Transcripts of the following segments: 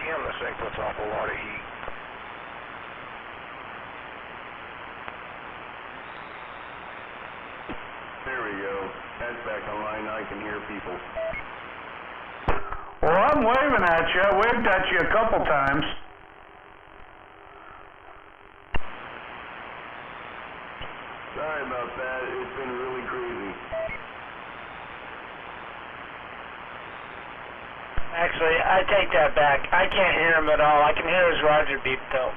Damn, this thing puts off a lot of heat. There we go. That's back online. I can hear people. Well, I'm waving at you. I waved at you a couple times. Sorry about that. It's been really crazy. Actually, I take that back. I can't hear him at all. I can hear his Roger beep, though.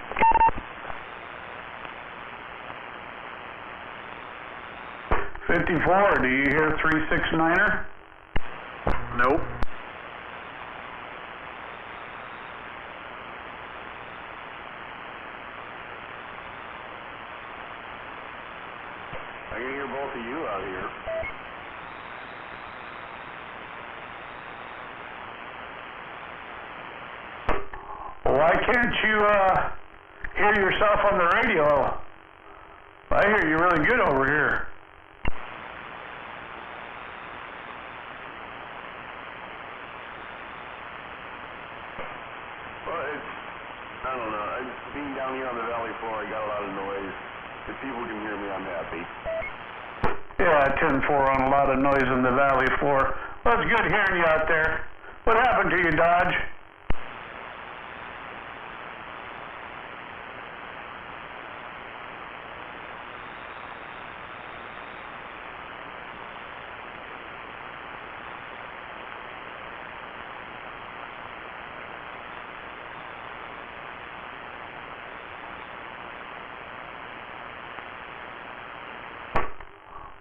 Do you hear 369er? Nope. I can hear both of you out here. Why can't you hear yourself on the radio? I hear you really good over here. I don't know. Being down here on the valley floor, I got a lot of noise. If people can hear me, I'm happy. Yeah, 10-4 on a lot of noise on the valley floor. Well, it's good hearing you out there. What happened to you, Dodge?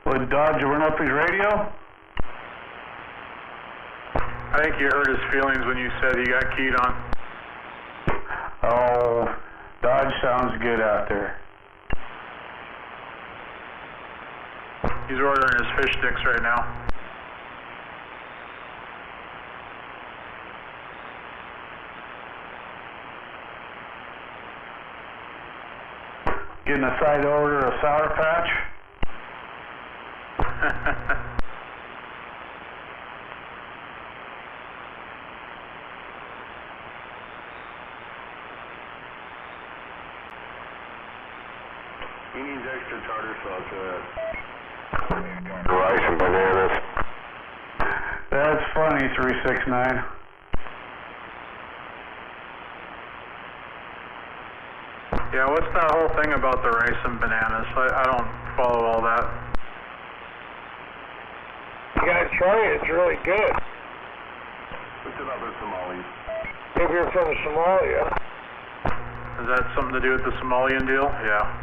Would Dodge run up his radio? I think you hurt his feelings when you said he got keyed on. Oh, Dodge sounds good out there. He's ordering his fish sticks right now. Getting a side order of Sour Patch? He needs extra tartar sauce for that. Rice and bananas. That's funny, 369. Yeah, what's that whole thing about the rice and bananas? I don't follow all that. You guys try it. It's really good. What's it about the Somalis? If you're from Somalia. Is that something to do with the Somalian deal? Yeah.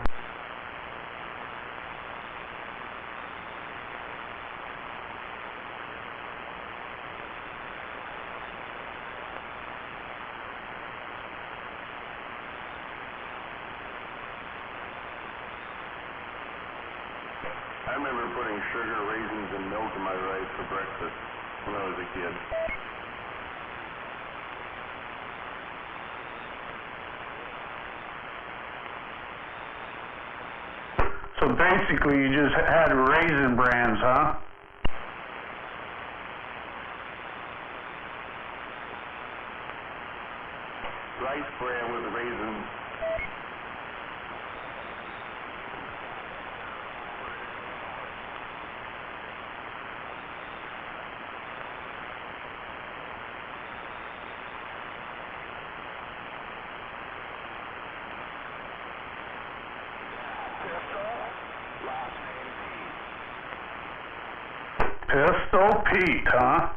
I remember putting sugar, raisins, and milk in my rice for breakfast when I was a kid. So basically you just had Raisin Brands, huh? Rice bran with raisins. Pistol Pete, huh?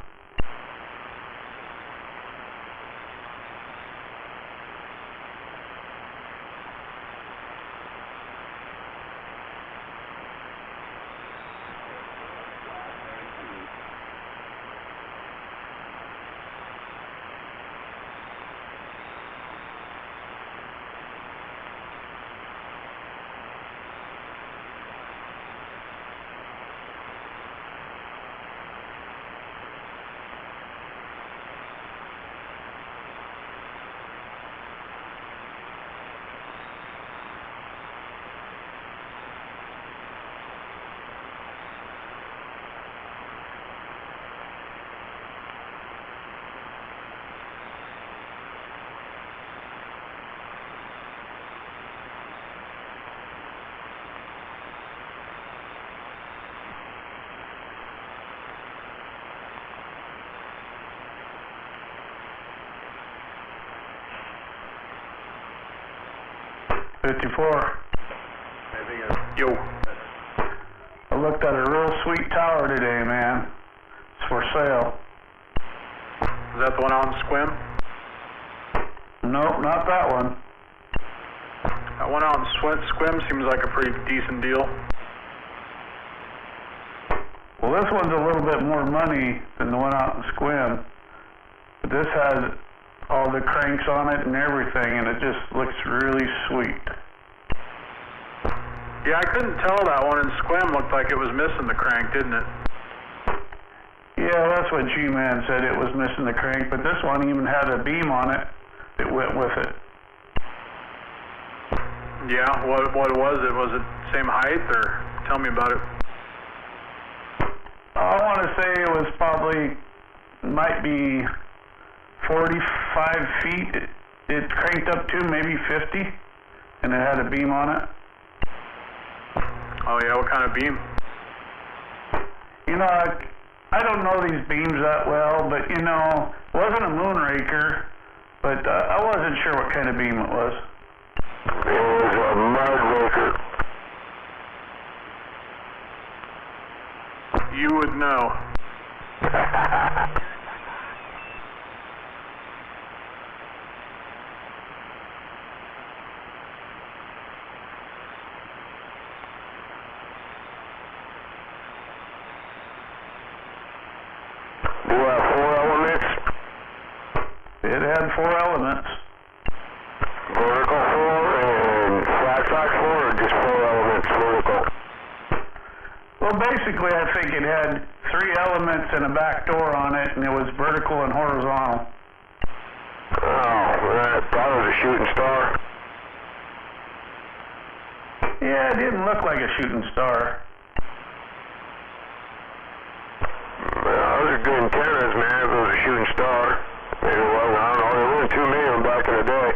54. Yo. I looked at a real sweet tower today, man. It's for sale. Is that the one out in Squim? Nope, not that one. That one out in Squim seems like a pretty decent deal. Well, this one's a little bit more money than the one out in Squim. But this has all the cranks on it and everything, and it just looks really sweet. Yeah, I couldn't tell that one in Squim looked like it was missing the crank, didn't it? Yeah, that's what G-Man said, it was missing the crank, but this one even had a beam on it that went with it. Yeah, what was it? Was it same height, or tell me about it? I want to say it was probably, might be 45 feet. It cranked up to maybe 50, and it had a beam on it. Oh yeah, what kind of beam? You know, I don't know these beams that well, but you know, it wasn't a moonraker, but I wasn't sure what kind of beam it was. It was a mud raker. You would know. Do you have 4 elements? It had 4 elements. Vertical 4 and flat side 4, or just 4 elements vertical? Well, basically, I think it had 3 elements and a back door on it, and it was vertical and horizontal. Oh, I thought it was a shooting star. Yeah, it didn't look like a shooting star. Well, those are good antennas, man, if it was a shooting star. Maybe it wasn't, I don't know, they were 2 million back in the day.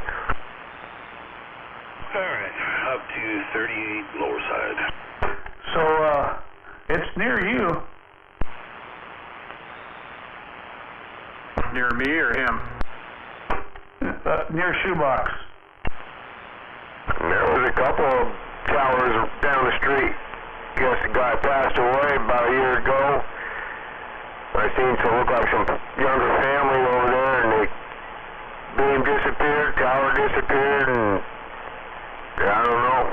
Alright, up to 38 lower side. So, it's near you. Near me or him? Near Shoebox. There was a couple of towers down the street. Guess the guy passed away about a year ago. I seen some look like some younger family over there, and the beam disappeared, tower disappeared, and I don't know.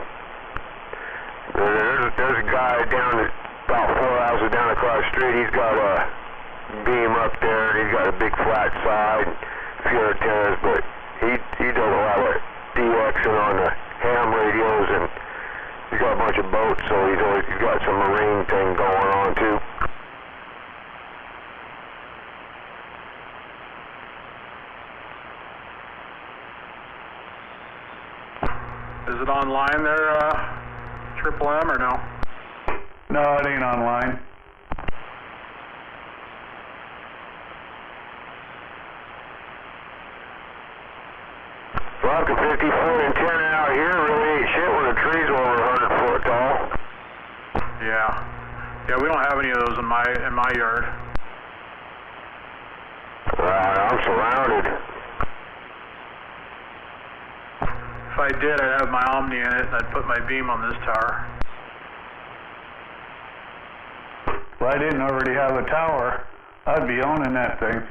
There's a guy down at about 4 houses down across the street. He's got a beam up there, and he's got a big flat side, a few antennas, but he does a lot of DXing on the ham radios, and he's got a bunch of boats, so he's got some marine thing going on too. Is it online there, Triple M, or no? No, it ain't online. Like a 50-foot antenna out here really ain't shit when the trees are over 100 foot tall. Yeah, we don't have any of those in my yard. I'm surrounded. If I did, I'd have my Omni in it, and I'd put my beam on this tower. If I didn't already have a tower, I'd be owning that thing.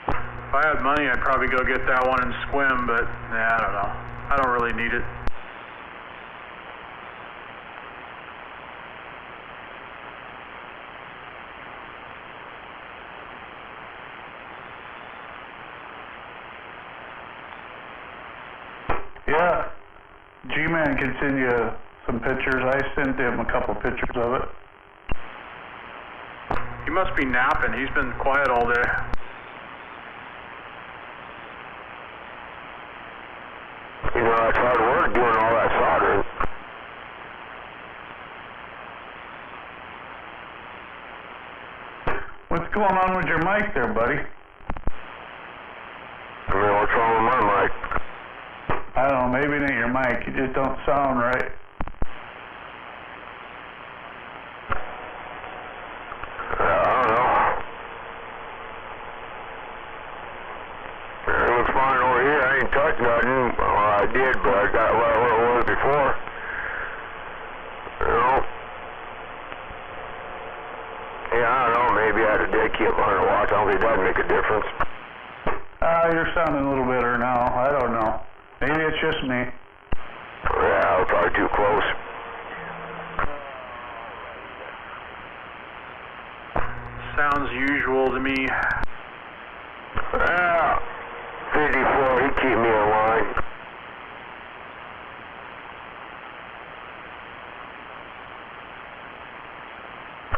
If I had money, I'd probably go get that one in Squim, but nah, I don't know. I don't really need it. Yeah, G-Man can send you some pictures. I sent him a couple pictures of it. He must be napping. He's been quiet all day. You know, it's hard work doing all that soldering. What's going on with your mic there, buddy? I mean, what's wrong with my mic? I don't know, maybe it ain't your mic. You just don't sound right. I don't know. Everything's fine over here. I ain't Yeah, I don't know, maybe I had a dead key up 100 watts. I don't think that'd make a difference. You're sounding a little better now. I don't know. Maybe it's just me. Yeah, we're probably too close. Sounds usual to me. Yeah, 54, he keep me in line.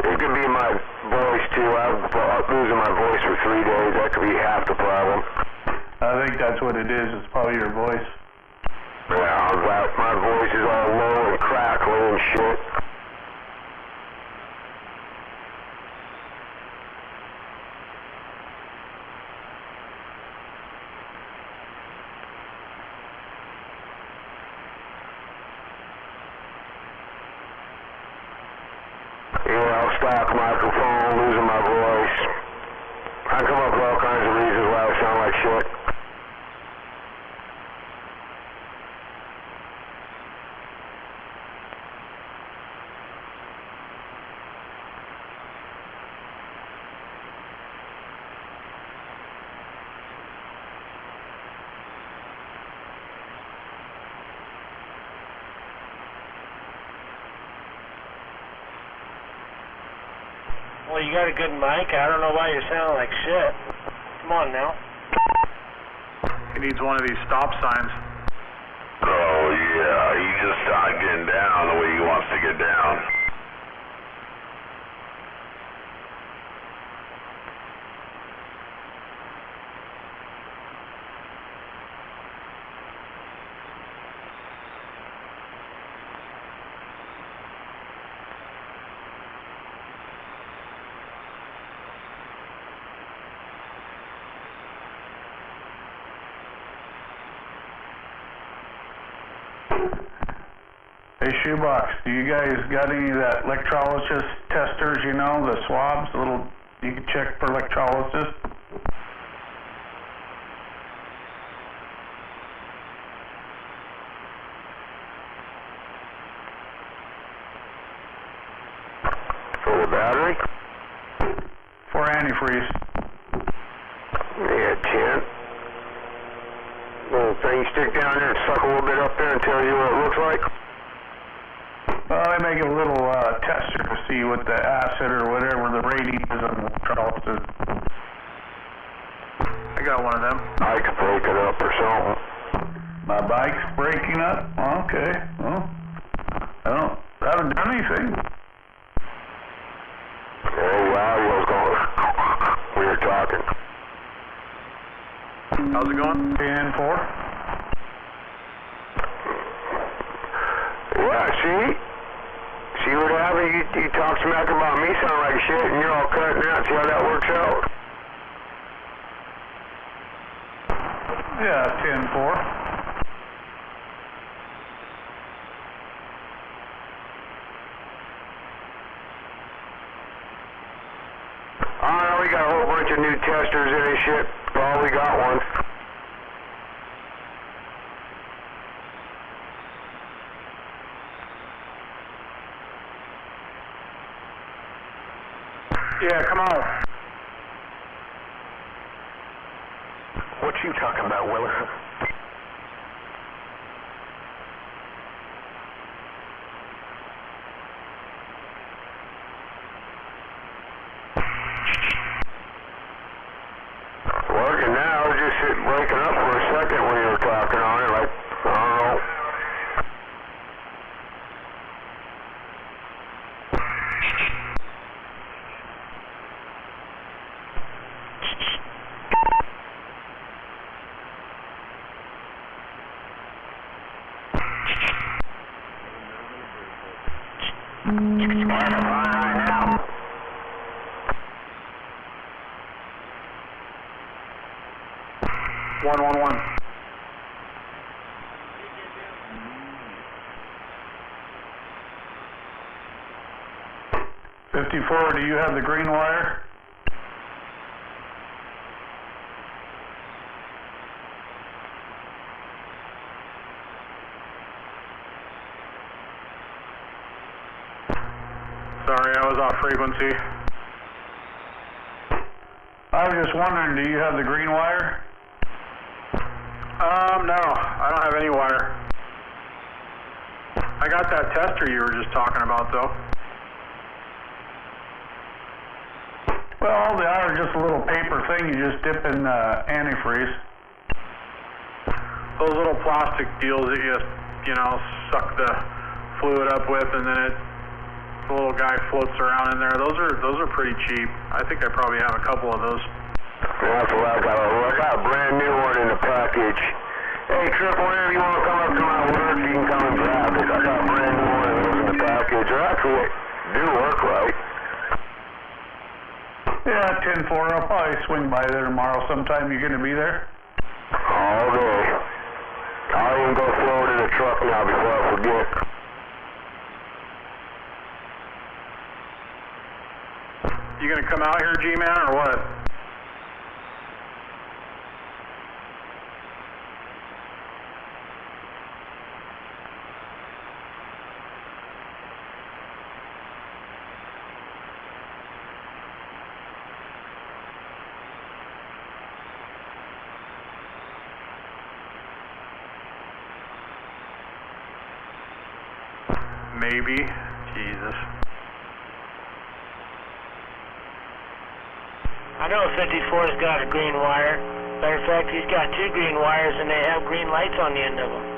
It could be my voice too. I'm losing my voice for 3 days. That could be half the problem. I think that's what it is. It's probably your voice. Yeah, my voice is all low and crackly and shit. Yeah, stock microphone, losing my voice. I come up with all kinds of reasons why I sound like shit. Well, you got a good mic. I don't know why you sound like shit. Come on now. He needs one of these stop signs. Oh, yeah, he's just not getting down the way he wants to get down. Hey, Shoebox, do you guys got any of that electrolysis testers, you know, the swabs, little, you can check for electrolysis? For the battery? For antifreeze. Yeah, 10. Little thing you stick down there and suck a little bit up there and tell you what it looks like. Well, they make a little tester to see what the acid or whatever the rating is on the electrolysis. I got one of them. I could break it up or something. My bike's breaking up? Okay, well, I haven't done anything. Hey, the audio's going. We were talking. How's it going? 10-4. Yeah, see? See what happened? You talk smack about me sound like shit and you're all cutting out. See how that works out? Yeah, 10-4. I don't know, we got a whole bunch of new testers in and shit. Well, we got one. Yeah, come on. What you talking about, Willis? Working now, just breaking up for a second when you were talking on it, like, I don't know. Right now. One. 54, do you have the green wire? Sorry, I was off frequency. I was just wondering, do you have the green wire? No, I don't have any wire. I got that tester you were just talking about, though. Well, they are just a little paper thing you just dip in antifreeze. Those little plastic deals that you know, suck the fluid up with, and then the little guy floats around in there. Those are pretty cheap. I think I probably have a couple of those. That's what I got. I got a brand new one in the package. Hey, Trip, whenever you want to come up to my work, you can come and grab it. I got a brand new one of those in the package. They actually do work right. Yeah, 10-4. I'll probably swing by there tomorrow sometime. You gonna be there? All day. I'll even go throw it in the truck now before I forget. You gonna come out here, G-Man, or what? Maybe. Jesus. I know 54's got a green wire. Matter of fact, he's got 2 green wires and they have green lights on the end of them.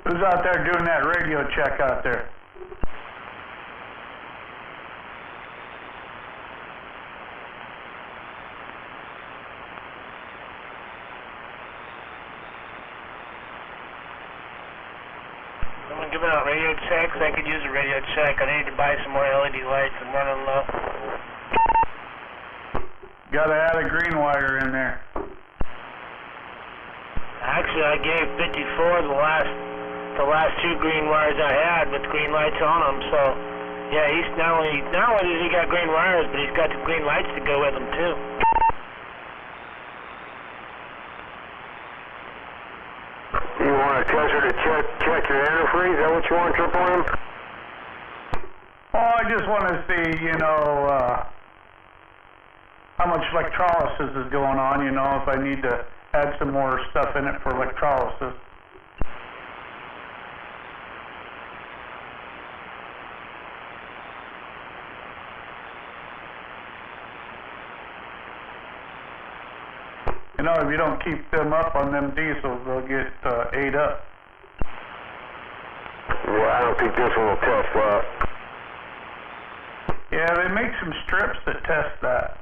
Who's out there doing that radio check out there? Someone giving out radio checks? I could use a radio check. I need to buy some more LED lights. I'm running low. Gotta add a green wire in there. Actually, I gave 54 the last 2 green wires I had with green lights on them. So, yeah, he's not only does he got green wires, but he's got the green lights to go with them too. You want a tester to check your antifreeze? Is that what you want, Triple M? Oh, I just want to see, you know, how much electrolysis is going on, you know, if I need to add some more stuff in it for electrolysis. You know, if you don't keep them up on them diesels, they'll get ate up. Yeah, I don't think this one will test that. Yeah, they make some strips that test that.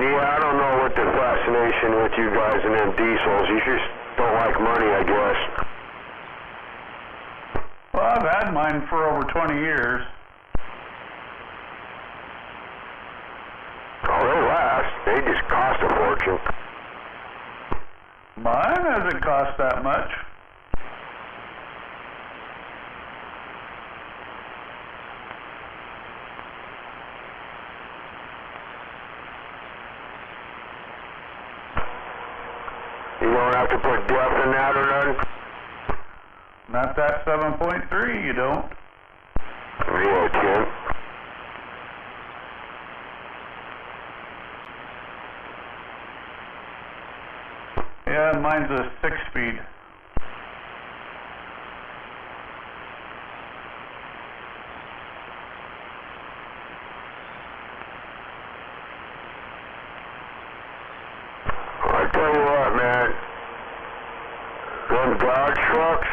Yeah, I don't know what the fascination with you guys and them diesels. You just don't like money, I guess. Well, I've had mine for over 20 years. Oh, they last. They just cost a fortune. Mine hasn't cost that much. You don't have to put depth in that or nothing? Not that 7.3, you don't. Yeah, Tim. Yeah, mine's a 6-speed. I tell you what, man, them Dodge trucks,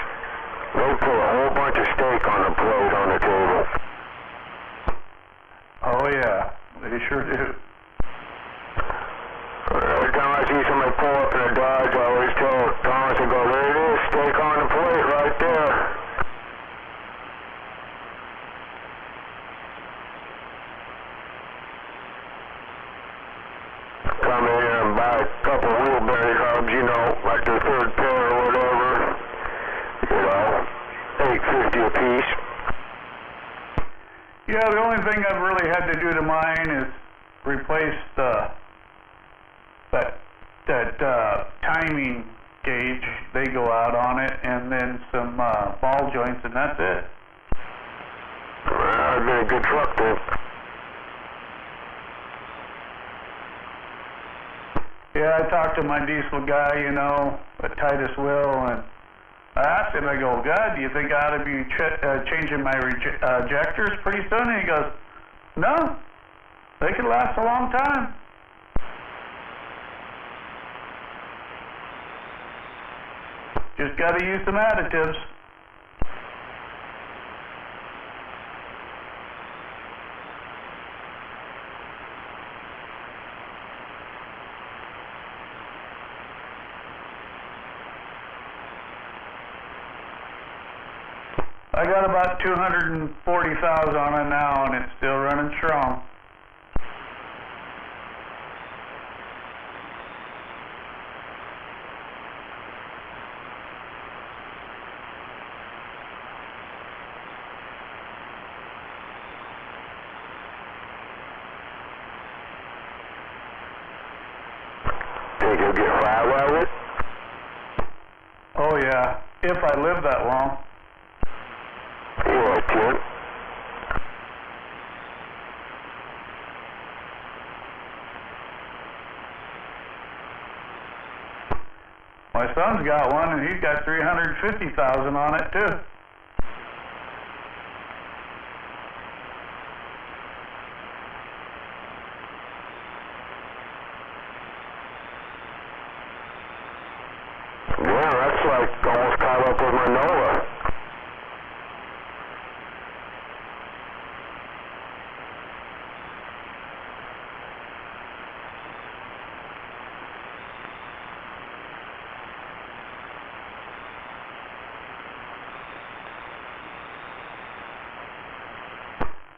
they put a whole bunch of steak on the plate on the table. Oh yeah, they sure do. Every time I see somebody pull up in a Dodge, I always tell Thomas and go, there it is, steak on the plate right there. Come in here and buy a couple wheelberry hubs, you know, like their third pair or whatever. You know, $8.50 a piece. Yeah, the only thing I've really had to do to mine is replace that timing gauge. They go out on it, and then some ball joints, and that's it. That'd been a good truck then. Yeah, I talked to my diesel guy, you know, at Titus Will, and I asked him, I go, God, do you think I ought to be changing my ejectors pretty soon? And he goes, no, they could last a long time. Just got to use some additives. I got about 240,000 on it now, and it's still running strong. Think you'll get fly welded? Oh yeah, if I live that long. Yeah, kid. My son's got one, and he's got 350,000 on it too. Yeah, that's like almost caught up with my Nova.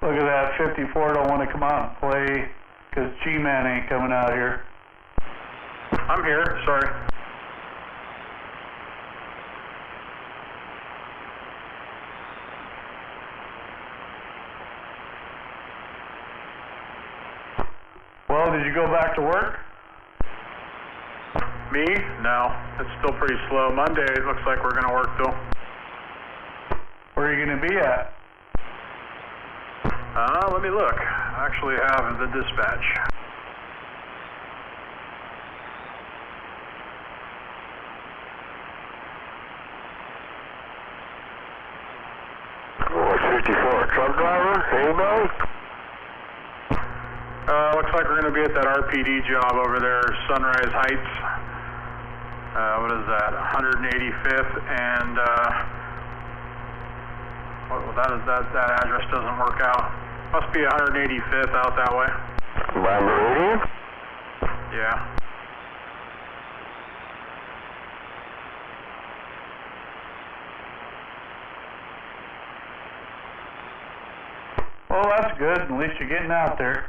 Look at that, 54 don't want to come out and play because G-Man ain't coming out here. I'm here, sorry. Well, did you go back to work? Me? No, it's still pretty slow. Monday, it looks like we're going to work though. Where are you going to be at? Let me look. I actually have the dispatch. What's 54, a truck driver? Anybody? Looks like we're going to be at that RPD job over there, Sunrise Heights. What is that? 185th and that address doesn't work out. Must be 185th out that way. By Meridian? Yeah. Well, that's good. At least you're getting out there.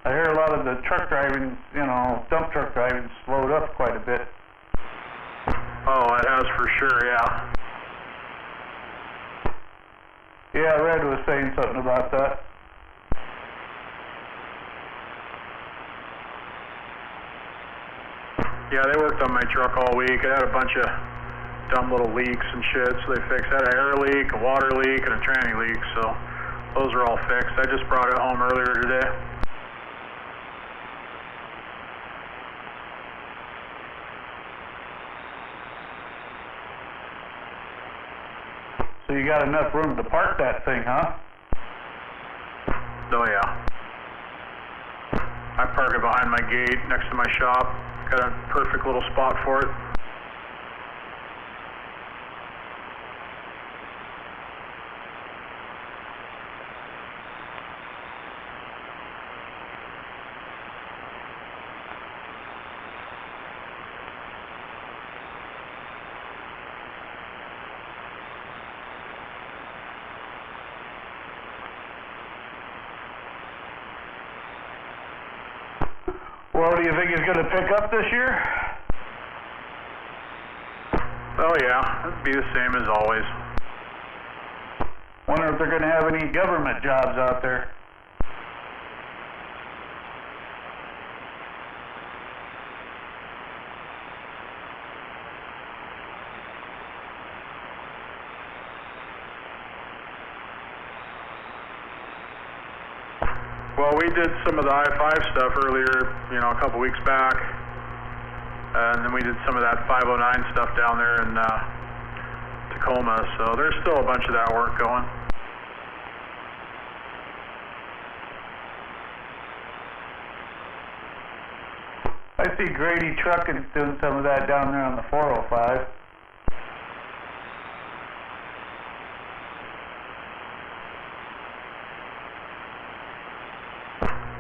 I hear a lot of the truck driving, you know, dump truck driving slowed up quite a bit. Oh, it has for sure, yeah. Yeah, Red was saying something about that. Yeah, they worked on my truck all week. It had a bunch of dumb little leaks and shit, so they fixed it. Had an air leak, a water leak, and a tranny leak, so those are all fixed. I just brought it home earlier today. got enough room to park that thing, huh? Oh yeah. I park it behind my gate next to my shop. Got a perfect little spot for it. Well, do you think he's going to pick up this year? Oh yeah, it'd be the same as always. Wonder if they're going to have any government jobs out there. Well, we did some of the I-5 stuff earlier, you know, a couple weeks back. And then we did some of that 509 stuff down there in Tacoma. So there's still a bunch of that work going. I see Grady Trucking doing some of that down there on the 405.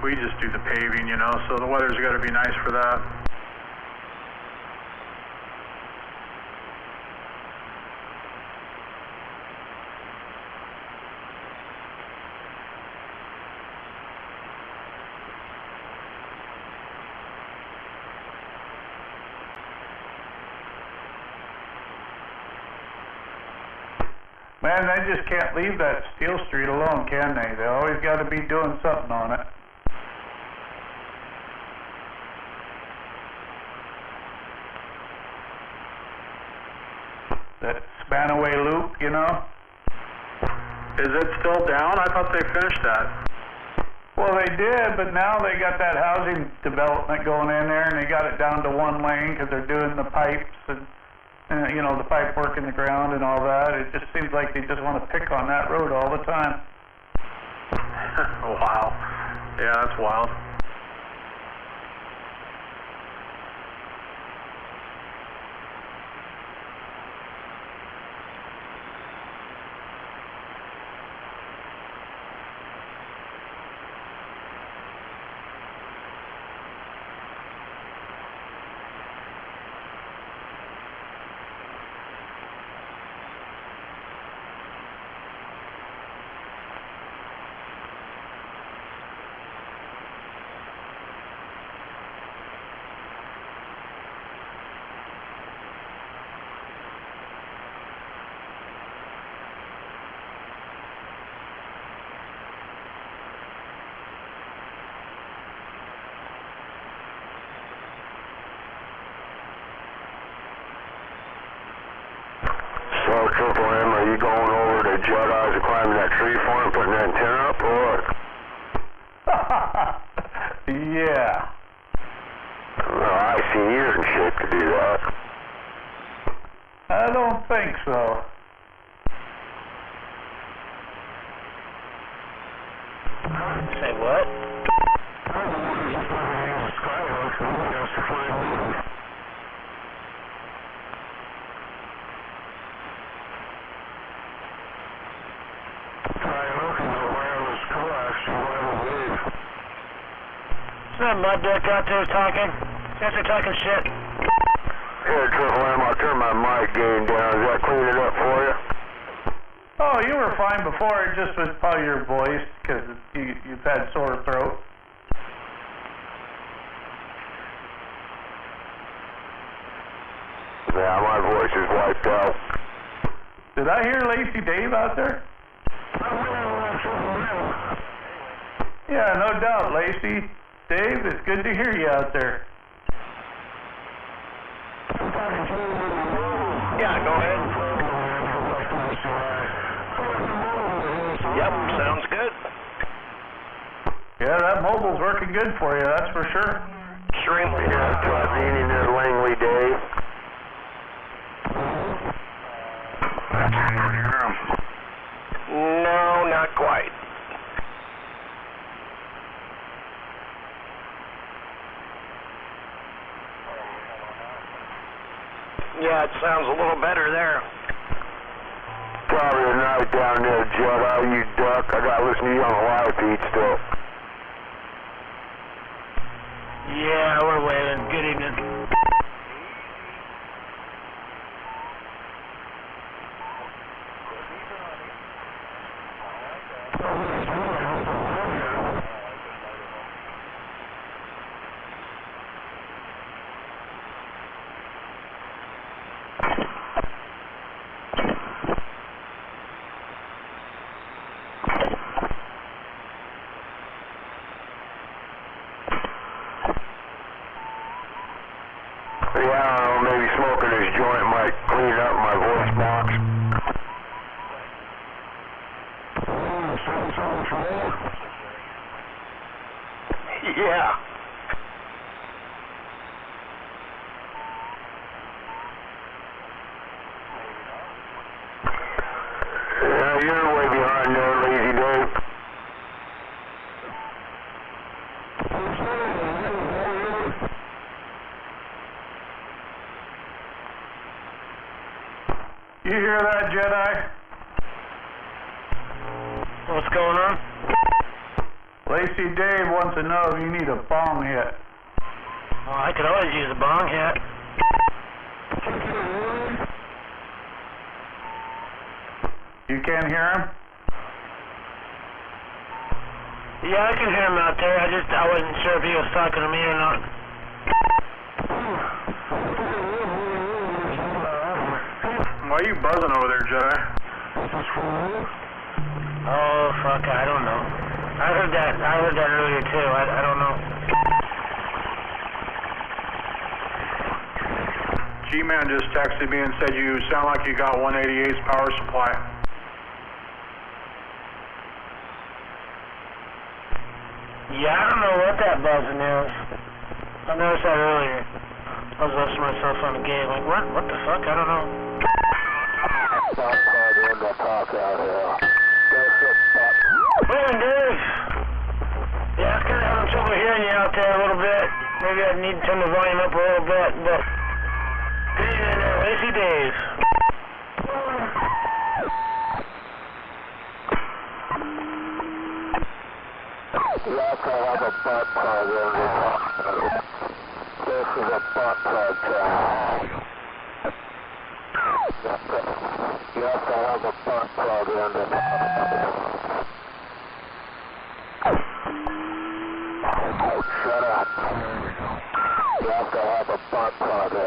We just do the paving, you know, so the weather's got to be nice for that. Man, they just can't leave that Steel Street alone, can they? They always got to be doing something on it. That Spanaway Loop, you know? Is it still down? I thought they finished that. Well, they did, but now they got that housing development going in there, and they got it down to one lane because they're doing the pipes and you know, the pipe work in the ground and all that. It just seems like they just want to pick on that road all the time. Wow. Yeah, that's wild. So, Triple M, are you going over to Jedi's and climbing that tree farm, putting that antenna up, or what? Yeah. Well, I see you're in shape to do that. I don't think so. Say what? Is that mud duck out there talking? You guys are talking shit. Here, Triple M, I'll turn my mic gain down. Does that clean it up for you? Oh, you were fine before. It just was probably your voice because you've had sore throat. Yeah, my voice is wiped out. Did I hear Lacey Dave out there? Yeah, no doubt, Lacey. Dave, it's good to hear you out there. Yeah, go ahead. Yep, sounds good. Yeah, that mobile's working good for you, that's for sure. Extremely. Yeah, try meeting this Langley Dave. Yeah, it sounds a little better there. Probably a night down there, Jedi, you duck. I gotta listen to you on the live feed still. Yeah, we're waiting. Good evening. Yeah, I don't know, maybe smoking this joint might clean up my voice box. Yeah. Yeah, you're way behind there, Lazy Dave. You hear that, Jedi? What's going on? Lacy Dave wants to know if you need a bong hit. Well, I could always use a bong hit. You can't hear him? Yeah, I can hear him out there. I wasn't sure if he was talking to me or not. Why are you buzzing over there, Jedi? Oh, fuck, I don't know. I heard that earlier, too. I don't know. G-Man just texted me and said you sound like you got 188's power supply. Yeah, I don't know what that buzzing is. I noticed that earlier. I was listening to myself on the game, like, what the fuck? I don't know. Morning, Dave. Yeah, I was kind of having trouble hearing you out there a little bit. Maybe I need to turn the volume up a little bit, but... Good evening there, Lazy Dave. You also have a butt plug in the top. This is a butt plug channel. You also have a butt plug in the top. Shut up. You also have a butt plug in.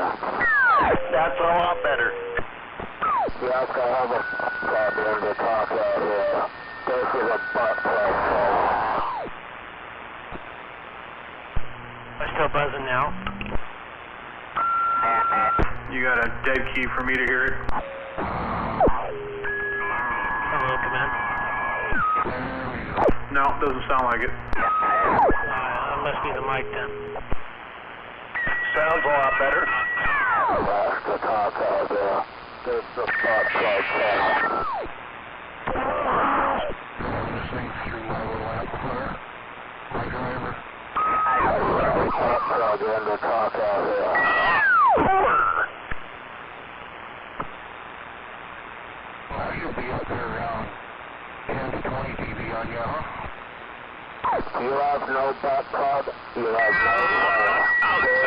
That's a lot better. You also have a butt plug in the top out here. This is a butt plug channel. I'm still buzzing now. You got a dead key for me to hear it? Hello, command. No, doesn't sound like it. That must be the mic then. Sounds a lot better. That's the top out there. This is the butt plug channel. Plug in the top out here. Well, you'll be up there around 10 to 20 dB on you, huh? You have no butt plug. You have no channel. This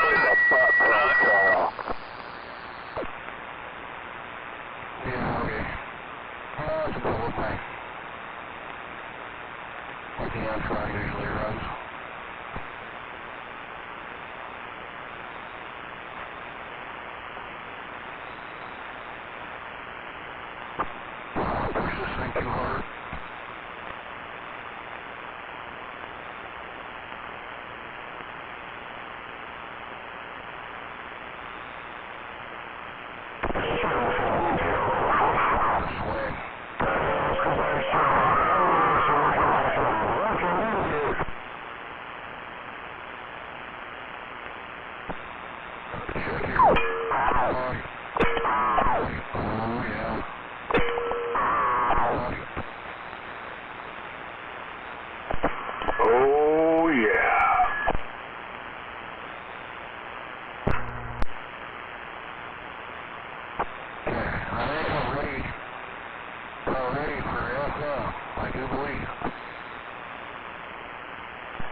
is a butt plug channel. Yeah, okay. That's about what the Antron usually runs. Push this thing too hard.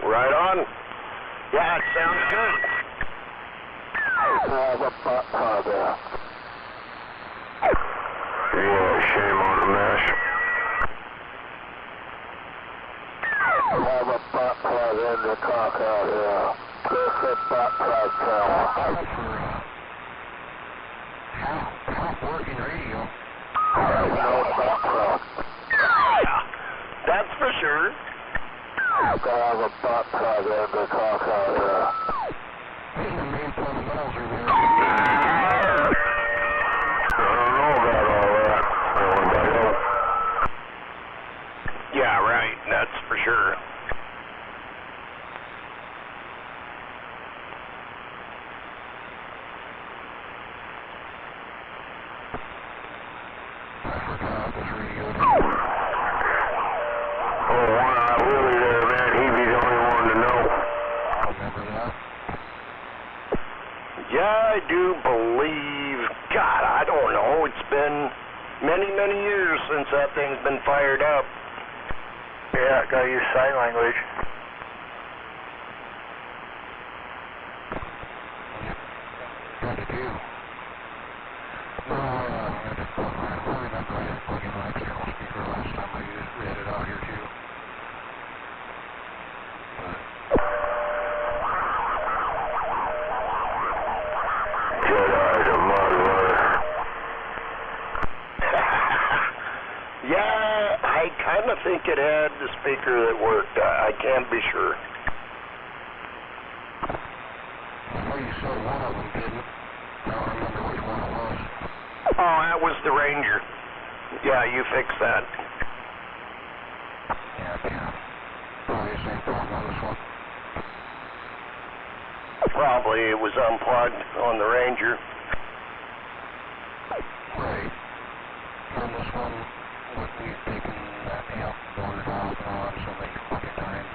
Right on. Yeah, it sounds good. Yeah, shame on the mesh. Have a butt plug in the cock out here. Just a butt plug half working radio. No butt plug. Yeah, that's for sure. Have a butt plug in the cock out here. The main fundamentals are there. I don't know about all that. I don't know about that. Yeah, right. That's for sure. Oh, One-Eye Willie there, man. He'd be the only one to know. Remember that? Yeah, I do believe. God, I don't know. It's been many, many years since that thing's been fired up. Yeah, gotta use sign language. What to do? No, I remember I had to plug in my external speaker last time I read it out here too. Jedi's a murderer. Yeah, I kind of think it had the speaker that worked. I can't be sure. I know you said one of them didn't. I don't remember which one it was. Oh, that was the Ranger. Yeah, you fixed that. Yeah. Probably the same problem on this one. Probably it was unplugged on the Ranger. Right. On this one, we've taken that amp, boarded off and on so many fucking times,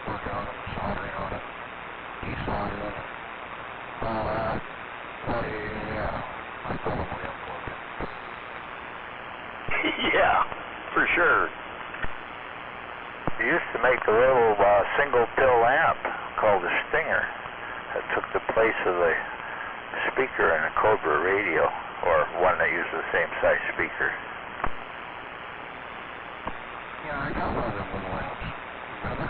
working on it, soldering on it, desoldering it, all that. But yeah, I probably unplugged it. Yeah, for sure. They used to make a little single pill amp called the Stinger that took the place of the speaker in a Cobra radio, or one that used the same size speaker. Yeah, I got one of them little amps. Remember?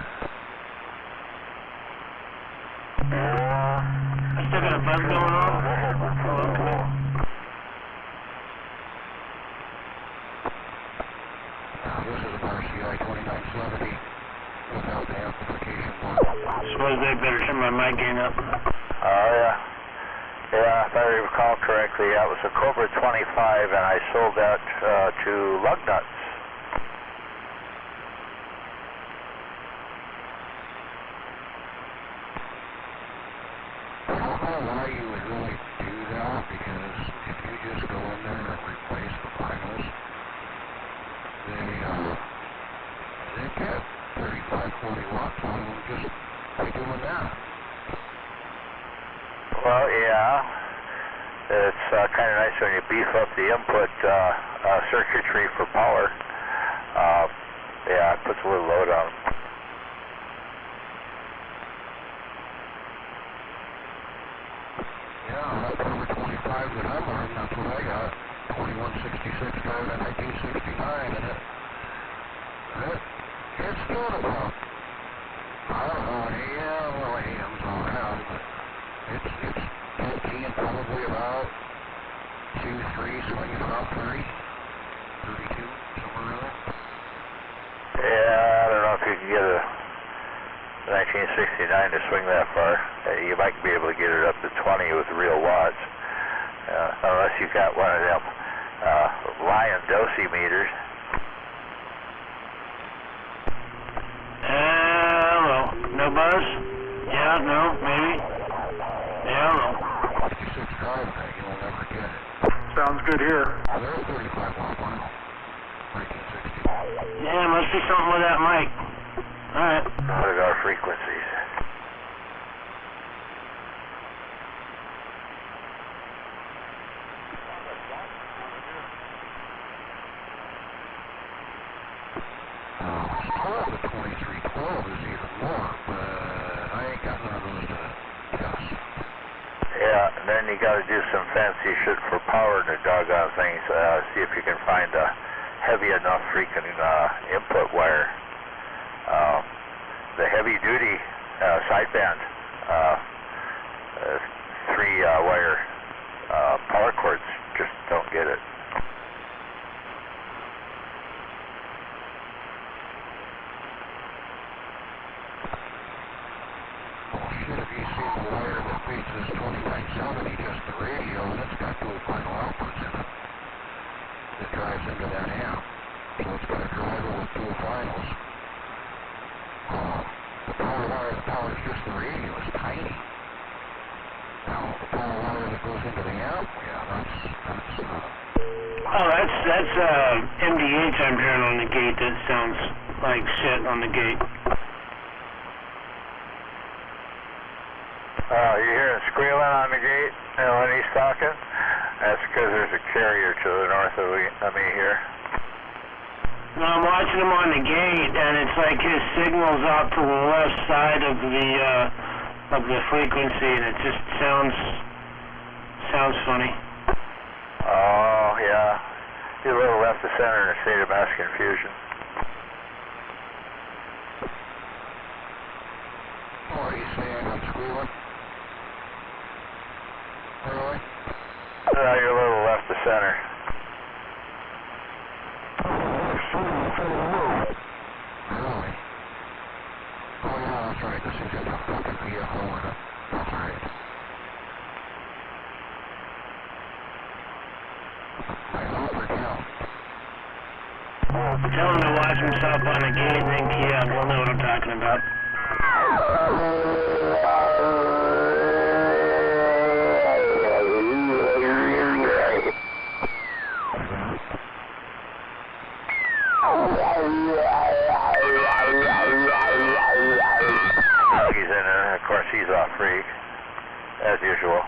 I still got a buzz going on. Now, this is an RCI 2970 without the amplification board. Suppose they better turn my mic gain up. Oh, yeah. Yeah, if I recall correctly, that was a Cobra 25, and I sold that to Lugnuts. I don't know why you would really do that, because if you just go in there and replace the vinyls, they get 35, 40 watts out of them just by doing that. Well, yeah. It's kind of nice when you beef up the input circuitry for power. Yeah, it puts a little load on them. Yeah, that Cobra 25 that I'm running, that's what I got. 2166 drive in 1969, and it's doing about, I don't know, an AM, well, AM's all around, but it's 15, probably about 2, 3, swinging about 30, 32, somewhere around there. Yeah, I don't know if you can get a 1969 to swing that far. You might be able to get it up to 20 with real watts, unless you got one of them Lion dosimeters. Hello. No buzz? Yeah, no, maybe? Yeah, hello. 56 drive that, you'll never get it. Sounds good here. They're 35 watt vinyl, 1960. Yeah, must be something with that mic. Alright. What are our frequencies? The 2312 is even more, but Yeah, and then you got to do some fancy shit for powering the doggone things. See if you can find a heavy enough freaking input wire. The heavy duty sideband 3-wire power cords just don't get it. Shit, if you see the wire that feeds this 2970, just the radio, and it's got dual final outputs in it. It drives into that amp. So it's got a driver with dual finals. The power wire that powers just the radio is tiny. Now, the power wire that goes into the amp, yeah, that's MDH I'm hearing on the gate. That sounds like shit on the gate. You're hearing squealing on the gate when he's talking? That's because there's a carrier to the north of me here. No, I'm watching him on the gate, and it's like his signal's off to the left side of the frequency, and it just sounds funny. Oh, yeah. He's a little left of center in a state of mass confusion. what are you saying? I'm squealing? Really? You're a little left of center. Really? Oh yeah, that's right. This is just a fucking vehicle in it. That's right. I hope it counts. Tell him to watch himself on the gate and then key out. He'll know what I'm talking about. He's in there. Of course, he's off freak, as usual.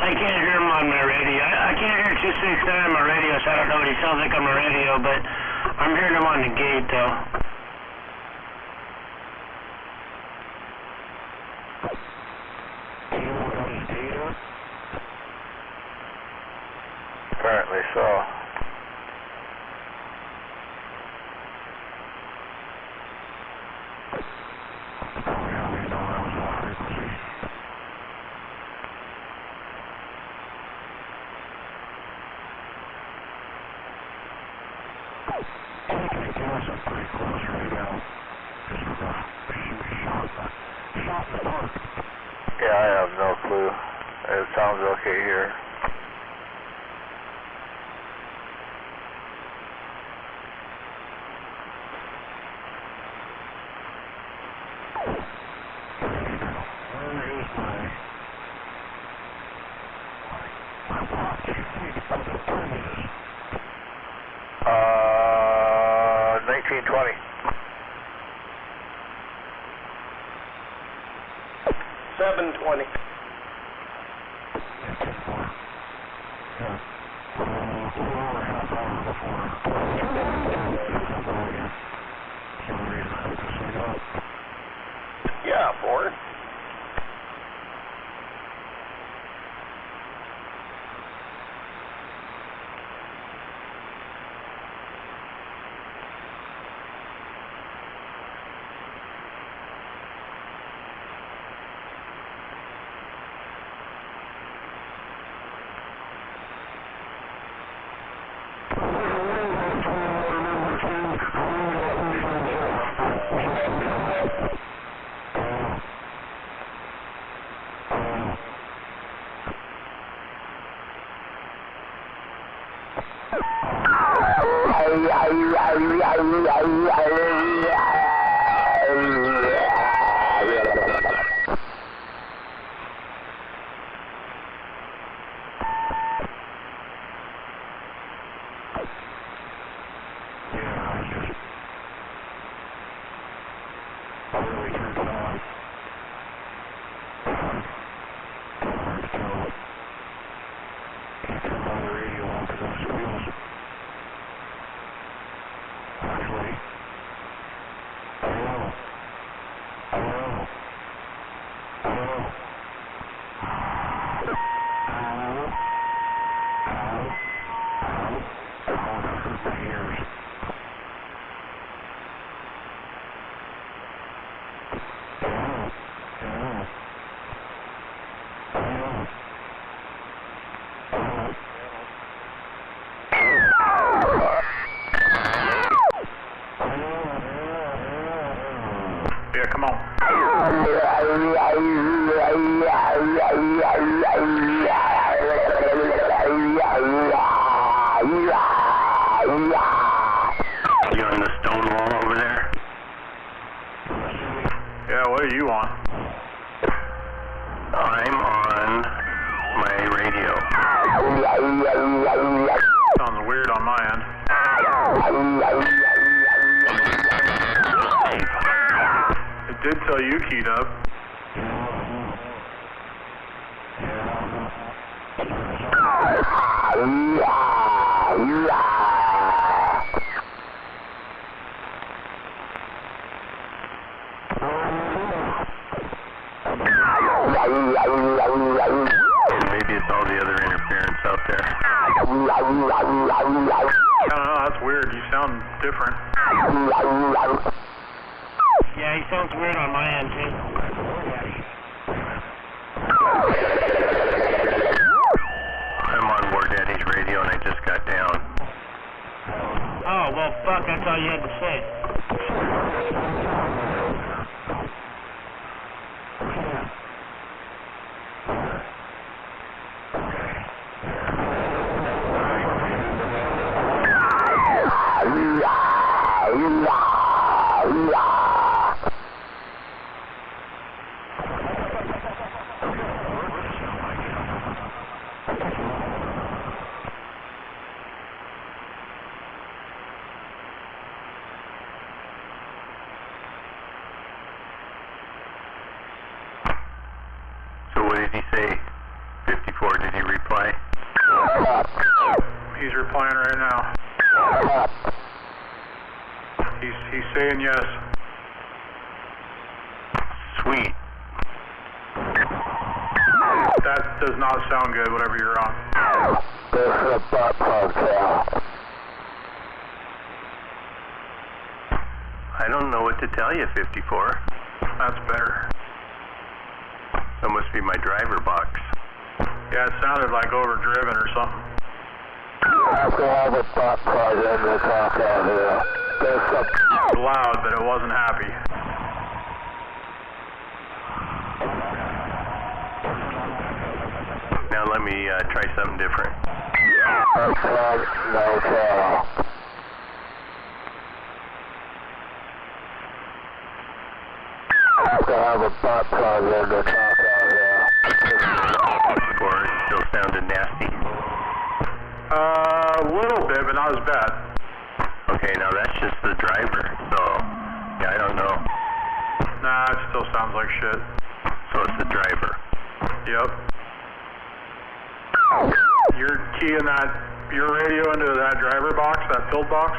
I can't hear him on my radio. I can't hear 269 on my radio, so I don't know what he sounds like on my radio, but I'm hearing him on the gate, though. Apparently so. Yeah, I have no clue. It sounds okay here. Uh, 1920. 720. Yeah, 4. Yeah, come on. You on the stone wall over there? Yeah, what are you on? I'm on my radio. Sounds weird on my end. It did tell you keyed up. Maybe it's all the other interference out there. I don't know, that's weird. You sound different. Yeah, he sounds weird on my end, too. I'm on War Daddy's radio and I just got down. Oh, well, fuck, that's all you had to say. So what did he say? 54, did he reply? He's replying right now. He's saying yes. Sweet. That does not sound good, whatever you're on. I don't know what to tell you, 54. That's better. That must be my driver box. Yeah, it sounded like overdriven or something. It was loud, but it wasn't happy. Now let me try something different. Or it still sounded nasty. A little bit, but not as bad. Okay, now that's just the driver, so yeah, I don't know. Nah, it still sounds like shit. So it's the driver. Yep. You're keying your radio into that driver box, that filled box?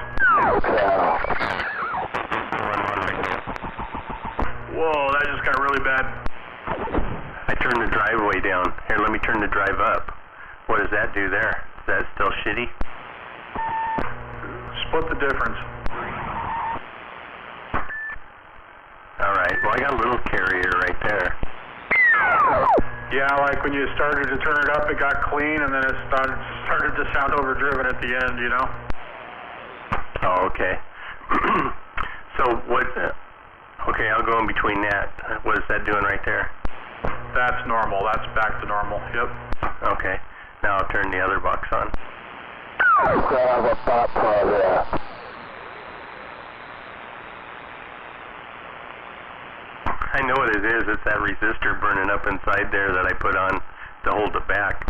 Whoa, that just got really bad. I turned the driveway down. Here, let me turn the drive up. What does that do there? Is that still shitty? Split the difference. Alright, well I got a little carrier right there. Yeah, like when you started to turn it up, it got clean, and then it started to sound overdriven at the end, you know? Oh, okay. So what, okay, I'll go in between that. What is that doing right there? That's normal. That's back to normal. Yep. Okay, now I'll turn the other box on. Have a pop there. I know what it is. It's that resistor burning up inside there that I put on to hold it back.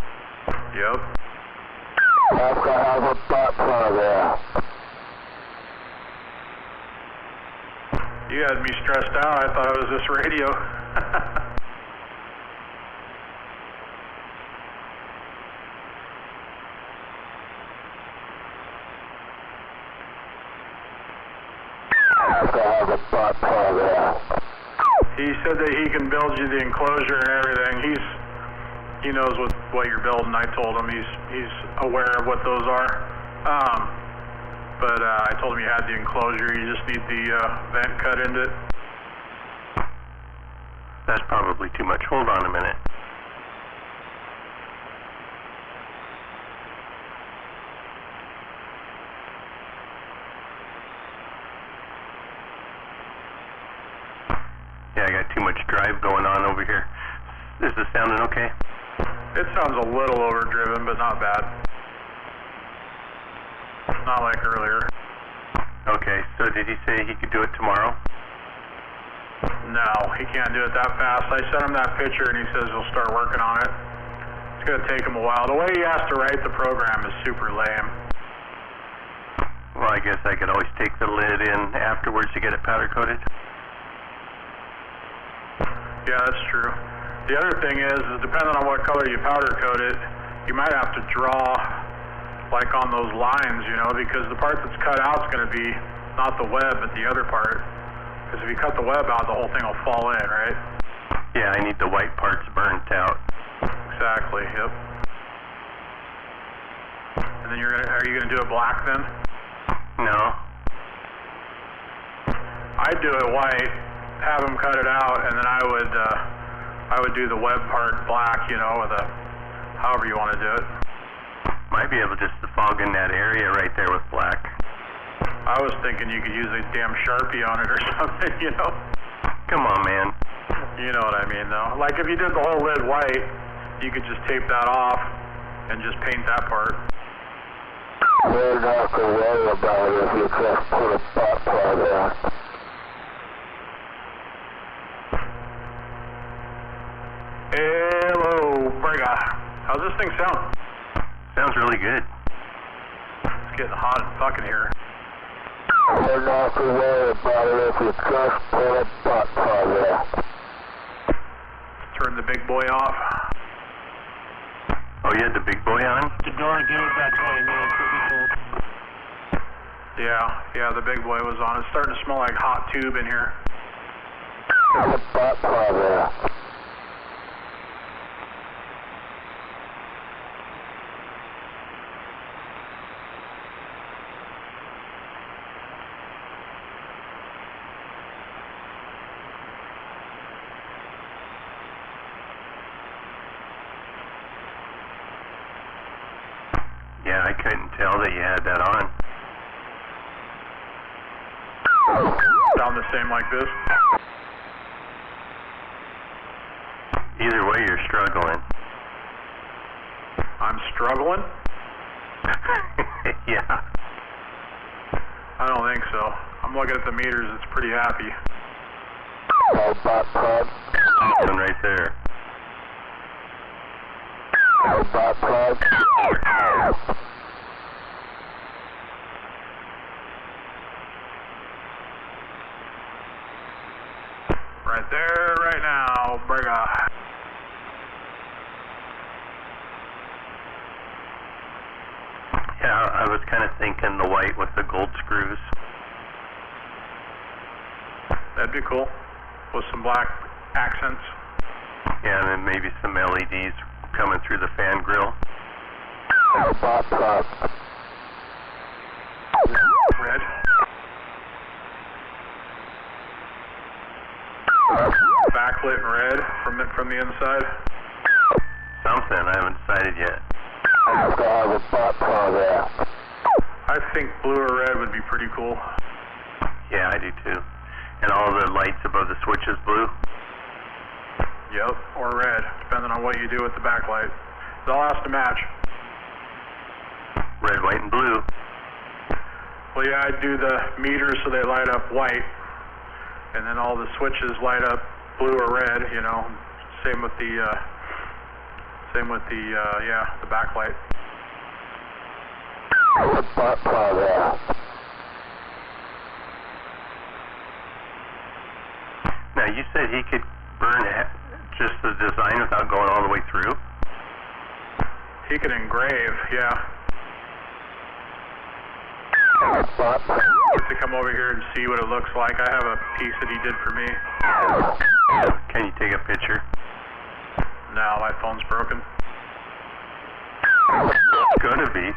Yep. Have a pop there. You had me stressed out. I thought it was this radio. Have a pop there. He said that he can build you the enclosure and everything. He knows what you're building. I told him he's aware of what those are. But I told him you had the enclosure. You just need the vent cut into it. That's probably too much. Hold on a minute. Yeah, I got too much drive going on over here. Is this sounding okay? It sounds a little overdriven, but not bad. Not like earlier. Okay, so did he say he could do it tomorrow? No, he can't do it that fast. I sent him that picture and he says he'll start working on it. It's going to take him a while. The way he has to write the program is super lame. Well, I guess I could always take the lid in afterwards to get it powder coated. Yeah, that's true. The other thing is depending on what color you powder coat it, you might have to draw like on those lines, you know, because the part that's cut out is going to be not the web, but the other part. Because if you cut the web out, the whole thing will fall in, right? Yeah, I need the white parts burnt out. Exactly, yep. And then are you gonna do it black then? No. I'd do it white, have them cut it out, and then I would do the web part black, you know, with however you want to do it. Might be able just to fog in that area right there with black. I was thinking you could use a damn Sharpie on it or something, you know? Come on, man. You know what I mean, though. Like, if you did the whole lid white, you could just tape that off and just paint that part. You're not to worry about it if you just put a pop there. Hello, Brega. How's this thing sound? Sounds really good. It's getting hot and fucking here. You're not to worry about it if you just put a pop there. Turn the big boy off. Oh, you had the big boy on? The door give it about 20 minutes. It'll be cold. Yeah, the big boy was on. It's starting to smell like hot tube in here. Put a pop there. Yeah, I couldn't tell that you had that on. Sound the same like this? Either way, you're struggling. I'm struggling? Yeah. I don't think so. I'm looking at the meters. It's pretty happy. One right there. Right there, right now, Brega. Yeah, I was kind of thinking the white with the gold screws. That'd be cool. With some black accents. Yeah, and then maybe some LEDs coming through the fan grill. Red. Backlit in red from the inside. Something, I haven't decided yet. I think blue or red would be pretty cool. Yeah, I do too. And all the lights above the switches blue? Yep, or red, depending on what you do with the backlight. They'll have to match. red, white, and blue. Well, yeah, I do the meters so they light up white, and then all the switches light up blue or red. You know, same with the the backlight. Now, you said he could burn just the design without going all the way through? He can engrave, yeah. To come over here and see what it looks like. I have a piece that he did for me. Can you take a picture? No, my phone's broken. It's gonna be.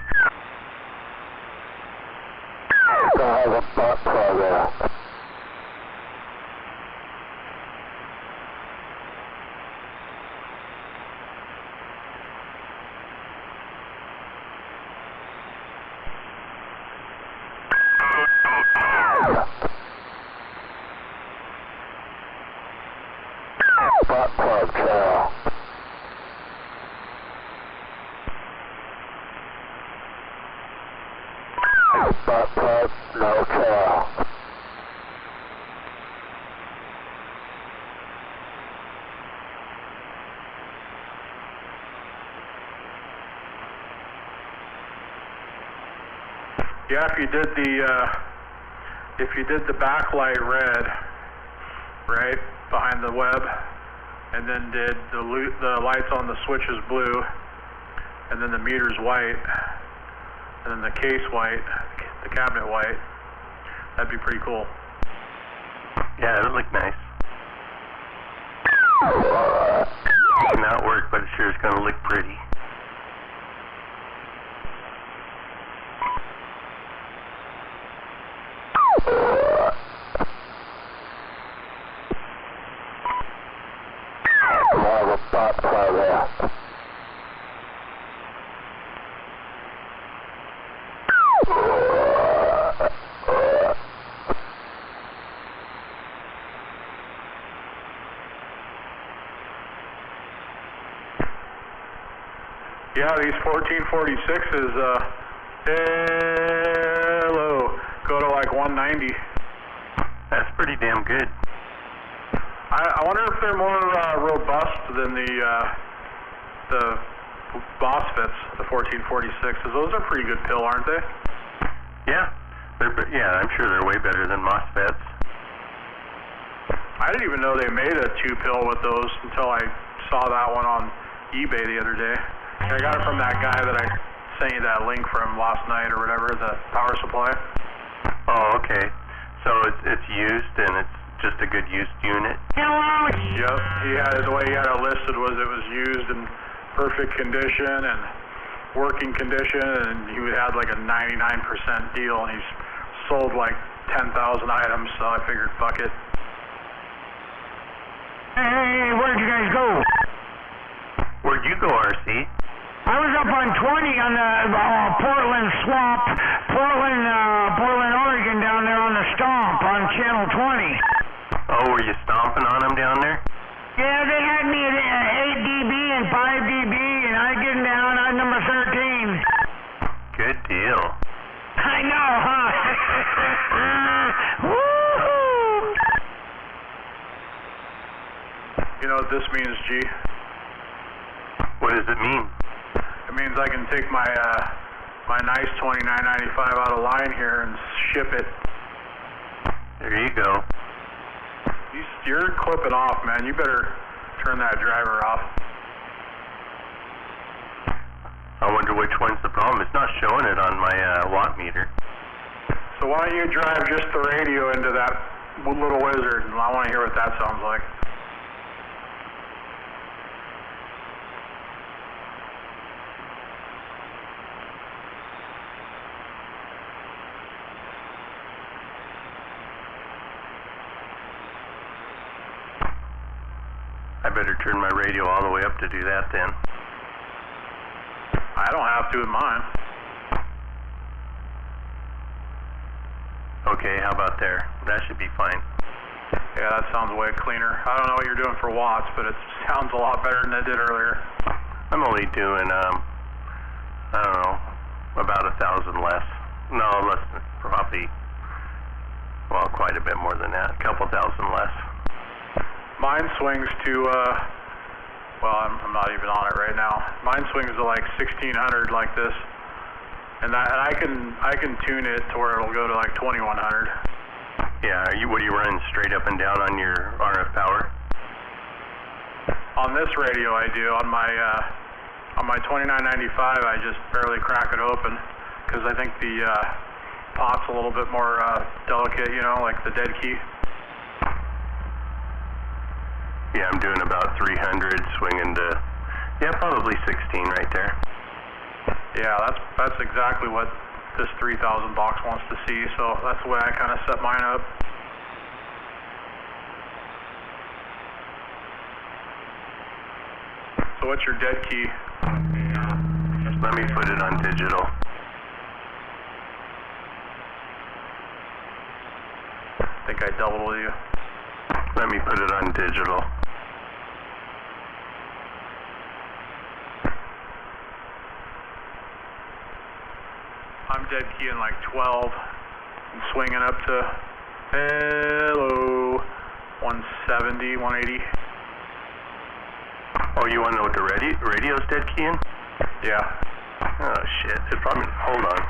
Yeah, if you did the backlight red, right, behind the web, and then did the lights on the switches blue, and then the meters white, and then the case white, the cabinet white, that'd be pretty cool. Yeah, it would look nice. It may not work, but it sure is going to look pretty. Yeah, these 1446s, hello, go to like 190. That's pretty damn good. I wonder if they're more robust than the MOSFETs, the 1446s. Those are pretty good pill, aren't they? Yeah, I'm sure they're way better than MOSFETs. I didn't even know they made a 2-pill with those until I saw that one on eBay the other day. I got it from that guy that I sent you that link from last night or whatever, the power supply. Oh, okay. So it's used and it's just a good used unit? Yep. The way he had it listed was it was used in perfect condition and working condition, and he had like a 99% deal, and he's sold like 10,000 items, so I figured, fuck it. Hey, where'd you guys go? Where'd you go, RC? I was up on 20 on the Portland Swamp, Portland, Oregon, down there on the Stomp on Channel 20. Oh, were you stomping on them down there? Yeah, they had me at 8 dB and 5 dB, and I get down on number 13. Good deal. I know, huh? Woo-hoo! You know what this means, G? What does it mean? It means I can take my my nice 2995 out of line here and ship it. There you go. You're clipping off, man. You better turn that driver off. I wonder which one's the problem. It's not showing it on my watt meter. So why don't you drive just the radio into that little wizard, and I want to hear what that sounds like. I better turn my radio all the way up to do that then. I don't have to with mine. Okay, how about there? That should be fine. Yeah, that sounds way cleaner. I don't know what you're doing for watts, but it sounds a lot better than it did earlier. I'm only doing, I don't know, About 1,000 less. No, less than, probably, well, quite a bit more than that. A couple thousand less. Mine swings to, well, I'm not even on it right now. Mine swings to like 1,600 like this. And I can tune it to where it'll go to like 2,100. Yeah, what are you running straight up and down on your RF power? On this radio I do. On my 2995 I just barely crack it open because I think the pot's a little bit more delicate, you know, like the dead key. Yeah, I'm doing about 300, swinging to, yeah, probably 16 right there. Yeah, that's exactly what this 3000 box wants to see, so that's the way I kind of set mine up. So what's your dead key? Let me put it on digital. I think I doubled you. Let me put it on digital. I'm dead keying like 12 and swinging up to, hello, 170, 180. Oh, you want to know what the radio's dead keying? Yeah. Oh, shit. It's probably, hold on.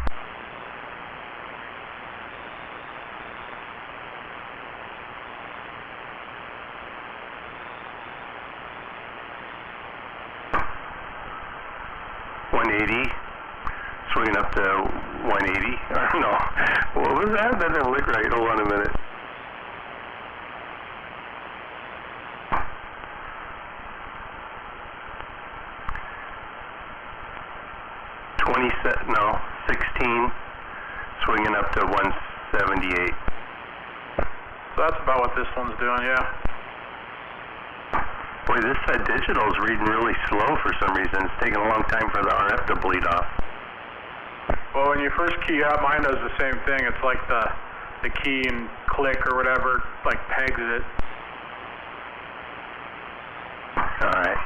Swinging up to 180. No. What was that? That didn't look right. Hold on a minute. No, 16. Swinging up to 178. So that's about what this one's doing, yeah. Boy, this digital is reading really slow for some reason. It's taking a long time for the RF to bleed off. Well, when you first key up, mine does the same thing. It's like the key and click or whatever, like pegs it. All right.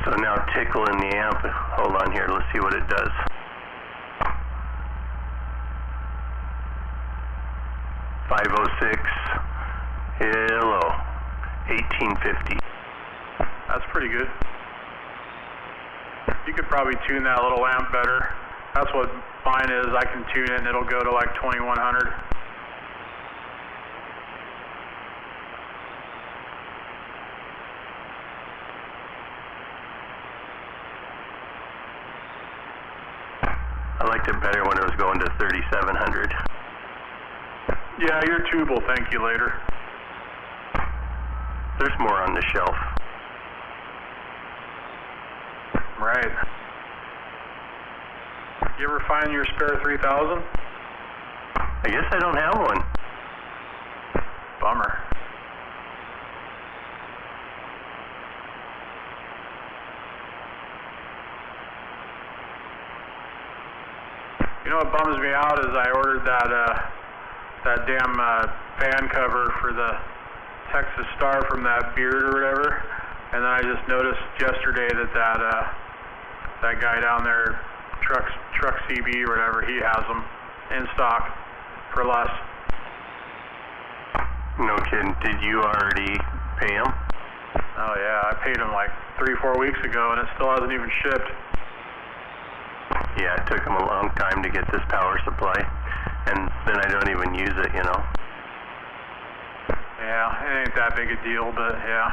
So now tickling the amp. Hold on here. Let's see what it does. .506. Hello. 1850. That's pretty good. You could probably tune that little amp better. That's what mine is. I can tune it and it'll go to like 2100. I liked it better when it was going to 3700. Yeah, your tube will thank you later. There's more on the shelf. Right. You ever find your spare 3000? I guess I don't have one. Bummer. You know what bums me out is I ordered that damn fan cover for the Texas Star from that beard or whatever, and then I just noticed yesterday that guy down there, Truck CB or whatever, he has them in stock for less. No kidding. Did you already pay him? Oh yeah, I paid him like 3-4 weeks ago and it still hasn't even shipped. Yeah, it took him a long time to get this power supply, and then I don't even use it, you know. Yeah, it ain't that big a deal, but yeah.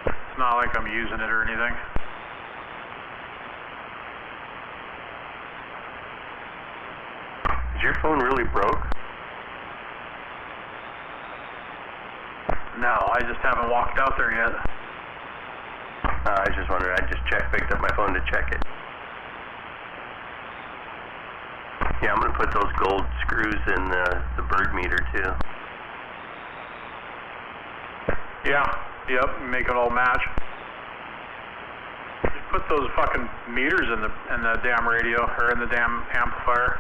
It's not like I'm using it or anything. Is your phone really broke? No, I just haven't walked out there yet. I just wondered. I just picked up my phone to check it. Yeah, I'm gonna put those gold screws in the bird meter too. Yeah, yep, make it all match. put those fucking meters in the damn radio, or in the damn amplifier.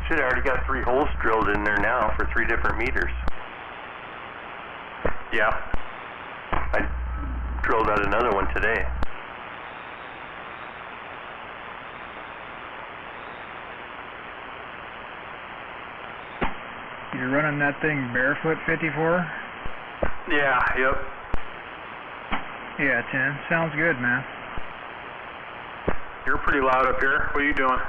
Shit, I already got 3 holes drilled in there now for 3 different meters. Yeah. I drilled out another one today. You're running that thing barefoot 54? Yeah, yep. Yeah, 10. Sounds good, man. You're pretty loud up here. What are you doing?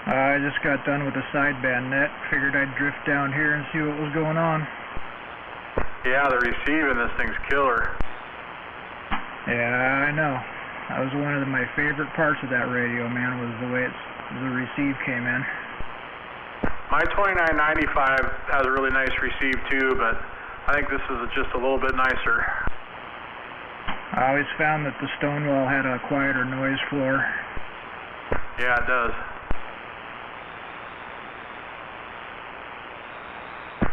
I just got done with the sideband net. Figured I'd drift down here and see what was going on. Yeah, the receiving this thing's killer. Yeah, I know. That was one of my favorite parts of that radio, man, was the way the receive came in. My 2995 has a really nice receive too, but I think this is just a little bit nicer. I always found that the Stonewall had a quieter noise floor. Yeah, it does.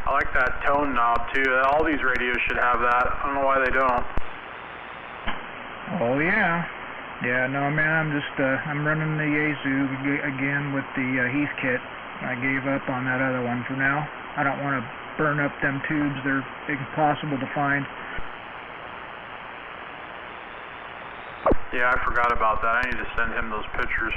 I like that tone knob too. All these radios should have that. I don't know why they don't. Oh yeah. Yeah, no man, I'm running the Yaesu again with the Heathkit. I gave up on that other one for now. I don't want to burn up them tubes. They're impossible to find. Yeah, I forgot about that. I need to send him those pictures.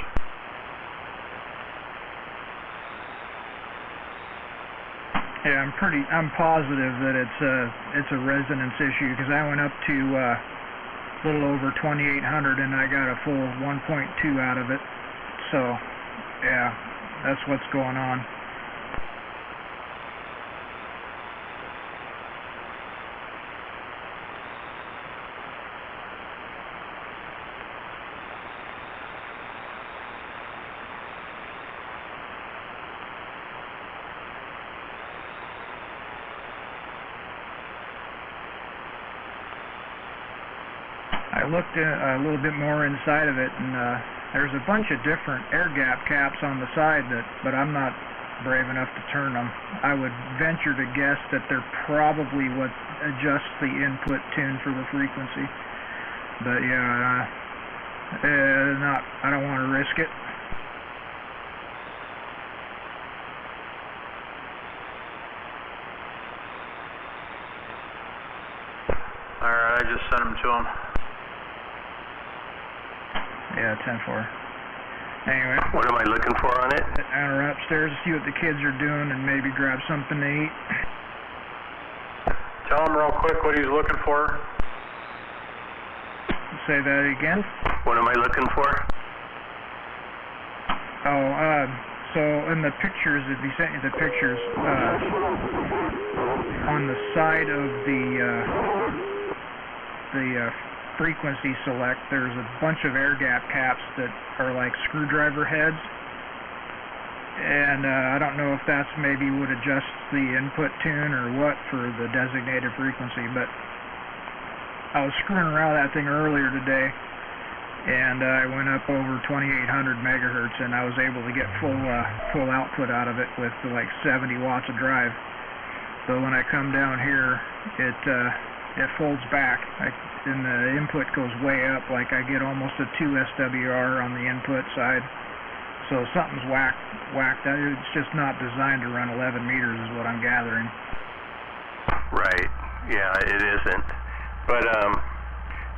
Yeah, I'm positive that it's a resonance issue, because I went up to a little over 2800 and I got a full 1.2 out of it. So, yeah, that's what's going on. I looked a little bit more inside of it, and there's a bunch of different air gap caps on the side, but I'm not brave enough to turn them. I would venture to guess that they're probably what adjusts the input tune for the frequency. But yeah, I don't want to risk it. Alright, I just sent them to him. Yeah, 10-4. Anyway. What am I looking for on it? I'm gonna run upstairs to see what the kids are doing and maybe grab something to eat. Tell him real quick what he's looking for. Say that again? What am I looking for? Oh, so in the pictures, if he sent you the pictures, on the side of the frequency select, there's a bunch of air gap caps that are like screwdriver heads, and I don't know if that's maybe would adjust the input tune or what for the designated frequency, but I was screwing around that thing earlier today, and I went up over 2800 megahertz, and I was able to get full output out of it with like 70 watts of drive. So when I come down here, it folds back, and the input goes way up, like I get almost a 2 SWR on the input side. So something's whacked out. It's just not designed to run 11 meters is what I'm gathering. Right. Yeah, it isn't. But,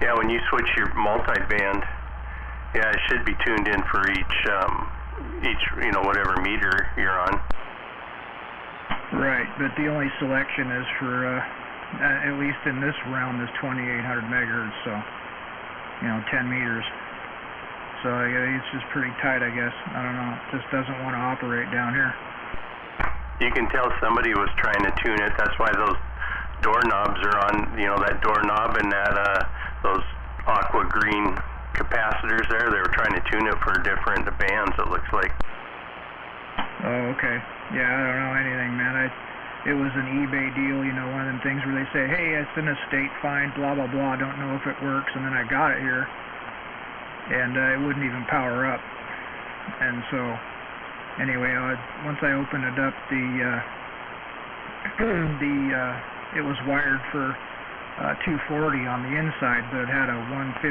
yeah, when you switch your multiband, yeah, it should be tuned in for each, whatever meter you're on. Right, but the only selection is for, at least in this realm, is 2800 megahertz, so, 10 meters. So it's just pretty tight, I guess. I don't know. It just doesn't want to operate down here. You can tell somebody was trying to tune it. That's why those doorknobs are on, that doorknob and that, those aqua green capacitors there. They were trying to tune it for different bands, it looks like. Oh, okay. Yeah, I don't know anything, man. It was an eBay deal, one of them things where they say, hey, it's an estate find, blah, blah, blah, don't know if it works, and then I got it here, and it wouldn't even power up. And so, anyway, once I opened it up, it was wired for 240 on the inside, but it had a 115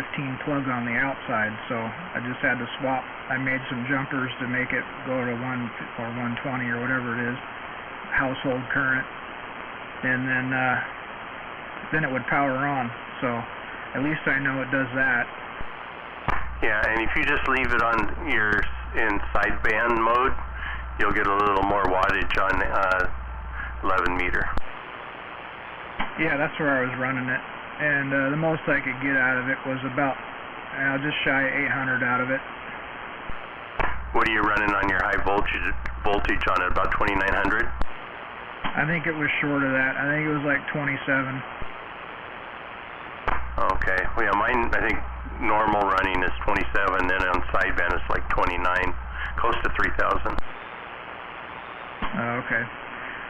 plug on the outside, so I just had to swap. I made some jumpers to make it go to 1 or 120 or whatever it is, household current, and then it would power on. So at least I know it does that. Yeah, and if you just leave it on in sideband mode, you'll get a little more wattage on 11 meter. Yeah, that's where I was running it, and the most I could get out of it was about just shy of 800 out of it. What are you running on your high voltage on it? About 2,900? I think it was short of that. I think it was like 27. Okay. Well, yeah, mine, I think normal running is 27, then on sideband it's like 29, close to 3,000. Okay.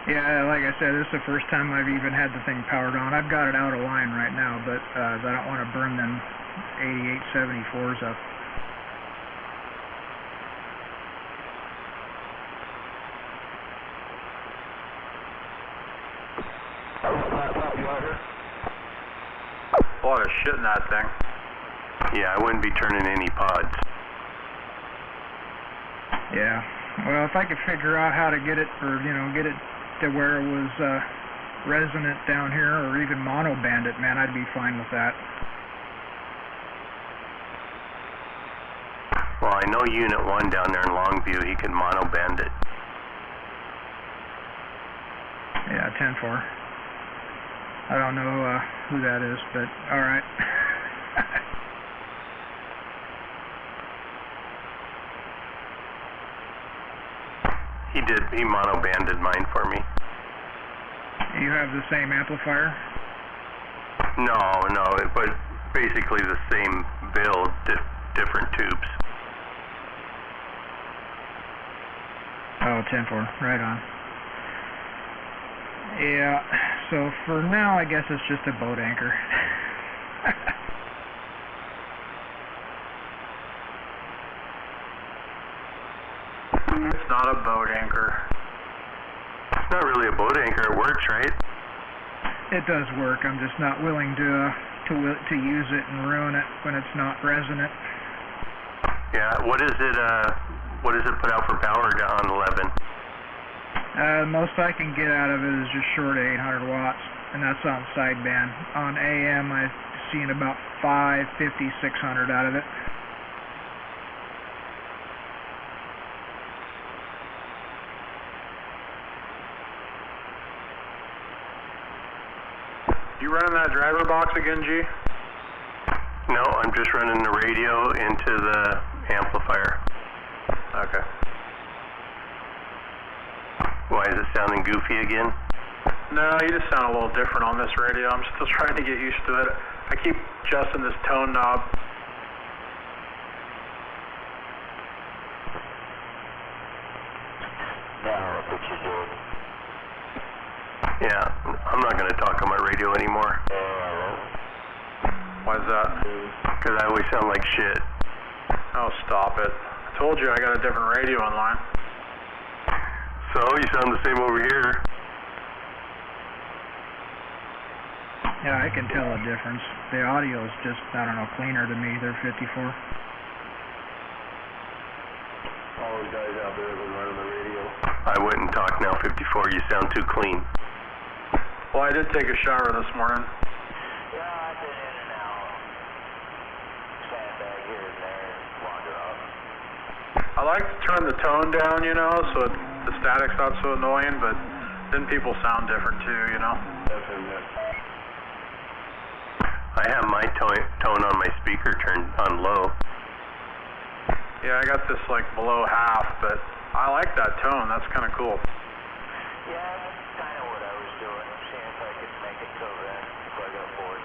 Yeah, like I said, this is the first time I've even had the thing powered on. I've got it out of line right now, but I don't want to burn them 8874s up. A lot of shit in that thing. Yeah, I wouldn't be turning any pods. Yeah. Well, if I could figure out how to get it, or get it to where it was resonant down here, or even mono band it, man, I'd be fine with that. Well, I know Unit 1 down there in Longview, he can mono band it. Yeah, 10-4. I don't know who that is, but all right. He mono banded mine for me. You have the same amplifier? No, but basically the same build, different tubes. Oh, 10-4, right on. Yeah, so for now, I guess it's just a boat anchor. It's not a boat anchor. It's not really a boat anchor. It works, right? It does work. I'm just not willing to use it and ruin it when it's not resonant. Yeah. What is it? What does it put out for power on 11? Most I can get out of it is just short of 800 watts, and that's on sideband. On AM, I've seen about 550, 600 out of it. You running that driver box again, G? No, I'm just running the radio into the amplifier. Okay. Why is it sounding goofy again? No, you just sound a little different on this radio. I'm still trying to get used to it. I keep adjusting this tone knob. Now, what you doing? Yeah, I'm not going to talk on my radio anymore. Why's that? Because I always sound like shit. Oh, stop it. I told you I got a different radio online. So, you sound the same over here. Yeah, I can tell a difference. The audio is just, I don't know, cleaner to me. They're 54. All those guys out there that run on the radio. I wouldn't talk now, 54. You sound too clean. Well, I did take a shower this morning. Yeah, I've been in and out. Sandbag here and there, wander off. I like to turn the tone down, so the static's not so annoying, but then people sound different too, I have my tone on my speaker turned on low. Yeah, I got this below half, but I like that tone. That's kind of cool. Yeah, that's kind of what I was doing. Seeing if I could make it till then before I got bored.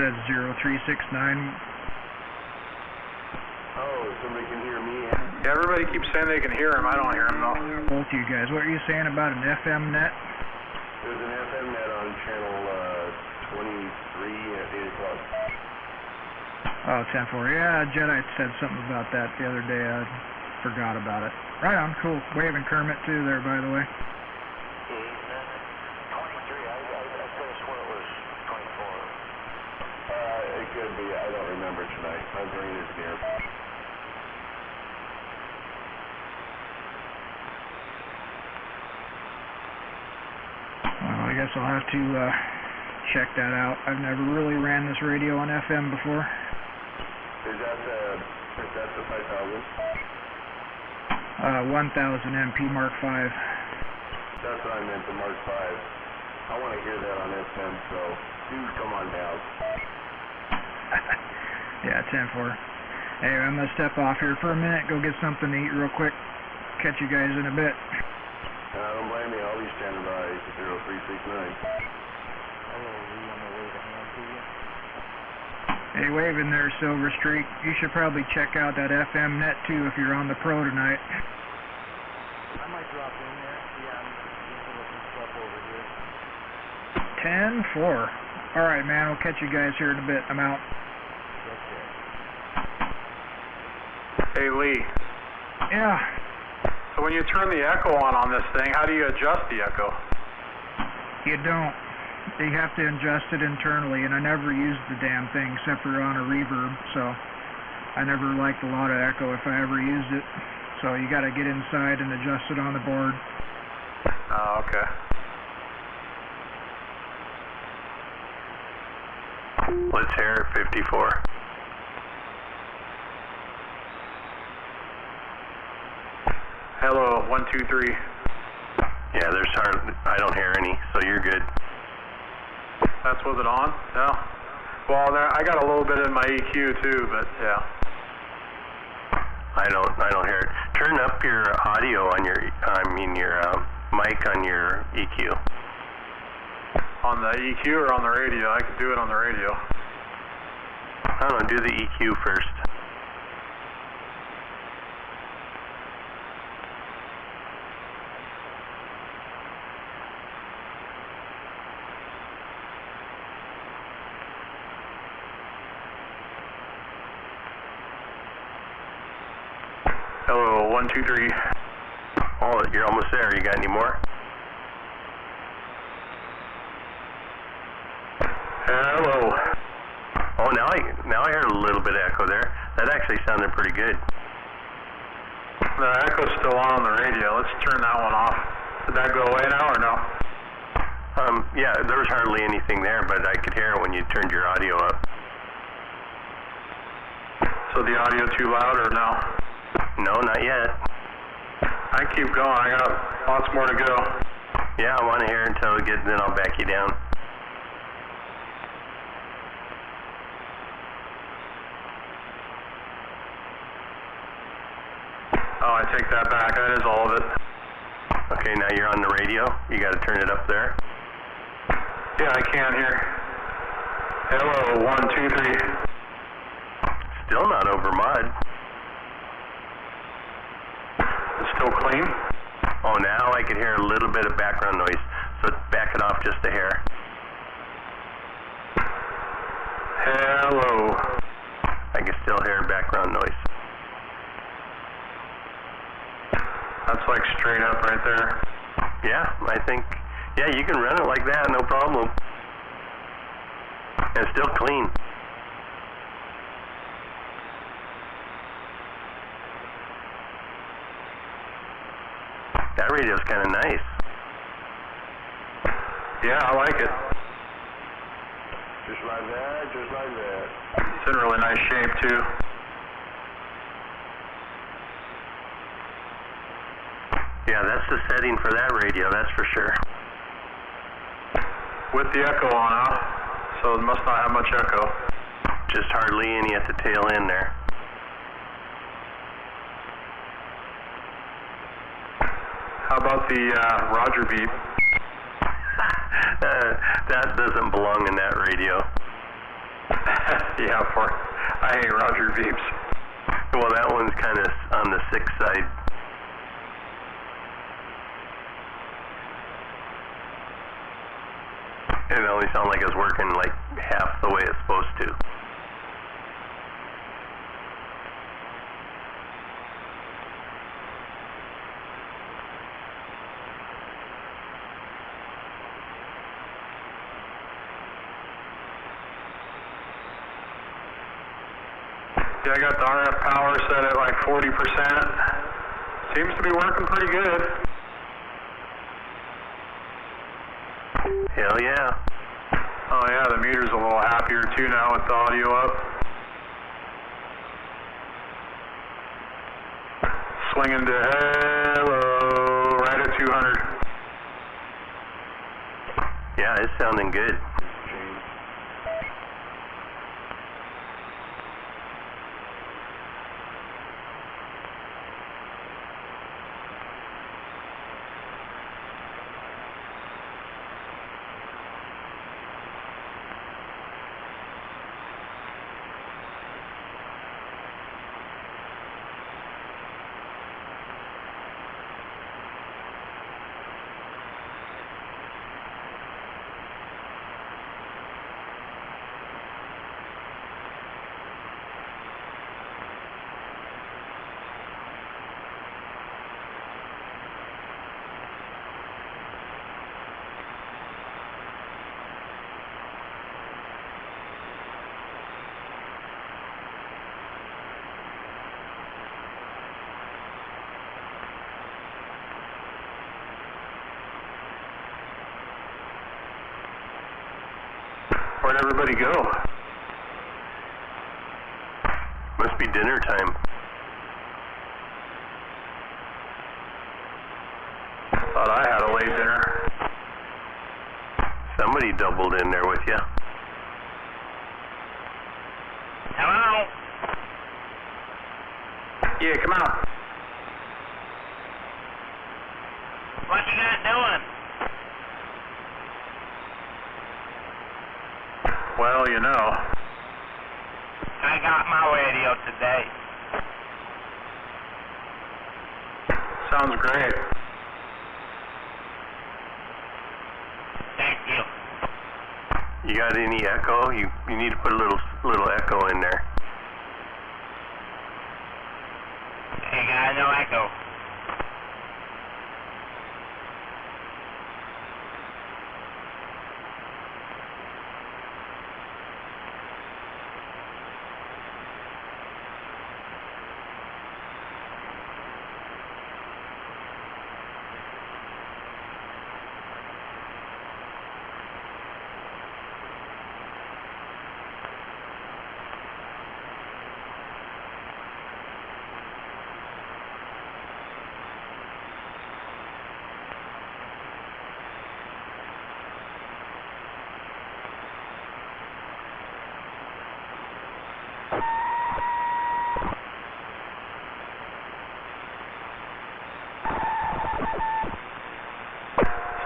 That's 0369. Oh, somebody can hear me? Yeah, everybody keeps saying they can hear him. I don't hear him though. Both you guys, what are you saying about an FM net? There's an FM net on channel 23 at 8 o'clock. Oh, 10-4. Yeah, Jedi said something about that the other day. I forgot about it. Right on, cool. Waving Kermit too there, by the way. I here. Well, I guess I'll have to check that out. I've never really ran this radio on FM before. Is that the 5000? 1000 MP Mark V. That's what I meant, the Mark V. I want to hear that on FM, so dude, come on down. Yeah, 10-4. Hey, I'm going to step off here for a minute, go get something to eat real quick. Catch you guys in a bit. Don't blame me, I'll be standing by 0369. Hey, waving there, Silver Streak. You should probably check out that FM net too if you're on the pro tonight. I might drop in there. Yeah, I'm looking stuff over here. 10-4. Alright, man, we'll catch you guys here in a bit. I'm out. Hey, Lee. Yeah. So when you turn the echo on this thing, how do you adjust the echo? You don't. You have to adjust it internally, and I never used the damn thing except for on a reverb, so I never liked a lot of echo if I ever used it. So you got to get inside and adjust it on the board. Oh, okay. Let's hear it, 54. Hello, 1, 2, 3. Yeah, I don't hear any, so you're good. That's with it on? No. Well, I got a little bit in my EQ too, but yeah. I don't hear it. Turn up your audio on your mic on your EQ. On the EQ or on the radio? I could do it on the radio. I don't know, do the EQ first. Hello, 1, 2, 3. Oh, you're almost there. You got any more? Hello. Oh, now I heard a little bit of echo there. That actually sounded pretty good. The echo's still on the radio. Let's turn that one off. Did that go away now or no? Yeah, there was hardly anything there, but I could hear it when you turned your audio up. So the audio too loud or no? No, not yet. I keep going. I got lots more to go. Yeah, I want to hear it until it gets, then I'll back you down. Oh, I take that back. That is all of it. Okay, now you're on the radio. You got to turn it up there. Yeah, I can hear. Hello, 1, 2, 3. Still not over mod. It's still clean? Oh, now I can hear a little bit of background noise, so back it off just a hair. Hello. I can still hear background noise. That's like straight up right there. Yeah, I think, yeah, you can run it like that, no problem. And it's still clean. That radio's kind of nice. Yeah, I like it. Just like that, just like that. It's in really nice shape too. Yeah, that's the setting for that radio, that's for sure. With the echo on, huh? So it must not have much echo. Just hardly any at the tail end there. How about the Roger beep? That doesn't belong in that radio. Yeah, I hate Roger beeps. Well, that one's kind of on the sick side. It only sounded like it was working like half the way it's supposed to. Yeah, I got the RF power set at like 40%. Seems to be working pretty good. Hell yeah. Oh yeah, the meter's a little happier too now with the audio up. Swinging to hello, right at 200. Yeah, it's sounding good. Where'd everybody go? Must be dinner time. Thought I had a late dinner. Somebody doubled in there with you. Hello? Yeah, come out. What you guys doing? Well, you know. I got my radio today. Sounds great. Thank you. You got any echo? You need to put a little echo in there. Ain't got no echo.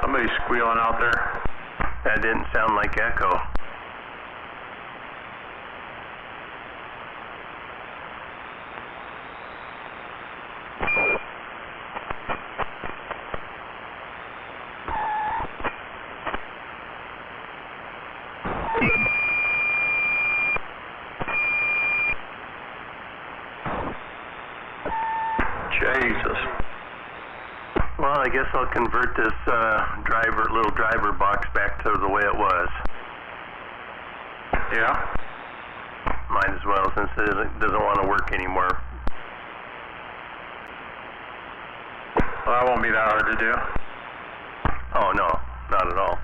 Somebody's squealing out there. That didn't sound like echo. Jesus. Well, I guess I'll convert this little driver box back to the way it was. Yeah? Might as well, since it doesn't want to work anymore. Well, that won't be that hard to do. Oh, no, not at all.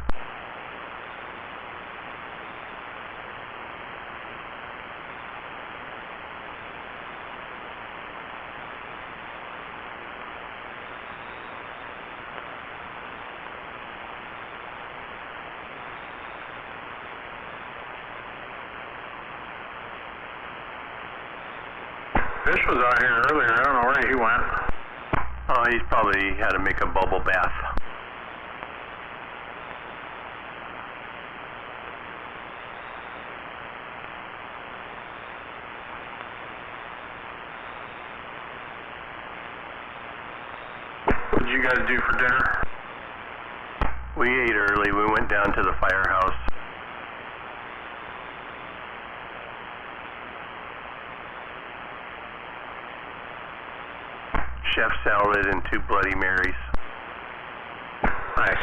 Fish was out here earlier. I don't know where he went. Oh, he's probably had to make a bubble bath. What did you guys do for dinner? We ate early. We went down to the firehouse. Chef salad and 2 Bloody Marys. Nice.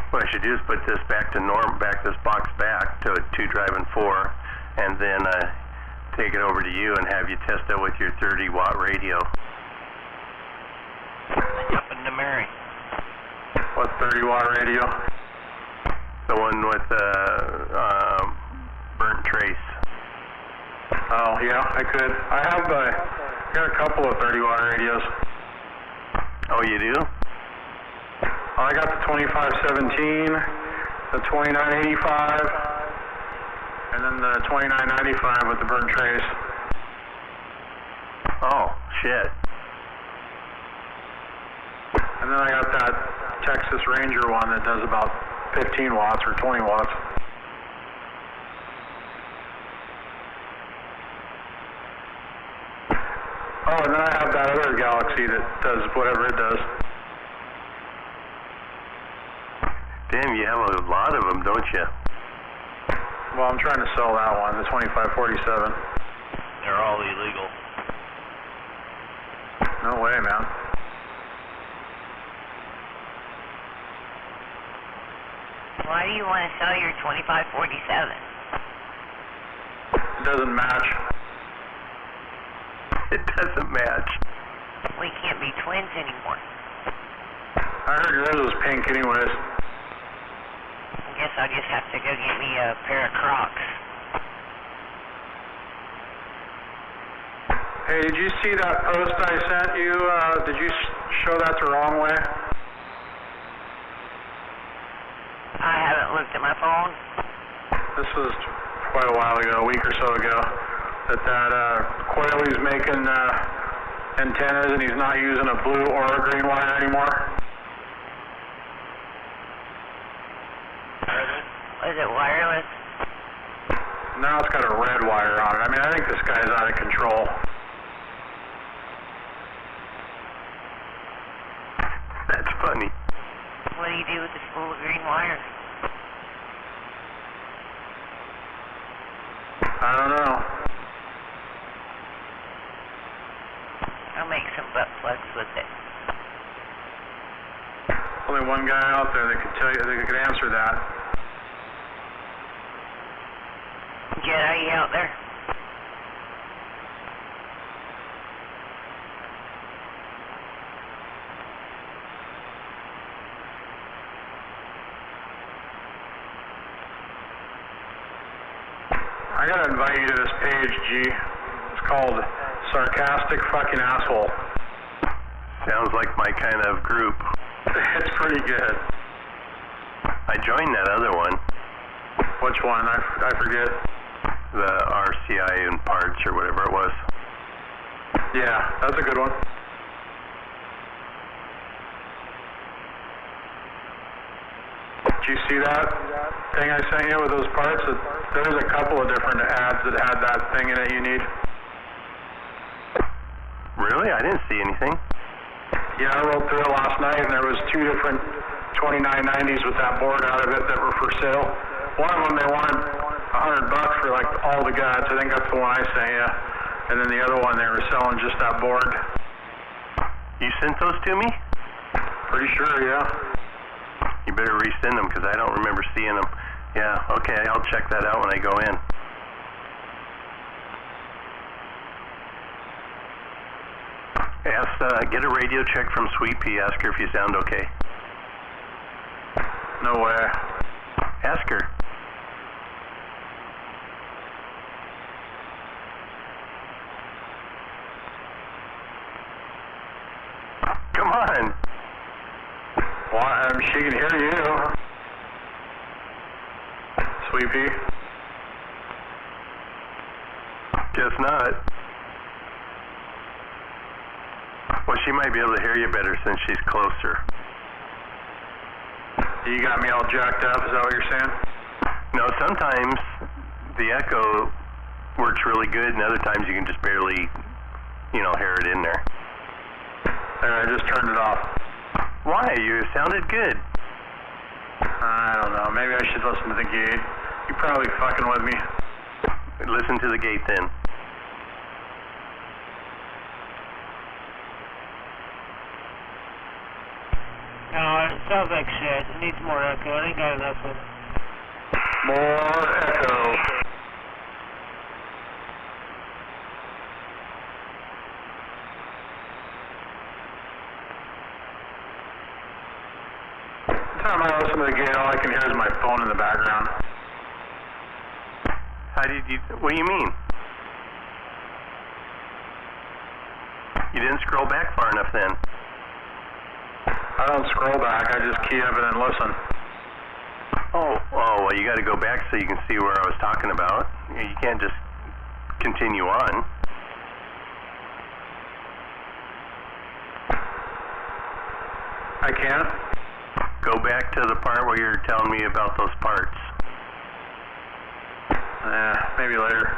What I should do is put this back to norm, back this box back to 2 driving 4, and then take it over to you and have you test it with your 30-watt radio. Jumping to Mary. What 30-watt radio? The one with burnt trace. Oh, yeah, I could. I have got a couple of 30-watt radios. Oh, you do? I got the 2517, the 2985, and then the 2995 with the burnt trace. Oh, shit. And then I got that Texas Ranger one that does about 15 watts or 20 watts. Oh, and then I have that other Galaxy that does whatever it does. Damn, you have a lot of them, don't you? Well, I'm trying to sell that one, the 2547. They're all illegal. No way, man. Why do you want to sell your 2547? It doesn't match. It doesn't match. We can't be twins anymore. I heard yours was pink anyways. I guess I'll just have to go get me a pair of Crocs. Hey, did you see that post I sent you? Did you show that the wrong way? I haven't looked at my phone. This was quite a while ago, a week or so ago, that Coiley's making antennas and he's not using a blue or a green wire anymore. Is it wireless? Now it's got a red wire on it. I mean, I think this guy's out of control. That's funny. What do you do with this full of green wire? I don't know. I'll make some butt plugs with it. Only one guy out there that could tell you, that could answer that. Jedi out there? I gotta invite you to this page, G. It's called Sarcastic Fucking Asshole. Sounds like my kind of group. It's pretty good. I joined that other one. Which one? I forget. The RCI and parts or whatever it was. Yeah, that's a good one. Did you see that thing I sent you with those parts? There's a couple of different ads that had that thing in it you need. Really? I didn't see anything. Yeah, I rolled through it last night and there was two different 2990s with that board out of it that were for sale. One of them they wanted $100 for like all the guides. I think that's the one I sent you. And then the other one they were selling just that board. You sent those to me? Pretty sure, yeah. You better resend them because I don't remember seeing them. Yeah, okay, I'll check that out when I go in. Get a radio check from Sweet Pea. Ask her if you sound okay. No way. Ask her. Come on. Well, she can hear you. Sweet Pea. Guess not. Well, she might be able to hear you better since she's closer. You got me all jacked up, is that what you're saying? No, sometimes the echo works really good, and other times you can just barely, hear it in there. There, I just turned it off. Why? You sounded good. I don't know. Maybe I should listen to the gate. You're probably fucking with me. Listen to the gate then. No, it sounds like shit. It needs more echo. I ain't got enough of it. More echo. time I listen to the gate, all I can hear is my phone in the background. What do you mean? You didn't scroll back far enough then. I don't scroll back, I just key up it and listen. Oh, well, you got to go back so you can see where I was talking about. You can't just continue on. I can't? Go back to the part where you're telling me about those parts. Maybe later.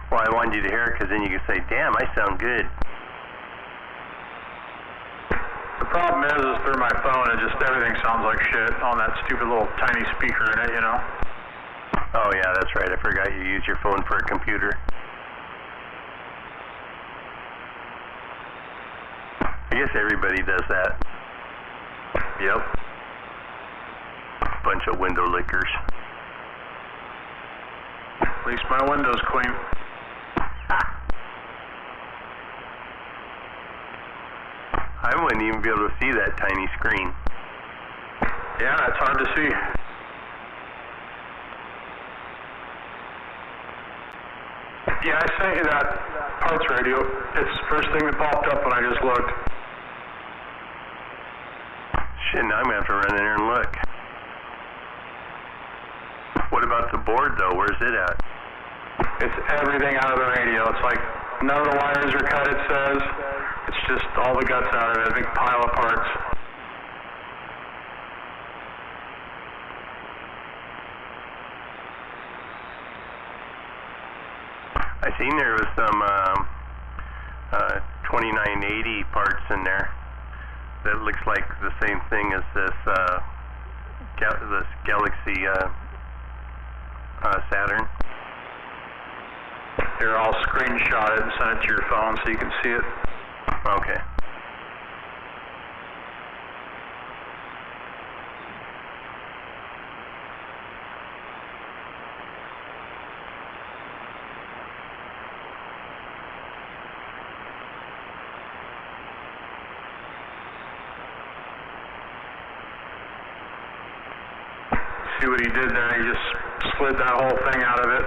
Well, I wanted you to hear it because then you could say, damn, I sound good. The problem is through my phone, everything sounds like shit on that stupid little tiny speaker in it, you know? Oh, yeah, that's right. I forgot you use your phone for a computer. I guess everybody does that. Yep. Bunch of window lickers. At least my window's clean. I wouldn't even be able to see that tiny screen. Yeah, it's hard to see. Yeah, I sent you that parts radio. It's the first thing that popped up when I just looked. Shit, now I'm going to have to run in there and look. What about the board, though? Where's it at? It's everything out of the radio. It's like none of the wires are cut, it says. It's just all the guts out of it, a big pile of parts. I seen there was some 2980 parts in there that looks like the same thing as this this Galaxy Saturn. Here, I'll screenshot it and send it to your phone so you can see it. Okay. See what he did there? He just slid that whole thing out of it.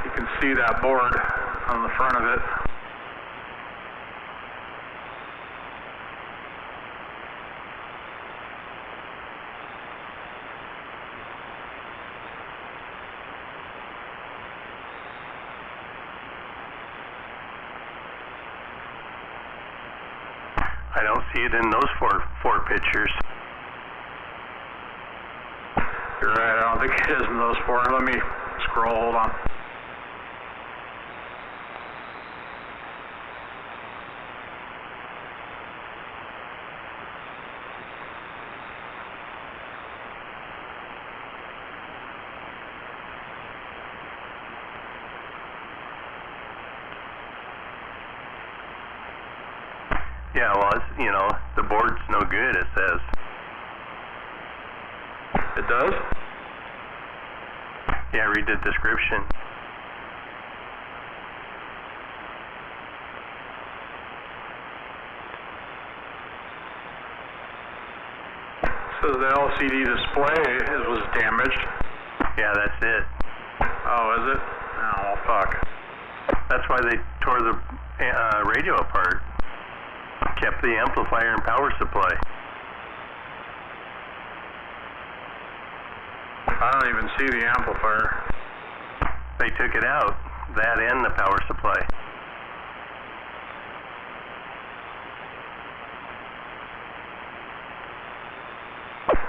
You can see that board on the front of it. I don't see it in those four pictures. You're right, I don't think it is in those four. Let me scroll, hold on. Yeah, well, it's, you know, the board's no good, it says. It does? Yeah, read the description. So the LCD display was damaged. Yeah, that's it. Oh, is it? Oh, well, fuck. That's why they tore the radio apart. Kept the amplifier and power supply. I don't even see the amplifier. They took it out, that and the power supply.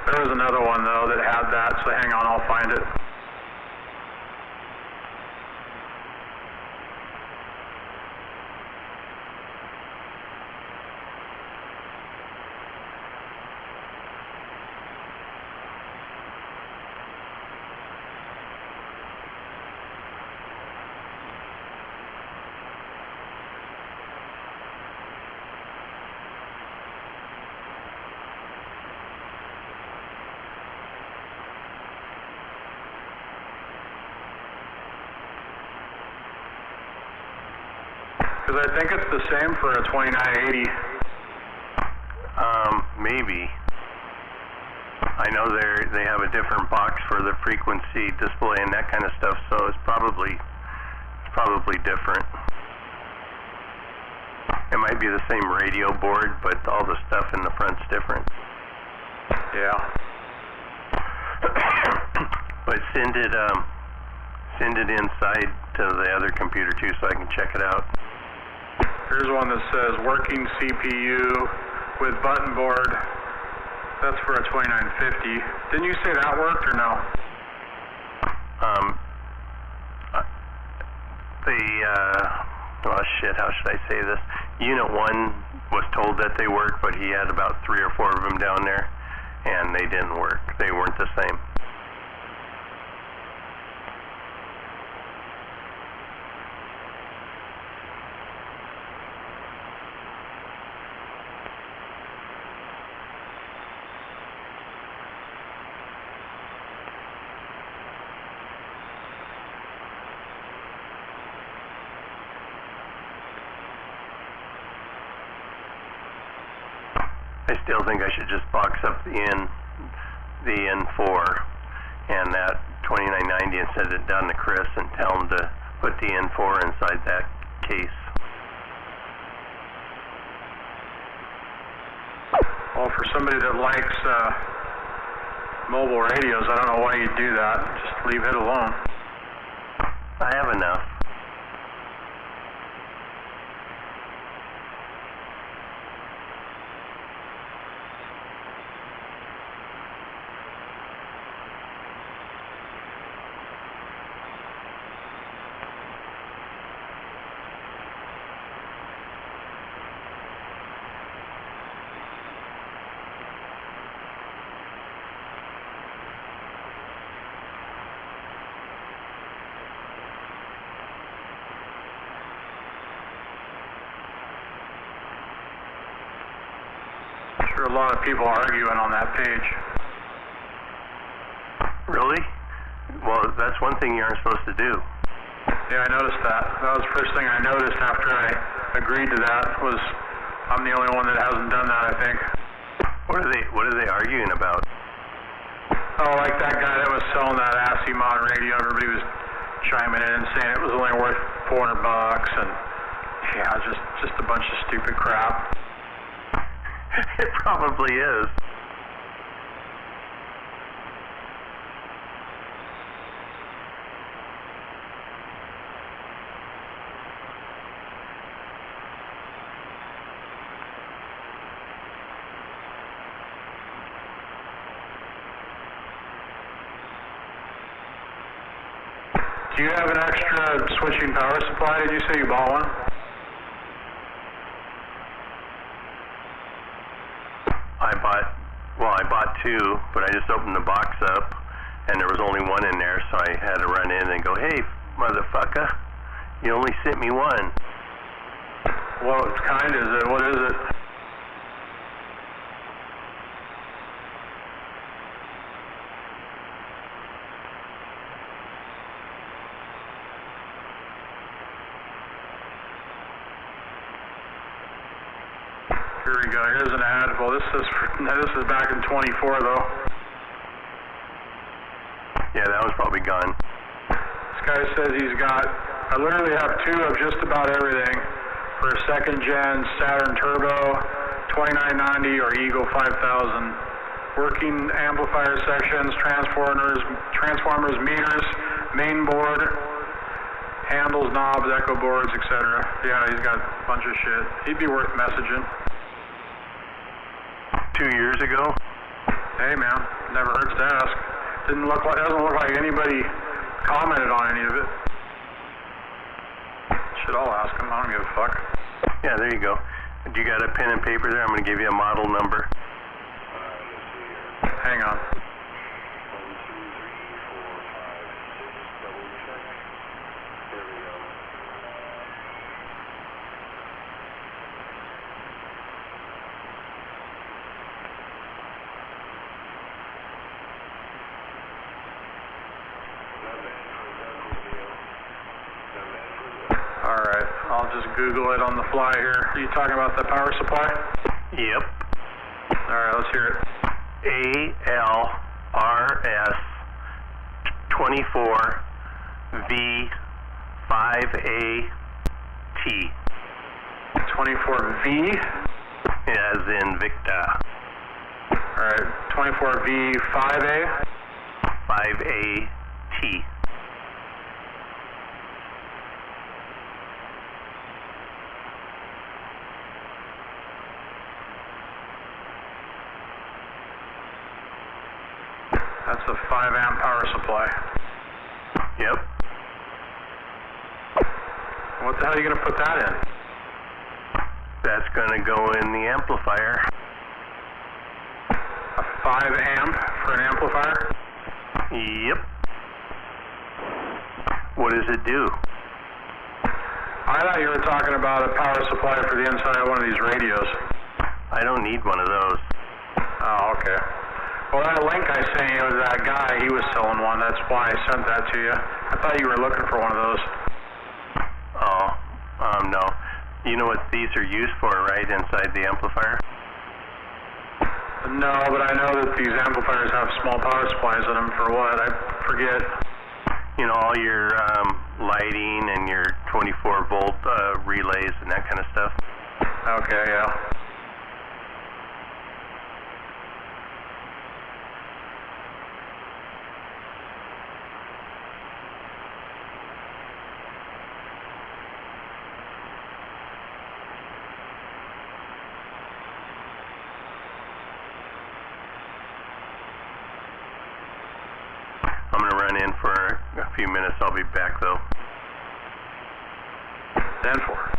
There was another one, though, that had that, so hang on, I'll find it. Because I think it's the same for a 2980. Maybe. I know they have a different box for the frequency display and that kind of stuff, so it's probably different. It might be the same radio board, but all the stuff in the front's different. Yeah. But send it inside to the other computer too, so I can check it out. Here's one that says working CPU with button board. That's for a 2950. Didn't you say that worked or no? Oh shit, how should I say this? Unit 1 was told that they worked, but he had about 3 or 4 of them down there, and they didn't work. They weren't the same. I still think I should just box up the N4 and that 2990 and send it down to Chris and tell him to put the N4 inside that case. Well, for somebody that likes mobile radios, I don't know why you'd do that. Just leave it alone. I have enough. There are a lot of people arguing on that page. Really? Well, that's one thing you aren't supposed to do. Yeah, I noticed that. That was the first thing I noticed after I agreed to that, was I'm the only one that hasn't done that, I think. What are they arguing about? Oh, like that guy that was selling that Asimon radio, everybody was chiming in and saying it was only worth $400 and yeah, just a bunch of stupid crap. It probably is. Do you have an extra switching power supply? Did you say you bought one? I bought 2, but I just opened the box up, and there was only 1 in there, so I had to run in and go, hey, motherfucker, you only sent me 1. What kind is it? What is it? Here we go. Here's an ad. Well, this is back in 24, though. Yeah, that was probably gone. This guy says he's got, I literally have 2 of just about everything for a 2nd gen Saturn Turbo, 2990 or Eagle 5000. Working amplifier sections, transformers, meters, main board, handles, knobs, echo boards, etc. Yeah, he's got a bunch of shit. He'd be worth messaging. 2 years ago? Hey man, never hurts to ask. Doesn't look like anybody commented on any of it. I'll ask him. I don't give a fuck. Yeah, there you go. Do you got a pen and paper there? I'm going to give you a model number. Hang on. Google it on the fly here. Are you talking about the power supply? Yep. Alright, let's hear it. ALRS 24V5AT. 24V? As in Victor. Alright, 24V5A? 5AT. That's a 5-amp power supply. Yep. What the hell are you going to put that in? That's going to go in the amplifier. A 5-amp for an amplifier? Yep. What does it do? I thought you were talking about a power supply for the inside of one of these radios. I don't need one of those. Oh, okay. Well, that link I sent you was that guy. He was selling one. That's why I sent that to you. I thought you were looking for one of those. Oh, no. You know what these are used for, right, inside the amplifier? No, but I know that these amplifiers have small power supplies in them for what? I forget. You know, all your lighting and your 24-volt relays and that kind of stuff. Okay, yeah. I'm going to run in for a few minutes. I'll be back, though. 10-4.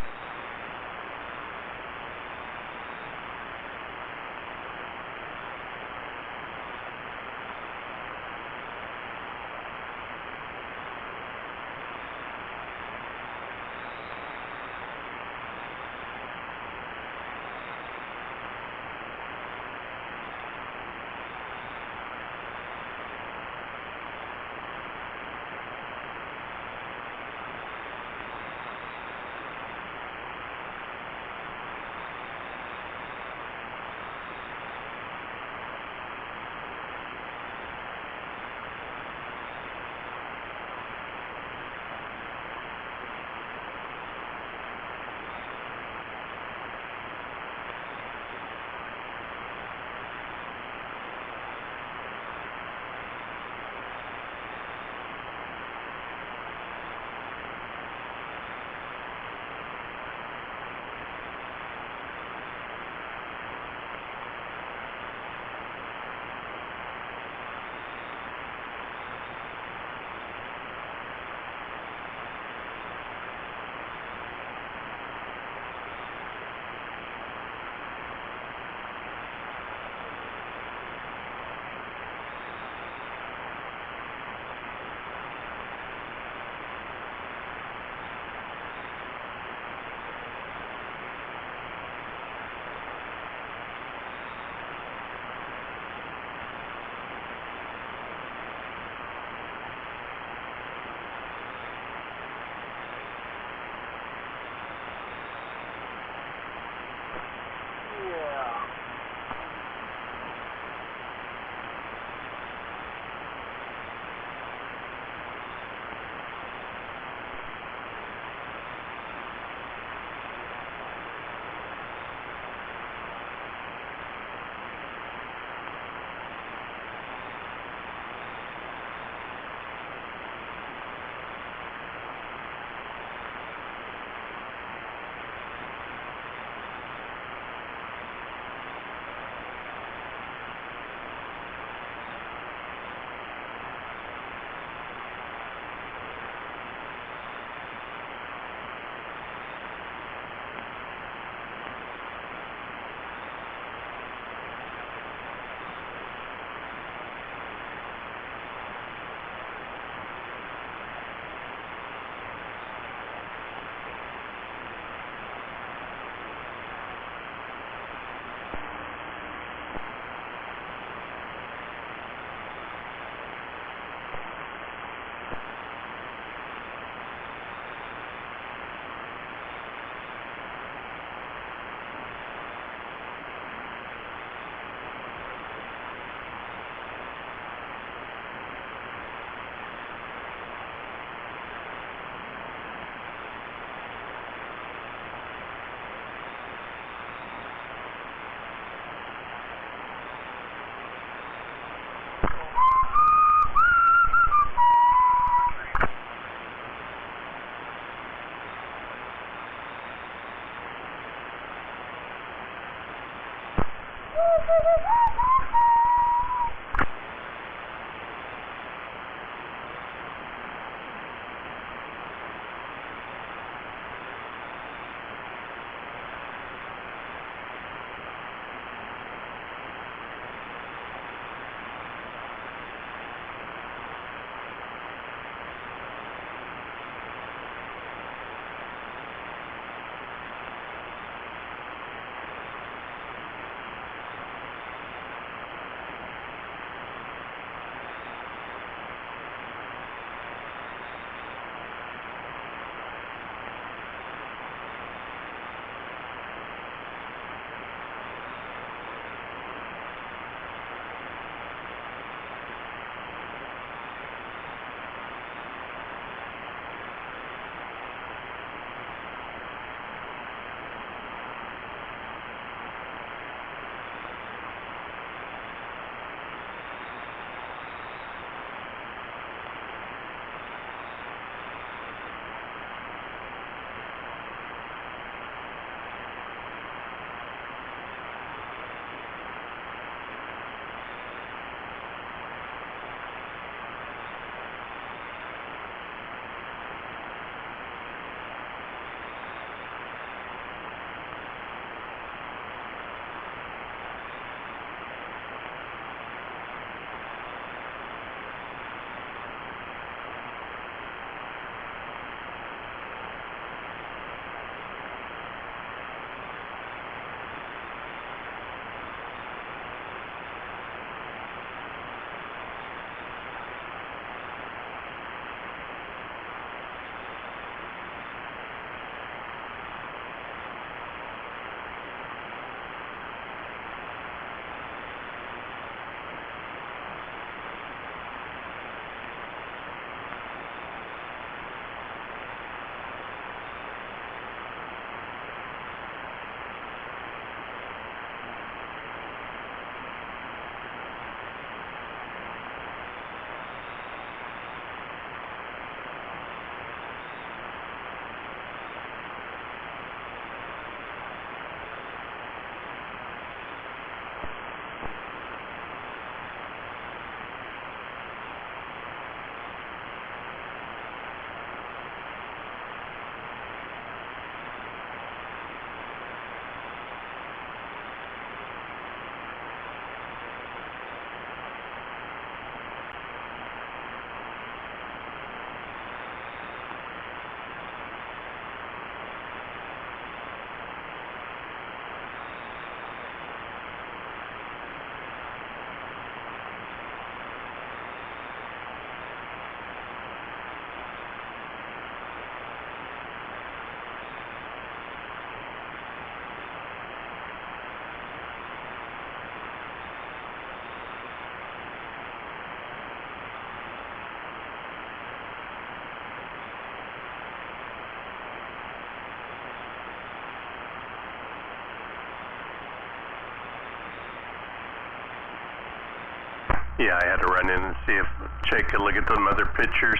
Yeah, I had to run in and see if Jay could look at some other pictures.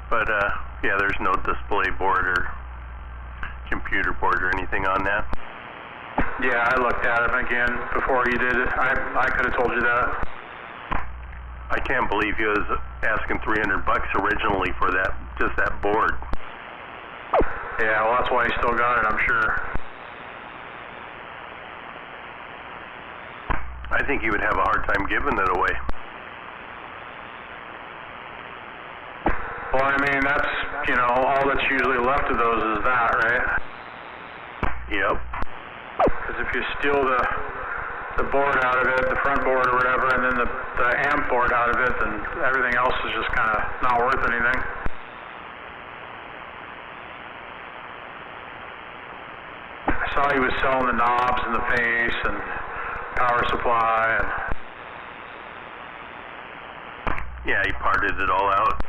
But, yeah, there's no display board or computer board or anything on that. Yeah, I looked at him again before you did it. I could have told you that. I can't believe he was asking $300 originally for that, just that board. Yeah, well, that's why he still got it, I'm sure. I think he would have a hard time giving it away. Well, I mean, that's, you know, all that's usually left of those is that, right? Yep. Because if you steal the board out of it, the front board or whatever, and then the amp board out of it, then everything else is just kind of not worth anything. I saw he was selling the knobs and the face and power supply and... Yeah, he parted it all out.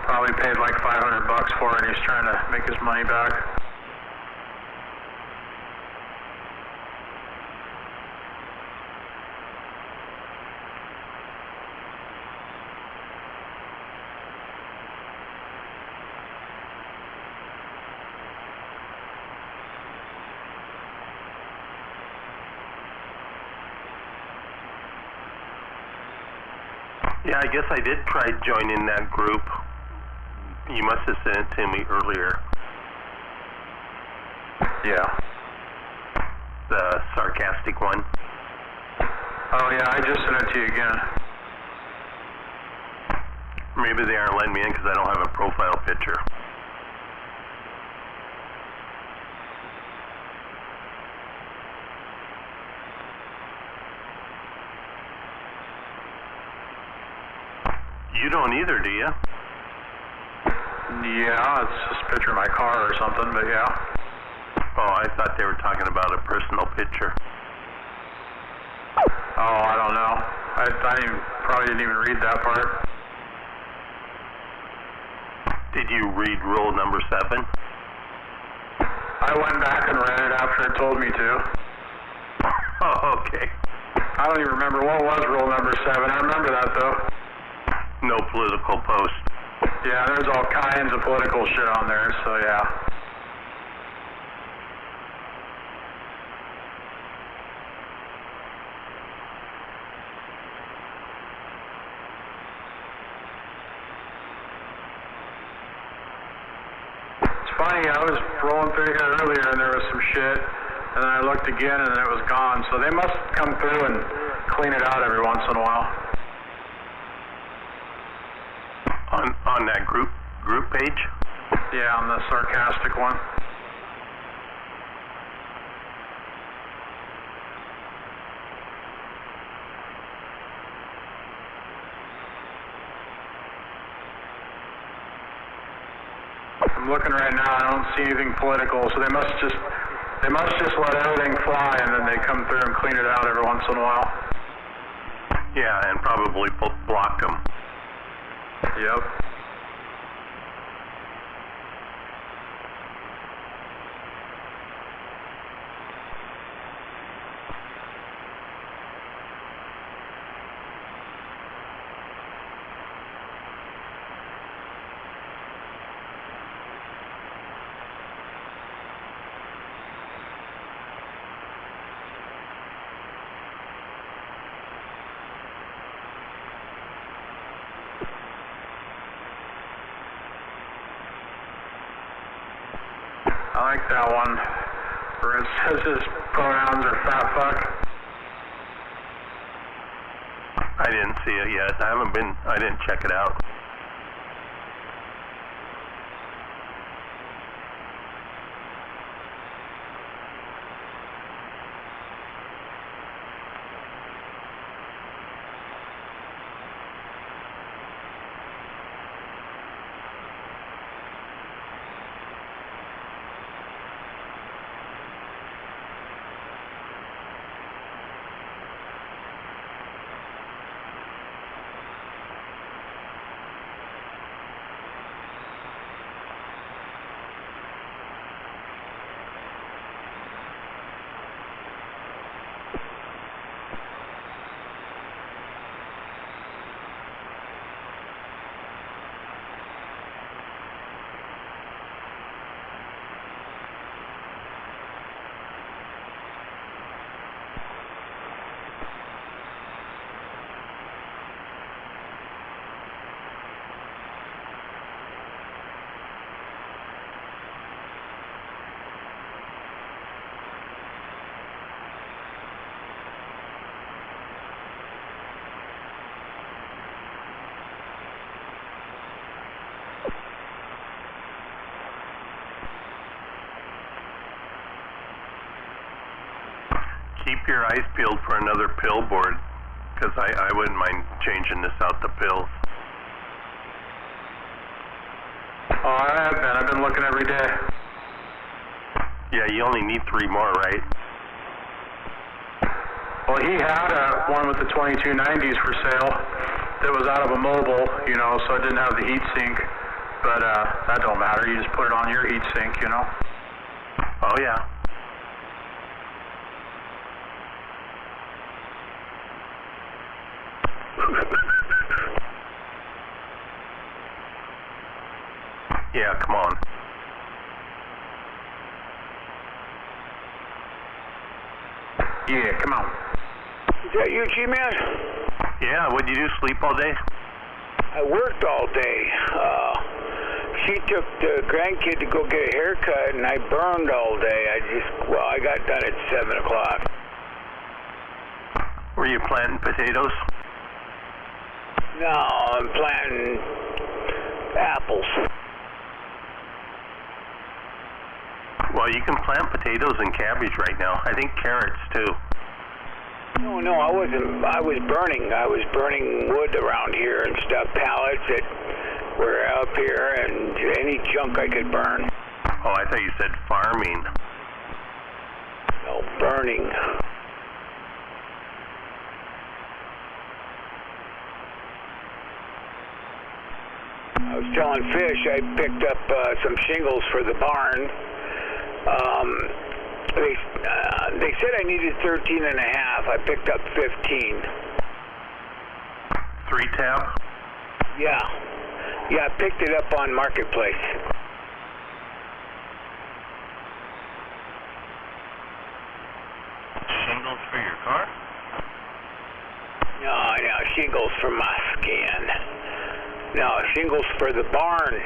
Probably paid like $500 for it, and he's trying to make his money back. Yeah, I guess I did try joining that group. You must have sent it to me earlier. Yeah. The sarcastic one. Oh yeah, I just sent it to you again. Maybe they aren't letting me in because I don't have a profile picture. You don't either, do you? Yeah, it's just a picture of my car or something, but yeah. Oh, I thought they were talking about a personal picture. Oh, I don't know. I probably didn't even read that part. Did you read rule number 7? I went back and read it after it told me to. Oh, okay. I don't even remember what was rule number 7. I remember that though. No political post. Yeah, there's all kinds of political shit on there, so yeah. It's funny, I was rolling through here earlier and there was some shit, and then I looked again and it was gone, so they must come through and clean it out every once in a while. On that group page? Yeah, on the sarcastic one. I'm looking right now, I don't see anything political, so they must just let everything fly and then they come through and clean it out every once in a while. Yeah, and probably block them. Yep. I like that one where it says his pronouns are fat fuck. I didn't see it yet. I didn't check it out. Keep your eyes peeled for another pill board, because I wouldn't mind changing this out to pills. Oh, I have been. I've been looking every day. Yeah, you only need 3 more, right? Well, he had one with the 2290s for sale that was out of a mobile, you know, so it didn't have the heat sink. But that don't matter. You just put it on your heat sink, you know. Oh, yeah. Yeah, come on. Yeah, come on. Is that you, G-Man? Yeah, what'd you do, sleep all day? I worked all day. She took the grandkid to go get a haircut, and I burned all day. I got done at 7 o'clock. Were you planting potatoes? No, I'm planting apples. Well, you can plant potatoes and cabbage right now. I think carrots too. No, I wasn't. I was burning wood around here and stuff, pallets that were up here, and any junk I could burn. Oh, I thought you said farming. No, burning. I was telling Fish I picked up some shingles for the barn. They said I needed 13 and a half. I picked up 15. 3-tab? Yeah, I picked it up on Marketplace. Shingles for your car? No, shingles for my skin. No, shingles for the barn.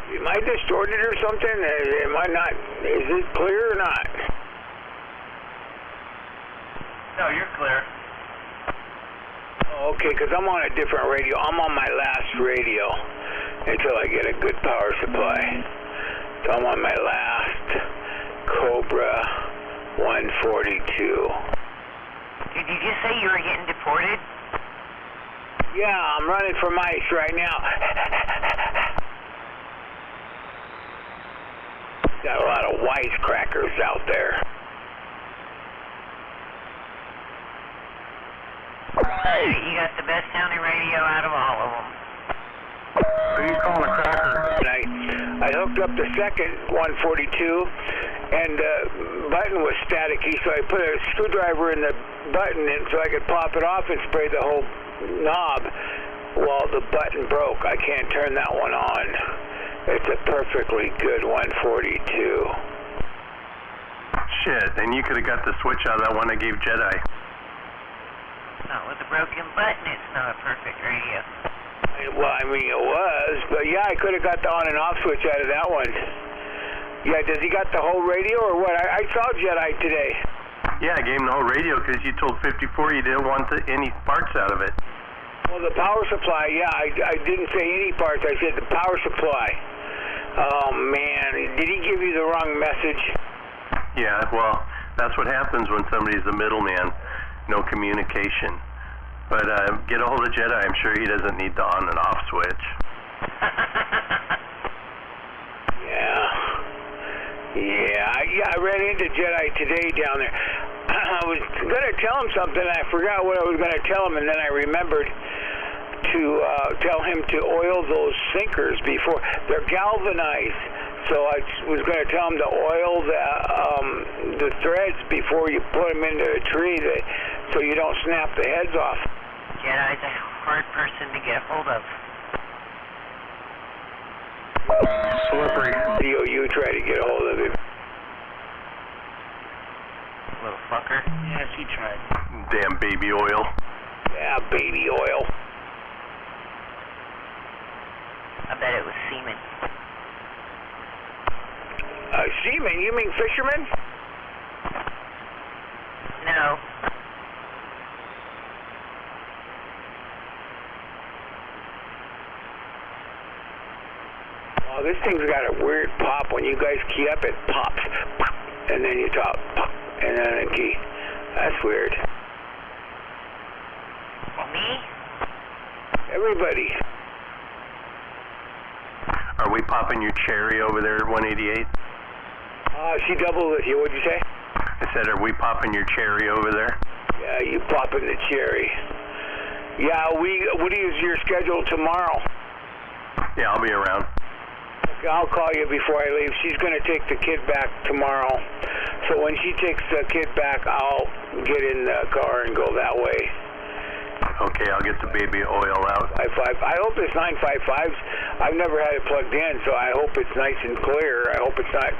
Am I distorted or something? Am I not? Is it clear or not? No, you're clear. Oh, okay, because I'm on a different radio. I'm on my last radio until I get a good power supply. So I'm on my last Cobra 142. Did you just say you were getting deported? Yeah, I'm running for mice right now. Got a lot of wisecrackers out there. You got the best sounding radio out of all of them. Who are you calling a cracker? And I hooked up the second 142, and the button was staticky, so I put a screwdriver in the button so I could pop it off and spray the whole knob. Well, the button broke. I can't turn that one on. It's a perfectly good 142. Shit, and you could have got the switch out of that one I gave Jedi. Not with a broken button, it's not a perfect radio. Well, I mean, it was, but yeah, I could have got the on and off switch out of that one. Yeah, does he got the whole radio or what? I saw Jedi today. Yeah, I gave him the whole radio because you told 54 you didn't want any parts out of it. Well, the power supply, yeah, I didn't say any parts. I said the power supply. Oh, man, did he give you the wrong message? Yeah, well, that's what happens when somebody's the middleman. No communication. But get a hold of Jedi. I'm sure he doesn't need the on and off switch. Yeah, I ran into Jedi today down there. I was going to tell him something. I forgot what I was going to tell him, and then I remembered to tell him to oil those sinkers before. They're galvanized, so I was going to tell him to oil the threads before you put them into a tree, so you don't snap the heads off. Jedi's a hard person to get hold of. Slippery. DOU tried to get a hold of him. Little fucker. Yes, he tried. Damn baby oil. Yeah, baby oil. I bet it was semen. Seaman? You mean fisherman? No. Oh, this thing's got a weird pop. When you guys key up, it pops. Pop, and then you talk. Pop, and then a key. That's weird. Me? Everybody. Are we popping your cherry over there at 188? She doubled with you. What'd you say? I said, are we popping your cherry over there? Yeah, you popping the cherry. Yeah, what is your schedule tomorrow? Yeah, I'll be around. Okay, I'll call you before I leave. She's going to take the kid back tomorrow. So when she takes the kid back, I'll get in the car and go that way. Okay, I'll get the baby oil out. I hope this 955's, I've never had it plugged in, so I hope it's nice and clear. I hope it's not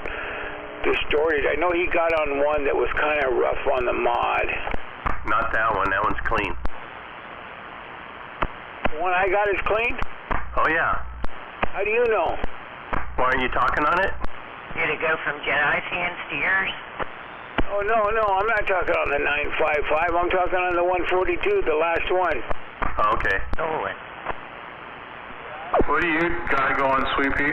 distorted. I know he got on one that was kind of rough on the mod. Not that one. That one's clean. The one I got is clean? Oh, yeah. How do you know? Why aren't you talking on it? Did it go from Jedi's hands to yours? Oh, no, I'm not talking on the 955. I'm talking on the 142, the last one. Oh, okay. Stolen. What do you got going, Sweepy?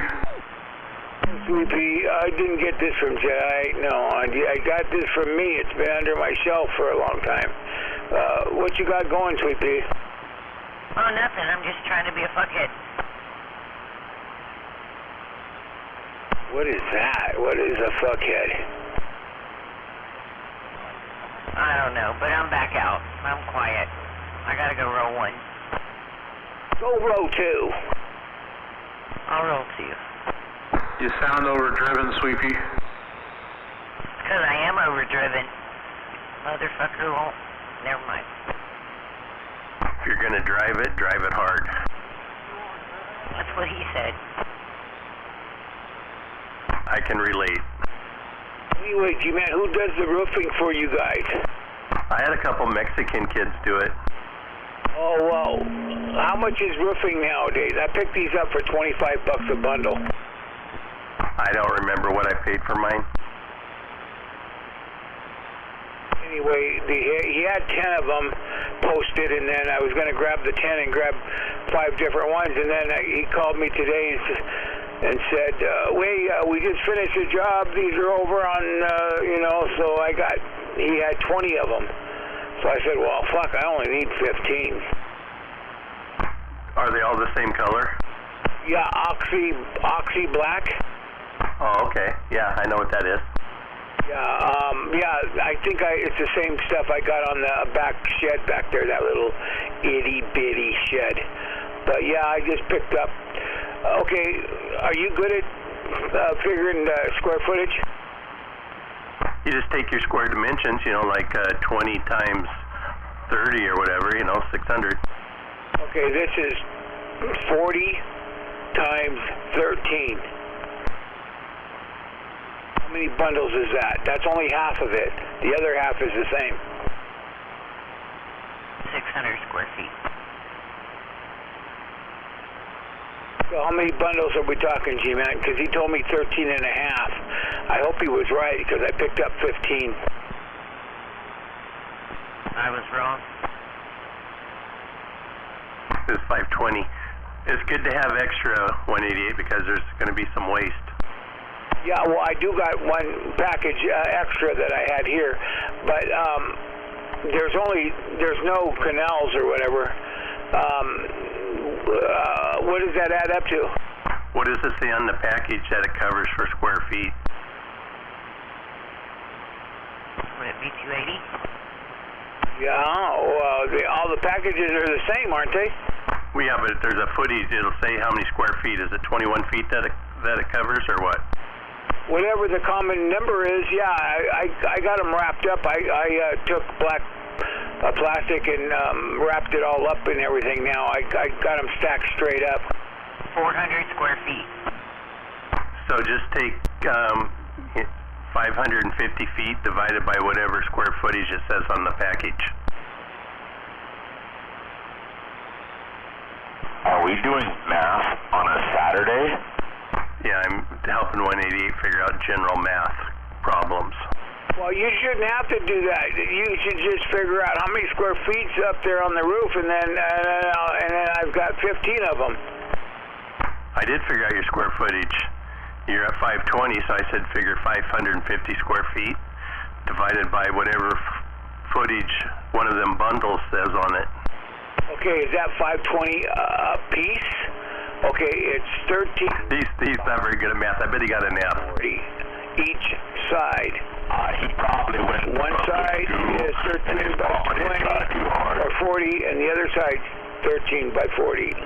Sweepy, I didn't get this from Jedi. No, I got this from me. It's been under my shelf for a long time. What you got going, Sweepy? Oh, nothing. I'm just trying to be a fuckhead. What is that? What is a fuckhead? I don't know, but I'm back out. I'm quiet. I gotta go roll one. Go roll two. I'll roll two. You sound overdriven, Sweepy. It's 'cause I am overdriven. Motherfucker won't. Never mind. If you're gonna drive it hard. That's what he said. I can relate. Anyway, G-Man, who does the roofing for you guys? I had a couple Mexican kids do it. Oh, well, how much is roofing nowadays? I picked these up for $25 a bundle. I don't remember what I paid for mine. Anyway, he had 10 of them posted, and then I was going to grab the 10 and grab 5 different ones, and then he called me today and said, we just finished the job. These are over on, so he had 20 of them. So I said, well, fuck, I only need 15. Are they all the same color? Yeah, oxy black. Oh, okay. Yeah, I know what that is. Yeah, I think it's the same stuff I got on the back shed back there, that little itty-bitty shed. But yeah, I just picked up. Okay, are you good at figuring square footage? You just take your square dimensions, like 20 times 30 or whatever, 600. Okay, this is 40 times 13. How many bundles is that? That's only half of it. The other half is the same. 600 square feet. So how many bundles are we talking, G-Man? Because he told me 13 and a half. I hope he was right, because I picked up 15. I was wrong. It's 520. It's good to have extra 188 because there's going to be some waste. Yeah, well, I do got one package extra that I had here, but there's no canals or whatever. What does that add up to? What does it say on the package that it covers for square feet? Would it be 280? Yeah, all the packages are the same, aren't they? Well, yeah, but there's a footage. It'll say how many square feet. Is it 21 feet that it covers, or what? Whatever the common number is, yeah, I got them wrapped up. I took black plastic and wrapped it all up and everything now. I got them stacked straight up. 400 square feet. So just take 550 feet divided by whatever square footage it says on the package. Are we doing math on a Saturday? Yeah, I'm helping 188 figure out general math problems. Well, you shouldn't have to do that. You should just figure out how many square feet's up there on the roof, and then I've got 15 of them. I did figure out your square footage. You're at 520, so I said figure 550 square feet divided by whatever footage one of them bundles says on it. Okay, is that 520 a piece? Okay, it's 13. He's not very good at math. I bet he got an F. 40 each side. He probably went. One side is 13 by 20 or 40, and the other side 13 by 40.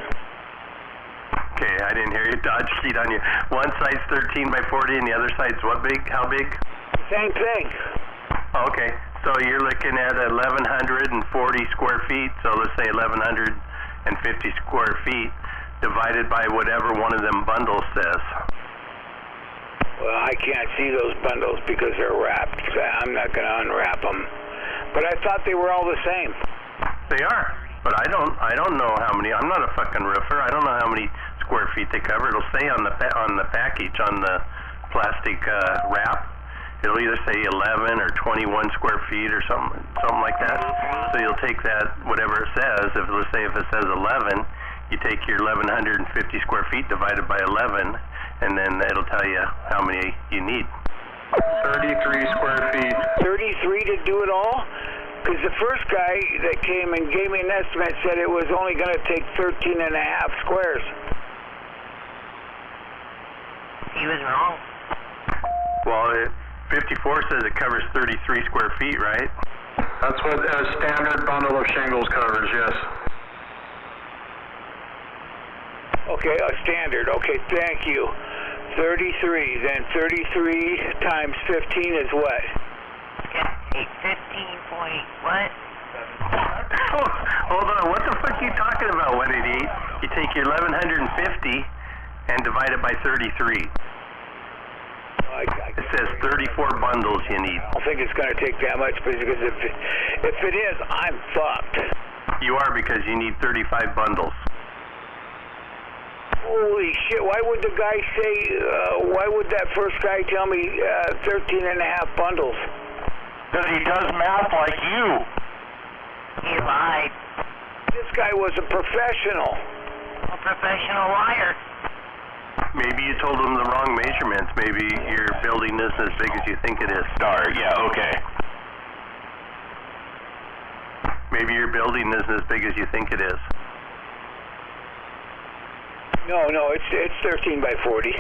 Okay, I didn't hear you. Dodge sheet on you. One side's 13 by 40, and the other side's what big? How big? Same thing. Okay, so you're looking at 1,140 square feet. So let's say 1,150 square feet divided by whatever one of them bundles says. Well, I can't see those bundles because they're wrapped. I'm not going to unwrap them. But I thought they were all the same. They are, but I don't know how many. I'm not a fucking roofer. I don't know how many square feet they cover. It'll say on the package, on the plastic wrap. It'll either say 11 or 21 square feet or something like that. So you'll take that, whatever it says. Let's say if it says 11, you take your 1,150 square feet divided by 11, and then it'll tell you how many you need. 33 square feet. 33 to do it all? Because the first guy that came and gave me an estimate said it was only going to take 13 and a half squares. He was wrong. Well, 54 says it covers 33 square feet, right? That's what a standard bundle of shingles covers, yes. Okay, a standard. Okay, thank you. 33, then 33 times 15 is what? Okay, 15 point what? Hold on, what the fuck are you talking about, 188? You take your 1,150 and divide it by 33. It says 34 bundles you need. I don't think it's going to take that much, because if it is, I'm fucked. You are, because you need 35 bundles. Holy shit, why would the guy say, why would that first guy tell me 13 and a half bundles? Because he does math like you. He lied. This guy was a professional. A professional liar. Maybe you told him the wrong measurements. Maybe your building isn't as big as you think it is. Yeah, okay. Maybe your building isn't as big as you think it is. No, it's 13 by 40.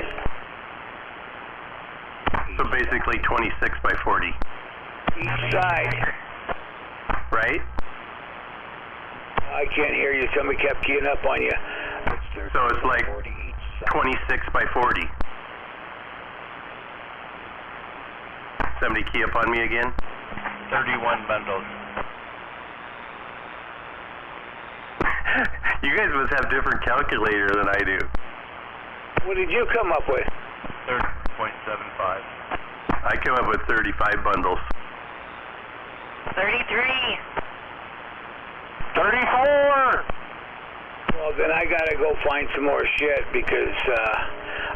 So basically 26 by 40. Each side. Right? I can't hear you. Somebody kept keying up on you. So it's like 26 by 40. Somebody key up on me again? 31 bundles. You guys must have different calculator than I do. What did you come up with? 30.75. I come up with 35 bundles. 33. 34! Well, then I gotta go find some more shit, because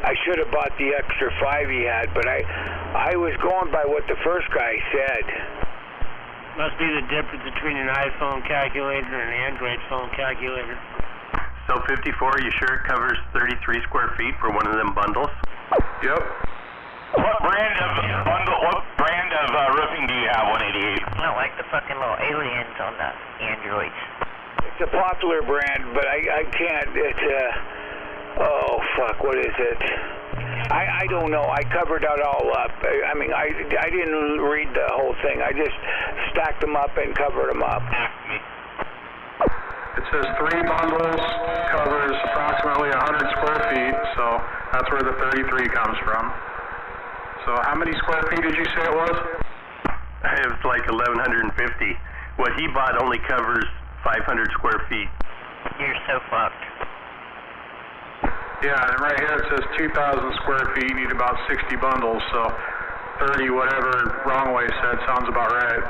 I should have bought the extra 5 he had, but I was going by what the first guy said. Must be the difference between an iPhone calculator and an Android phone calculator. So 54, you sure it covers 33 square feet for one of them bundles? Yep. What brand of roofing do you have, 188? I don't like the fucking little aliens on the Androids. It's a popular brand, but I can't. It's oh fuck, what is it? I don't know. I covered that all up. I mean, I didn't read the whole thing. I just stacked them up and covered them up. It says 3 bundles, covers approximately 100 square feet, so that's where the 33 comes from. So how many square feet did you say it was? It was like 1,150. What he bought only covers 500 square feet. You're so fucked. Yeah, and right here it says 2,000 square feet, you need about 60 bundles, so 30, whatever Wrongway said, sounds about right.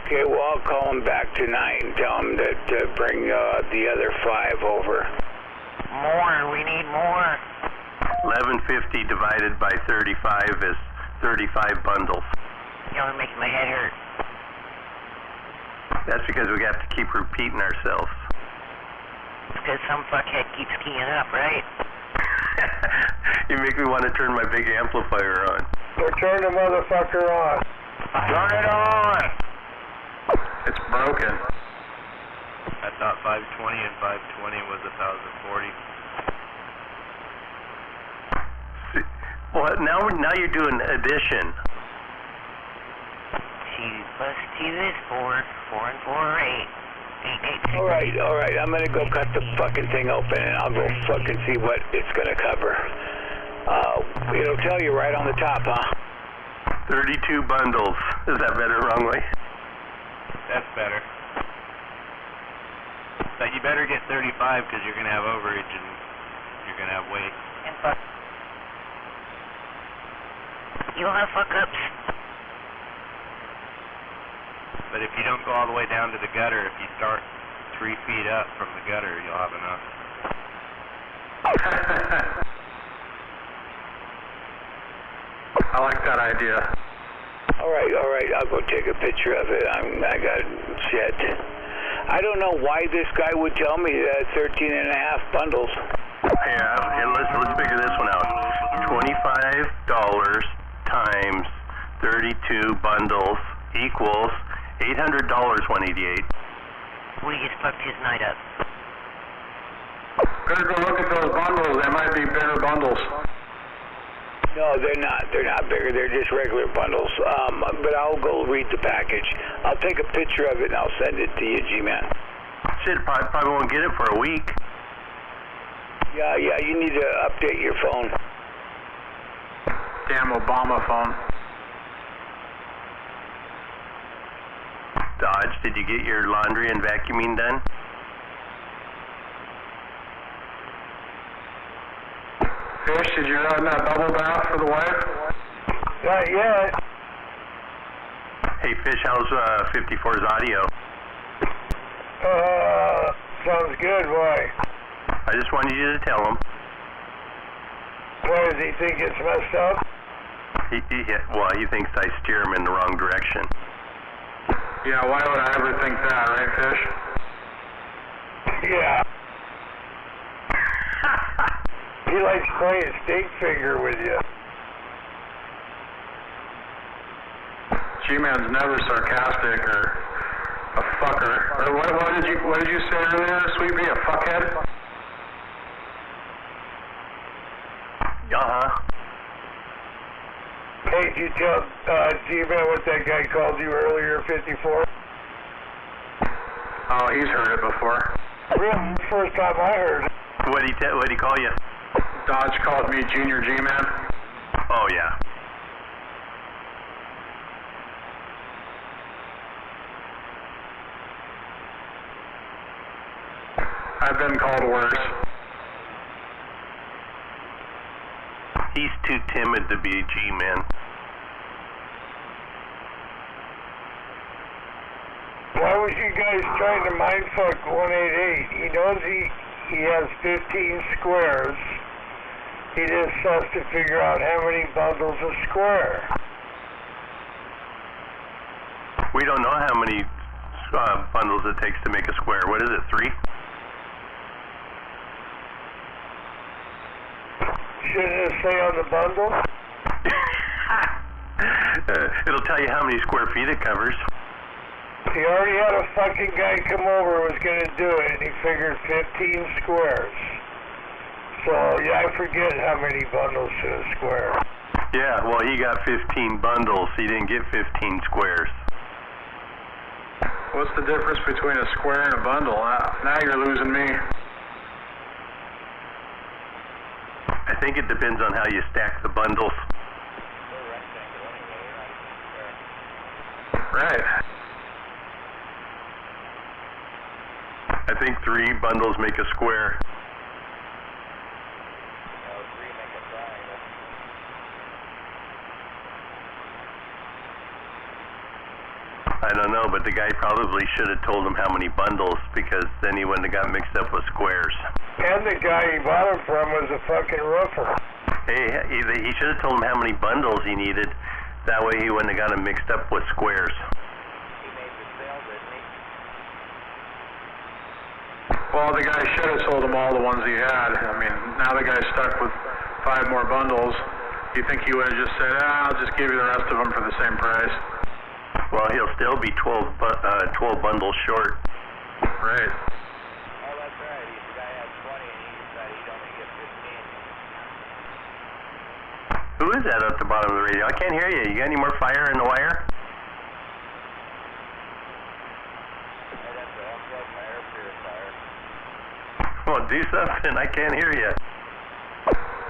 Okay, well, I'll call him back tonight and tell him that bring the other 5 over. More, we need more. 1,150 divided by 35 is 35 bundles. You're making my head hurt. That's because we have to keep repeating ourselves. Because some fuckhead keeps keying up, right? You make me want to turn my big amplifier on. So turn the motherfucker on. Turn it on! It's broken. I thought 520 and 520 was 1,040. Well, now you're doing addition. 2 plus 2 is 4. 4 and 4 are 8. 8, 8, 6. All right. I'm gonna go cut the fucking thing open, and I'll go fucking see what it's gonna cover. It'll tell you right on the top, huh? 32 bundles. Is that better, Wrongway? That's better. But you better get 35 because you're going to have overage and you're going to have weight. And fuck. You'll have fuck ups. But if you don't go all the way down to the gutter, if you start 3 feet up from the gutter, you'll have enough. I like that idea. All right, I'll go take a picture of it. I got shit. I don't know why this guy would tell me that 13 and a half bundles. Yeah, and let's figure this one out. $25 times 32 bundles equals $800, 188. We just fucked his night up. Better go look at those bundles. They might be bigger bundles. No, they're not. They're not bigger. They're just regular bundles. But I'll go read the package. I'll take a picture of it and I'll send it to you, G-Man. Shit, probably won't get it for a week. Yeah, you need to update your phone. Damn Obama phone. Dodge, did you get your laundry and vacuuming done? Fish, did you run that bubble bath for the wife? Not yet. Hey, Fish, how's 54's audio? Sounds good. Why? I just wanted you to tell him. Why does he think it's messed up? He thinks I steer him in the wrong direction. Yeah, why would I ever think that, right, Fish? Yeah. He likes playing stick figure with you. G-Man's never sarcastic or a fucker. Or what did you say earlier, Sweet Pea? A fuckhead? Uh-huh. Hey, did you tell G-Man what that guy called you earlier, 54? Oh, he's heard it before. Really? First time I heard it. What'd he call you? Dodge called me Junior G-Man. Oh, yeah. I've been called worse. He's too timid to be a G-Man. Why was you guys trying to mindfuck 188? He knows he has 15 squares. He just has to figure out how many bundles a square. We don't know how many bundles it takes to make a square. What is it, 3? Shouldn't it say on the bundle? It'll tell you how many square feet it covers. He already had a fucking guy come over who was going to do it, and he figured 15 squares. So, yeah, I forget how many bundles to a square. Yeah, well, he got 15 bundles. He didn't get 15 squares. What's the difference between a square and a bundle? Now you're losing me. I think it depends on how you stack the bundles. Right. I think 3 bundles make a square. I don't know, but the guy probably should have told him how many bundles, because then he wouldn't have got mixed up with squares. And the guy he bought them from was a fucking roofer. Hey, he should have told him how many bundles he needed. That way he wouldn't have got them mixed up with squares. Well, the guy should have sold him all the ones he had. I mean, now the guy's stuck with 5 more bundles. You think he would have just said, I'll just give you the rest of them for the same price? Well, he'll still be 12 bundles short. Right. Oh, that's right. The guy had 20 and he decided he'd only get 15. Who is that at the bottom of the radio? I can't hear you. You got any more fire in the wire? Well, do something. I can't hear you.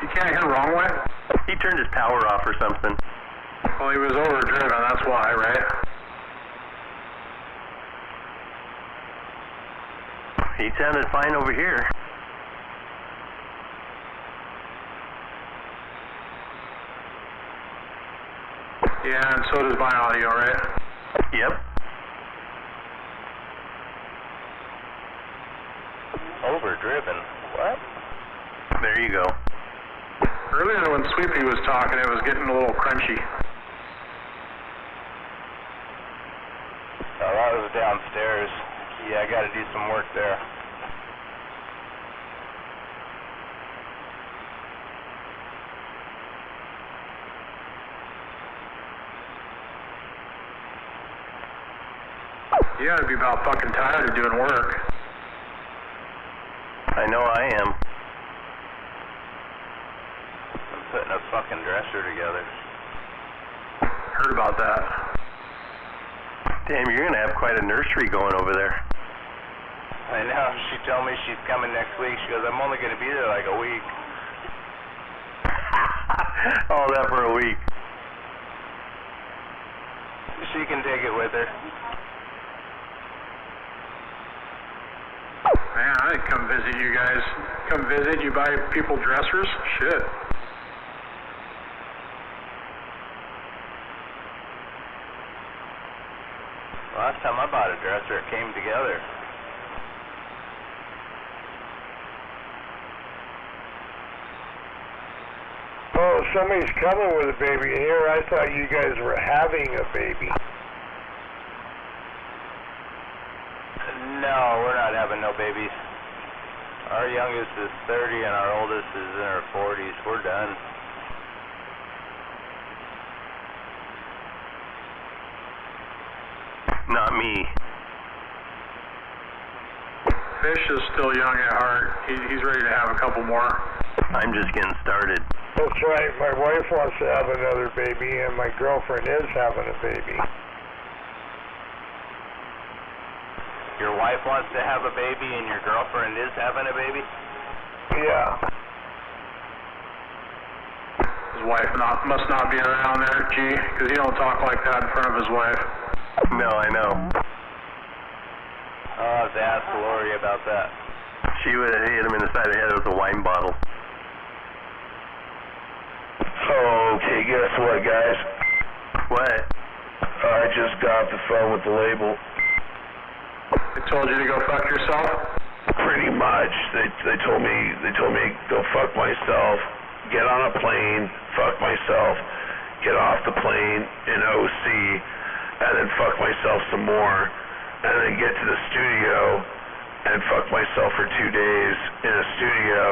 You can't hear wrong way? He turned his power off or something. Well, he was overdriven, that's why, right? He sounded fine over here. Yeah, and so does my audio, right? Yep. Overdriven. What? There you go. Earlier when Sweepy was talking, it was getting a little crunchy. Oh, that was downstairs. Yeah, I gotta do some work there. You gotta be about fucking tired of doing work. I know I am. I'm putting a fucking dresser together. Heard about that. Damn, you're gonna have quite a nursery going over there. I know. She told me she's coming next week. She goes, I'm only gonna be there like a week. All that for a week. She can take it with her. Man, I'd come visit you guys. Come visit, you buy people dressers? Shit. Last time I bought a dresser, it came together. Oh, somebody's coming with a baby here. I thought you guys were having a baby. No, we're not having no babies. Our youngest is 30 and our oldest is in her 40s. We're done. Not me. Fish is still young at heart. He's ready to have a couple more. I'm just getting started. That's right. My wife wants to have another baby, and my girlfriend is having a baby. Your wife wants to have a baby and your girlfriend is having a baby? Yeah. His wife must not be around there, gee, because he don't talk like that in front of his wife. No, I know. I'll have to ask Lori about that. She would have hit him in the side of the head with a wine bottle. Okay, guess what, guys? What? I just got off the phone with the label. They told you to go fuck yourself? Pretty much. They told me go fuck myself, get on a plane, fuck myself, get off the plane in OC, and then fuck myself some more, and then get to the studio and fuck myself for 2 days in a studio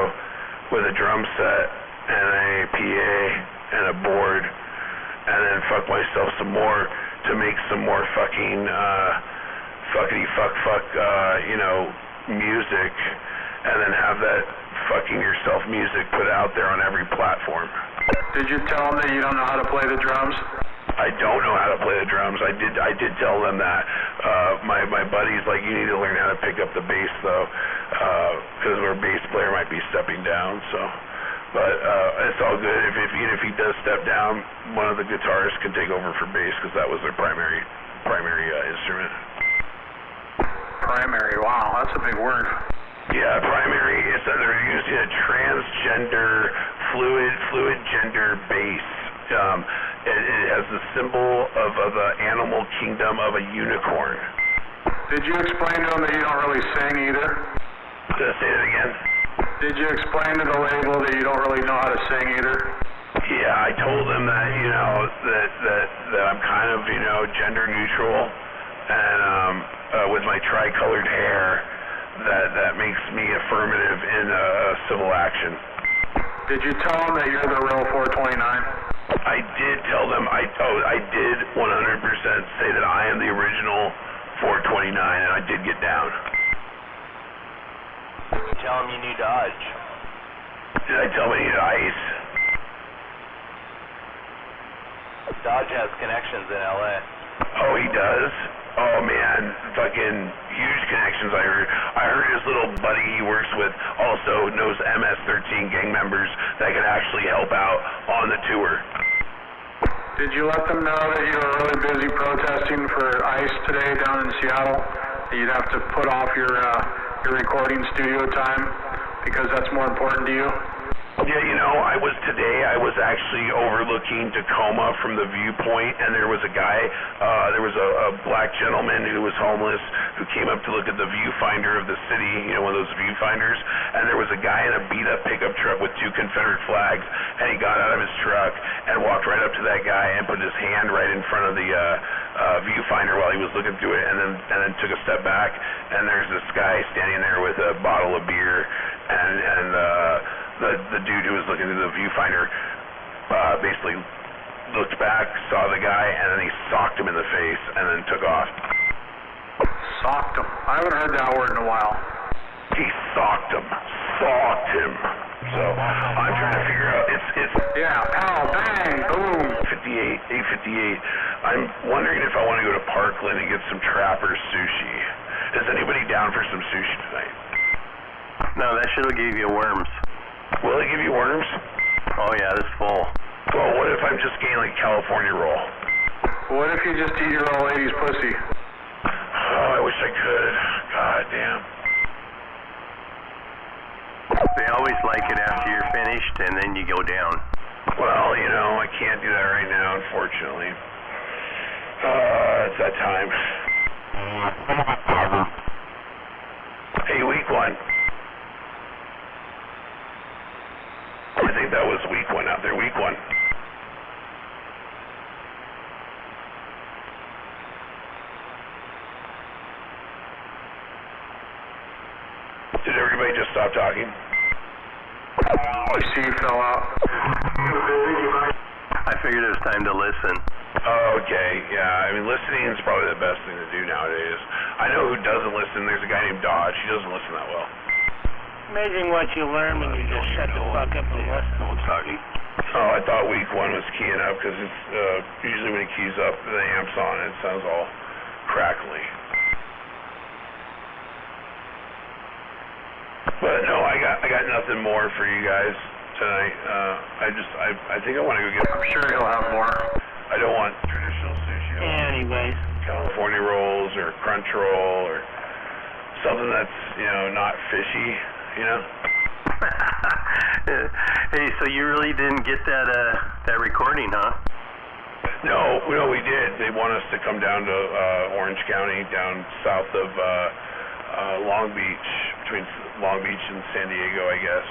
with a drum set and a PA and a board, and then fuck myself some more to make some more fucking fuckity fuck music, and then have that fucking yourself music put out there on every platform. Did you tell them that you don't know how to play the drums? I don't know how to play the drums. I did tell them that. My buddy's like, you need to learn how to pick up the bass though, because our bass player might be stepping down. So, but it's all good. If he does step down, one of the guitarists can take over for bass because that was their primary instrument. Primary, wow, that's a big word. Yeah, primary is that they're using a transgender, fluid gender bass. It has the symbol of the animal kingdom of a unicorn. Did you explain to them that you don't really sing either? Say that again. Did you explain to the label that you don't really know how to sing either? Yeah, I told them that, that I'm kind of, gender neutral, and with my tricolored hair, that makes me affirmative in civil action. Did you tell them that you're the real 429? I did tell them, I did 100% say that I am the original 429, and I did get down. Did you tell them you need Dodge? Did I tell them I need ice? Dodge has connections in LA. Oh, he does? Oh man, fucking huge connections. I heard his little buddy he works with also knows MS-13 gang members that can actually help out on the tour. Did you let them know that you were really busy protesting for ICE today down in Seattle? That you'd have to put off your recording studio time because that's more important to you? Yeah, you know, I was actually overlooking Tacoma from the viewpoint, and there was a guy, there was a black gentleman who was homeless who came up to look at the viewfinder of the city, you know, one of those viewfinders, and there was a guy in a beat-up pickup truck with 2 Confederate flags, and he got out of his truck and walked right up to that guy and put his hand right in front of the viewfinder while he was looking through it, and then took a step back, and there's this guy standing there with a bottle of beer, and the dude who was looking through the viewfinder basically looked back, saw the guy, and then he socked him in the face and then took off. Socked him. I haven't heard that word in a while. He socked him. So I'm trying to figure out, it's Yeah, pow, bang, boom. 8:58. I'm wondering if I want to go to Parkland and get some Trapper's sushi. Is anybody down for some sushi tonight? No, that shit'll give you worms. Will it give you worms? Oh yeah, it's full. Well, what if I'm just getting like California roll? What if you just eat your old lady's pussy? Oh, I wish I could. God damn. They always like it after you're finished, and then you go down. Well, you know, I can't do that right now, unfortunately. It's that time. Hey, week 1. I think that was week 1 out there. Week 1. Did everybody just stop talking? I see you fell out. I figured it was time to listen. Oh, okay. Yeah, I mean, listening is probably the best thing to do nowadays. I know who doesn't listen. There's a guy named Dodge. He doesn't listen that well. Amazing what you learn when you just shut the fuck up and listen. No one's talking. Oh, I thought week 1 was keying up because it's usually when he keys up, the amp's on and it sounds all crackly. But no, I got nothing more for you guys tonight. I think I want to go get. I'm sure he'll have more. I don't want traditional sushi. Anyways. California rolls or crunch roll or something that's, you know, not fishy, you know. Hey, so you really didn't get that recording, huh? No, we did. They want us to come down to Orange County, down south of Long Beach, between Long Beach and San Diego, I guess.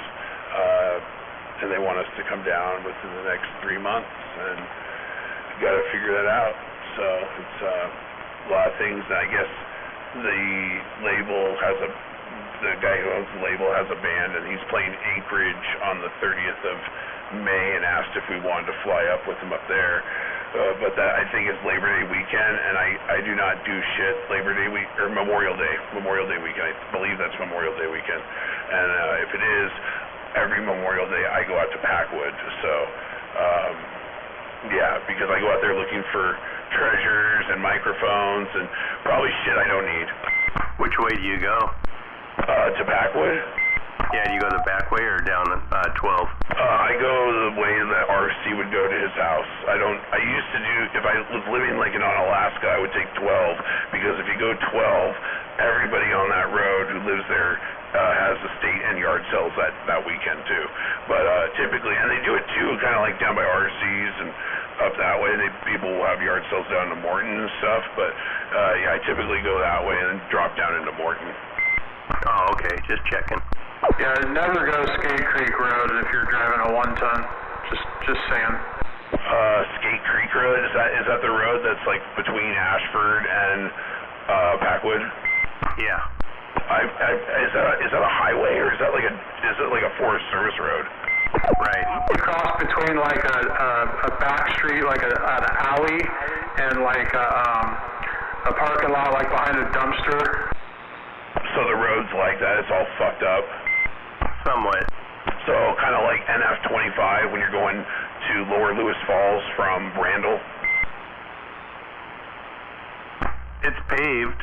And they want us to come down within the next 3 months, and we've got to figure that out. So it's a lot of things. I guess the guy who owns the label has a band, and he's playing Anchorage on the 30th of May, and asked if we wanted to fly up with him up there. But that, I think, is Labor Day weekend, and I do not do shit Labor Day week or Memorial Day weekend. I believe that's Memorial Day weekend, and if it is, every Memorial Day I go out to Packwood. So yeah, because I go out there looking for treasures and microphones and probably shit I don't need. Which way do you go? To Packwood. Yeah, do you go the back way or down 12? I go the way that RC would go to his house. I used to do, if I was living like on Alaska, I would take 12, because if you go 12, everybody on that road who lives there has estate and yard sales that weekend too. But typically, and they do it too, kind of like down by RC's and up that way. People will have yard sales down to Morton and stuff, but yeah, I typically go that way and then drop down into Morton. Oh, okay, just checking. Yeah, never go Skate Creek Road if you're driving a 1-ton. Just saying. Skate Creek Road, is that the road that's like between Ashford and Packwood? Yeah. Is that a highway, or is it like a Forest Service road? Right. You cross between like a back street, like an alley, and like a parking lot, like behind a dumpster. So the road's like that, it's all fucked up? Somewhat. So kind of like NF-25 when you're going to Lower Lewis Falls from Randall? It's paved.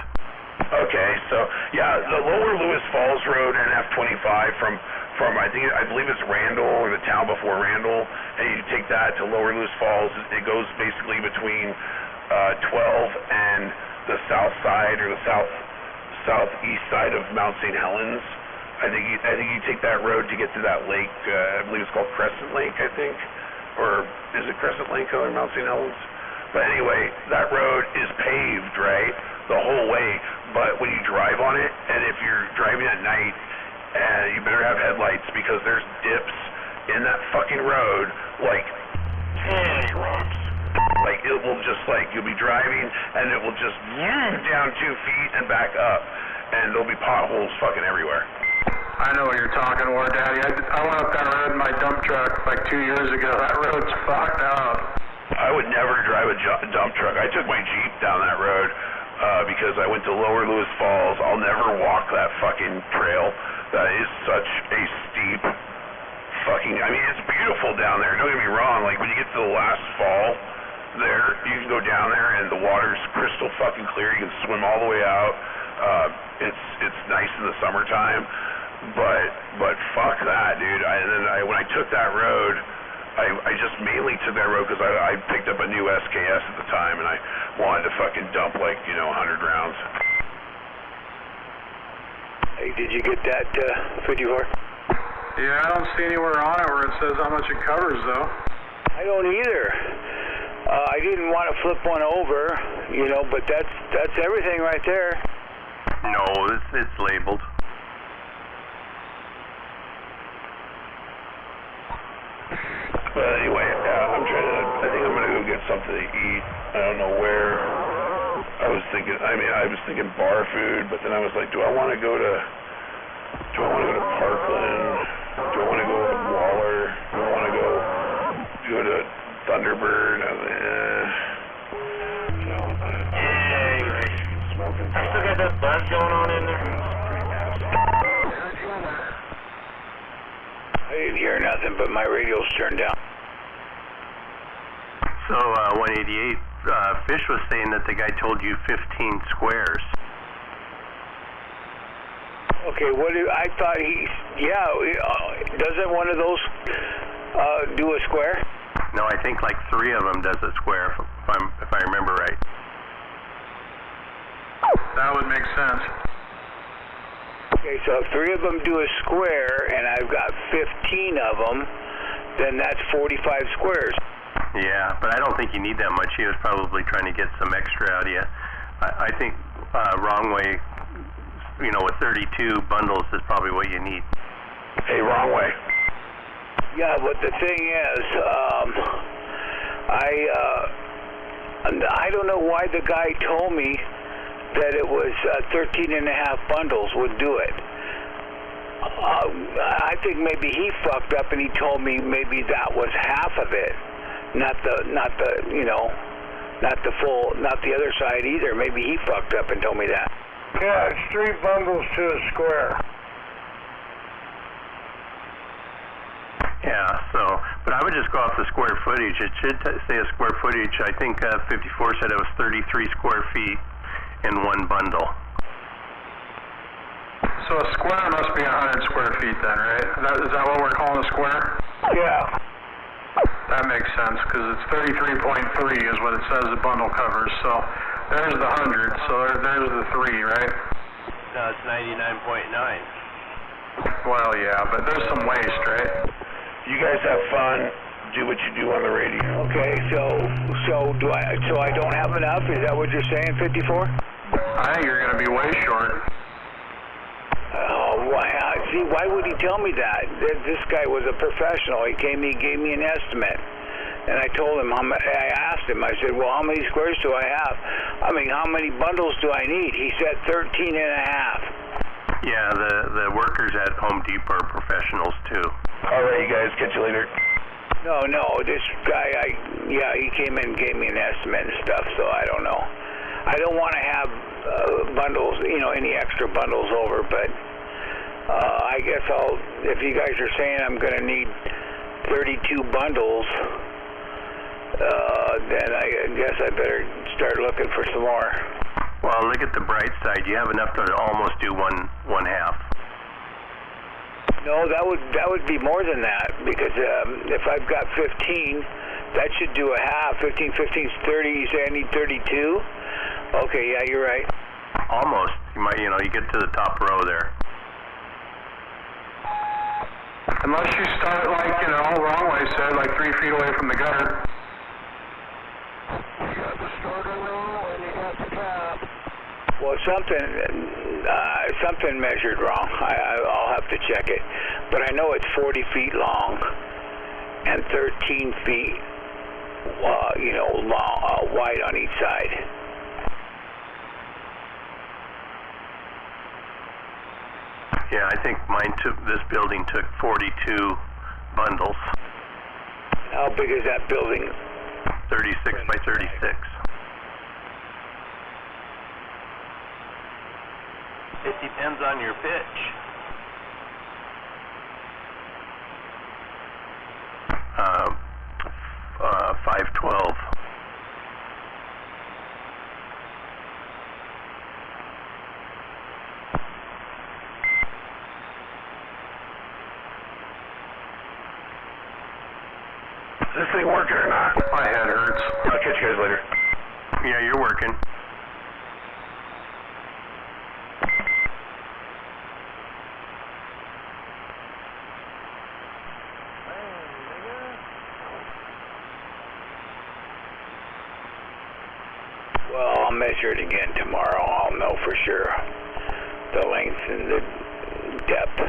Okay, so yeah, the Lower Lewis Falls Road, NF-25 from I believe it's Randall or the town before Randall, and you take that to Lower Lewis Falls. It goes basically between 12 and the south side or the southeast side of Mount St. Helens, I I think you take that road to get to that lake. I believe it's called Crescent Lake, I think, or is it Crescent Lake or Mount St. Helens? But anyway, that road is paved, right, the whole way. But when you drive on it, and if you're driving at night, you better have headlights because there's dips in that fucking road, like 10 rocks. Like it will just you'll be driving and it will just down 2 feet and back up, and there'll be potholes fucking everywhere. I know what you're talking about, Daddy. I went up that road in my dump truck like 2 years ago. That road's fucked up. I would never drive a dump truck. I took my Jeep down that road because I went to Lower Lewis Falls. I'll never walk that fucking trail. That is such a steep fucking... I mean, it's beautiful down there. Don't get me wrong. Like, when you get to the last fall there, you can go down there and the water's crystal fucking clear. You can swim all the way out. It's nice in the summertime. But fuck that, dude. When I took that road... I just mainly took that road because I picked up a new SKS at the time, and I wanted to fucking dump 100 rounds. Hey, did you get that 54? Yeah, I don't see anywhere on it where it says how much it covers, though. I don't either. I didn't want to flip one over, but that's everything right there. No, it's labeled. But anyway, I think I'm gonna go get something to eat. I don't know where. I was thinking bar food, but then I was like, do I want to go to Parkland? Do I want to go to Waller? Do I want to go to Thunderbird? I still got that buzz going on in there. I didn't hear nothing, but my radio's turned down. So, 188, Fish was saying that the guy told you 15 squares. Okay, I thought doesn't one of those do a square? No, I think like 3 of them does a square, if I remember right. That would make sense. Okay, so if 3 of them do a square, and I've got 15 of them, then that's 45 squares. Yeah, but I don't think you need that much. He was probably trying to get some extra out of you. I think wrong way, with 32 bundles is probably what you need. Hey, wrong way. Yeah, but the thing is, I don't know why the guy told me that it was 13 and a half bundles would do it. I think maybe he fucked up and he told me maybe that was half of it, not the other side either. Maybe he fucked up and told me that. Yeah, it's 3 bundles to a square. Yeah, but I would just go off the square footage. It should say a square footage. I think 54 said it was 33 square feet in 1 bundle. So a square must be 100 square feet then, right? Is that what we're calling a square? Yeah. That makes sense, because it's 33.3 is what it says the bundle covers. So there's the 100, so there's the 3, right? No, it's 99.9. Well, yeah, but there's some waste, right? You guys have fun. Do what you do on the radio. Okay, so I don't have enough? Is that what you're saying, 54? I think you're going to be way short. Oh, see, why would he tell me that? This guy was a professional. He gave me an estimate. And I told him, I asked him, I said, well, how many squares do I have? I mean, how many bundles do I need? He said 13 and a half. Yeah, the workers at Home Depot are professionals too. All right, you guys, catch you later. No, this guy, he came in and gave me an estimate and stuff, so I don't know. I don't want to have bundles, any extra bundles over, but I guess if you guys are saying I'm going to need 32 bundles, then I guess I better start looking for some more. Well, look at the bright side. You have enough to almost do one half. No, that would be more than that, because if I've got 15, that should do a half. 15 is 30. You say I need 32? Okay, yeah, you're right. Almost. You get to the top row there. Unless you start like, you know, wrong way said, like 3 feet away from the gutter. You got the starter wrong and you got the cap. Well, something measured wrong. I'll have to check it. But I know it's 40 feet long and 13 feet, long, wide on each side. Yeah, I think this building took 42 bundles. How big is that building? 36 by 36. It depends on your pitch. 512. Is this thing working or not? My head hurts. I'll catch you guys later. Yeah, you're working. Well, I'll measure it again tomorrow. I'll know for sure the length and the depth.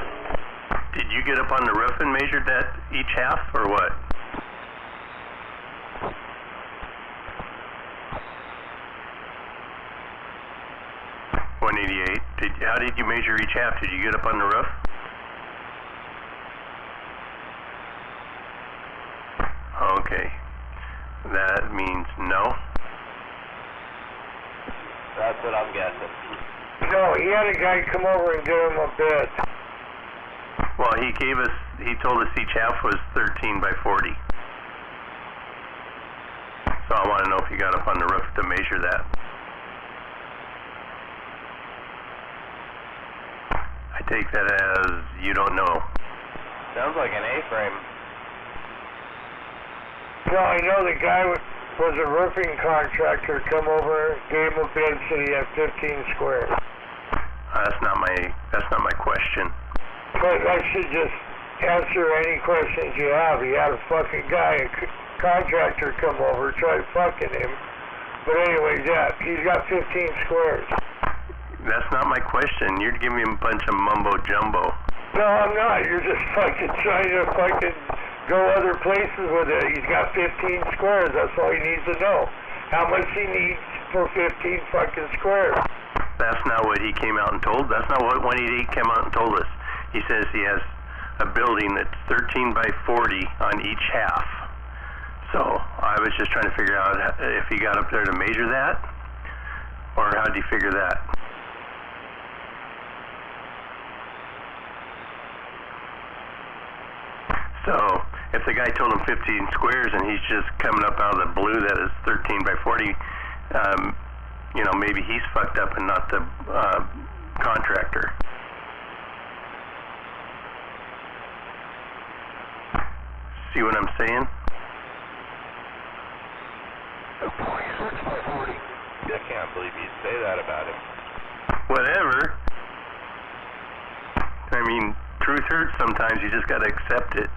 Did you get up on the roof and measured that each half, or what? How did you measure each half? Did you get up on the roof? Okay. That means no. That's what I'm guessing. No, he had a guy come over and give him a bid. Well, he told us each half was 13 by 40. So I want to know if you got up on the roof to measure that. I take that as you don't know. Sounds like an A-frame. No, I know the guy was a roofing contractor, come over, gave him a bid, said he had 15 squares. That's not my question. But I should just answer any questions you have. He had a fucking guy, a contractor come over, tried fucking him. But anyways, yeah, he's got 15 squares. That's not my question. You're giving me a bunch of mumbo jumbo. No, I'm not. You're just fucking trying to fucking go other places with it. He's got 15 squares. That's all he needs to know. How much he needs for 15 fucking squares. That's not what he came out and told. That's not what 188 came out and told us. He says he has a building that's 13 by 40 on each half. So I was just trying to figure out if he got up there to measure that, or how did he figure that? So if the guy told him 15 squares and he's just coming up out of the blue that is 13 by 40, maybe he's fucked up and not the contractor. See what I'm saying? 26 by 40. I can't believe you'd say that about him. Whatever. I mean, truth hurts sometimes. You just got to accept it.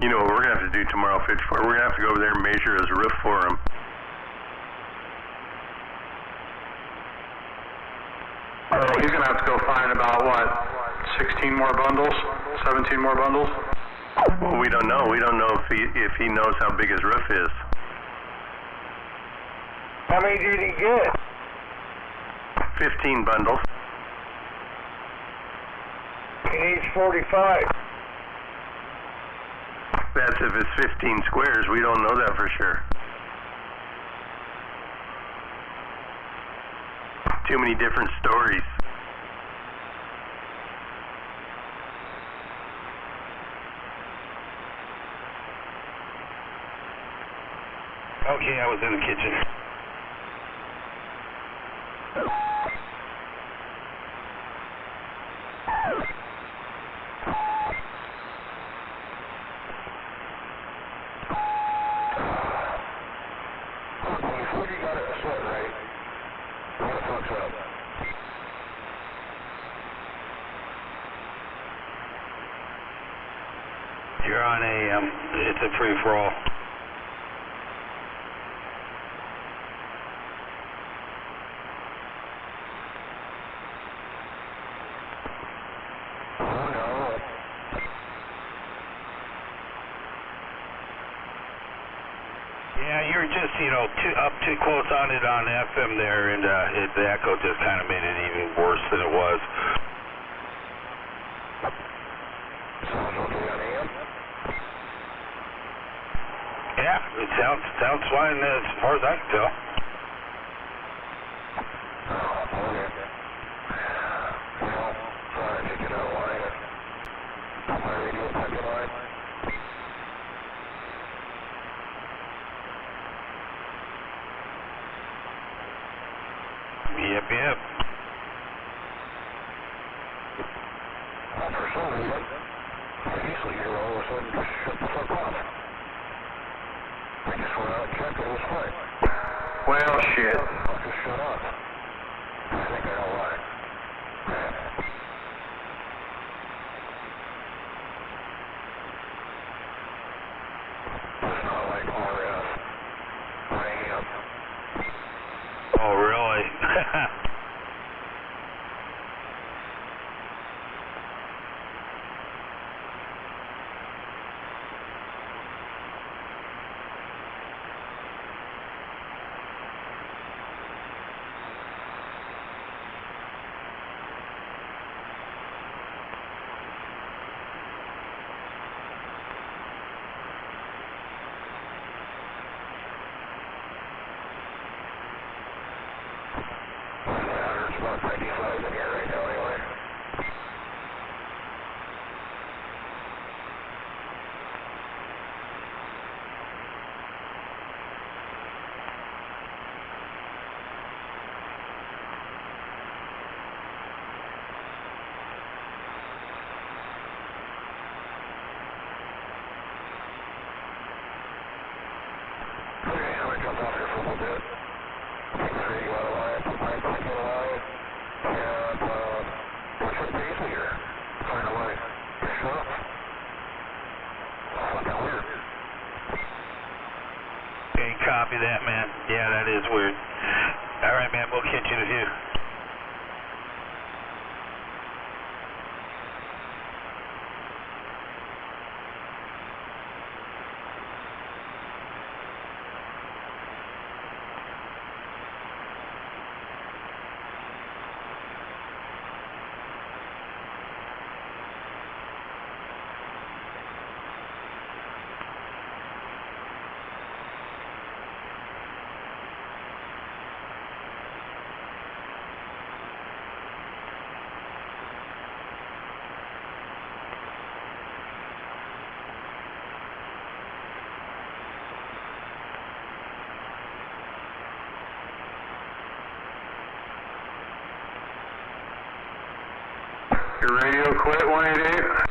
You know what we're going to have to do tomorrow, 54? We're going to have to go over there and measure his roof for him. He's going to have to go find about, 16 more bundles? 17 more bundles? Well, we don't know. We don't know if he knows how big his roof is. How many did he get? 15 bundles. He needs 45. That's if it's 15 squares. We don't know that for sure. Too many different stories. Okay, I was in the kitchen. You're on AM. It's a free-for-all. Yeah, you're just, up too close on it on FM there, and the echo just kind of made it even worse than it was. Yeah, it sounds fine as far as I can tell. Yep. For some reason, easily here all of a sudden just shut the fuck off. I just went out and checked it, it was fine. Well, shit. Just shut off. I think I know why. It's not like RF. I am. Oh, really? There's about 95 in here right now anyway. Okay, I'm gonna jump off here for a little bit. Take the radio out of line, put my mic in line, and what's your pace here? Find a line. Shut up. Fucking weird. Okay, copy that, man. Yeah, that is weird. All right, man, we'll catch you in a few. Your radio quit, 188?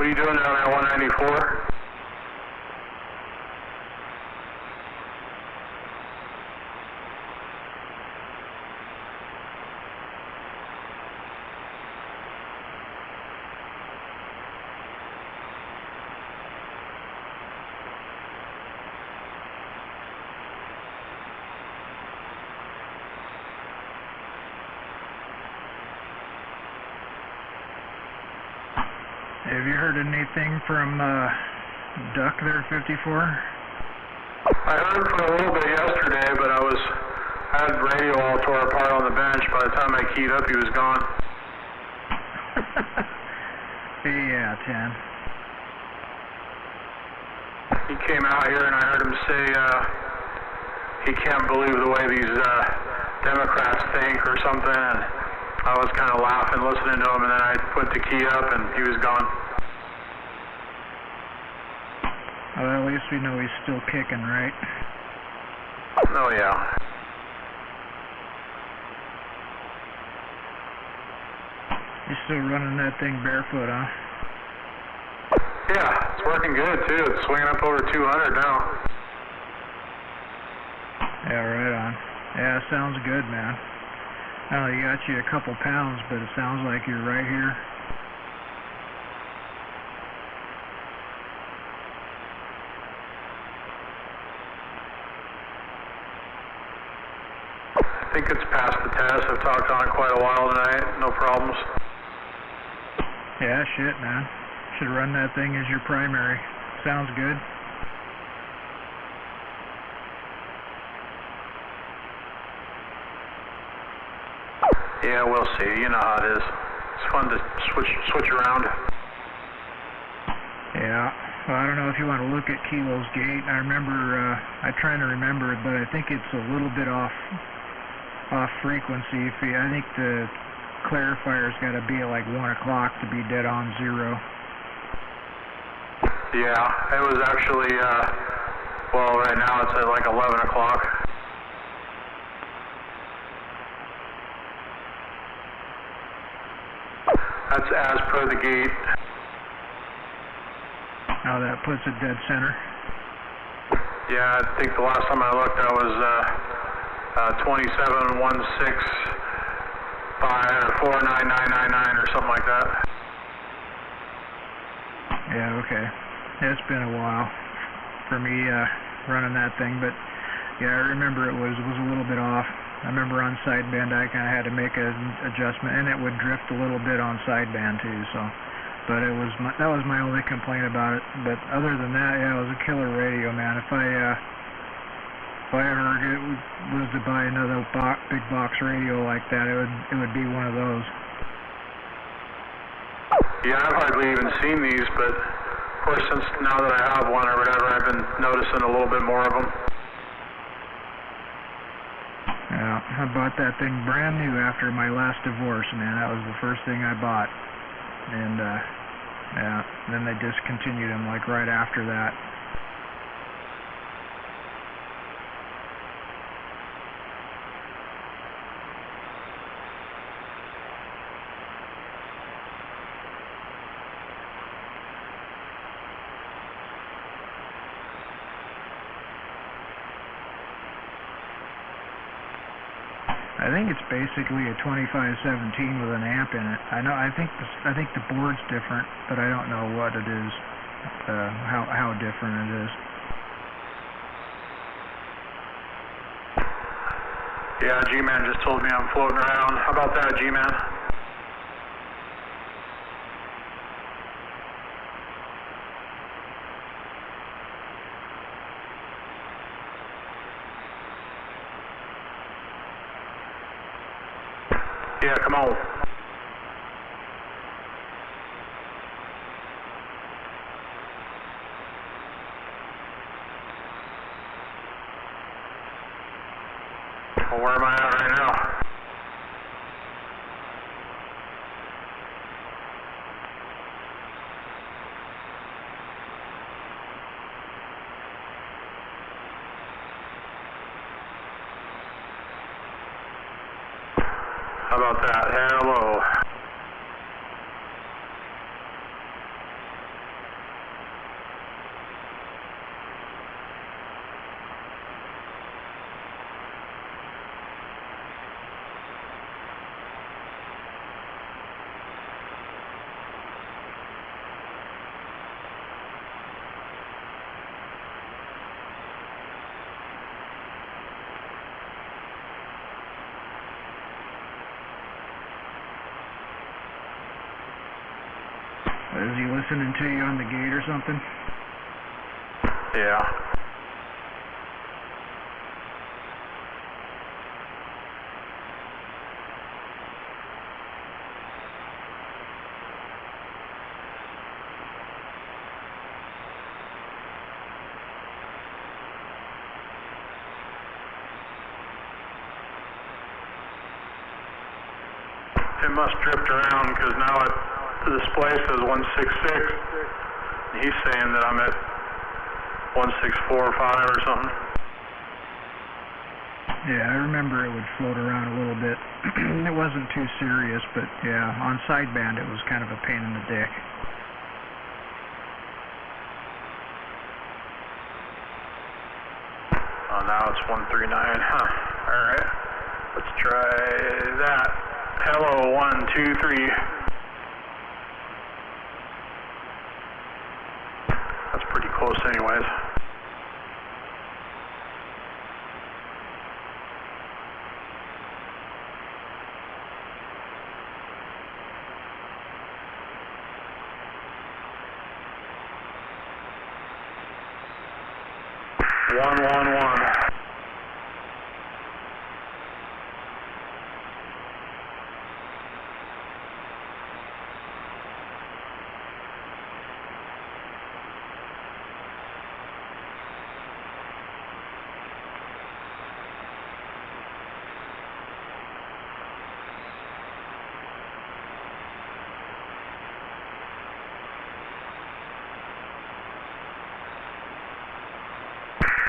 What are you doing down at 194? Have you heard anything from Duck there, 54? I heard for a little bit yesterday, but I had radio all tore apart on the bench. By the time I keyed up, he was gone. Yeah, 10. He came out here and I heard him say he can't believe the way these Democrats think or something, and I was kind of laughing listening to him, and then I put the key up and he was gone. Well, at least we know he's still kicking, right? Oh, yeah. You're still running that thing barefoot, huh? Yeah, it's working good, too. It's swinging up over 200 now. Yeah, right on. Yeah, sounds good, man. Oh, you got you a couple pounds, but it sounds like you're right here. I think it's passed the test. I've talked on it quite a while tonight. No problems. Yeah, shit, man. Should run that thing as your primary. Sounds good. Yeah, we'll see. You know how it is. It's fun to switch around. Yeah. Well, I don't know if you want to look at Kilo's gate. I remember, I'm trying to remember it, but I think it's a little bit off frequency. I think the clarifier's got to be at like 1 o'clock to be dead on 0. Yeah, it was actually, well, right now it's at like 11 o'clock. That's as per the gate. Oh, that puts it dead center. Yeah, I think the last time I looked, that was 2716 or 49999 or something like that. Yeah, okay. It's been a while for me running that thing, but yeah, I remember it was a little bit off. I remember on sideband I kind of had to make an adjustment, and it would drift a little bit on sideband too. So, but that was my only complaint about it. But other than that, yeah, it was a killer radio, man. If I ever was to buy another big box radio like that, it would be one of those. Yeah, I've hardly even seen these, but of course, since now that I have one or whatever, I've been noticing a little bit more of them. Yeah, I bought that thing brand new after my last divorce, man. That was the first thing I bought. And, yeah, then they discontinued them, like, right after that. I think it's basically a 2517 with an amp in it. I think the board's different, but I don't know what it is, how different it is. Yeah, G-Man just told me I'm floating around. How about that, G-Man? Yeah, come on. Well, where am I at right now? How about that? Hello. Is he listening to you on the gate or something? Yeah. It must drift around because now the display says 166. He's saying that I'm at 1645 or something. Yeah, I remember it would float around a little bit. It wasn't too serious, but yeah, on sideband it was kind of a pain in the dick. Oh, now it's 139. Huh. Alright. Let's try that. Hello, 1, 2, 3. That's pretty close anyways. One.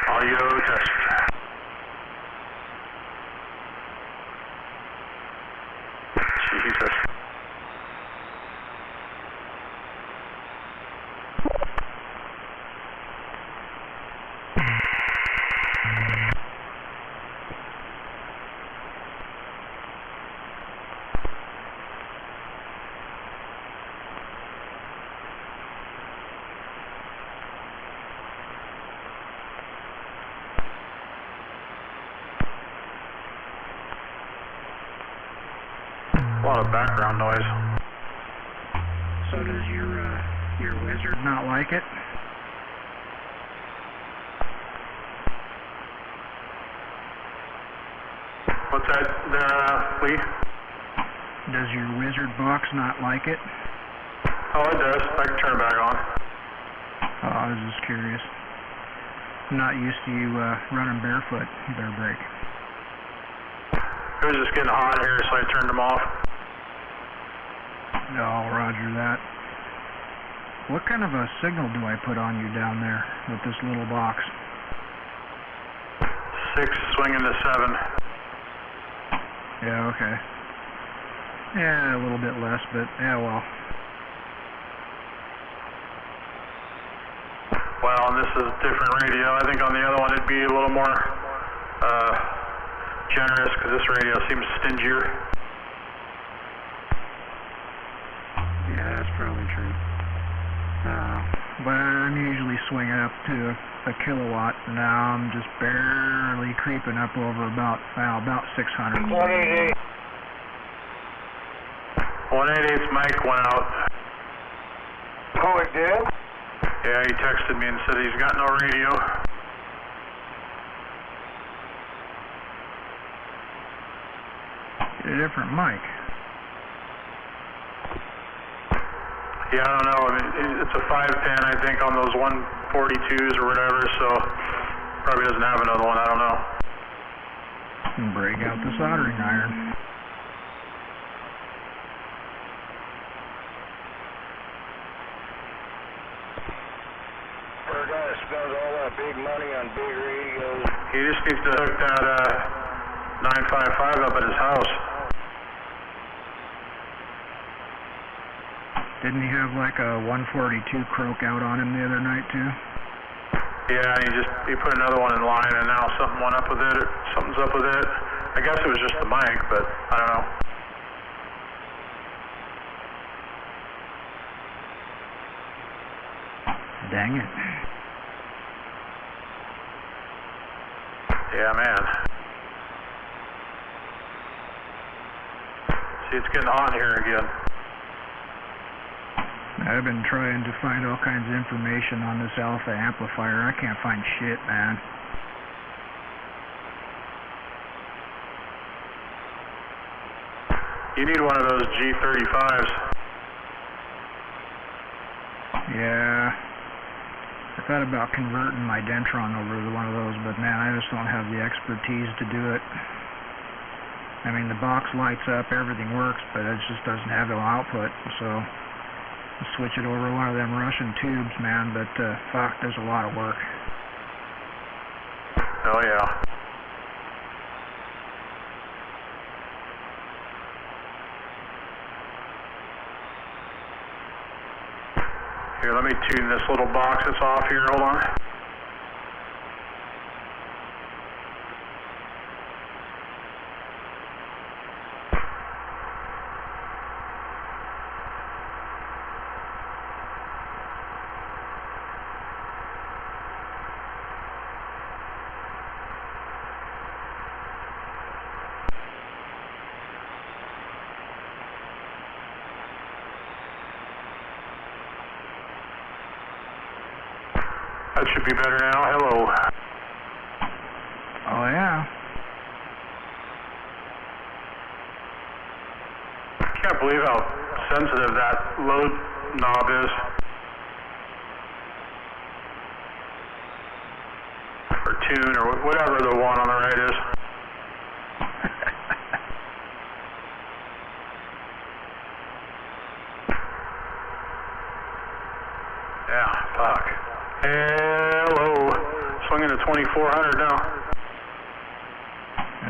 Audio test. Jesus. A lot of background noise. So does your wizard not like it? What's that there, Lee? Does your wizard box not like it? Oh, it does. I can turn it back on. Oh, I was just curious. I'm not used to you running barefoot. You better break. It was just getting hot here, so I turned them off. No, roger that. What kind of a signal do I put on you down there with this little box? 6 swinging to 7. Yeah, okay. Yeah, a little bit less, but yeah, well. Well, and this is a different radio. I think on the other one it'd be a little more generous because this radio seems stingier. Yeah, that's probably true. But I'm usually swinging up to a kilowatt. Now I'm just barely creeping up over about 600. 188. 188's mic went out. Oh, it did? Yeah, he texted me and said he's got no radio. Get a different mic. Yeah, I don't know. I mean, it's a 510, I think, on those 142s or whatever, so probably doesn't have another one. I don't know. And break out the soldering iron. For a guy that spends all that big money on big radios. He just needs to hook that 955 up at his house. Didn't he have like a 142 croak out on him the other night too? Yeah, he put another one in line, and now something went up with it. Or something's up with it. I guess it was just the mic, but I don't know. Dang it. Yeah, man. See, it's getting hot here again. I've been trying to find all kinds of information on this alpha amplifier. I can't find shit, man. You need one of those G35s. Yeah. I thought about converting my Dentron over to one of those, but man, I just don't have the expertise to do it. I mean, the box lights up, everything works, but it just doesn't have no output, so I'll switch it over to one of them Russian tubes, man, but fuck, there's a lot of work. Oh yeah. Here, let me tune this little box that's off here, hold on. That should be better now. Hello. Oh, yeah. Can't believe how sensitive that load knob is. Or tune, or whatever the one on the right is. Yeah, fuck. Hello. Swinging to 2400 now.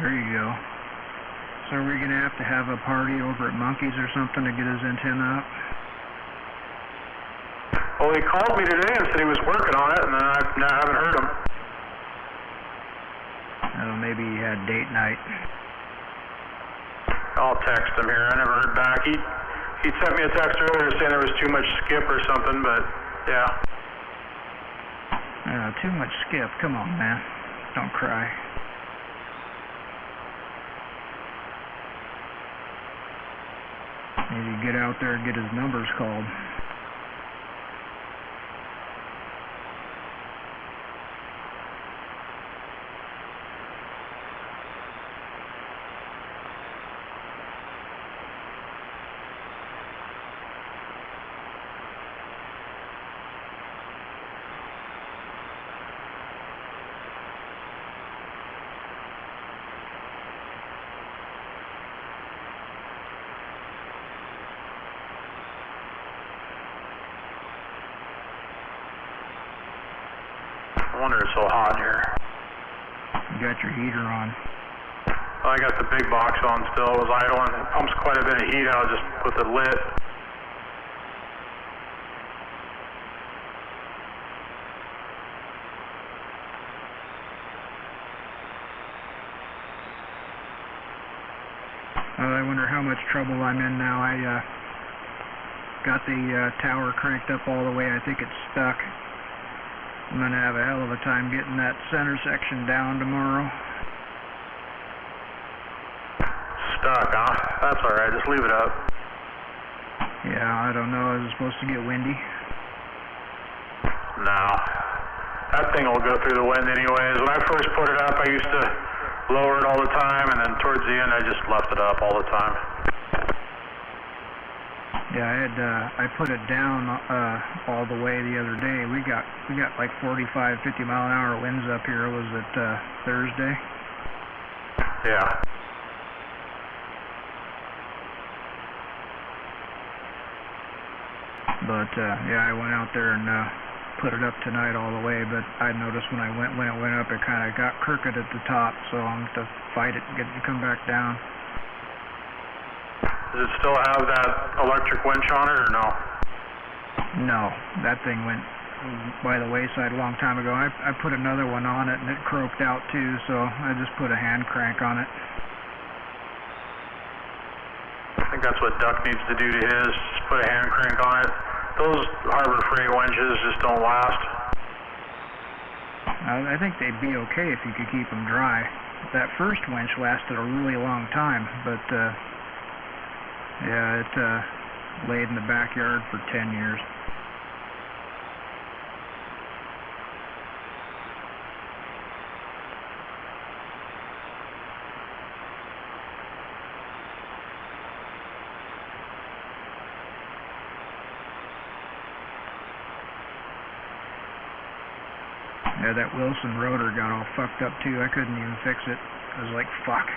There you go. So are we going to have a party over at Monkey's or something to get his antenna up? Well, he called me today and said he was working on it, and then I haven't heard him. Oh, maybe he had date night. I'll text him here. I never heard back. He sent me a text earlier saying there was too much skip or something, but yeah. Too much skip. Come on, man. Don't cry. Maybe get out there and get his numbers called. No wonder it's so hot here. You got your heater on. Well, I got the big box on still. It was idle, and it pumps quite a bit of heat out just with it lit. I wonder how much trouble I'm in now. I got the tower cranked up all the way. I think it's stuck. I'm going to have a hell of a time getting that center section down tomorrow. Stuck, huh? That's alright, just leave it up. Yeah, I don't know. Is it supposed to get windy? No. That thing will go through the wind anyways. When I first put it up, I used to lower it all the time, and then towards the end, I just left it up all the time. Yeah, I put it down all the way the other day. We got like 45, 50 mile an hour winds up here. Was it Thursday? Yeah. But yeah, I went out there and put it up tonight all the way. But I noticed when it went up, it kind of got crooked at the top. So I'm going to fight it and get it to come back down. Does it still have that electric winch on it, or no? No, that thing went by the wayside a long time ago. I put another one on it, and it croaked out too, so I just put a hand crank on it. I think that's what Duck needs to do to his, just put a hand crank on it. Those Harbor Freight winches just don't last. I think they'd be okay if you could keep them dry. That first winch lasted a really long time, but yeah, laid in the backyard for 10 years. Yeah, that Wilson rotor got all fucked up too. I couldn't even fix it. I was like, fuck.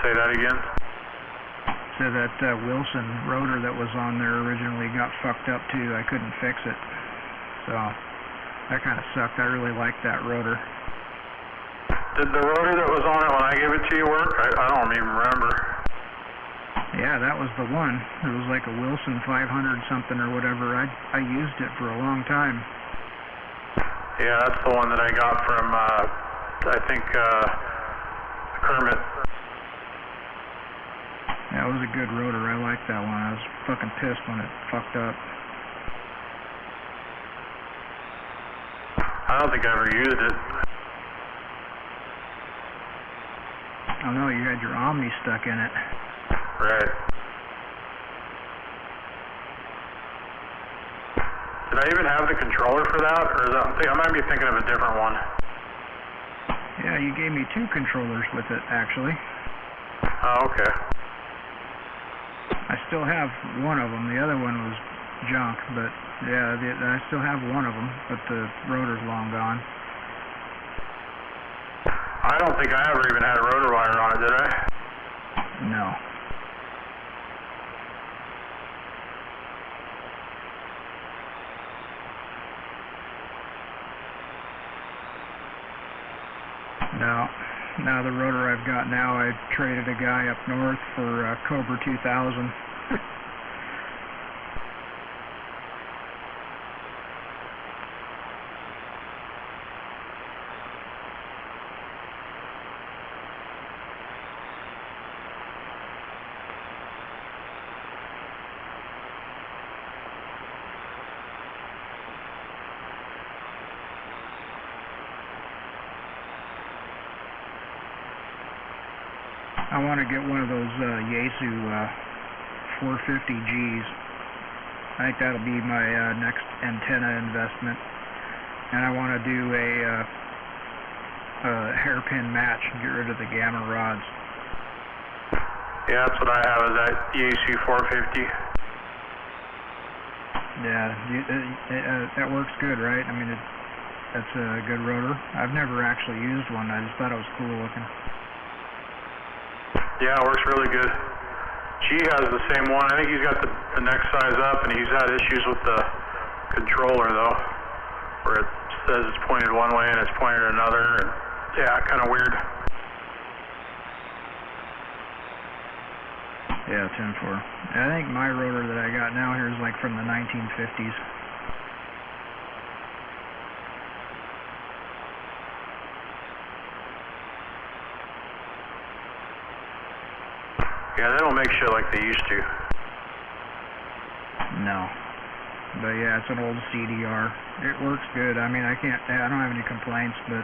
Say that again? So that Wilson rotor that was on there originally got fucked up too. I couldn't fix it. So that kind of sucked. I really liked that rotor. Did the rotor that was on it when I gave it to you work? I don't even remember. Yeah, that was the one. It was like a Wilson 500 something or whatever. I used it for a long time. Yeah, that's the one that I got from, I think, Kermit. That was a good rotor. I liked that one. I was fucking pissed when it fucked up. I don't think I ever used it. Oh no, you had your Omni stuck in it. Right. Did I even have the controller for that, or is that, I might be thinking of a different one. Yeah, you gave me 2 controllers with it, actually. Oh, okay. I still have one of them. The other one was junk, but yeah, I still have one of them, but the rotor's long gone. I don't think I ever even had a rotor wire on it, did I? No. Now the rotor I've got now, I traded a guy up north for Cobra 2000. I want to get one of those Yaesu 450Gs. I think that'll be my next antenna investment. And I want to do a hairpin match and get rid of the gamma rods. Yeah, that's what I have, is that Yaesu 450. Yeah, that works good, right? I mean, that's a good rotor. I've never actually used one. I just thought it was cool looking. Yeah, it works really good. G has the same one. I think he's got the next size up, and he's had issues with the controller, though, where it says it's pointed one way and it's pointed another, and yeah, kind of weird. Yeah, 10-4. I think my rotor that I got now here is like from the 1950s. Yeah, they don't make shit like they used to. No. But yeah, it's an old CDR. It works good. I mean, I don't have any complaints, but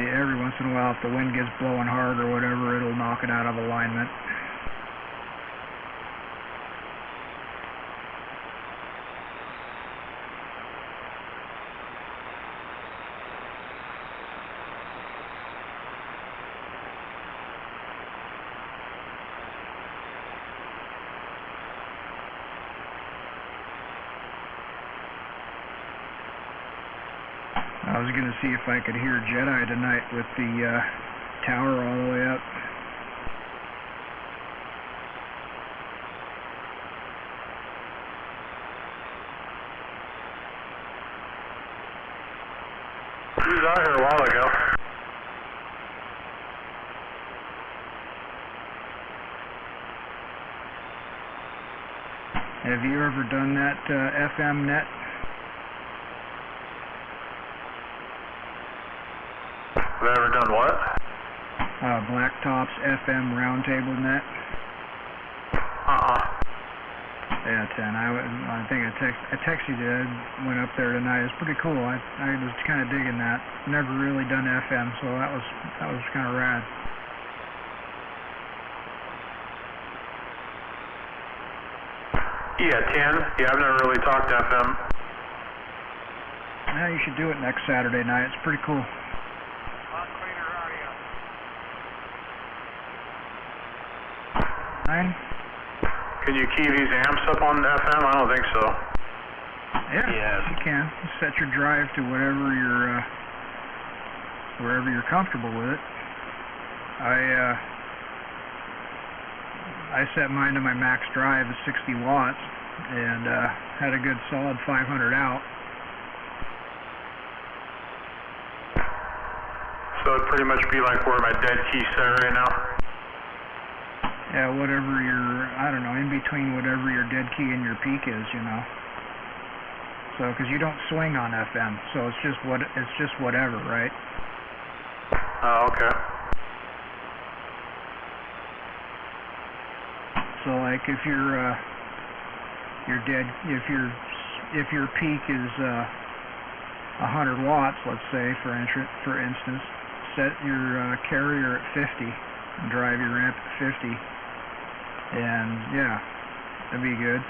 every once in a while, if the wind gets blowing hard or whatever, it'll knock it out of alignment. I was going to see if I could hear Jedi tonight with the tower all the way up. He was out here a while ago. Have you ever done that FM net? Have I ever done what? Blacktop's FM roundtable net. Yeah, 10. I think I texted you. I went up there tonight. It's pretty cool. I was kind of digging that. Never really done FM, so that was kind of rad. key at 10? Yeah, I've never really talked to FM. Yeah, you should do it next Saturday night. It's pretty cool. Nine? Can you key these amps up on FM? I don't think so. Yeah, yes. You can. You set your drive to wherever you're comfortable with it. I set mine to my max drive of 60 watts and had a good solid 500 out. So it'd pretty much be like where my dead key set right now? Yeah, whatever I don't know, in between whatever your dead key and your peak is, you know. So, because you don't swing on FM, so it's just whatever, right? Oh, okay. So, like, if your peak is 100 watts, let's say, for instance, set your carrier at 50 and drive your amp at 50, and yeah, that'd be good.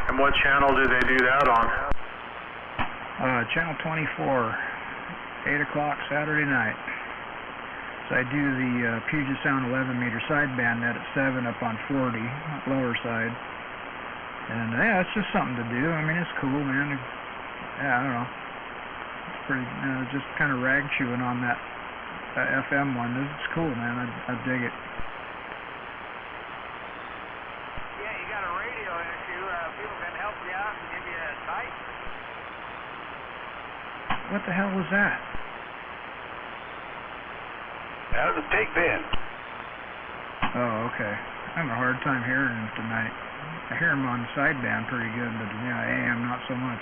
And what channel do they do that on? Channel 24, 8 o'clock Saturday night. So I do the Puget Sound 11 meter sideband net at 7 up on 40, lower side. And yeah, it's just something to do. I mean, it's cool, man. Yeah, I don't know. It's pretty, just kind of rag chewing on that FM one. It's cool, man. I dig it. Yeah, you got a radio issue. People can help you out and give you a tight. What the hell was that? That was a pig pen. Oh, okay. I'm having a hard time hearing him tonight. I hear him on the sideband pretty good, but yeah, AM not so much.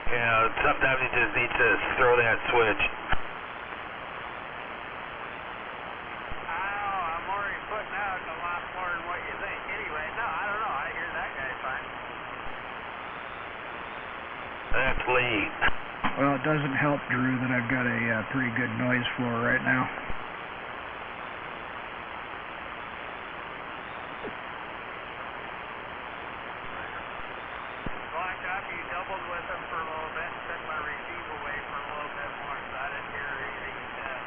Yeah, sometimes you just need to throw that switch. I'm already putting out a lot more than what you think. Anyway, no, I don't know. I hear that guy fine. That's Lee. Well, it doesn't help, Drew, that I've got a pretty good noise floor right now. Black Ops, you doubled with him for a little bit and sent my receive away for a little bit more, so I didn't hear anything he said.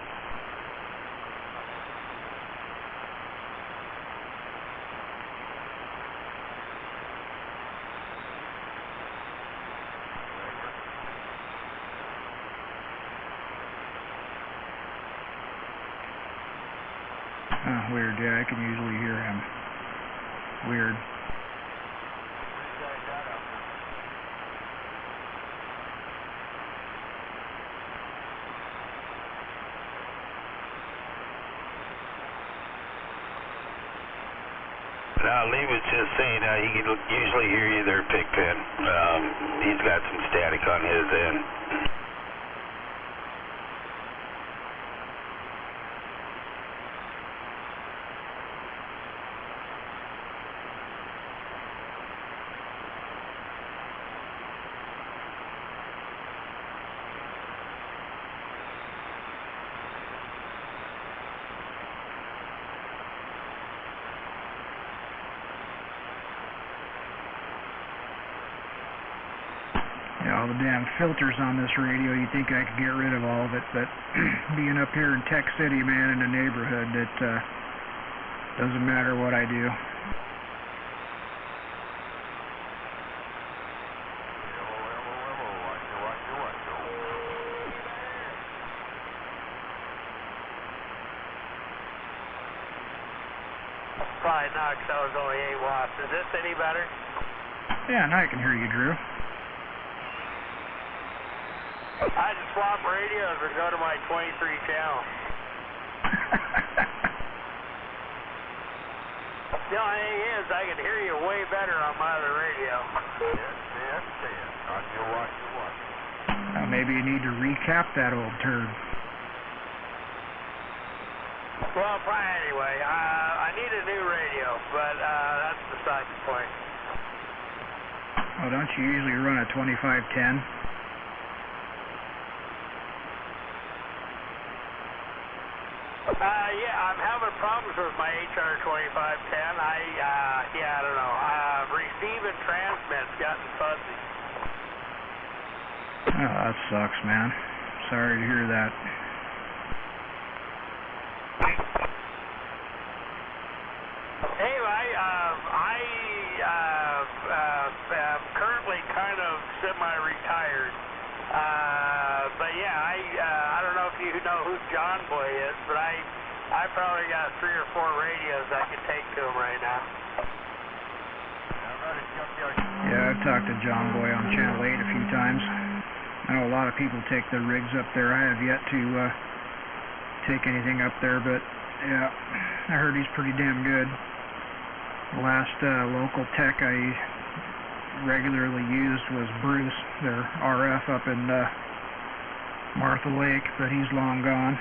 Weird, yeah, I can usually hear him. Weird. Now, Lee was just saying he can usually hear you there, Pigpen. He's got some static on his end. All the damn filters on this radio, you think I could get rid of all of it, but being up here in Tech City, man, in the neighborhood, it doesn't matter what I do. Probably not, 'cause that was only 8 watts. Is this any better? Yeah, now I can hear you, Drew. I just swap radios or go to my 23 channel. The only thing is, I can hear you way better on my other radio. Maybe you need to recap that old turd. Well, anyway, I need a new radio, but that's beside the point. Oh, don't you usually run a 2510? Yeah, I'm having problems with my HR 2510. I don't know. Receive and transmit's gotten fuzzy. Oh, that sucks, man. Sorry to hear that. Anyway, I'm currently kind of semi-retired. But yeah, I don't know if you know who John Boy is, but I probably got 3 or 4 radios I could take to him right now. Yeah, I've talked to John Boy on Channel 8 a few times. I know a lot of people take their rigs up there. I have yet to take anything up there, but yeah, I heard he's pretty damn good. The last local tech I regularly used was Bruce, their RF up in Martha Lake, but he's long gone.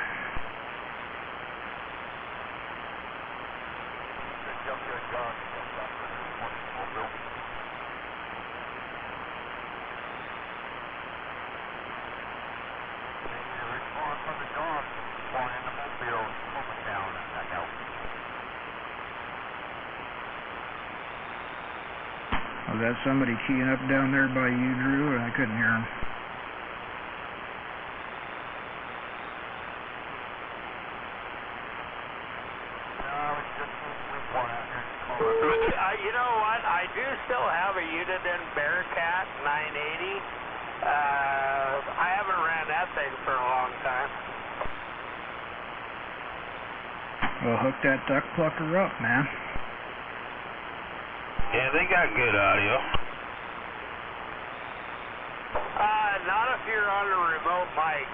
Was that somebody keying up down there by you, Drew? I couldn't hear him. You know what? I do still have a unit in Bearcat 980. I haven't ran that thing for a long time. Well, hook that duck plucker up, man. Yeah, they got good audio. Not if you're on a remote mic.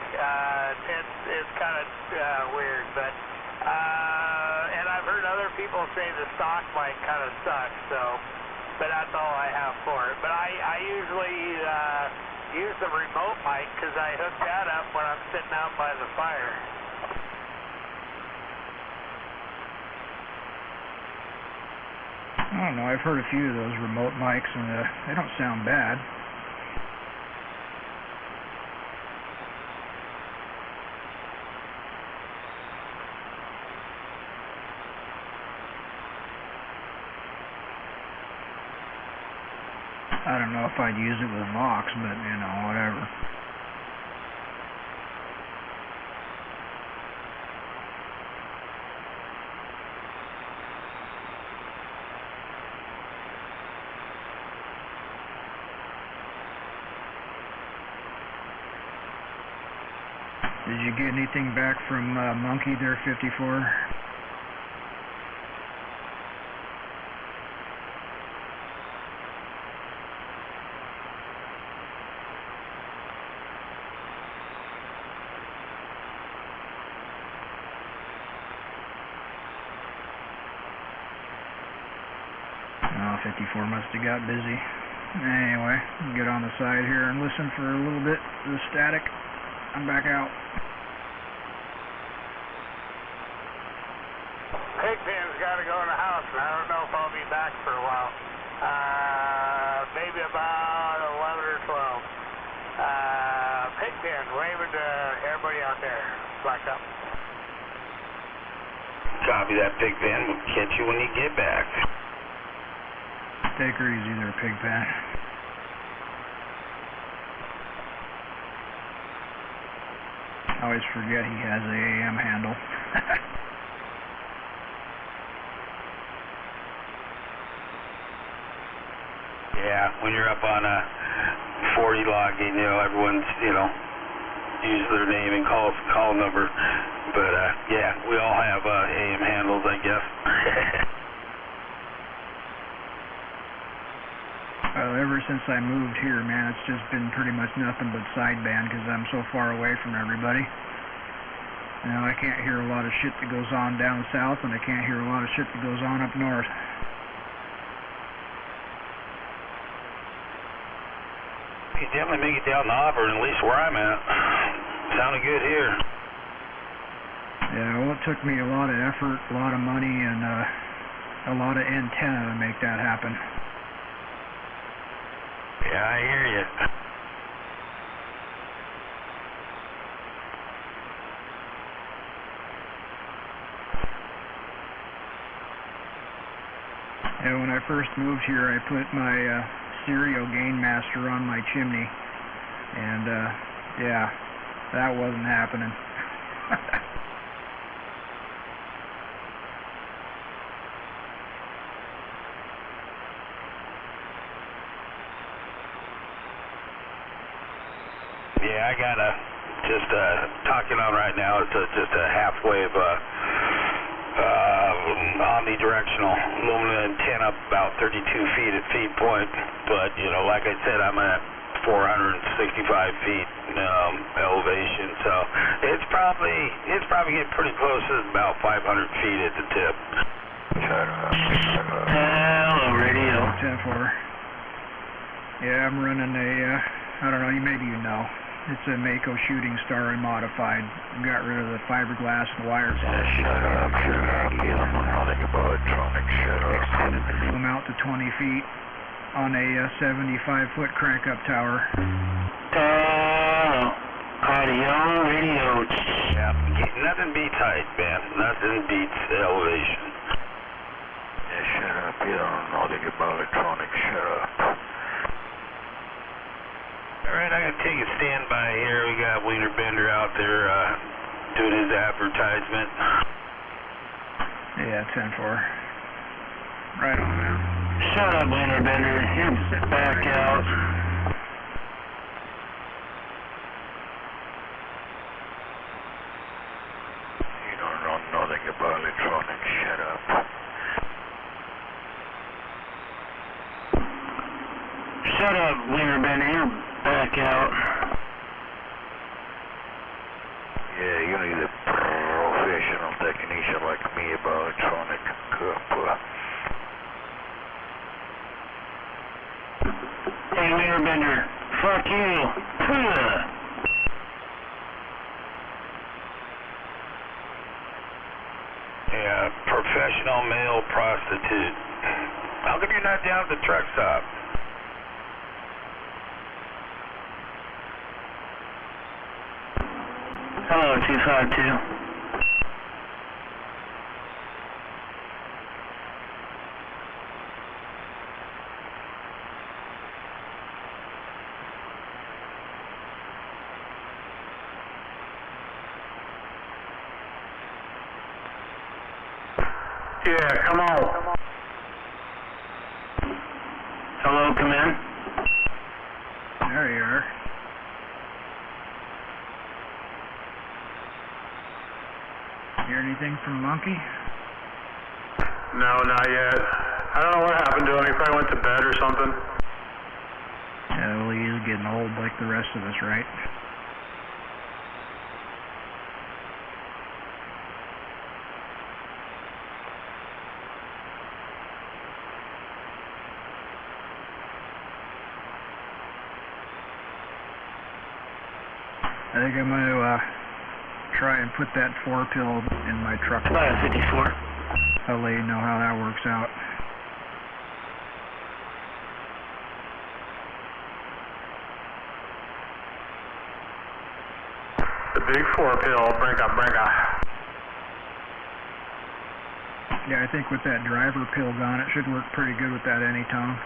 It's kind of weird, but and I've heard other people say the stock mic kind of sucks. So, but that's all I have for it. But I usually use the remote mic because I hook that up when I'm sitting out by the fire. I don't know, I've heard a few of those remote mics and they don't sound bad. I don't know if I'd use it with an aux, but you know, whatever. Did you get anything back from Monkey there, 54? Oh, 54 must have got busy. Anyway, get on the side here and listen for a little bit of the static. I'm back out. Pigpen's got to go in the house, and I don't know if I'll be back for a while. Maybe about 11 or 12. Pigpen, waving to everybody out there. Black up. Copy that, Pigpen. We'll catch you when you get back. Take her easy there, Pigpen. I always forget he has a AM handle. Yeah, when you're up on a 40 logging, you know, everyone's, you know, use their name and call number. But, yeah, we all have AM handles, I guess. Well, ever since I moved here, man, it's just been pretty much nothing but sideband because I'm so far away from everybody. You know, I can't hear a lot of shit that goes on down south, and I can't hear a lot of shit that goes on up north. You can definitely make it down to Auburn, at least where I'm at. Sounded good here. Yeah, well, it took me a lot of effort, a lot of money, and a lot of antenna to make that happen. Yeah, I hear you. And when I first moved here, I put my stereo gain master on my chimney, and yeah, that wasn't happening. Yeah, I got just talking on right now. It's just a half wave omnidirectional aluminum antenna, about 32 feet at feed point. But you know, like I said, I'm at 465 feet elevation, so it's probably getting pretty close to about 500 feet at the tip. Hello, radio. 10-4. Yeah, I'm running a, I don't know, maybe you know. It's a Mako Shooting Star Unmodified. Got rid of the fiberglass and wire. Shut up, you don't know nothing about electronics, shut up. I'm out to 20 feet on a 75-foot crank-up tower. Audio, radio. Yeah, nothing beats height, man. Nothing beats elevation. Yeah, shut up, you don't know nothing about electronics, shut up. Alright, I'm going to take a standby here. We got Wiener Bender out there doing his advertisement. Yeah, 10-4. Right on, man. Shut up, Wiener Bender. You're back out. You don't know nothing about electronics, shut up. Shut up, Wiener Bender. You're back out. Yeah, you need a professional technician like me about electronic crap. Hey, Wiener Bender. Fuck you. Yeah, professional male prostitute. How come you're not down at the truck stop? Hello, 252. Yeah, come on. Hello, come in. There you are. Hear anything from Monkey? No, not yet. I don't know what happened to him. He probably went to bed or something. Yeah, well, he is getting old like the rest of us, right? I think I'm going to try and put that 4-pill in my truck. About 54. I'll let you know how that works out. The big 4-pill, bringa. Yeah, I think with that driver pill gone, it should work pretty good with that anytone.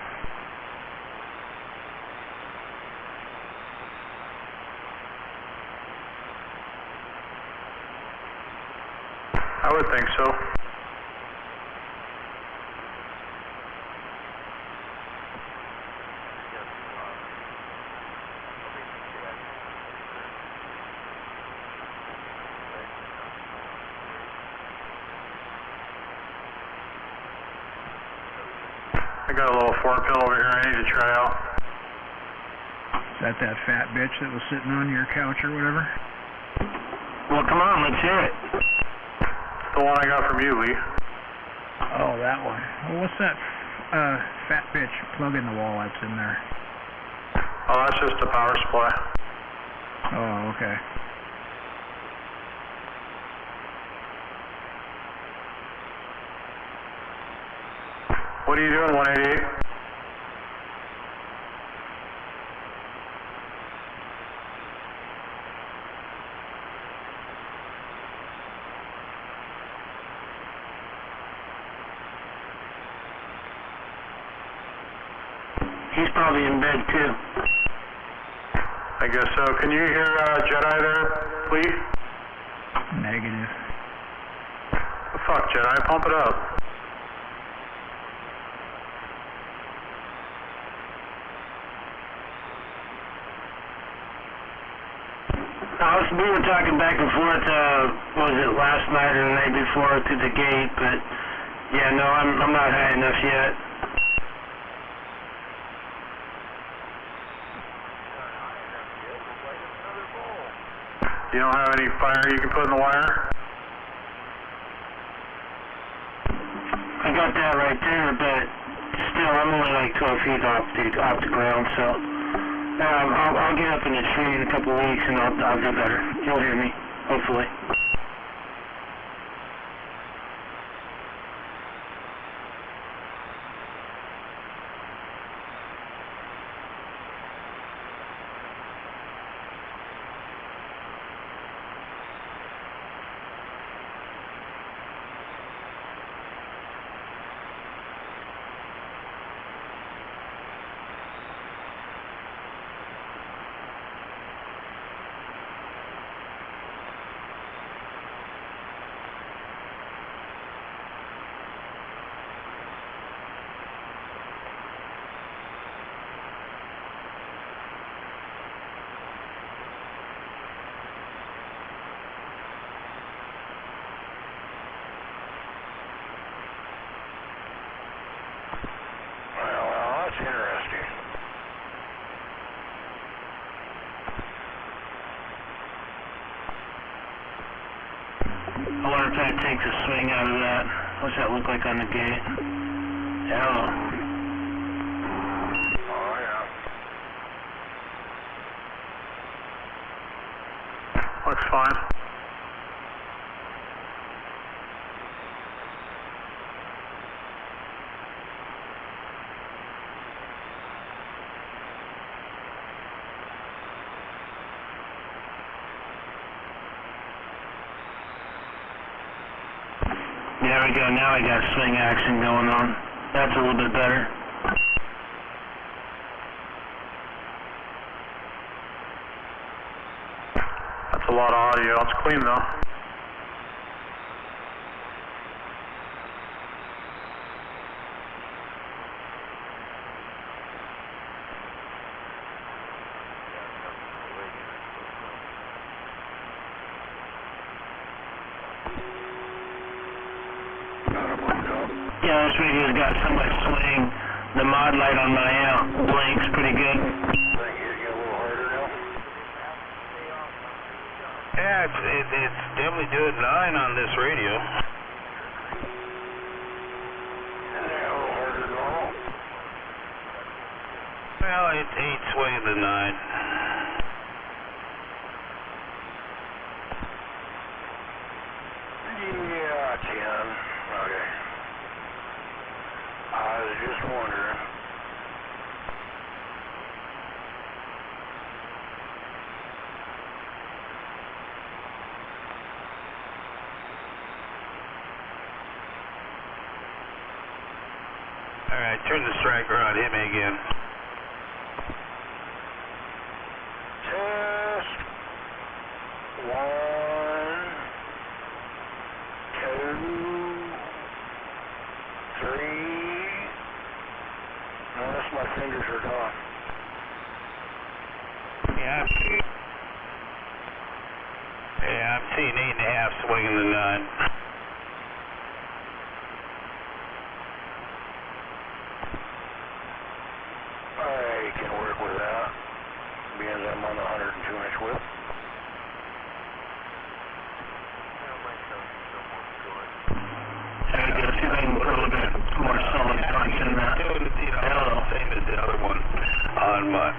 I would think so. I got a little 4-pill over here I need to try out. Is that fat bitch that was sitting on your couch or whatever? Well, come on, let's hear it. The one I got from you, Lee. Oh, that one. Well, what's that fat bitch plug in the wall that's in there? Oh, that's just a power supply. Oh, okay. What are you doing, 188? He's probably in bed too. I guess so. Can you hear Jedi there, please? Negative. Fuck, Jedi, pump it up. We were talking back and forth, what was it, last night or the night before through the gate, but yeah, no, I'm not high enough yet. You don't have any fire you can put in the wire? I got that right there, but still, I'm only like 12 feet off the ground, so I'll get up in the tree in a couple of weeks and I'll do better. You'll hear me, hopefully. I wonder if that takes a swing out of that. What's that look like on the gate? Hello. Oh, yeah. Looks fine. There we go, now I got swing action going on. That's a little bit better. That's a lot of audio. It's clean though. Yeah, this radio's got so much swing. The mod light on my blinks pretty good. Yeah, it's definitely doing 9 on this radio. Well, it's 8 swinging to 9. Yeah, 10. Okay. I was just wondering. Alright, turn the striker on, hit me again. Test. 1, 2, 3. Unless my fingers are gone. Yeah, I'm seeing 8.5 swinging to 9. I can work with that, being I'm on the 102-inch whip. There we go, see if I can put a little bit more solid punch in that. Same as the other one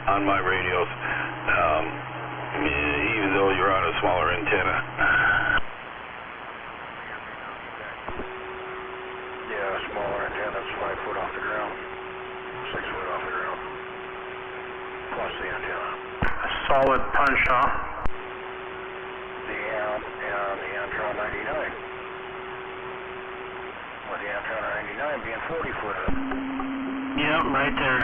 on my radios. Even though you're on a smaller antenna. Yeah, smaller antennas, 5 foot off the bunch, huh? The Antron 99. With the Antron 99 being 40-footer. Yep, right there.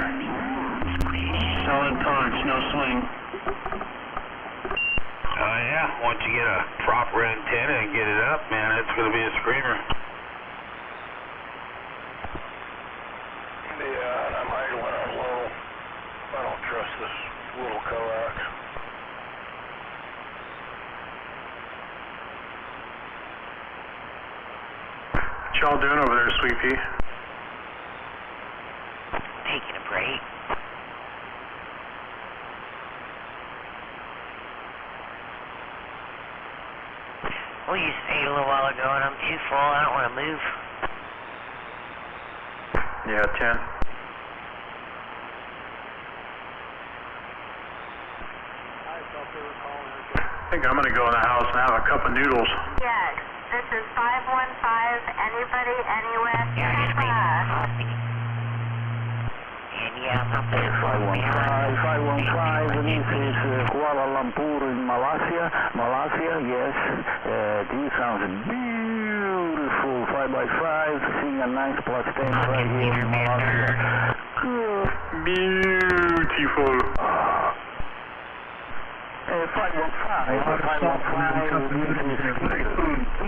Solid punch, no swing. Yeah, once you get a proper antenna and get it up, man, it's going to be a screamer. Yeah, I might have went on low. I don't trust this little coax. What y'all doing over there, Sweet Pea? Taking a break. Well, you stayed a little while ago and I'm too full. I don't want to move. Yeah, 10. I think I'm going to go in the house and have a cup of noodles. Yes, this is 515. Anybody, anywhere? And yeah, I'm up there. 515, this is Kuala Lumpur in Malaysia. Yes. This sounds beautiful. 5x5, seeing a nice plus 10 right here in Malaysia. Beautiful. 515.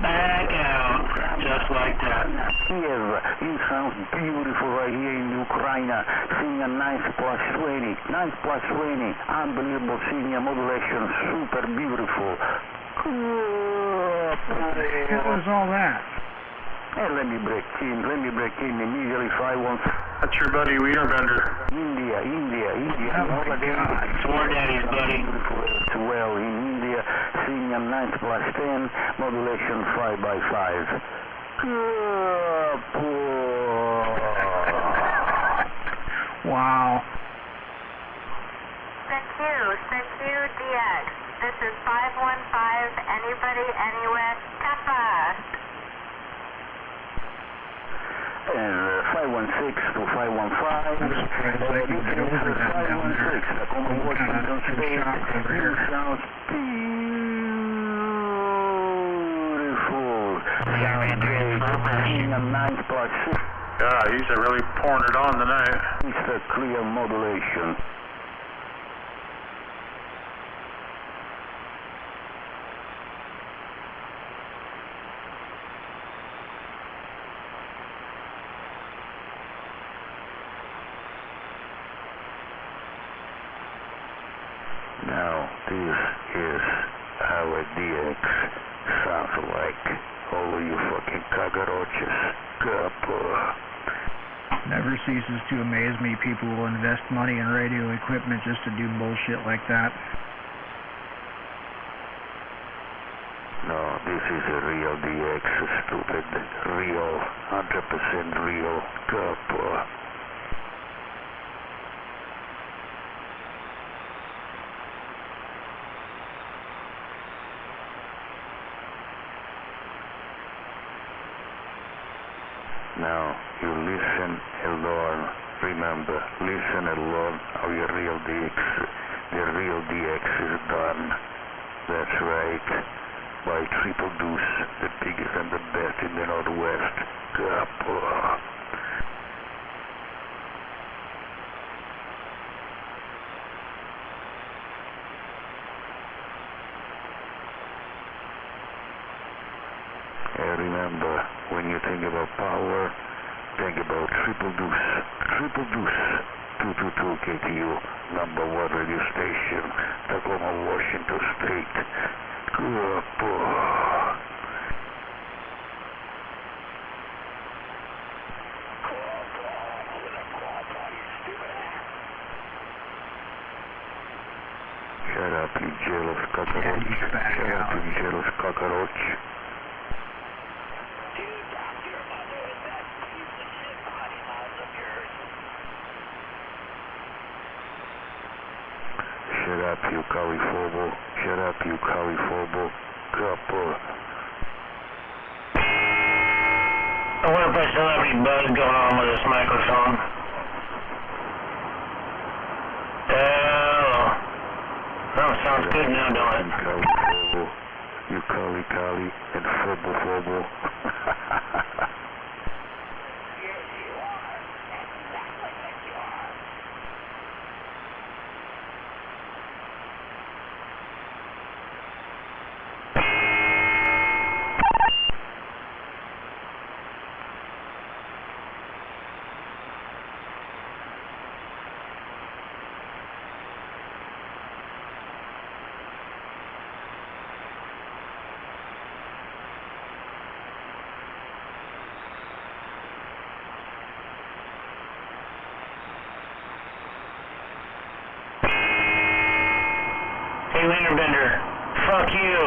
Back out, just like that. Yes, it sounds beautiful right here in Ukraine. Seeing a nice plus 20. Nice plus 20. Unbelievable senior modulation. Super beautiful. What was all that? Hey, let me break in immediately. 515. That's your buddy Wienerbender. India. Oh my God. It's War Daddy's buddy. Well, in India, seeing a nice plus 10, modulation 5x5. Wow. Thank you, DX. This is 515. Anybody, anywhere? Kappa. And 516 to 515. Over that down there. Washington State. Sounds beautiful. Seeing a 9 plus 6. God, he's really pouring it on tonight. It's a clear modulation. Now, this is our DX. Sounds like all of you fucking cockroaches. Never ceases to amaze me people will invest money in radio equipment just to do bullshit like that. No, this is a real DX, stupid. Real, 100% real. Now, you listen alone. Remember, listen alone of your real DX. The real DX is done. That's right. By Triple Deuce, the biggest and the best in the Northwest. Remember, when you think about power, think about Triple Deuce. Triple Deuce, 222 KTU, #1 radio station, Tacoma, Washington State. Shut up, you jealous cockroach. Shut up, you jealous cockroach. Shut up, you Caliphobo. Shut up, you Caliphobo. I wonder if I still have any buzz going on with this microphone. Hello. Oh, sounds sounds good now, don't it? You Kali Kali and Fobo Fobo. Hey, Winterbender, fuck you.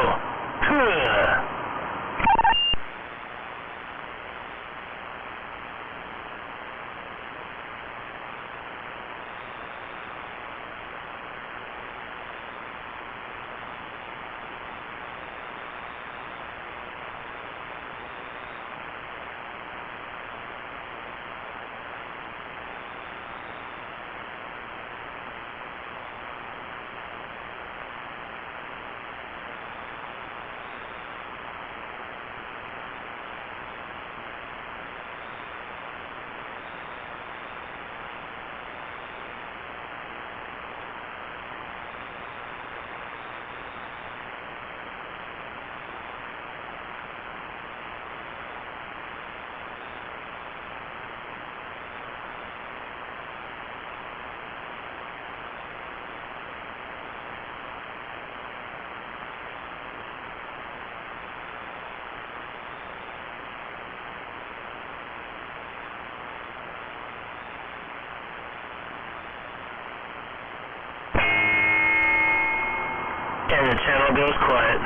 And the channel goes quiet.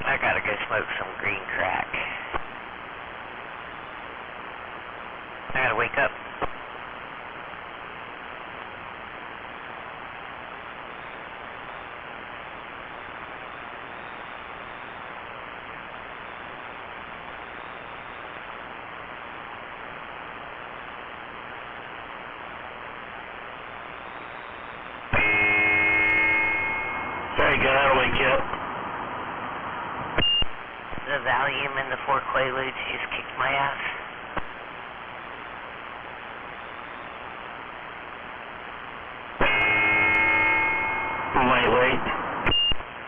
I gotta go smoke some green crack. I gotta wake up. There you go, that'll wake you up. The Valium and the 4 Quaaludes just kicked my ass. Lightweight.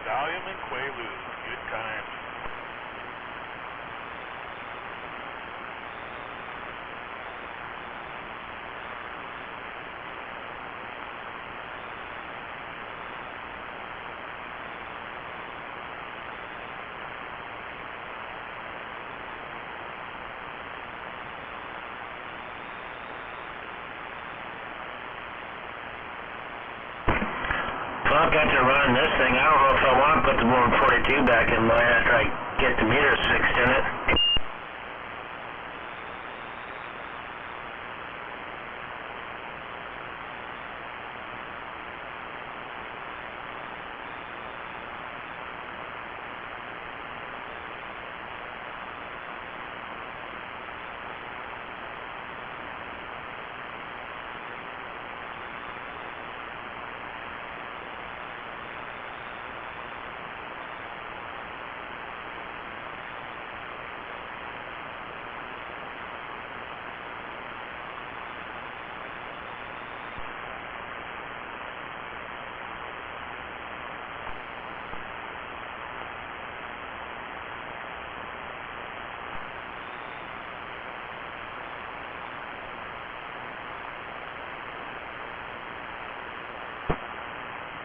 Valium and Quaaludes, good times. Well, I've got to run this thing. I don't know if I want to put the 142 back in mine after I get the meters fixed in it.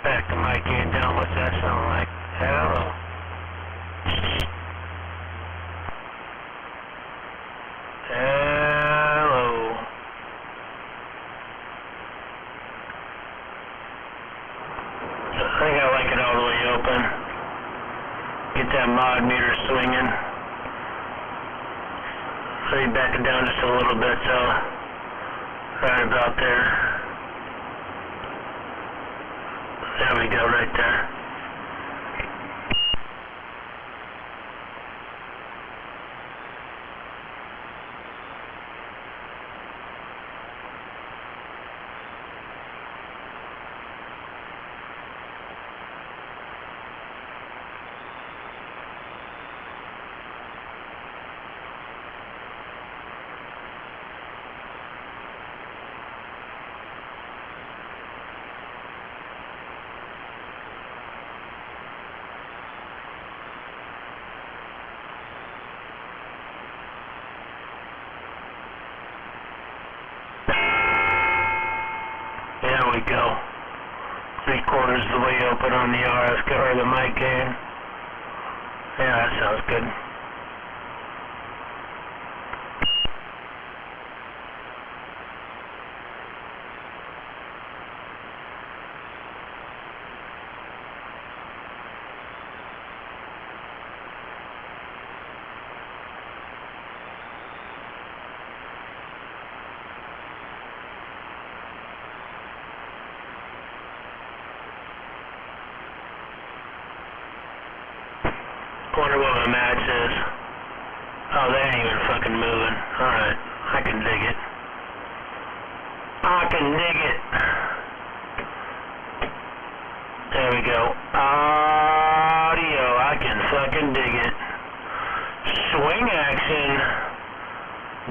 Back to my game down. What's that sound like? I don't know. mod meter swinging. Let me back it down just a little bit, so right about there. There we go, right there. There we go. 3/4 of the way open on the RF or the mic gain. Yeah, that sounds good. Wonder what my match is. Oh, they ain't even fucking moving. Alright, I can dig it. I can dig it. There we go. Audio, I can fucking dig it. Swing action.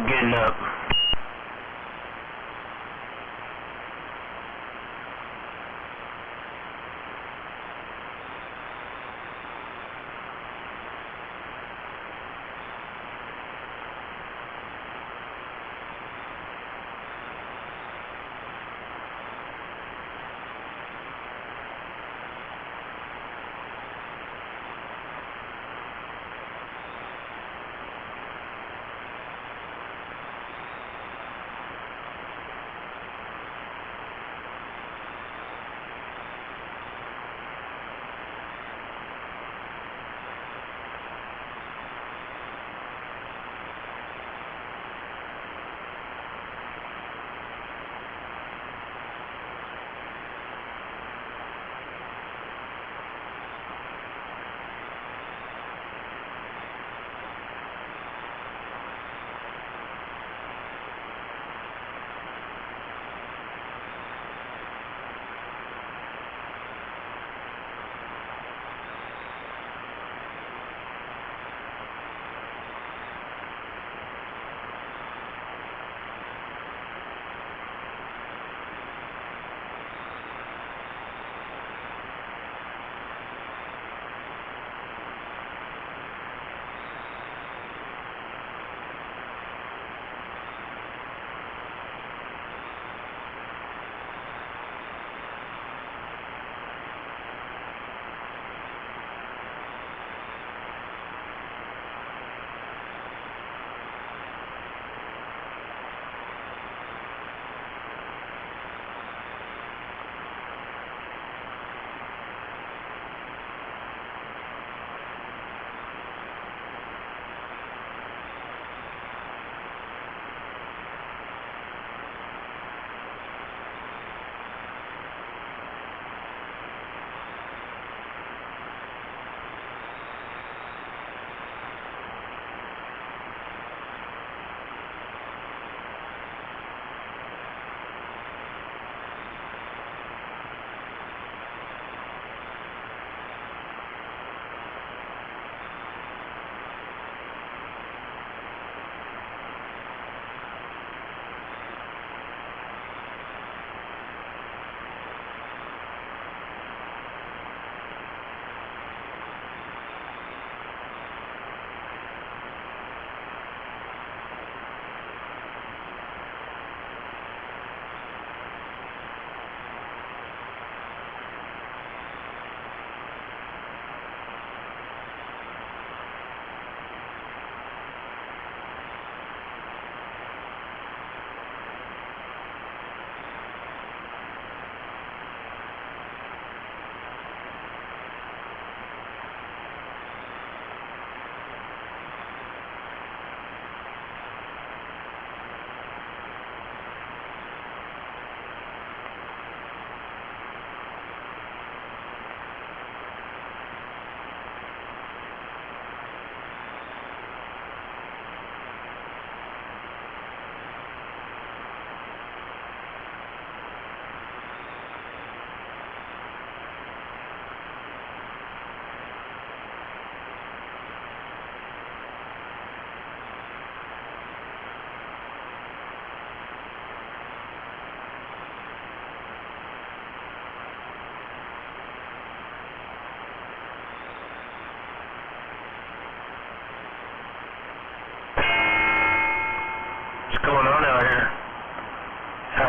Getting up.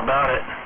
about it.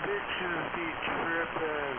bitches be tripping.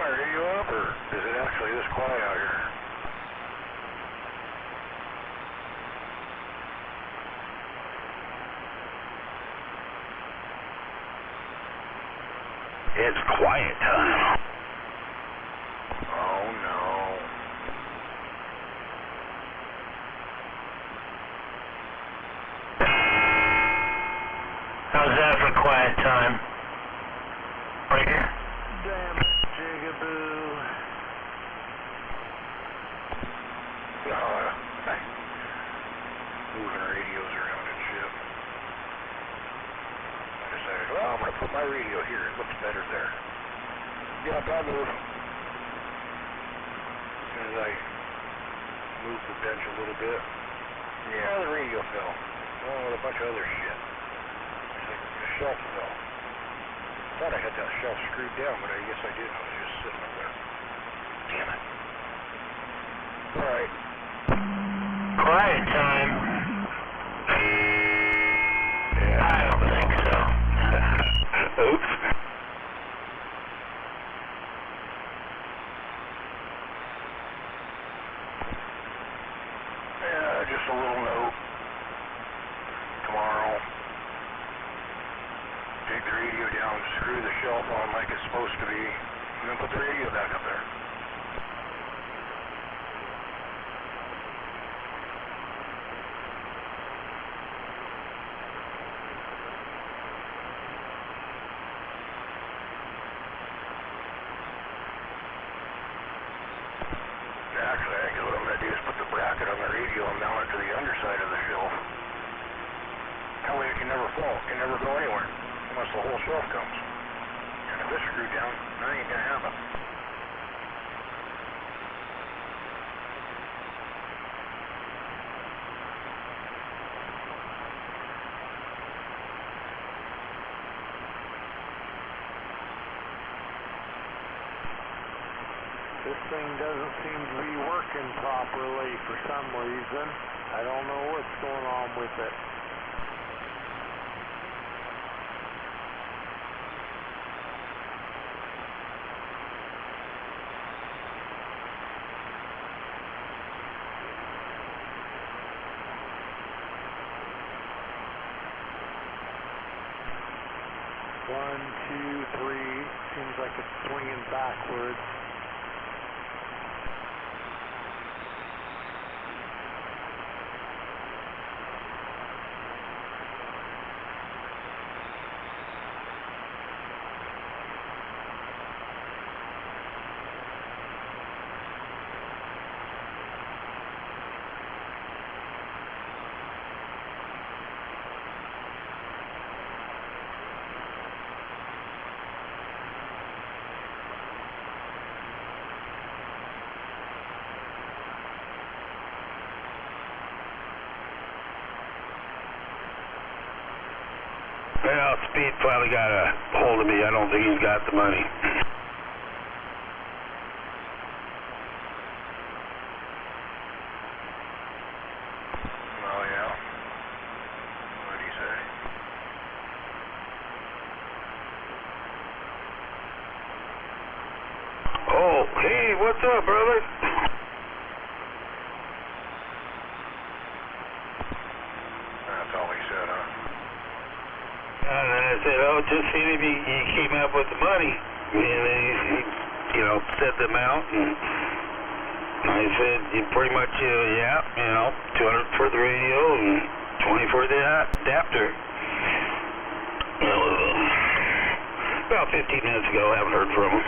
my radio up, or is it actually this quiet out here? It's quiet time. Oh no. How's that for quiet time? Right here? Damn it, jigaboo. Moving radios around and shit. I decided, well, I'm going to put my radio here. It looks better there. Yeah, I'll move. As soon as I moved the bench a little bit, yeah, the radio fell. Along with a bunch of other shit. It's like the shelf fell. Thought I had that shelf screwed down, but I guess I didn't. I was just sitting up there. Damn it. Alright. Quiet time? I don't think so. Oops. Yeah, just a little note. Tomorrow, dig the radio down, screw the shelf on like it's supposed to be, and then put the radio back up there. Actually, I think what I'm going to do is put the bracket on the radio and mount it to the underside of the shelf. That way it can never fall. It can never go anywhere unless the whole shelf comes. And if it's screwed down, that ain't going to happen. This thing doesn't seem to be working properly for some reason. I don't know what's going on with it. One, two, three. Seems like it's swinging backwards. Well, Speed finally got a hold of me. I don't think he's got the money. Oh, yeah? What did he say? Oh, hey, what's up, brother? That's all he said, huh? And then I said, oh, just seeing if he came up with the money. And he said the amount, and I said, pretty much, yeah, 200 for the radio and 20 for the adapter. About 15 minutes ago, I haven't heard from him.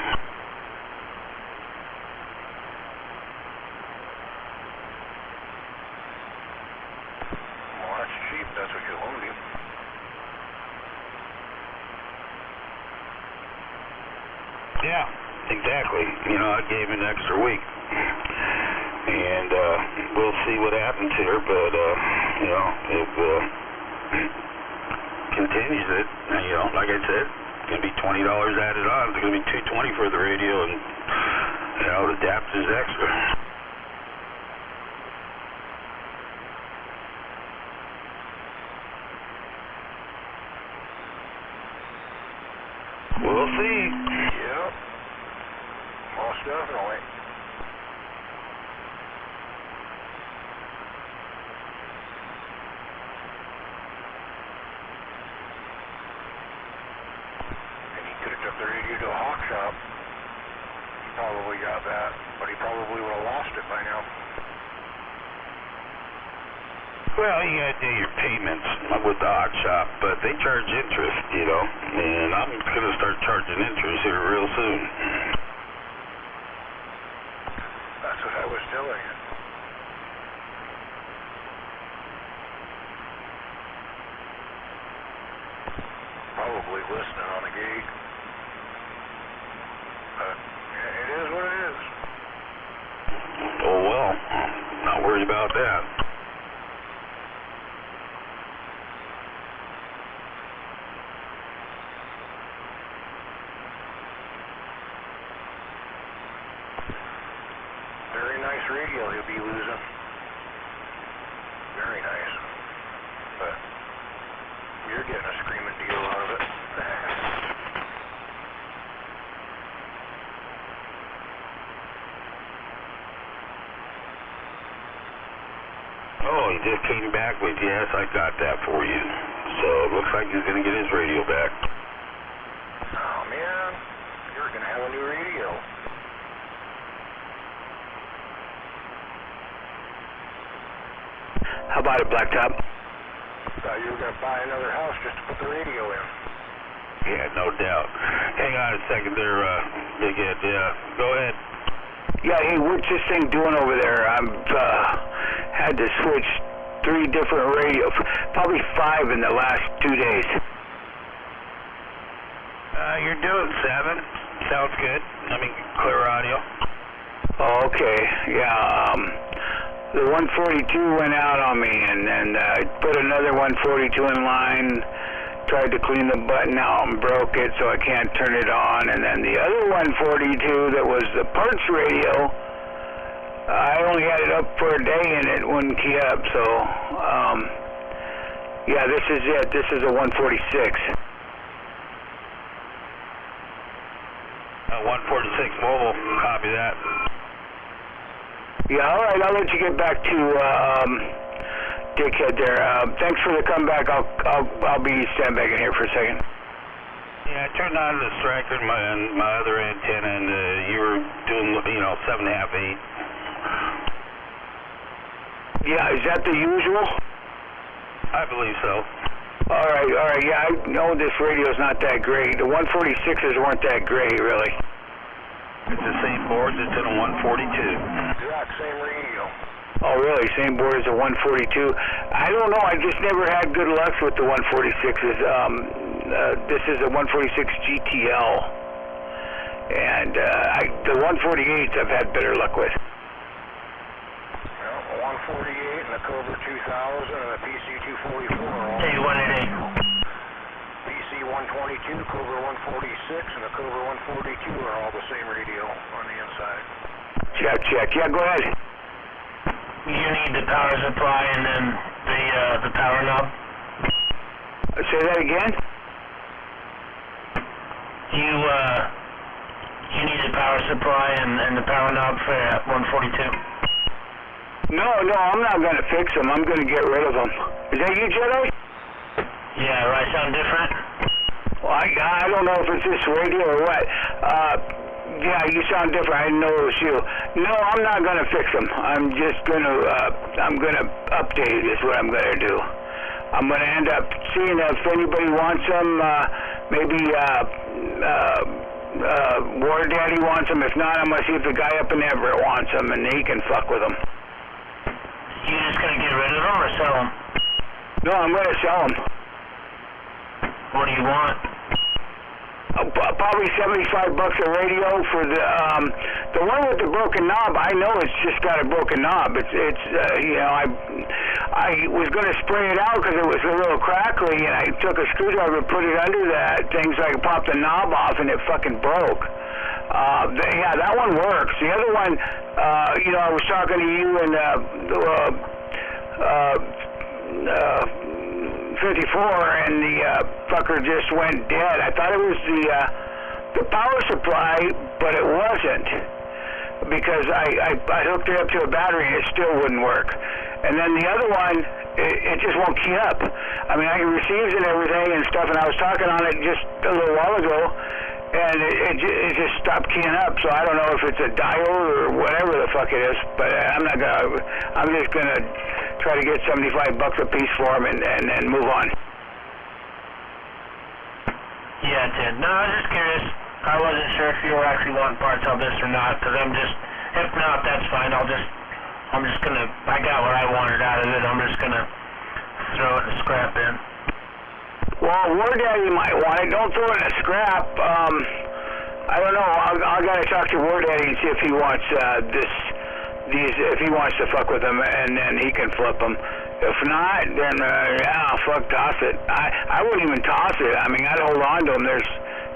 Well, that's cheap. That's what you loaned him. Yeah, exactly. I gave him an extra week. And we'll see what happens here, but, if continues it, like I said, it's going to be $20 added on. It's going to be $220 for the radio, and, the adapter's extra. We'll see. Yep. definitely. And he could have took the radio to a hawk shop. He probably got that, but he probably would have lost it by now. Well, you gotta do your payments with the hot shop, but they charge interest, you know, and I'm gonna start charging interest here real soon. That's what I was telling you. Probably listening on the gate. But it is what it is. Oh well, not worried about that. Very nice radio he'll be losing. Very nice. But you're getting a screaming deal out of it. Oh, he just came back with, yes, I got that for you. So it looks like he's gonna get his radio back. Oh man, you're gonna have a new radio. How about it, Blacktop? Thought you were gonna buy another house just to put the radio in. Yeah, no doubt. Hang on a second there, Big Ed. Yeah, go ahead. Yeah, hey, what's this thing doing over there? I've had to switch 3 different radios, probably 5 in the last 2 days. You're doing 7. Sounds good. I mean, clear audio. Oh, okay, yeah, the 142 went out on me, and then I put another 142 in line, tried to clean the button out and broke it, so I can't turn it on, and then the other 142 that was the parts radio, I only had it up for a day and it wouldn't key up, so, yeah, this is it. This is a 146. 146 mobile, copy that. Yeah, all right, I'll let you get back to Dickhead there. Thanks for the comeback. I'll be standing back in here for a second. Yeah, I turned on the striker and my other antenna, and you were doing, 7.5, 8. Yeah, is that the usual? I believe so. All right, yeah, I know this radio's not that great. The 146s weren't that great, really. It's the same board that's in a 142. Exact same radio. Oh, really? Same board as a 142? I don't know. I just never had good luck with the 146s. This is a 146 GTL. And the 148s I've had better luck with. Well, a 148 and a Cobra 2000 and a PC 244. Hey, 188. PC 122, Cobra 146, and a Cobra 142 are all the same radio on the inside. Check. Yeah, go ahead. You need the power supply and then the power knob. Say that again? You need the power supply and the power knob for that 142. No, I'm not going to fix them. I'm going to get rid of them. Is that you, Jedi? Yeah, right. Sound different? Well, I don't know if it's this radio or what. Yeah, you sound different. I didn't know it was you. No, I'm not going to fix them. I'm just going to, I'm going to update is what I'm going to do. I'm going to end up seeing if anybody wants them. Maybe War Daddy wants them. If not, I'm going to see if the guy up in Everett wants them, and he can fuck with them. You just going to get rid of them or sell them? No, I'm going to sell them. What do you want? Probably $75 a radio for the one with the broken knob. I know it's just got a broken knob. It's I was going to spray it out because it was a little crackly, and I took a screwdriver, put it under that thing so I could pop the knob off, and it fucking broke. Yeah, that one works. The other one, I was talking to you and 54, and the fucker just went dead. I thought it was the power supply, but it wasn't. because I hooked it up to a battery and it still wouldn't work. And then the other one, it just won't key up. I mean, I can receives and everything and stuff, and I was talking on it just a little while ago, and it just stopped keying up. So I don't know if it's a diode or whatever the fuck it is, but I'm just gonna try to get $75 a piece for them and move on. Yeah, Ted. No, I was just curious. I wasn't sure if you were actually wanting parts on this or not, because if not, that's fine. I'm just gonna, I got what I wanted out of it. I'm just gonna throw it in the scrap bin. Well, War Daddy might want it. Don't throw it in the scrap. I don't know. I gotta talk to War Daddy and see if he wants if he wants to fuck with them, and then he can flip them. If not, then yeah, fuck, toss it. I wouldn't even toss it. I mean, I'd hold on to them. There's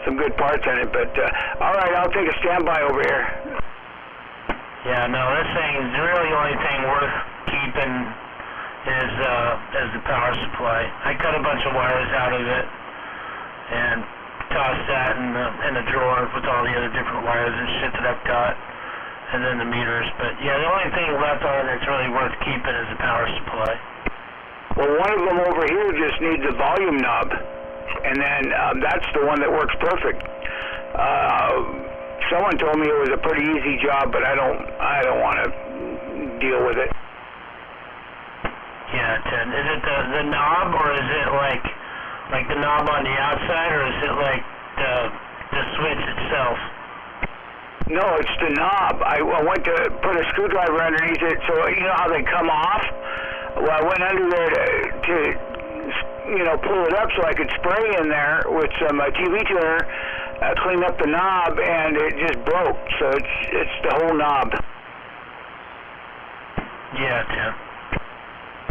some good parts in it, but all right, I'll take a standby over here. Yeah, no, this thing's really the only thing worth keeping is the power supply. I cut a bunch of wires out of it and tossed that in the drawer with all the other different wires and shit that I've got, and then the meters. But yeah, the only thing left on it that's really worth keeping is the power supply. Well, one of them over here just needs a volume knob, and then that's the one that works perfect. Someone told me it was a pretty easy job, but I don't want to deal with it. Yeah, Ted. Is it the knob, or is it like the knob on the outside, or is it like the switch itself? No, it's the knob. I went to put a screwdriver underneath it, so you know how they come off? Well, I went under there to pull it up so I could spray in there with some TV tuner, clean up the knob, and it just broke. So it's the whole knob. Yeah, Tim.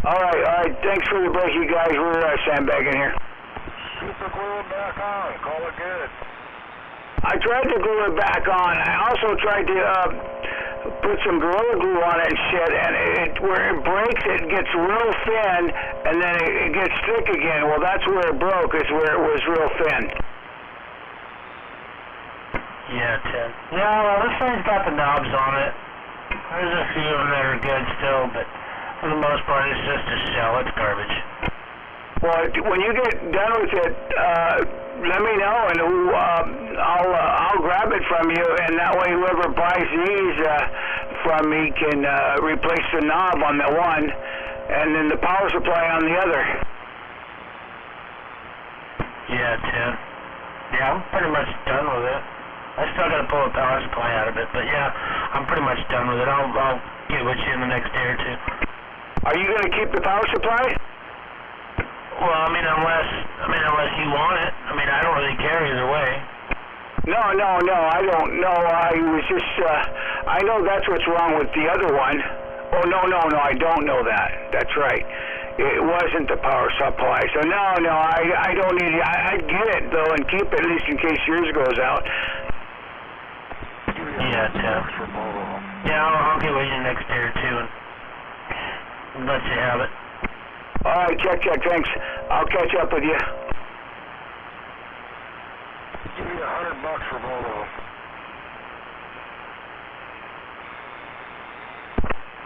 All right. Thanks for the break, you guys. We're sandbagging here. Super glue it back on. Call it good. I tried to glue it back on. I also tried to put some Gorilla Glue on it and shit, and where it breaks, it gets real thin, and then it gets thick again. Well, that's where it broke, is where it was real thin. Yeah, Ted. No, well, this thing's got the knobs on it. There's a few of them that are good still, but for the most part, it's just a shell. It's garbage. Well, when you get done with it, let me know, and I'll grab it from you, and that way whoever buys these from me can replace the knob on the one, and then the power supply on the other. Yeah, Tim. Yeah, I'm pretty much done with it. I still got to pull the power supply out of it, but yeah, I'm pretty much done with it. I'll get with you in the next day or two. Are you going to keep the power supply? Well, unless you want it. I don't really care either way. No, I don't know. I was just, I know that's what's wrong with the other one. Oh, no, I don't know that. That's right. It wasn't the power supply. So, no, I don't need it. I'd get it, though, and keep it, at least in case yours goes out. Yeah, Tim. Yeah, I'll get with you next day or two and let you have it. All right, check, thanks. I'll catch up with you. Give me $100 for both of them.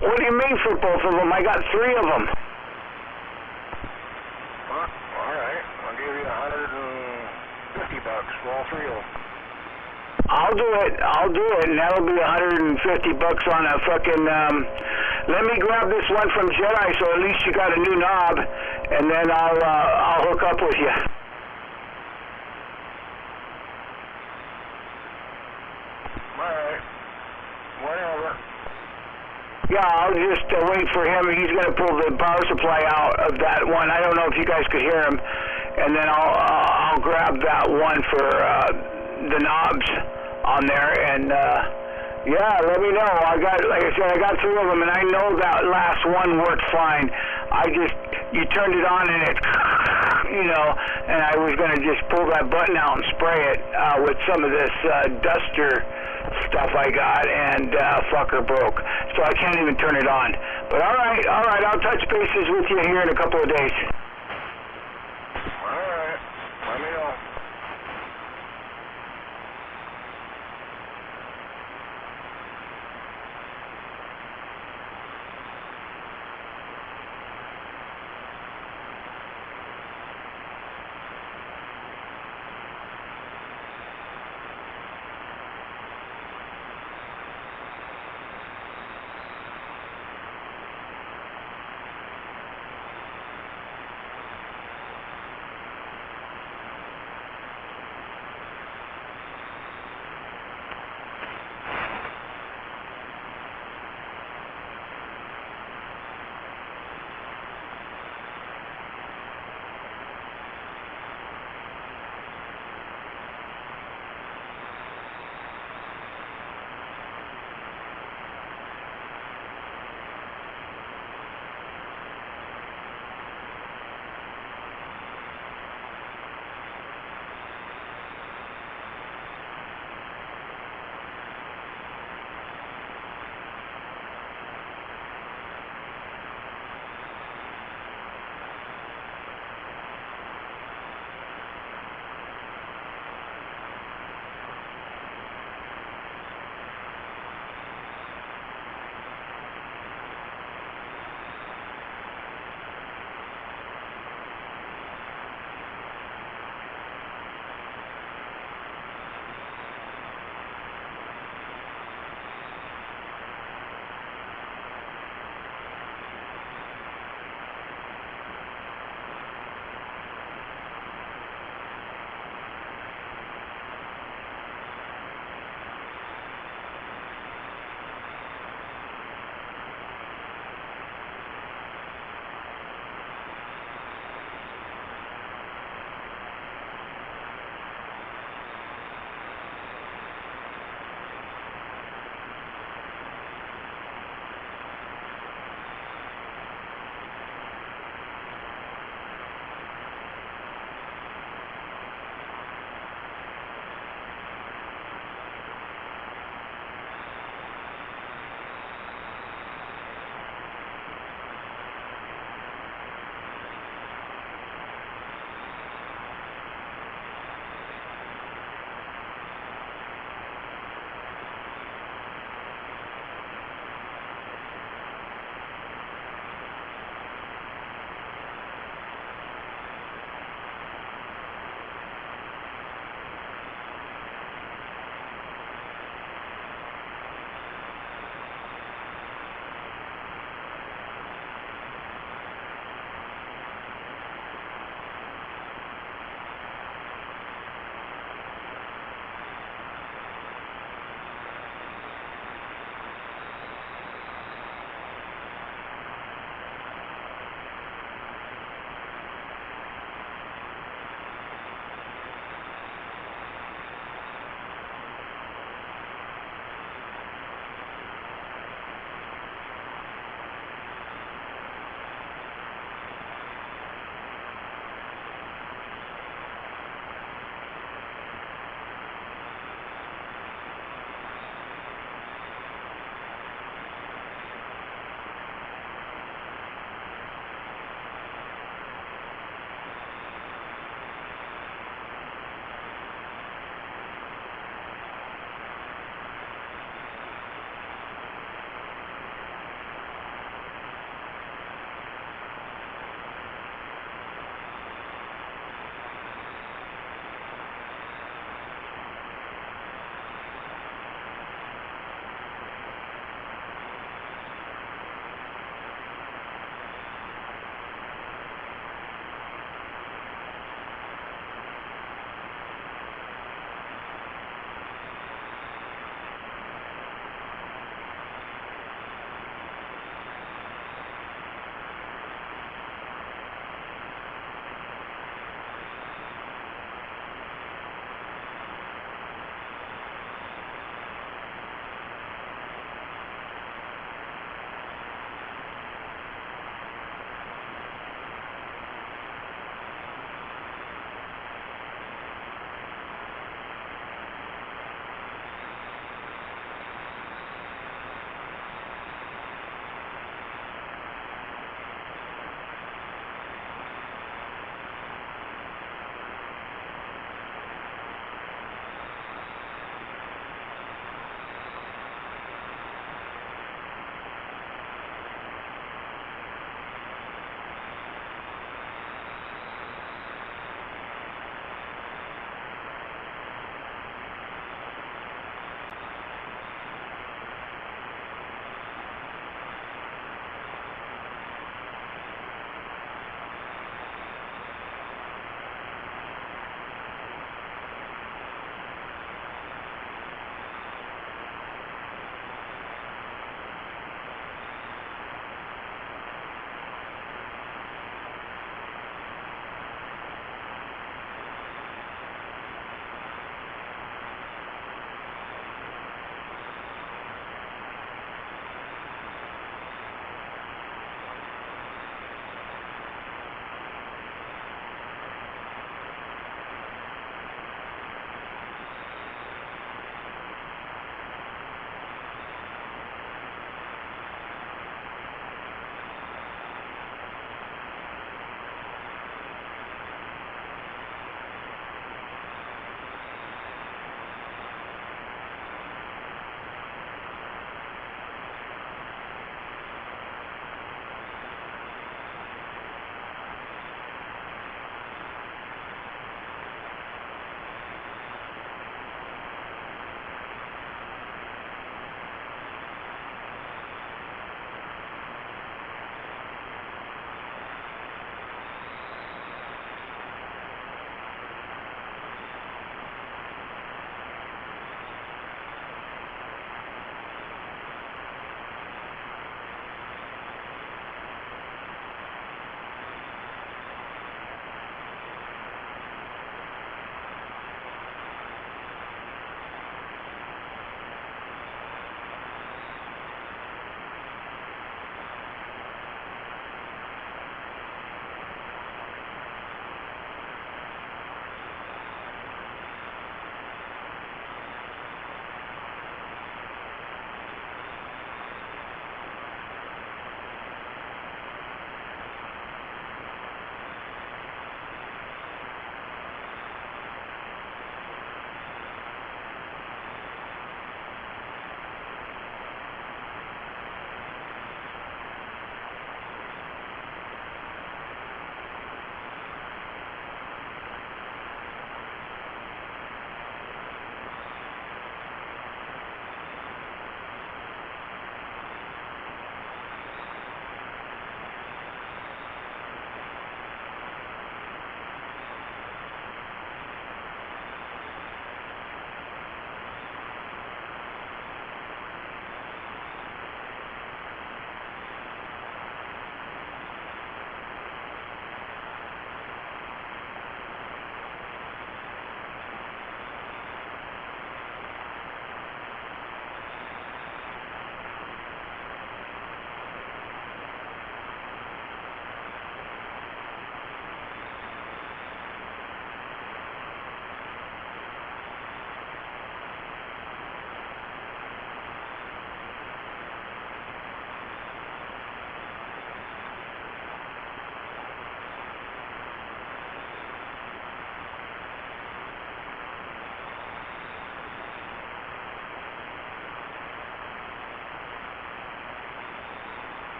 What do you mean for both of them? I got 3 of them. Well, all right. I'll give you $150 for all 3 of them. I'll do it, and that'll be $150 on a fucking, let me grab this one from Jedi, so at least you got a new knob, and then I'll hook up with you. Alright. Whatever. Yeah, I'll just wait for him. He's going to pull the power supply out of that one. I don't know if you guys could hear him, and then I'll grab that one for the knobs on there, and yeah, let me know. Like I said, I got 3 of them, and I know that last one worked fine. You turned it on, and it, and I was going to just pull that button out and spray it with some of this duster stuff I got, and fucker broke. So I can't even turn it on. But all right, I'll touch bases with you here in a couple of days. All right, let me know.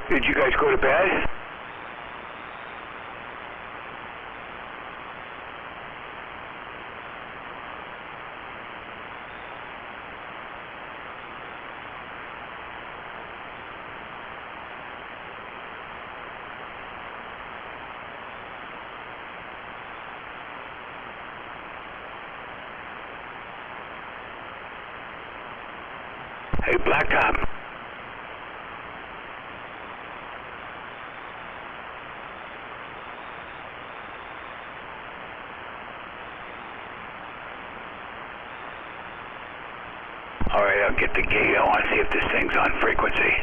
Did you guys go to bed? Hey, Blacktop. All right, I'll get the gate. I want to see if this thing's on frequency.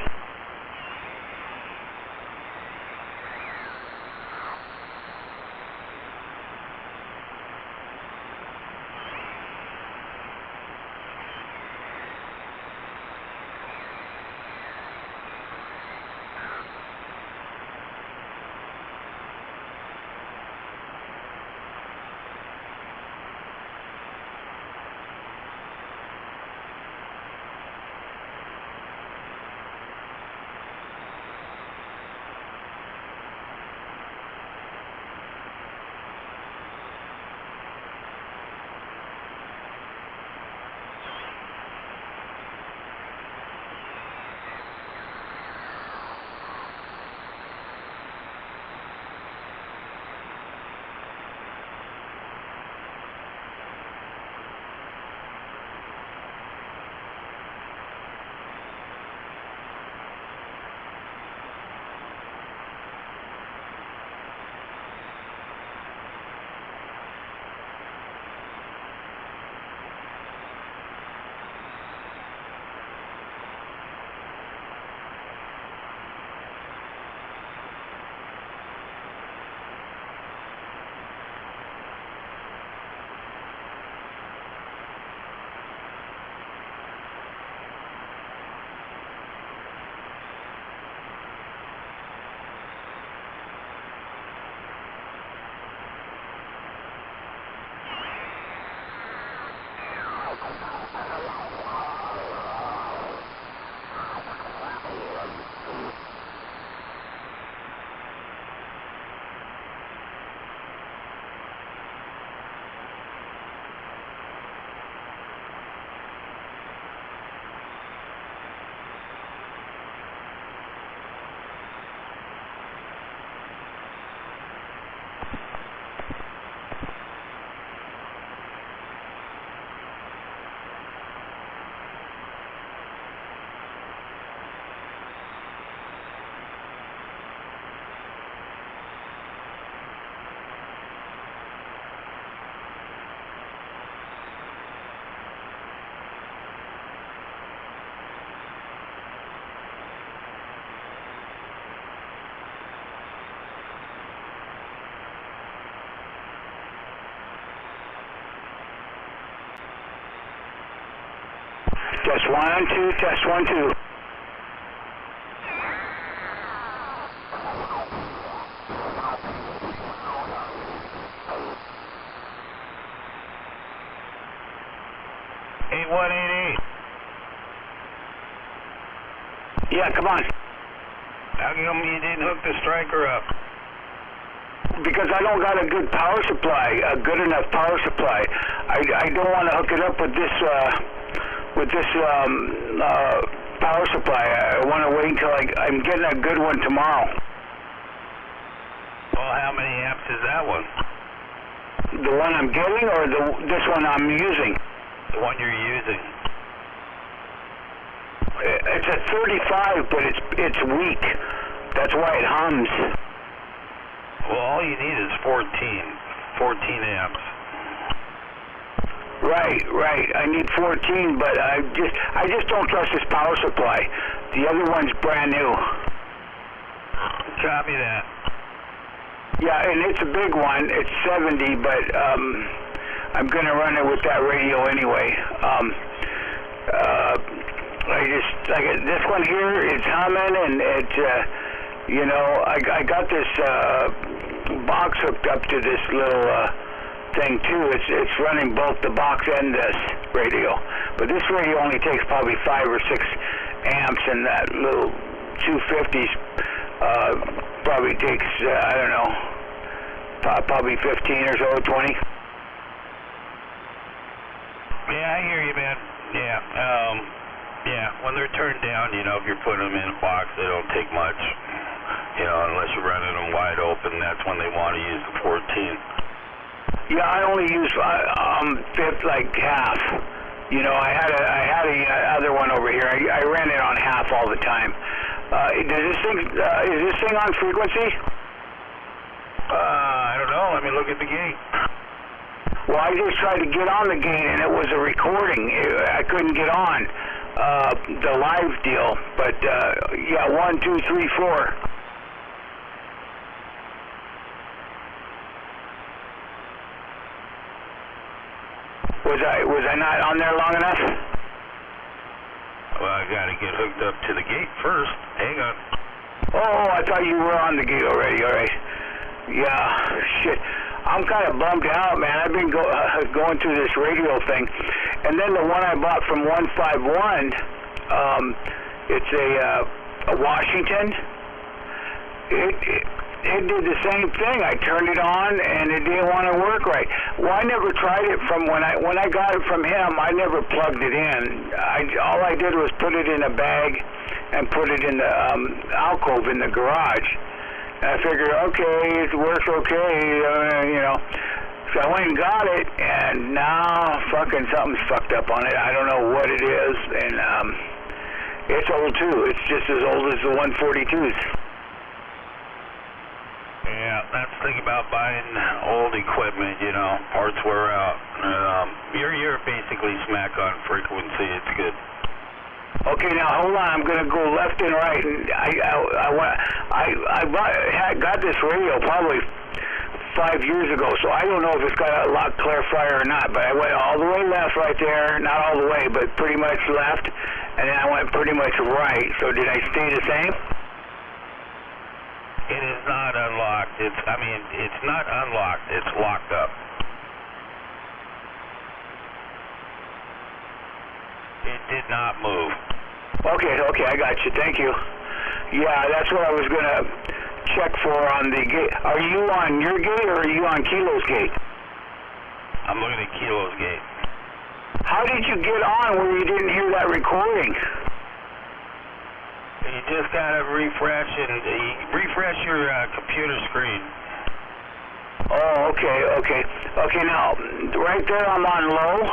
Test 1, 2, test 1, 2. Yeah, come on. How come you didn't hook the striker up? Because I don't got a good power supply, a good enough power supply. I don't want to hook it up with this power supply. I want to wait until I'm getting a good one tomorrow. Well, how many amps is that one? The one I'm getting, or this one I'm using? The one you're using. It's at 35, but it's weak. That's why it hums. Well, all you need is 14 amps. Right. I need 14, but I just don't trust this power supply. The other one's brand new. Copy that. Yeah, and it's a big one. It's 70, but I'm gonna run it with that radio anyway. This one here is humming, and I got this box hooked up to this little thing too. It's running both the box and this radio, but this radio only takes probably 5 or 6 amps, and that little 250's Probably takes, I don't know, probably 15 or so, 20. Yeah, I hear you, man. Yeah, when they're turned down, you know, if you're putting them in a box, they don't take much. You know, unless you're running them wide open, that's when they want to use the 14. Yeah, I only use fifth, like half. You know, I had a other one over here. I ran it on half all the time. Is this thing on frequency? I don't know. Let me look at the gate. Well, I just tried to get on the gate, and it was a recording. I couldn't get on the live deal. But yeah, 1, 2, 3, 4. Was I not on there long enough? Well, I gotta get hooked up to the gate first. Hang on. Oh, I thought you were on the gate already. All right. Yeah, shit. I'm kind of bummed out, man. I've been going through this radio thing, and then the one I bought from 151, it's a Washington. It did the same thing. I turned it on, and it didn't want to work right. Well, I never tried it from when I got it from him. I never plugged it in. All I did was put it in a bag and put it in the alcove in the garage. And I figured, okay, it works okay, you know. So I went and got it, and now fucking something's fucked up on it. I don't know what it is, and it's old too. It's just as old as the 142s. Yeah, that's the thing about buying old equipment, you know, parts wear out. You're basically smack on frequency. It's good. Okay, now hold on. I'm gonna go left and right, and I got this radio probably 5 years ago, so I don't know if it's got a lock clarifier or not. But I went all the way left right there, not all the way, but pretty much left, and then I went pretty much right. So did I stay the same? It is not unlocked. It's not unlocked. It's locked up. It did not move. Okay, I got you. Thank you. Yeah, that's what I was gonna check for on the gate. Are you on your gate or are you on Kilo's gate? I'm looking at Kilo's gate. How did you get on where you didn't hear that recording? You just gotta refresh your computer screen. Oh, okay. Now, right there, I'm on low.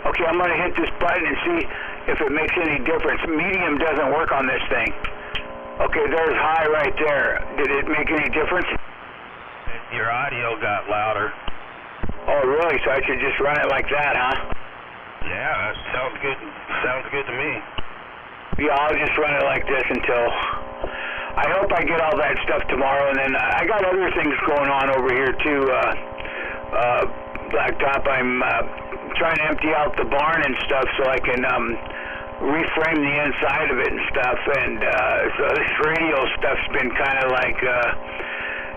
Okay, I'm gonna hit this button and see if it makes any difference. Medium doesn't work on this thing. Okay, there's high right there. Did it make any difference? Your audio got louder. Oh, really? So I should just run it like that, huh? Yeah, that sounds good. Sounds good to me. Yeah, I'll just run it like this until... I hope I get all that stuff tomorrow, and then I got other things going on over here too. Blacktop, I'm trying to empty out the barn and stuff so I can reframe the inside of it and stuff, and so this radio stuff's been kind of like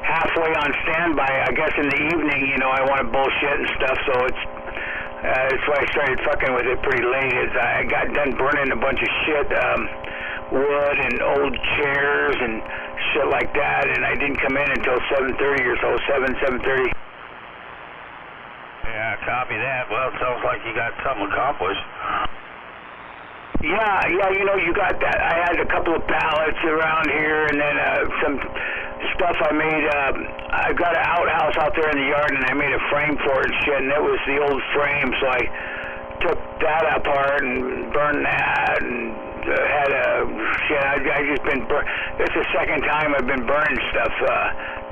halfway on standby. I guess in the evening, you know, I want to bullshit and stuff, so that's why I started fucking with it pretty late. I got done burning a bunch of shit, wood and old chairs and shit like that, and I didn't come in until 7:30 or so, 7:30. Yeah, copy that. Well, it sounds like you got something accomplished. Yeah, you know, you got that. I had a couple of pallets around here, and then some stuff I made. I got an outhouse out there in the yard, and I made a frame for it and shit, and it was the old frame, so I took that apart and burned that, and had a shit. I just been it's the second time I've been burning stuff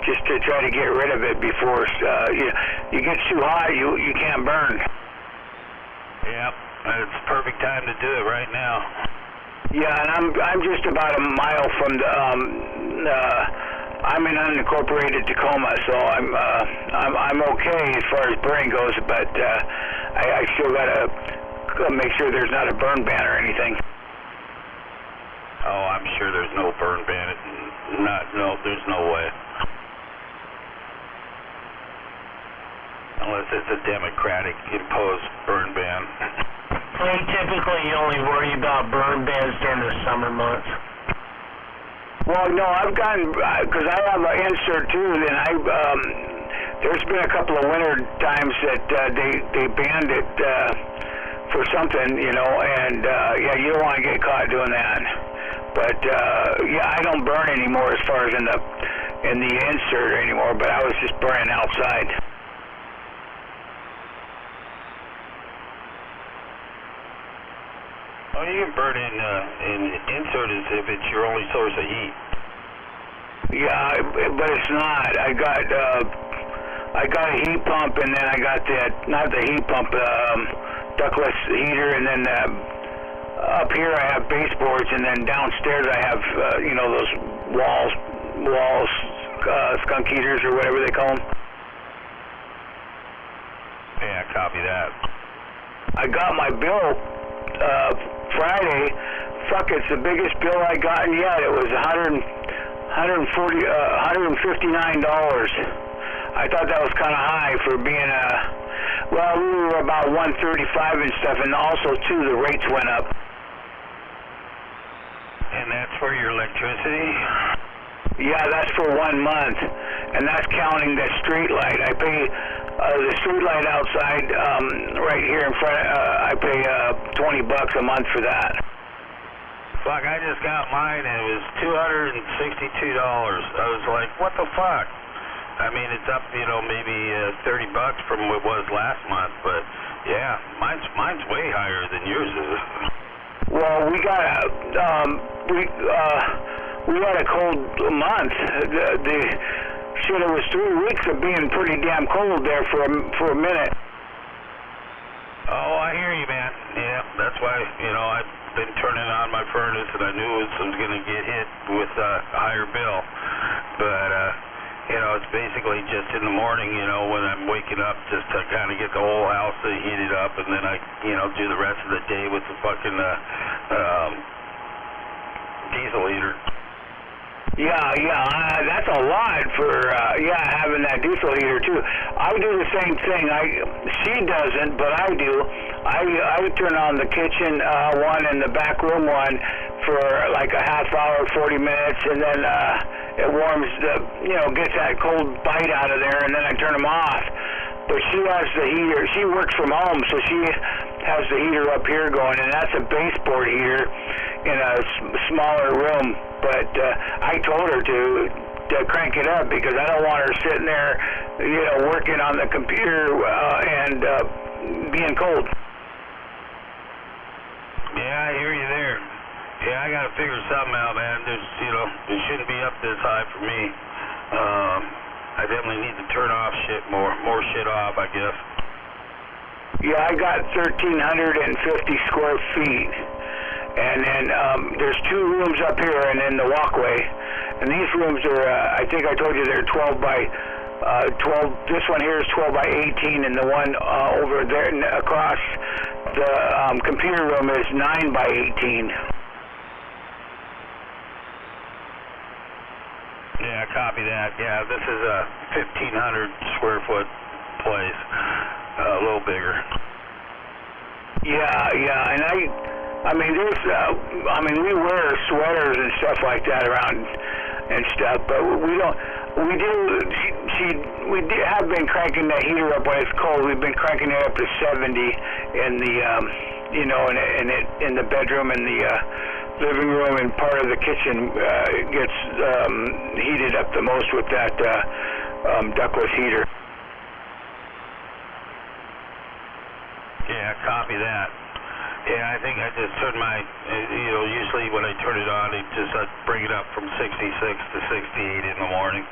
just to try to get rid of it before you get too hot, you can't burn. Yep, it's the perfect time to do it right now. Yeah, and I'm just about a mile from the I'm in unincorporated Tacoma, so I'm okay as far as burning goes, but I still gotta make sure there's not a burn ban or anything. Oh, I'm sure there's no burn ban. There's no way. Unless it's a Democratic imposed burn ban. Typically you only worry about burn bans during the summer months. Well, no, I've gotten, because I have an insert too, and there's been a couple of winter times that they banned it for something, you know, and yeah, you don't want to get caught doing that. But yeah, I don't burn anymore as far as in the insert anymore, but I was just burning outside. Oh, you can burn in insert as if it's your only source of heat. Yeah, but it's not. I got a heat pump, and then I got not the heat pump, ductless heater, and then up here I have baseboards, and then downstairs I have you know, those walls skunk heaters or whatever they call them. Yeah, copy that. I got my bill Friday. Fuck, it's the biggest bill I gotten yet. It was $159. I thought that was kind of high for being well, we were about 135 and stuff, and also too the rates went up. And that's for your electricity? Yeah, that's for 1 month, and that's counting the street light. I pay the street light outside right here in front. I pay $20 a month for that. Fuck, I just got mine and it was $262. I was like, what the fuck? I mean, it's up, you know, maybe $30 from what it was last month, but yeah, mine's way higher than yours is. Well, we got we had a cold month. The shit, it was 3 weeks of being pretty damn cold there for a minute. Oh, I hear you, man. Yeah, that's why, you know, I've been turning on my furnace, and I knew I was going to get hit with a higher bill. But, you know, it's basically just in the morning, you know, when I'm waking up, just to kind of get the whole house heated up, and then I, you know, do the rest of the day with the fucking diesel heater. Yeah, that's a lot for, having that diesel heater too. I do the same thing. She doesn't, but I do. I turn on the kitchen one and the back room one for like a half hour, 40 minutes, and then it warms gets that cold bite out of there, and then I turn them off. But she has the heater. She works from home, so she has the heater up here going, and that's a baseboard heater in a smaller room. But I told her to crank it up because I don't want her sitting there, you know, working on the computer and being cold. Yeah, I hear you there. Yeah, I got to figure something out, man. There's, you know, it shouldn't be up this high for me. I definitely need to turn off shit more shit off, I guess. Yeah, I got 1,350 square feet. And then there's 2 rooms up here and then the walkway. And these rooms are, I think I told you they're 12 by 12. This one here is 12 by 18, and the one over there across the computer room is 9 by 18. Yeah, copy that. Yeah, this is a 1,500 square foot place, a little bigger. Yeah, and I mean, we wear sweaters and stuff like that around and stuff, but we have been cranking the heater up when it's cold. We've been cranking it up to 70 in the, in the bedroom and the living room, and part of the kitchen gets heated up the most with that ductless heater. Yeah, copy that. Yeah, I think I just turned my, usually when I turn it on, it just bring it up from 66 to 68 in the morning.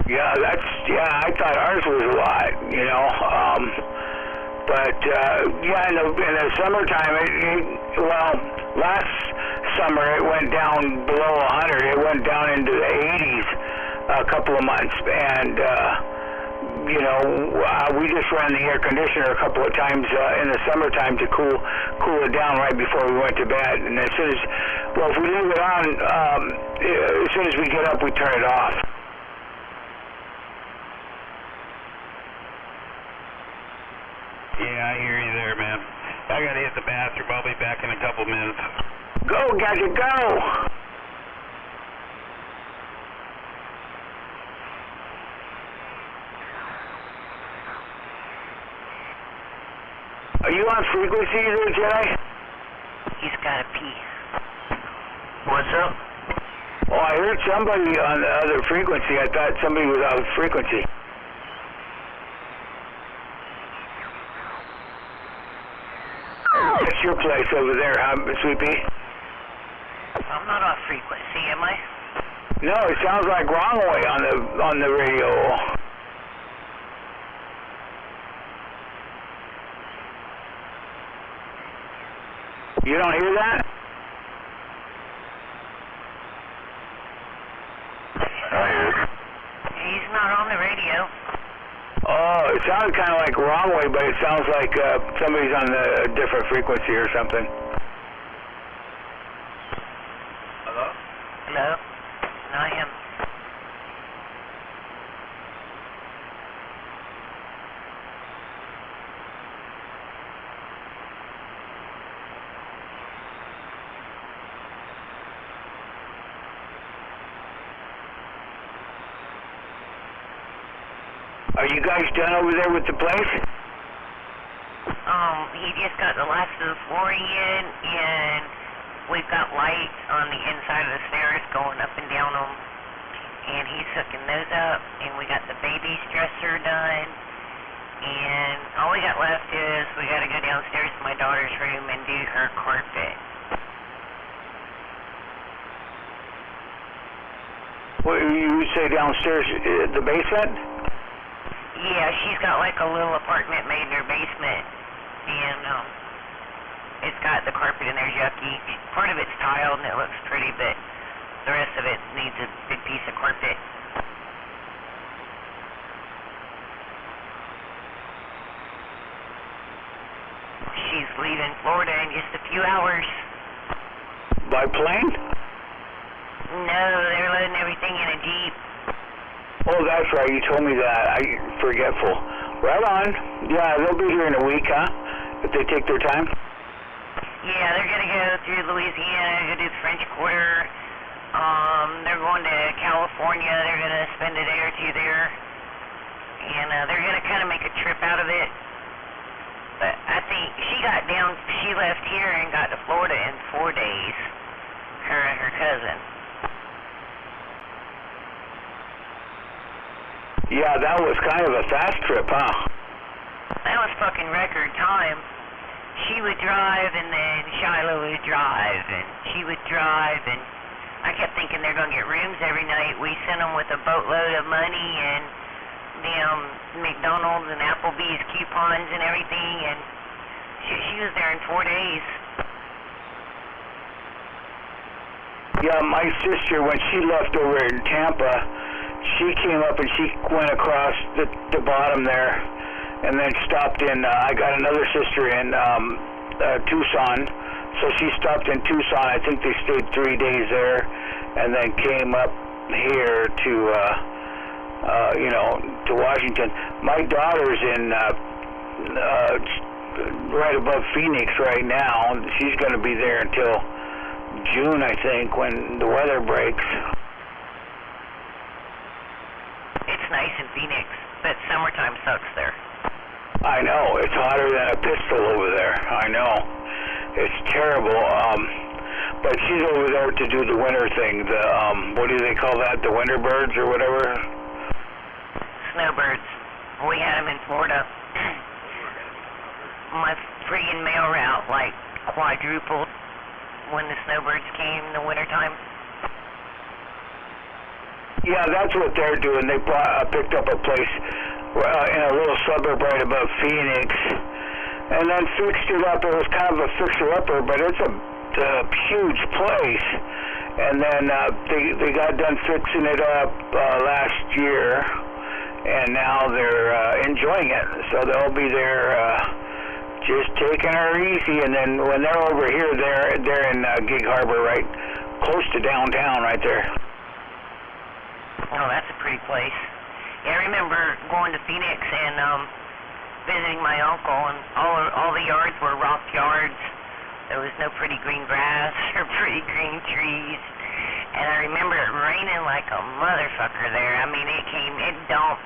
Yeah, I thought ours was a lot, you know. But in the summertime, last summer it went down below 100. It went down into the 80s a couple of months, and we just ran the air conditioner a couple of times in the summertime to cool it down right before we went to bed. And as soon as, if we leave it on, as soon as we get up, we turn it off. Yeah, I hear you there, man. I gotta hit the bathroom. I'll be back in a couple minutes. Go, Gadget, go! Are you on frequency there, Jedi? He's gotta pee. What's up? Oh, I heard somebody on the other frequency. I thought somebody was on frequency. That's your place over there, huh, Sweepy? I'm not off frequency, am I? No, it sounds like wrong way on the radio. You don't hear that? He's not on the radio. Oh, it sounded kind of like wrong way, but it sounds like somebody's on a different frequency or something. Hello? Hello? Not him. Are you guys done over there with the place? He just got the last of the flooring in, and we've got lights on the inside of the stairs going up and down them, and he's hooking those up, and we got the baby's dresser done, and all we got left is we got to go downstairs to my daughter's room and do her carpet. What you say downstairs, the basement? Yeah, she's got like a little apartment made in her basement, and it's got the carpet in there yucky. Part of it's tiled and it looks pretty, but the rest of it needs a big piece of carpet. She's leaving Florida in just a few hours. By plane? No, they're loading everything in a Jeep. Oh, that's right. You told me that. I'm forgetful. Right on. Yeah, they'll be here in a week, huh? If they take their time. Yeah, they're going to go through Louisiana, go do the French Quarter. They're going to California. They're going to spend a day or two there. And they're going to kind of make a trip out of it. But I think she left here and got to Florida in 4 days. Her and her cousin. Yeah, that was kind of a fast trip, huh? That was fucking record time. She would drive, and then Shiloh would drive, and she would drive, and I kept thinking they're going to get rooms every night. We sent them with a boatload of money and damn McDonald's and Applebee's coupons and everything, and she was there in 4 days. Yeah, my sister, when she left over in Tampa, she came up and she went across the bottom there and then stopped in, I got another sister in Tucson, so she stopped in Tucson. I think they stayed 3 days there and then came up here to, to Washington. My daughter's in right above Phoenix right now. She's going to be there until June, I think, when the weather breaks. It's nice in Phoenix, but summertime sucks there. I know. It's hotter than a pistol over there. I know. It's terrible. But she's over there to do the winter thing. The, what do they call that? The winter birds or whatever? Snowbirds. We had them in Florida. My friggin' mail route, like, quadrupled when the snowbirds came in the wintertime. Yeah, that's what they're doing. They picked up a place in a little suburb right above Phoenix, and then fixed it up. It was kind of a fixer-upper, but it's a huge place. And then they got done fixing it up last year, and now they're enjoying it. So they'll be there just taking her easy. And then when they're over here, they're in Gig Harbor, right close to downtown, right there. Oh, that's a pretty place. Yeah, I remember going to Phoenix and visiting my uncle, and all the yards were rock yards. There was no pretty green grass or pretty green trees. And I remember it raining like a motherfucker there. I mean, it dumped.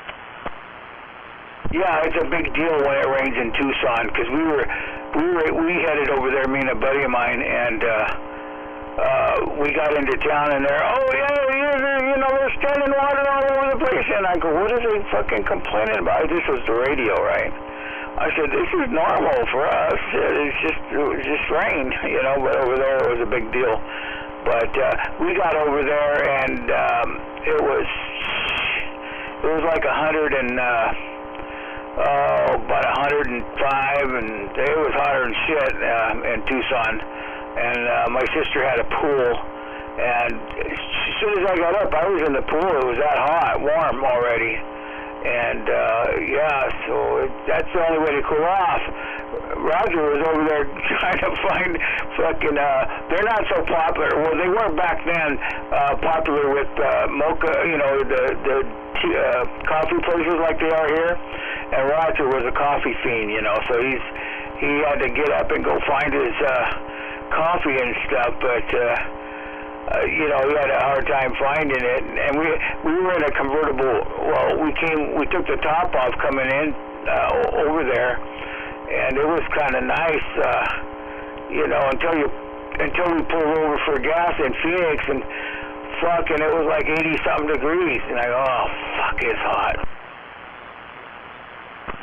Yeah, it's a big deal when it rains in Tucson, because we headed over there, me and a buddy of mine, and we got into town, and they're, oh yeah, you know, there's standing water all over the place, and I go, what are they fucking complaining about? This was the radio, right? I said, this is normal for us. It was just rain, you know, but over there it was a big deal. But we got over there, and it was like 100 and about 105, and it was hotter than shit in Tucson. And my sister had a pool, and as soon as I got up, I was in the pool. It was that hot, warm already. And yeah, so that's the only way to cool off. Roger was over there trying to find fucking, they're not so popular. Well, they weren't back then popular with mocha, you know, the coffee places like they are here. And Roger was a coffee fiend, you know, so he had to get up and go find his coffee and stuff, but you know, we had a hard time finding it, and we were in a convertible. Well, we took the top off coming in over there, and it was kind of nice, you know, until we pulled over for gas in Phoenix, and fucking it was like 80-something degrees, and I go, oh fuck, it's hot.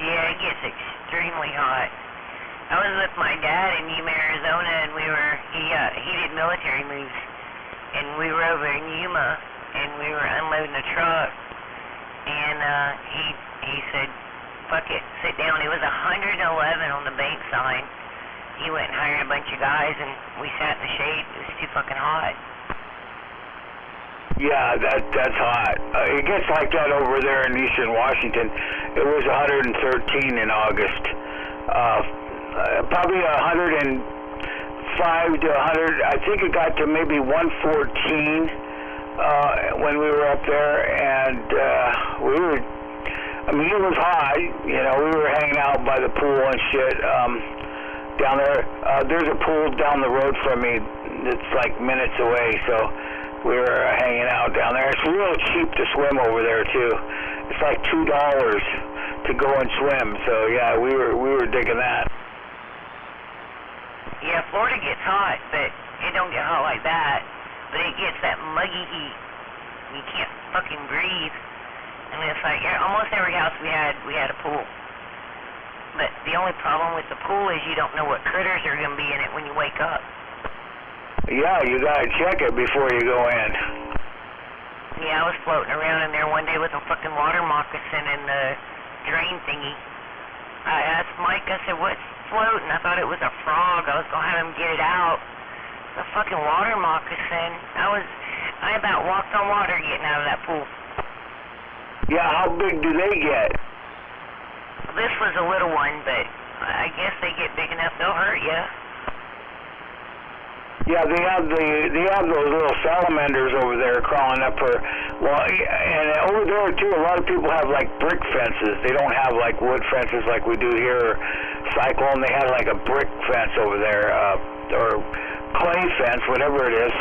Yeah, it gets extremely hot. I was with my dad in Yuma, Arizona, and he did military moves. And we were over in Yuma, and we were unloading a truck, and he said, fuck it, sit down. It was 111 on the bank sign. He went and hired a bunch of guys, and we sat in the shade. It was too fucking hot. Yeah, that's hot. It gets like that over there in eastern Washington. It was 113 in August. Probably 105 to 100. I think it got to maybe 114 when we were up there, and I mean, it was hot. You know, we were hanging out by the pool and shit down there. There's a pool down the road from me that's like minutes away, so we were hanging out down there. It's real cheap to swim over there too. It's like $2 to go and swim. So yeah, we were digging that. Yeah, Florida gets hot, but it don't get hot like that. But it gets that muggy heat. You can't fucking breathe. And it's like almost every house we had a pool. But the only problem with the pool is you don't know what critters are going to be in it when you wake up. Yeah, you gotta check it before you go in. Yeah, I was floating around in there one day with a fucking water moccasin and the drain thingy. I asked Mike, I said, what's floating? I thought it was a frog. I was gonna have him get it out. The fucking water moccasin. I about walked on water getting out of that pool. Yeah, how big do they get? This was a little one, but I guess they get big enough they'll hurt you. Yeah, they have those little salamanders over there crawling up her. Well, and over there too, a lot of people have like brick fences. They don't have like wood fences like we do here, or cyclone. They have like a brick fence over there, or clay fence, whatever it is.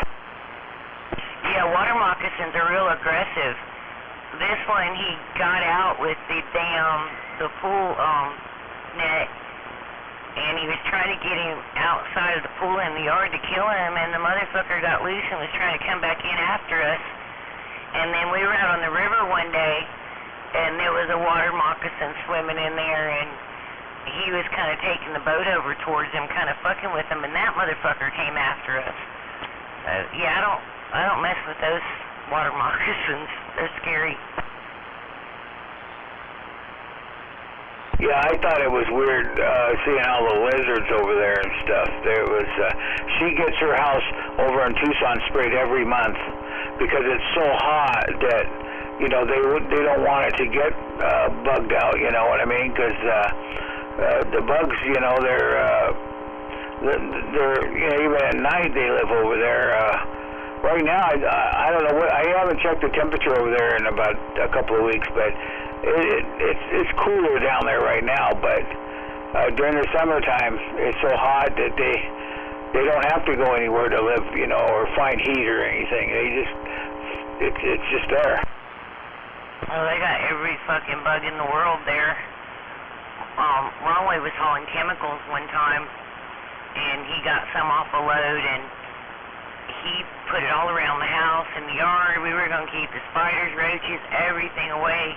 Yeah, water moccasins are real aggressive. This one, he got out with the pool net. And he was trying to get him outside of the pool in the yard to kill him, and the motherfucker got loose and was trying to come back in after us. And then we were out on the river one day, and there was a water moccasin swimming in there, and he was kind of taking the boat over towards him, kind of fucking with him, and that motherfucker came after us. Yeah, I don't mess with those water moccasins. They're scary. Yeah, I thought it was weird seeing all the lizards over there and stuff. There was, she gets her house over in Tucson sprayed every month because it's so hot that, you know, they don't want it to get bugged out. You know what I mean? Because the bugs, you know, they're you know, even at night they live over there. Right now, I don't know what. I haven't checked the temperature over there in about a couple of weeks, but it's cooler down there right now. But during the summertime, it's so hot that They don't have to go anywhere to live, you know, or find heat or anything. They just, it's just there. Well, they got every fucking bug in the world there. Ronway was hauling chemicals one time, and he got some off a load, and he put it all around the house and the yard. We were going to keep the spiders, roaches, everything away.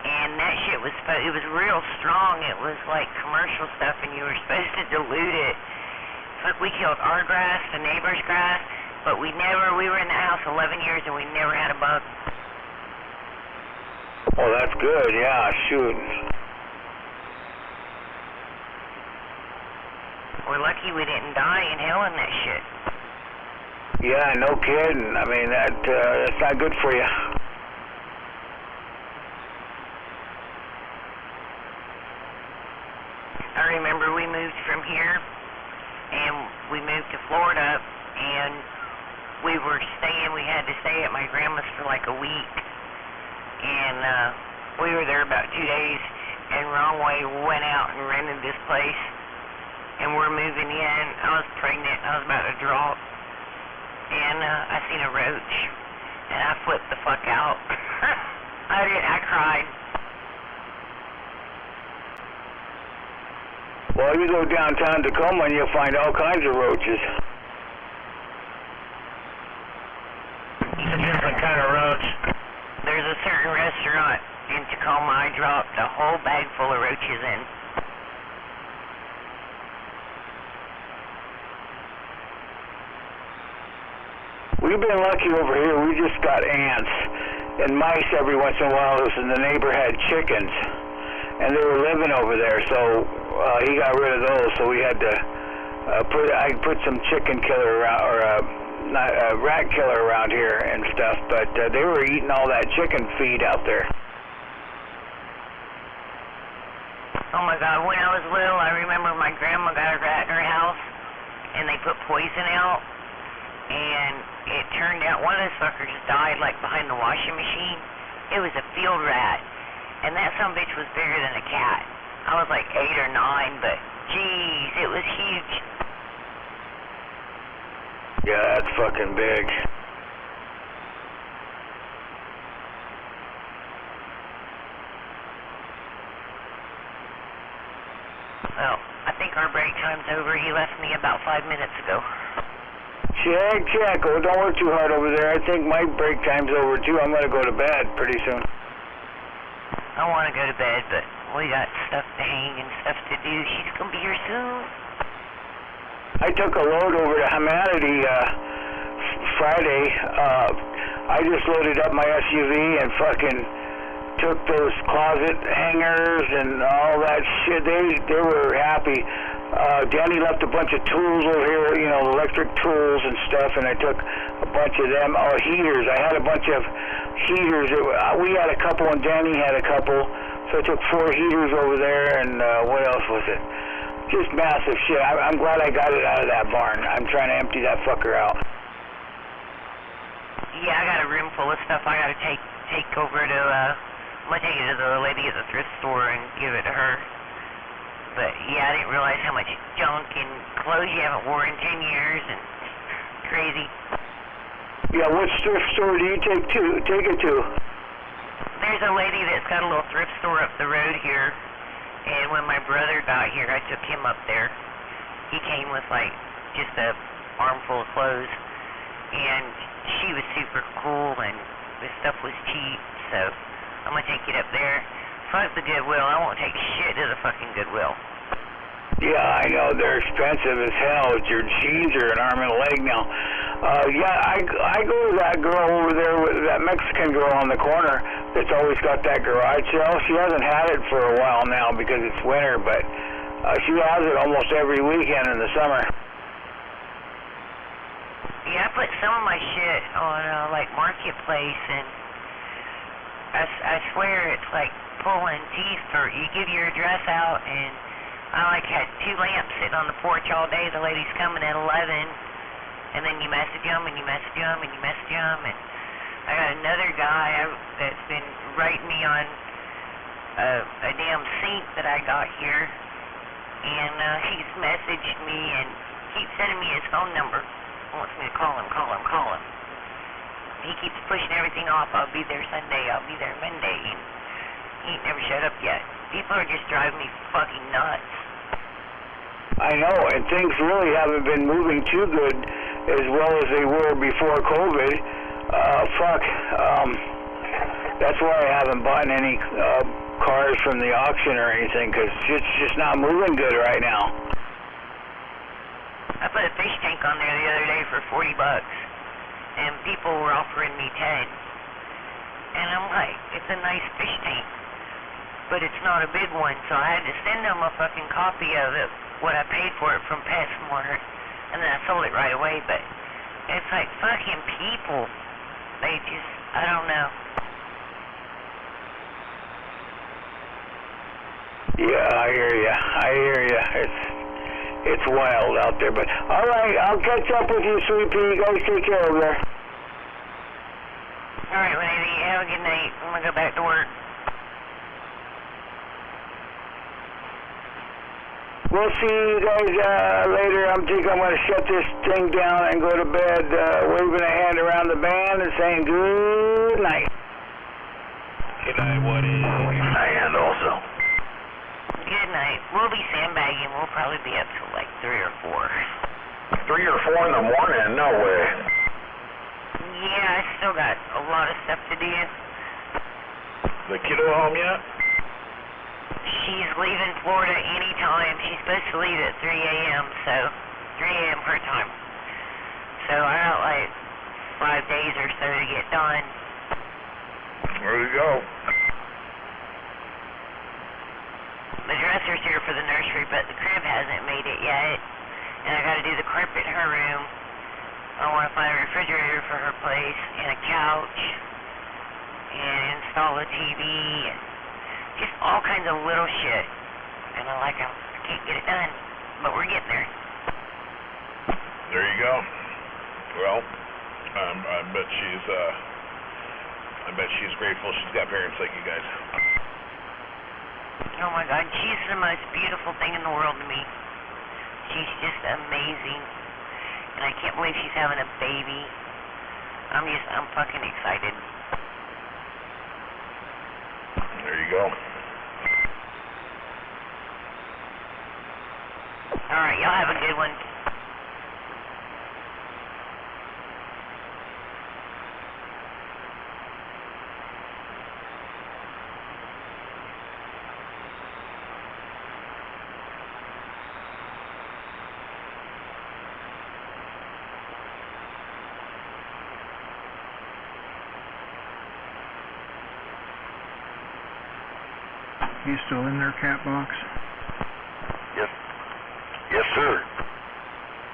And that shit was, it was real strong. It was like commercial stuff, and you were supposed to dilute it. Look, we killed our grass, the neighbor's grass, but we were in the house 11 years and we never had a bug. Oh, that's good, yeah, shoot. We're lucky we didn't die in hell in that shit. Yeah, no kidding. I mean, that's not good for you. I remember we moved from here, and we moved to Florida, and we had to stay at my grandma's for like a week, and we were there about 2 days, and Ronway went out and rented this place, and we're moving in. I was pregnant, I was about to drop, and I seen a roach, and I flipped the fuck out. I cried. Well, you go downtown Tacoma and you'll find all kinds of roaches. It's a different kind of roach. There's a certain restaurant in Tacoma I dropped a whole bag full of roaches in. We've been lucky over here. We just got ants and mice every once in a while, and the neighbor had chickens, and they were living over there, so he got rid of those. So we had to I put some chicken killer around, or rat killer around here and stuff, but they were eating all that chicken feed out there. Oh my God, when I was little, I remember my grandma got a rat in her house, and they put poison out, and it turned out one of those fuckers died like behind the washing machine. It was a field rat, and that sumbitch was bigger than a cat. I was like 8 or 9, but geez, it was huge. Yeah, that's fucking big. Well, I think our break time's over. He left me about 5 minutes ago. Check. Oh, don't work too hard over there. I think my break time's over too. I'm gonna go to bed pretty soon. I want to go to bed, but we got stuff to hang and stuff to do. She's gonna be here soon. I took a load over to Humanity Friday. I just loaded up my SUV and fucking took those closet hangers and all that shit. They were happy. Danny left a bunch of tools over here, you know, electric tools and stuff, and I took a bunch of them. Oh, heaters. I had a bunch of heaters. We had a couple and Danny had a couple, so I took 4 heaters over there, and what else was it? Just massive shit. I'm glad I got it out of that barn. I'm trying to empty that fucker out. Yeah, I got a room full of stuff I gotta take over to, I'm gonna take it to the lady at the thrift store and give it to her. But yeah, I didn't realize how much junk and clothes you haven't worn in 10 years, and crazy. Yeah, what thrift store do you take it to? There's a lady that's got a little thrift store up the road here, and when my brother got here, I took him up there. He came with like just a armful of clothes, and she was super cool, and the stuff was cheap, so I'm gonna take it up there. Fuck the Goodwill. I won't take shit to the fucking Goodwill. Yeah, I know. They're expensive as hell. Your jeans are an arm and a leg now. Yeah, I go to that girl over there, with that Mexican girl on the corner that's always got that garage sale. She hasn't had it for a while now because it's winter, but she has it almost every weekend in the summer. Yeah, I put some of my shit on like Marketplace, and I swear it's like pulling teeth. For you give your address out, and I like had 2 lamps sitting on the porch all day. The lady's coming at 11, and then you message them, and you message them, and you message them, and I got another guy that's been writing me on a damn sink that I got here, and he's messaged me and keeps sending me his phone number. Wants me to call him. He keeps pushing everything off. I'll be there Sunday. I'll be there Monday. And he ain't never showed up yet. People are just driving me fucking nuts. I know, and things really haven't been moving too good as well as they were before COVID. That's why I haven't bought any cars from the auction or anything, because it's just not moving good right now. I put a fish tank on there the other day for $40, and people were offering me 10. And I'm like, it's a nice fish tank, but it's not a big one, so I had to send them a fucking copy of it, what I paid for it from PetSmart, and then I sold it right away. But it's like fucking people, they just, I don't know. Yeah, I hear ya. It's wild out there, but all right, I'll catch up with you, Sweet Pea. You guys take care over there. All right, lady, have a good night. I'm gonna go back to work. We'll see you guys later. I'm gonna shut this thing down and go to bed, waving a hand around the band and saying good night. Good night, what is and also. Good night. We'll be sandbagging. We'll probably be up till like 3 or 4. 3 or 4 in the morning? No way. Yeah, I still got a lot of stuff to do. The kiddo home yet? She's leaving Florida anytime. She's supposed to leave at 3 a.m., so 3 a.m. her time. So I got like 5 days or so to get done. Where to go? The dresser's here for the nursery, but the crib hasn't made it yet. And I gotta do the carpet in her room. I wanna find a refrigerator for her place, and a couch, and install a TV, and just all kinds of little shit. And I can't get it done, but we're getting there. There you go. Well, I bet she's grateful she's got parents like you guys. Oh my God, she's the most beautiful thing in the world to me. She's just amazing. And I can't believe she's having a baby. I'm fucking excited. There you go. Alright, y'all have a good one. You still in there, Catbox? Yes, sir.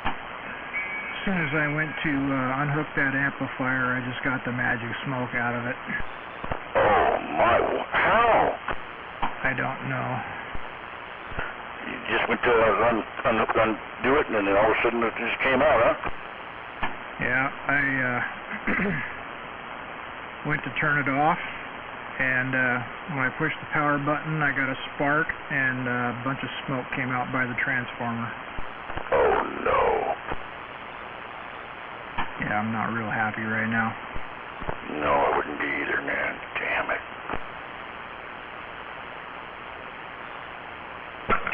As soon as I went to unhook that amplifier, I just got the magic smoke out of it. Oh, my. How? I don't know. You just went to undo it, and then all of a sudden it just came out, huh? Yeah, I went to turn it off, and when I pushed the power button, I got a spark, and a bunch of smoke came out by the transformer. Oh, no. Yeah, I'm not real happy right now. No, I wouldn't be either, man. Damn it.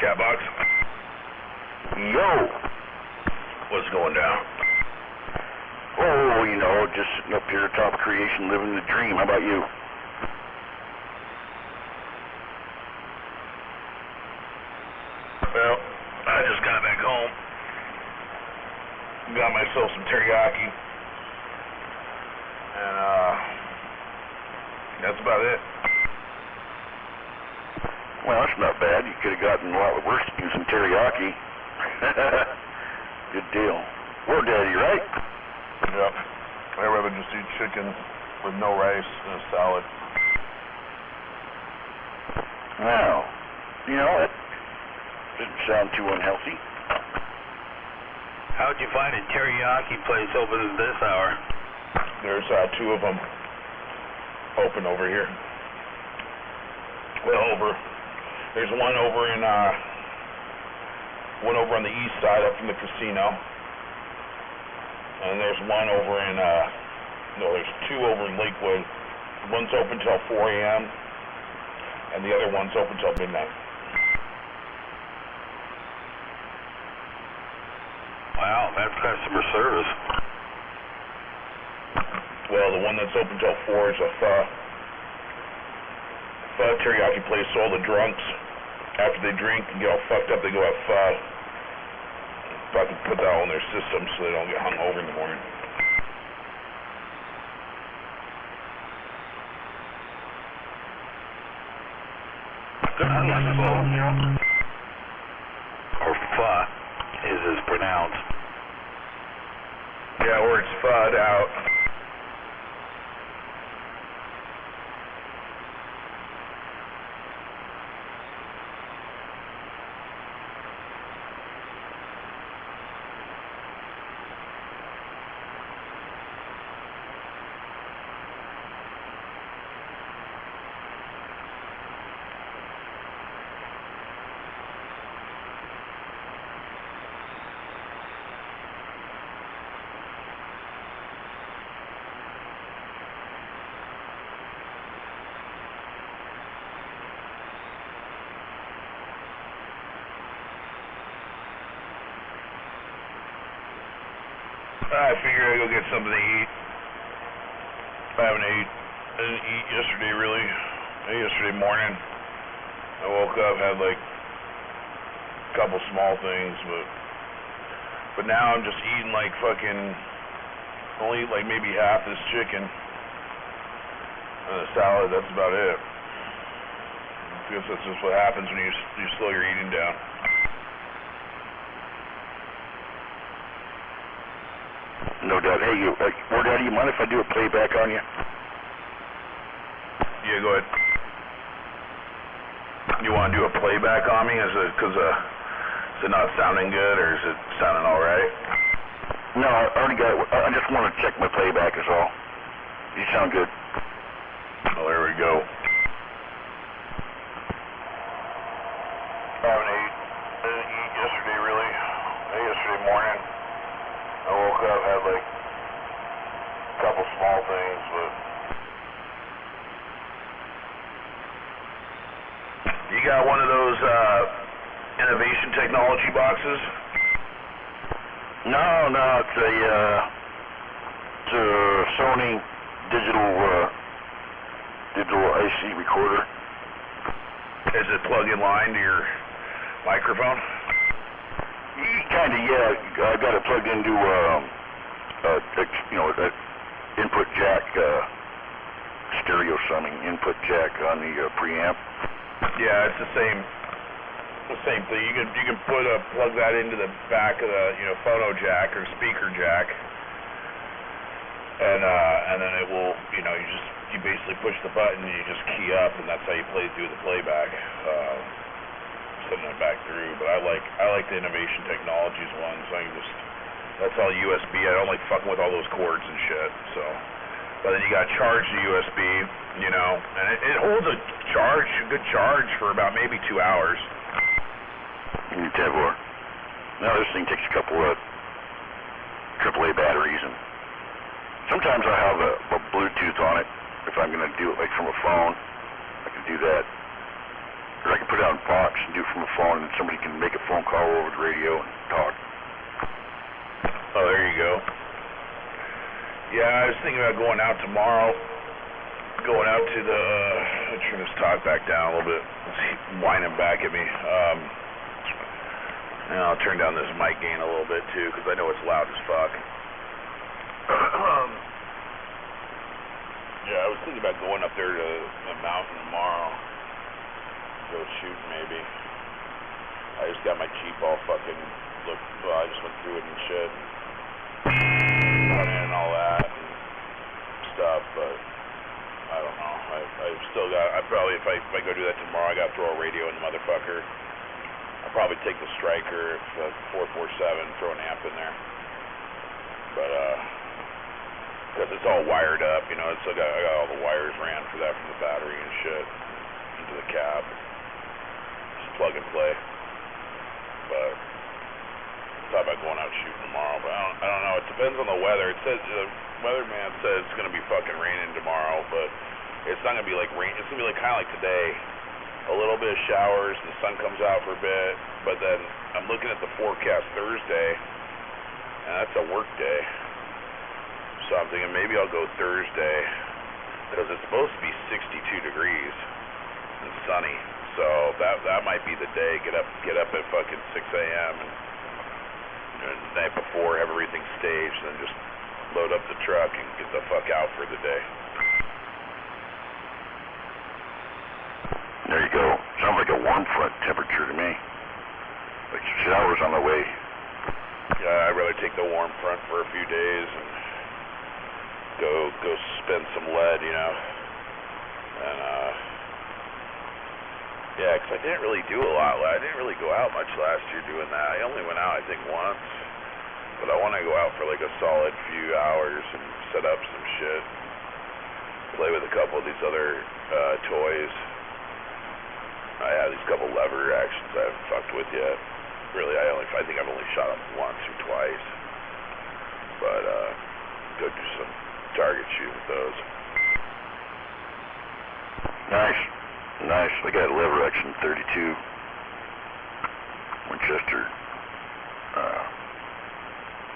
Catbox? Yo! What's going down? Oh, you know, just sitting up here atop of creation, living the dream. How about you? Well, I just got back home. Got myself some teriyaki. And, that's about it. Well, that's not bad. You could have gotten a lot worse using teriyaki. Good deal. War Daddy, right? Yep. I'd rather just eat chicken with no rice and a salad. Well, you know, that doesn't sound too unhealthy. How'd you find a teriyaki place open at this hour? There's 2 of them open over here. Well, there's one over in one over on the east side up from the casino. And there's one over in, there's two over in Lakewood. One's open till 4 a.m. and the other one's open till midnight. Wow, that's customer service. Well, the one that's open till 4 is a pho teriyaki place, so all the drunks, after they drink and get all fucked up, they go have pho. Fucking put that all in their system so they don't get hung over in the morning. Or pho is pronounced. Yeah, where it's pho'd out. I figured I'd go get something to eat. I haven't ate. I didn't eat yesterday, really. Yesterday morning, I woke up, had like a couple small things, but now I'm just eating like fucking, only eat like maybe half this chicken and a salad. That's about it. I guess that's just what happens when you slow your eating down. No doubt. Hey, Ward Daddy, you mind if I do a playback on you? Yeah, go ahead. You want to do a playback on me? Is it not sounding good, or is it sounding all right? No, I already got it. I just want to check my playback is all. You sound good. Well, there we go. I haven't ate. I didn't eat yesterday, really. Yesterday morning, I woke up, had like a couple small things, but you got one of those innovation technology boxes? No, it's a Sony digital IC recorder. Is it plug in line to your microphone? Kinda, yeah. I got it plugged into that input jack, stereo summing input jack on the preamp. Yeah, it's the same thing. You can plug that into the back of the phono jack or speaker jack, and then it will you basically push the button and you just key up, and that's how you play through the playback. Sending it back through, but I like the Innovation Technologies one, so that's all USB. I don't like fucking with all those cords and shit, so. But then you got to charge the USB, and it holds a good charge for about maybe 2 hours. Tevor. Now this thing takes a couple of AAA batteries, and sometimes I have a Bluetooth on it. If I'm going to do it like from a phone, I can do that. Or I can put it on box and do it from a phone, and somebody can make a phone call over the radio and talk. Oh, there you go. Yeah, I was thinking about going out tomorrow. Going out to the, let's turn this talk back down a little bit. It's whining back at me. And I'll turn down this mic gain a little bit too, because I know it's loud as fuck. Yeah, I was thinking about going up there to the mountain tomorrow. Go shooting maybe. I just got my Jeep all fucking I just went through it and shit. Front end and all that and stuff, but I don't know. I've still got, if I go do that tomorrow, I gotta throw a radio in the motherfucker. I'll probably take the Striker, it's a 447, throw an amp in there. But because it's all wired up, I got all the wires ran for that from the battery and shit into the cab. Plug and play, but shooting tomorrow, but I don't know. It depends on the weather. It says the weatherman says it's gonna be fucking raining tomorrow, but it's not gonna be like rain. It's gonna be like kind of like today, a little bit of showers. The sun comes out for a bit, but then I'm looking at the forecast Thursday, and that's a work day. So I'm thinking maybe I'll go Thursday because it's supposed to be 62 degrees and sunny. So that might be the day. Get up at fucking 6 a.m. and the night before have everything staged, and then just load up the truck and get the fuck out for the day. There you go. Sounds like a warm front temperature to me. Like showers on the way. Yeah, I'd rather take the warm front for a few days and go spend some lead, you know. And yeah, 'cause I didn't really do a lot. I didn't really go out much last year doing that. I only went out I think once, but I want to go out for like a solid few hours and set up some shit. Play with a couple of these other toys. I have these couple lever actions I haven't fucked with yet. Really, I think I've only shot them once or twice. But go do some target shooting with those. Nice. Nice. I got a lever action 32 Winchester.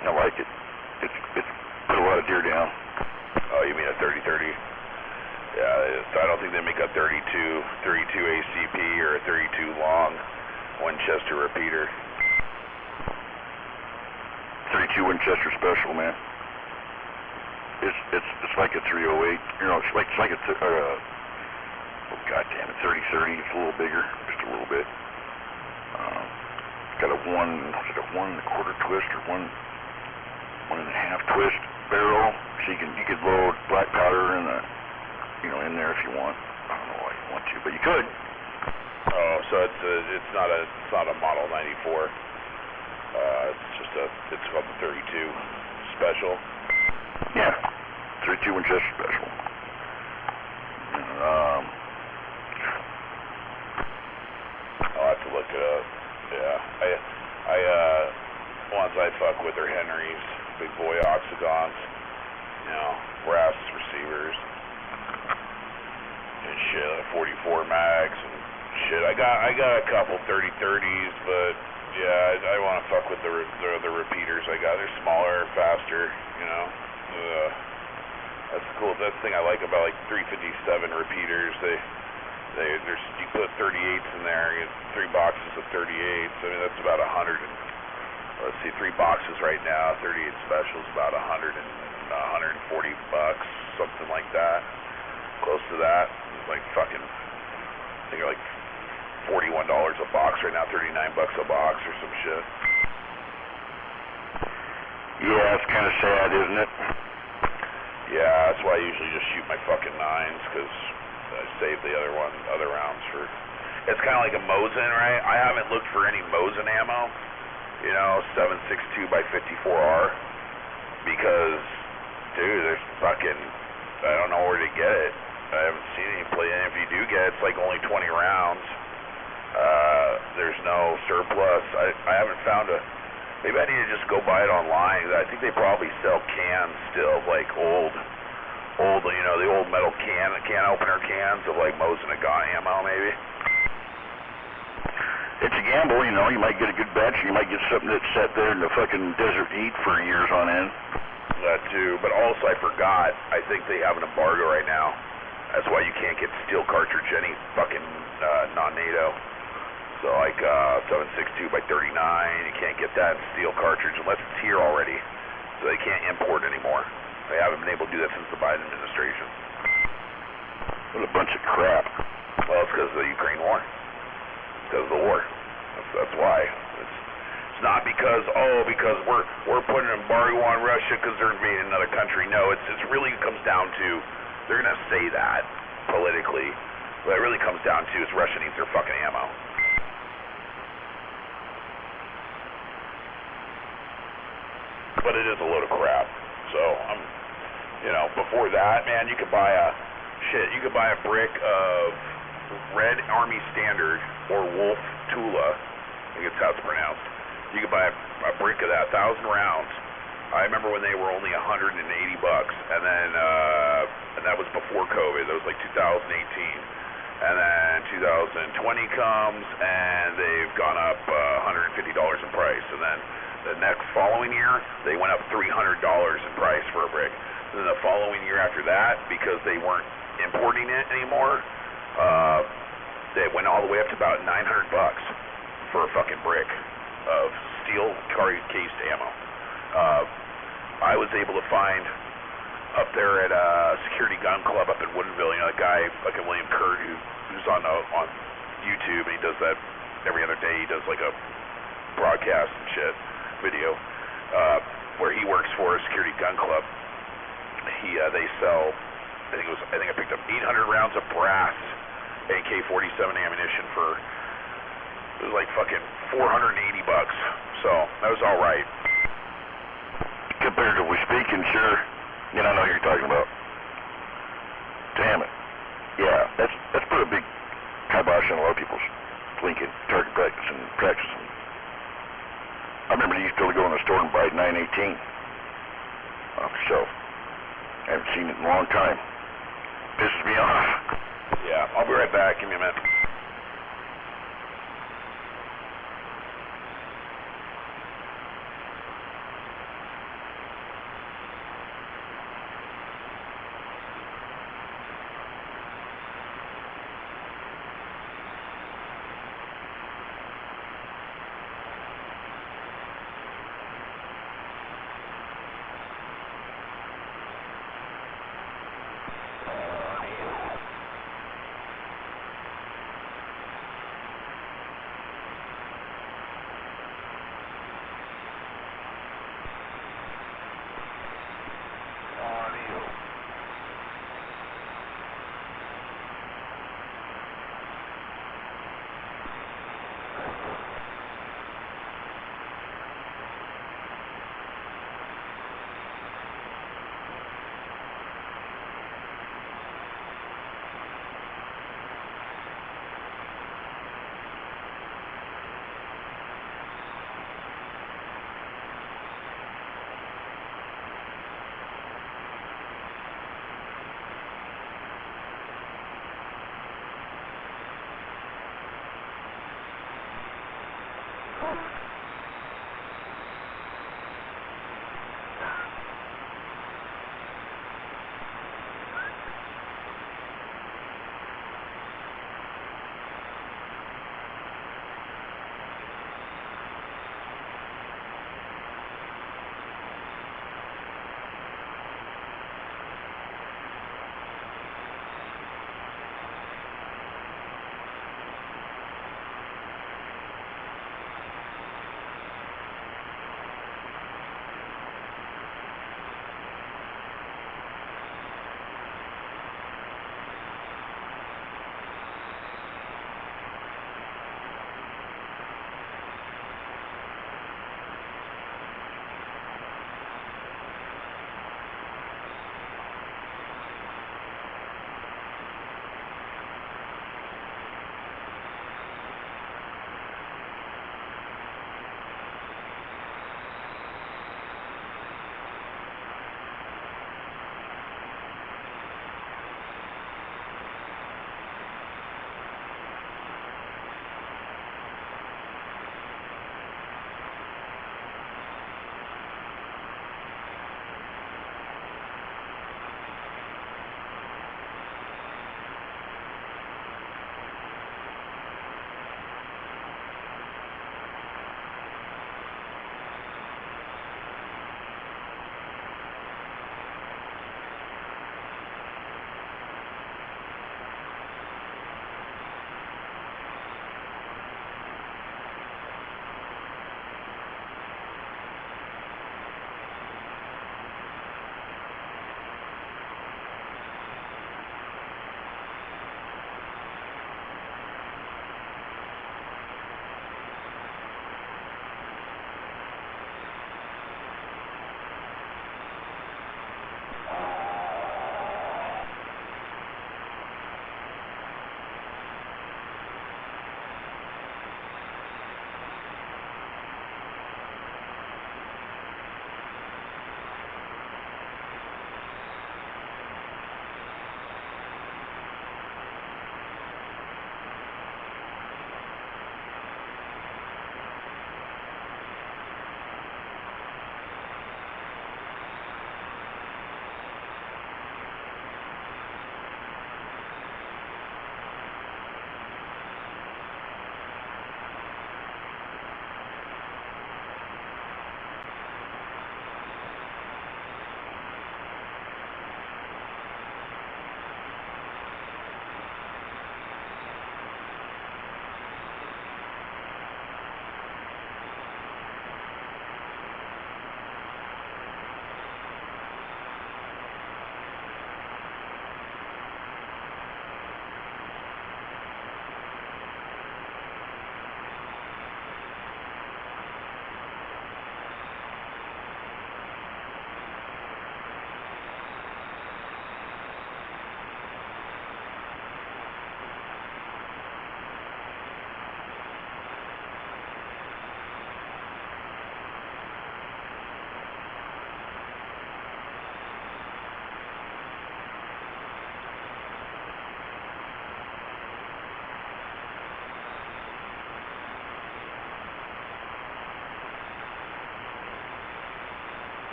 I like it. It's put a lot of deer down. Oh, you mean a 30-30? Yeah, I don't think they make a 32 ACP or a 32 long Winchester repeater. 32 Winchester special, man. It's like a 308. You know, it's like a oh goddamn it, 30-30. It's a little bigger, just a little bit. Got a 1 1/4 twist or 1 1.5 twist barrel, so you could load black powder in in there if you want. I don't know why you want to, but you could. Oh, so it's not a Model 94. It's called the 32 Special. Yeah, 32 Winchester Special. I'll have to look it up. Yeah, I ones I fuck with are Henry's, big boy oxygons, brass receivers and shit, 44 mags and shit. I got a couple 30-30s, but yeah, I want to fuck with the repeaters I got. They're smaller, faster, that's cool. That's the thing I like about like 357 repeaters. You put 38s in there, you get 3 boxes of 38s. I mean, that's about 100. Let's see, 3 boxes right now. 38 specials, about 140 bucks, something like that. Close to that. It's like fucking, I think they're like $41 a box right now, 39 bucks a box or some shit. Yeah, it's kind of sad, isn't it? Yeah, that's why I usually just shoot my fucking 9s, because I save the other rounds for... It's kind of like a Mosin, right? I haven't looked for any Mosin ammo, 7.62 by 54R, because, dude, there's fucking... I don't know where to get it. I haven't seen any play, and if you do get it, it's like only 20 rounds. There's no surplus. I haven't found a... Maybe I need to just go buy it online. I think they probably sell cans still, like old, the old metal can opener cans of like Mosin and Gun ammo, maybe. It's a gamble, you might get a good batch, you might get something that's sat there in the fucking desert heat for years on end. That too, but also I forgot, I think they have an embargo right now. That's why you can't get steel cartridge any fucking non-NATO. So like 7.62 by 39, you can't get that in steel cartridge unless it's here already. So they can't import anymore. They haven't been able to do that since the Biden administration. What a bunch of crap. Well, it's because of the Ukraine war. It's because of the war. That's why. It's not because we're putting an embargo on Russia because they're invading another country. No, it's really comes down to, they're gonna say that politically. What it really comes down to is Russia needs their fucking ammo. But it is a load of crap. So before that, man, you could buy a brick of Red Army Standard or Wolf Tula, I think it's how it's pronounced. You could buy a brick of that, 1,000 rounds. I remember when they were only $180, and then and that was before COVID. That was like 2018. And then 2020 comes, and they've gone up $150 in price. And then the next following year, they went up $300 in price for a brick. And then the following year after that, because they weren't importing it anymore, they went all the way up to about $900 for a fucking brick of steel cased ammo. I was able to find up there at Security Gun Club up in Woodinville, you know, a guy fucking William Kurt who's on YouTube, and he does that every other day. He does like a broadcast and shit video where he works for a Security Gun Club. They sell, I think I picked up 800 rounds of brass AK-47 ammunition for, it was like fucking $480. So that was all right. Comparatively speaking, sure. You know, I know who you're talking about. Damn it. Yeah, that's put a big kibosh on a lot of people's Lincoln target practice and practicing. I remember you used to go in the store and buy 918 off the shelf. I haven't seen it in a long time. Pisses me off. Yeah, I'll be right back. Give me a minute.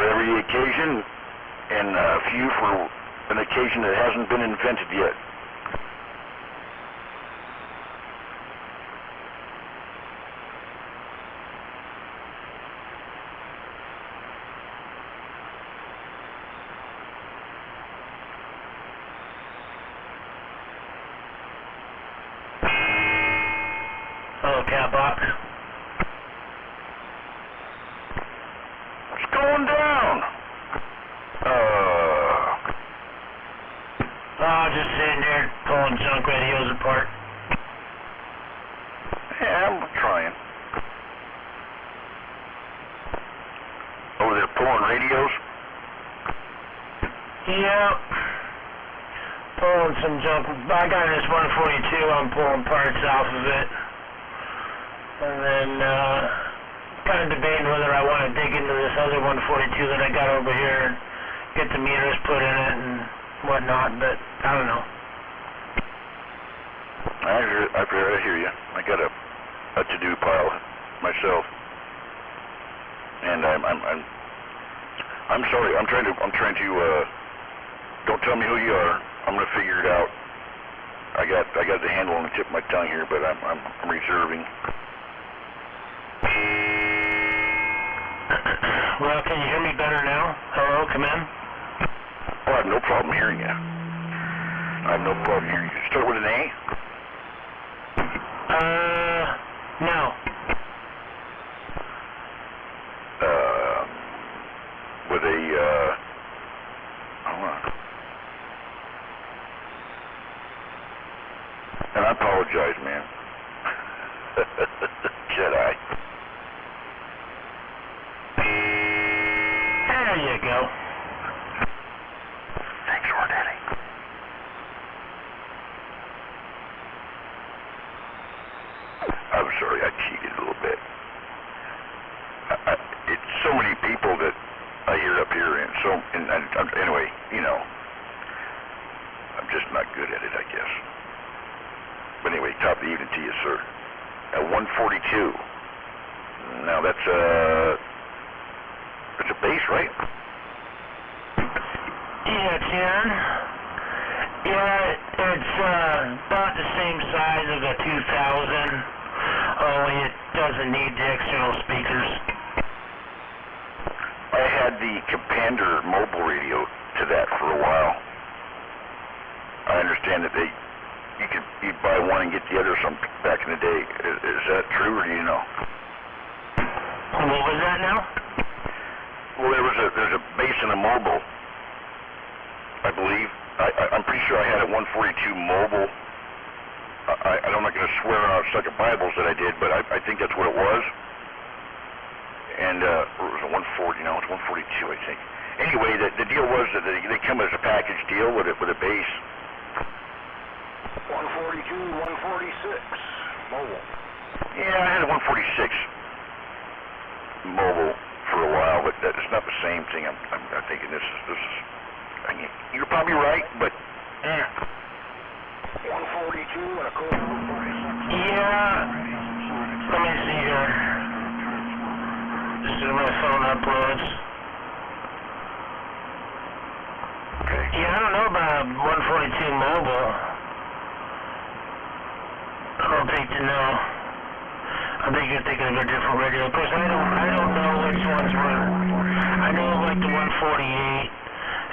every occasion, and a few for an occasion that hasn't been invented yet. Hello, cat box. What's going down? Oh, just sitting there pulling junk radios apart. Yeah, I'm trying. Over there pulling radios? Yeah. Pulling some junk. I got this 142, I'm pulling parts off of it. And then, kind of debating whether I want to dig into this other 142 that I got over here and get the meters put in it and whatnot, but I don't know. I hear you. I got a to-do pile myself, and I'm sorry. I'm trying to. Don't tell me who you are. I'm gonna figure it out. I got the handle on the tip of my tongue here, but I'm reserving. Well, can you hear me better now? Hello, come in. Oh, I have no problem hearing you. I have no problem hearing you. Start with an A? No. With a, hold on. And I apologize, man. Jedi. There you go. Thanks, Lord Daddy. I'm sorry, I cheated a little bit. It's so many people that I hear up here, and anyway, you know, I'm just not good at it, I guess. But anyway, top of the evening to you, sir. At 142. Now that's a base, right? Yeah, Jen. Yeah, it's about the same size as a 2000, only it doesn't need the external speakers. I had the Commander mobile radio to that for a while. I understand that you'd buy one and get the other some back in the day. Is that true, or do you know? What was that now? Well, there's a base and a mobile, I believe. I'm pretty sure I had a 142 mobile. I'm not going to swear on a stack of Bibles that I did, but I think that's what it was. And it was a 140. No, it's 142, I think. Anyway, the deal was that they come as a package deal with a base. 142, 146 mobile. Yeah, I had a 146 mobile for a while, but it's not the same thing. I'm thinking this is. You're probably right, but. 142 and a code 146. Yeah. Let me see here. This is my phone uploads. Okay. Yeah, I don't know about 142 mobile. I don't think you know. I think you're thinking of a different radio. Of course, I don't know which ones were. I know like the 148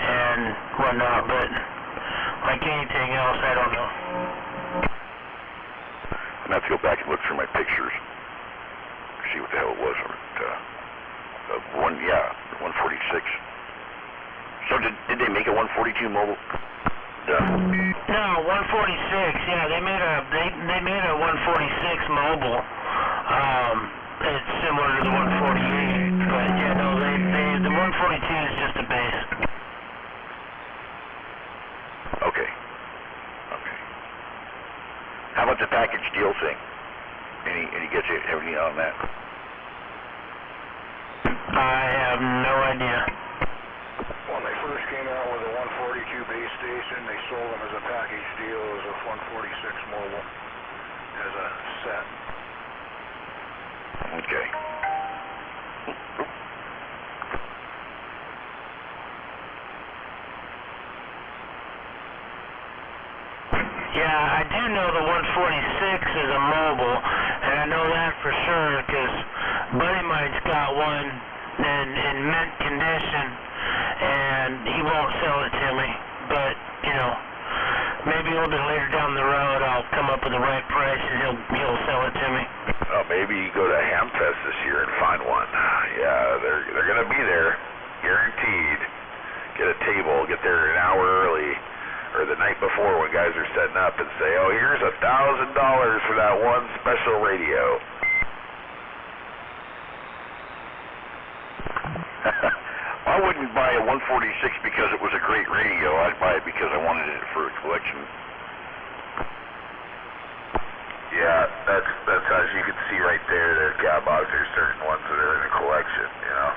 and whatnot, but like anything else, I don't know. I'm gonna have to go back and look through my pictures, see what the hell it was. 146. So did they make a 142 mobile? No, 146. Yeah, they made a 146 mobile. It's similar to the 148, but yeah, no, the 142 is just a base. Okay. How about the package deal thing? Any gets everything on that? I have no idea. When they first came out with a 142 base station, they sold them as a package deal as a 146 mobile as a set. Okay. do know the 146 is a mobile, and I know that for sure because a buddy of mine's got one in mint condition, and he won't sell it to me. But, you know, maybe a little bit later down the road I'll come up with the right price and he'll sell it to me. Oh, maybe you go to Hamfest this year and find one. Yeah, they're gonna be there, guaranteed. Get a table, get there an hour early, or the night before when guys are setting up, and say, oh, here's $1,000 for that one special radio. I wouldn't buy a 146 because it was a great radio. I'd buy it because I wanted it for a collection. Yeah, that's as you can see right there. There, cat box. There's certain ones that are in a collection. You know,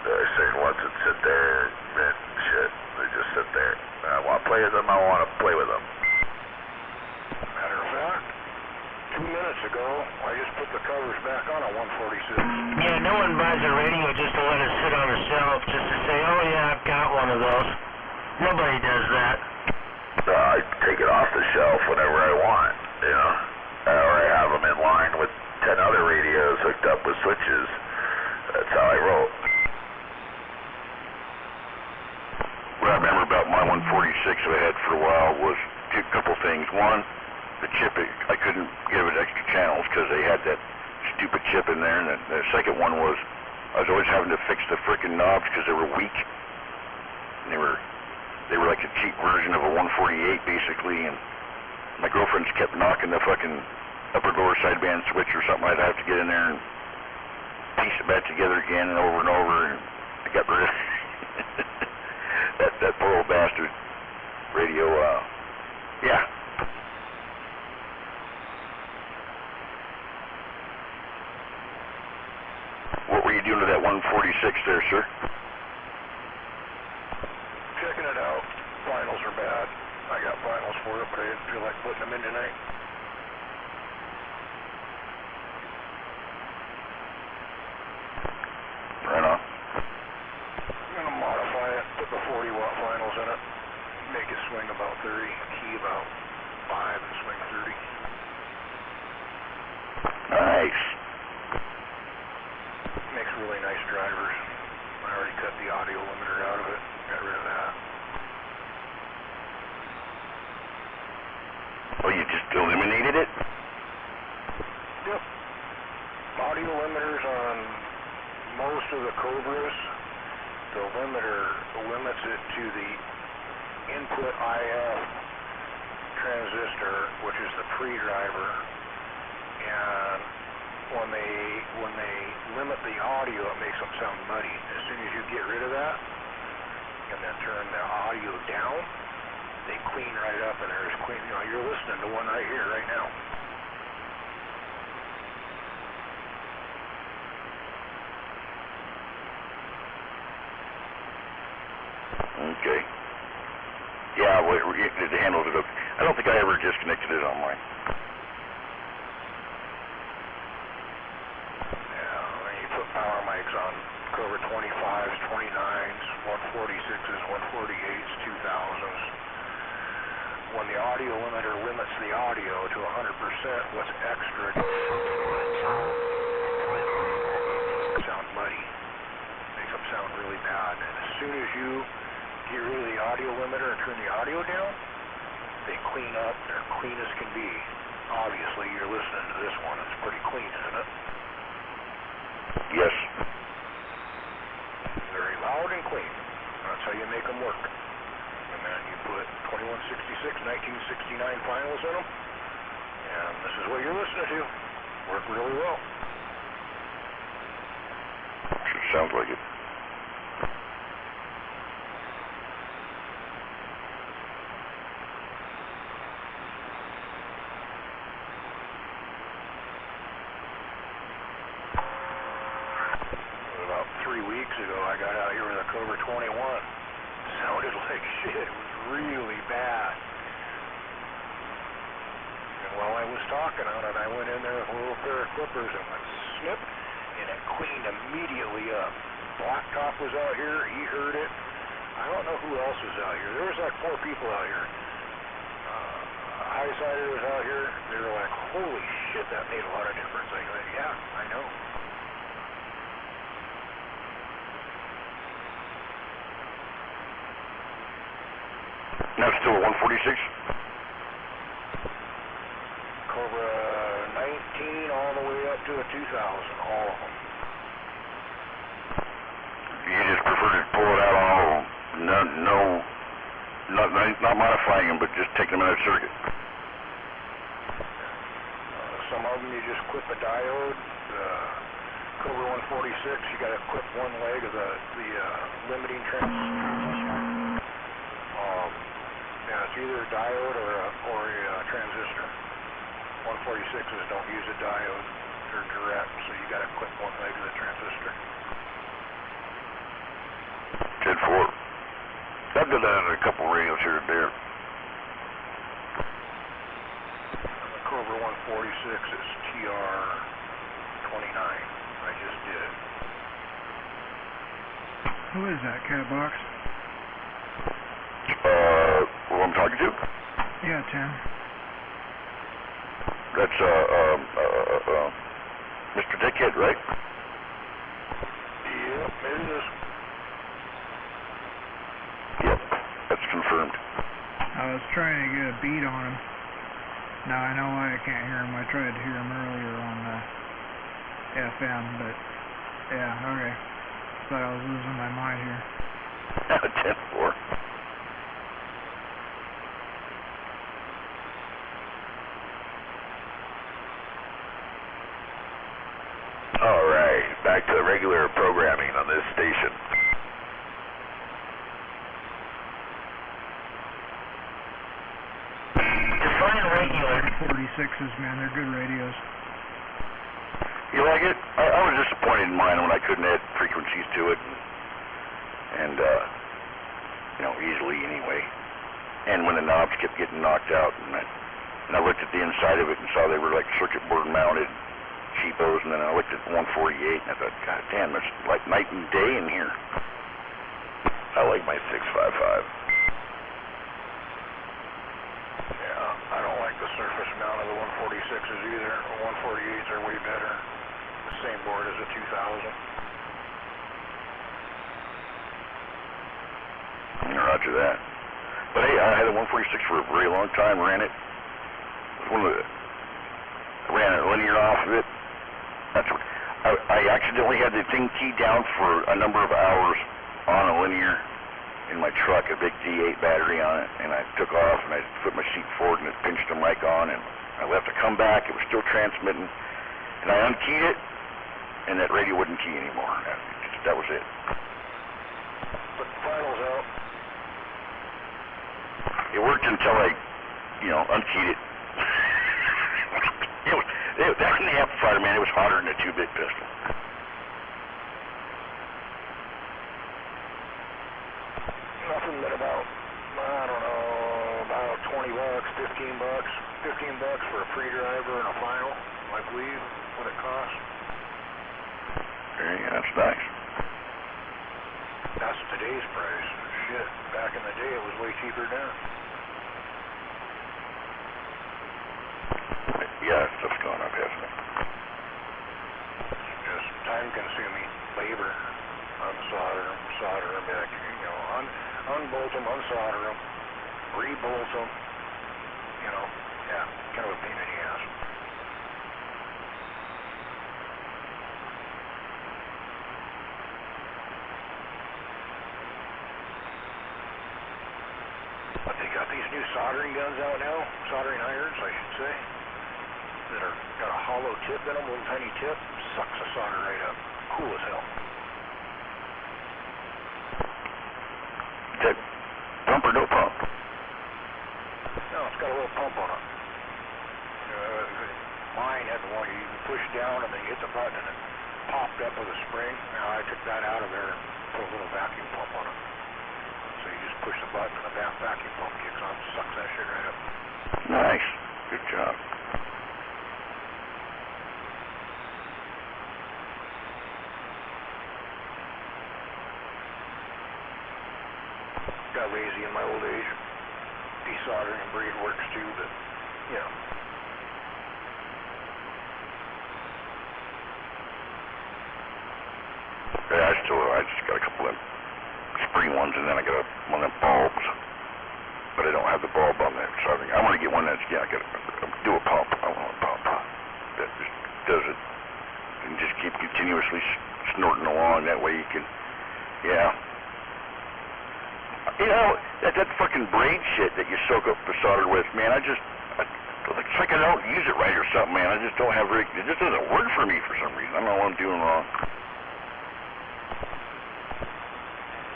there are certain ones that sit there and shit. They just sit there. I want to play with them. I want to play with them. Matter of fact, 2 minutes ago, I just put the covers back on a 146. Yeah, no one buys a radio just to let it sit on a shelf just to say, oh yeah, I've got one of those. Nobody does that. I take it off the shelf whenever I want, you know, or I have them in line with 10 other radios hooked up with switches. That's how I roll. What I remember about my 146 that I had for a while was a couple things. One, the chip, I couldn't give it extra channels because they had that stupid chip in there. And the second one was I was always having to fix the frickin' knobs because they were weak. And they were like a cheap version of a 148 basically. And my girlfriend kept knocking the fucking upper lower sideband switch or something. I'd have to get in there and piece it back together again and over, and I got rid of that poor old bastard radio. Yeah. What were you doing to that 146 there, sir? Checking it out. Finals are bad. I got finals for it, but I didn't feel like putting them in tonight. Right on. I'm going to modify it, put the 40-watt finals in it, make it swing about 30, key about 5 and swing 30. Nice. Makes really nice drivers. I already cut the audio limiter out of it, got rid of that. Oh, you just eliminated it? Yep. Audio limiters on most of the Cobras, the limiter limits it to the input IF transistor, which is the pre-driver, and when they limit the audio, it makes them sound muddy. As soon as you get rid of that and then turn the audio down, they clean right up, and they're as clean. You know, you're listening to one right here, right now. Okay. Yeah, the handles it up. I don't think I ever disconnected it on mine. Yeah, when you put power mics on Cobra 25s, 29s, 146s, 148s, 2000s. When the audio limiter limits the audio to 100%, what's extra sound muddy. Makes them sound really bad. And as soon as you get rid of the audio limiter and turn the audio down, they clean up. They're clean as can be. Obviously, you're listening to this one. It's pretty clean, isn't it? Yes. Very loud and clean. That's how you make them work. And then you put 2166, 1969 finals in them, and this is what you're listening to. Work really well. Sure sounds like it. About 3 weeks ago, I got out here with a Cobra 21. Sounded like shit. It was really bad. And while I was talking on it, I went in there with a little pair of clippers and went snip, and it cleaned immediately up. Blacktop was out here. He heard it. I don't know who else was out here. There was like 4 people out here. I high-siders out here, they were like, holy shit, that made a lot of difference. I go, yeah, I know. Now it's still a 146? Cobra 19 all the way up to a 2000, all of them. You just prefer to pull it out on all of them? Not modifying them, but just taking them out of circuit? Some of them you just clip a diode. Cobra 146, you got to clip one leg of the limiting transistor. Yeah, it's either a diode or a transistor. 146s don't use a diode; they're direct, so you got to clip one leg of the transistor. 10-4. I've done that in a couple radios here and there. The Cobra 146 is TR29. I just did it. Who is that, Catbox? Who I'm talking to? Yeah, Tim. That's, Mr. Dickhead, right? Yep, it is. Yep, that's confirmed. I was trying to get a beat on him. Now I know why I can't hear him. I tried to hear him earlier on the FM, but yeah, okay. Thought I was losing my mind here. 10-4. Alright, back to regular programming on this station. Define regular. 46s, man, they're good radios. You like it? I was disappointed in mine when I couldn't add frequencies to it. And, easily anyway. And when the knobs kept getting knocked out, and I looked at the inside of it and saw they were like circuit board mounted cheapos, and then I looked at 148 and I thought, God damn, there's like night and day in here. I like my 655. Yeah, I don't like the surface mount of the 146s either. The 148s are way better. The same board as a 2000. Roger that. But hey, I had a 146 for a very long time, ran it. I ran a linear off of it. That's what I accidentally had the thing keyed down for a number of hours on a linear in my truck, a big D8 battery on it, and I took off and I put my seat forward and it pinched the mic on, and I left to come back. It was still transmitting, and I unkeyed it, and that radio wouldn't key anymore. That was it. Put the finals out. It worked until I, unkeyed it. That in the amplifier, man, it was hotter than a 2-bit pistol. Nothing but about 20 bucks, 15 bucks. 15 bucks for a free driver and a final, I believe, what it costs. Yeah, that's nice. That's today's price. Shit, back in the day it was way cheaper now. Yeah, stuff's gone up, hasn't it? It's just time-consuming labor. Unsolder them back, unbolt them, unsolder them, rebolt them. Yeah, kind of a pain in the ass. But they got these new soldering guns out now, soldering irons, I should say, that are got a hollow tip in them, little tiny tip, sucks the solder right up. Cool as hell. Is that pump or no pump? No, it's got a little pump on it. Mine had the one you can push down and then you hit the button and it popped up with a spring. Now I took that out of there and put a little vacuum pump on it. So you just push the button and the vacuum pump kicks on, sucks that shit right up. Nice. Good job. Got lazy in my old age. Desoldering and braid works too, but you know. Yeah, I just got a couple of spring ones, and then I got one of them bulbs. But I don't have the bulb on there, so I want to get one that's, I got to do a pump. I want a pump that just does it. And just keep continuously snorting along. That way you can, You know, that fucking braid shit that you soak up the solder with, man, it's like I don't use it right or something, man. I just don't have it just doesn't work for me for some reason. I don't know what I'm doing wrong.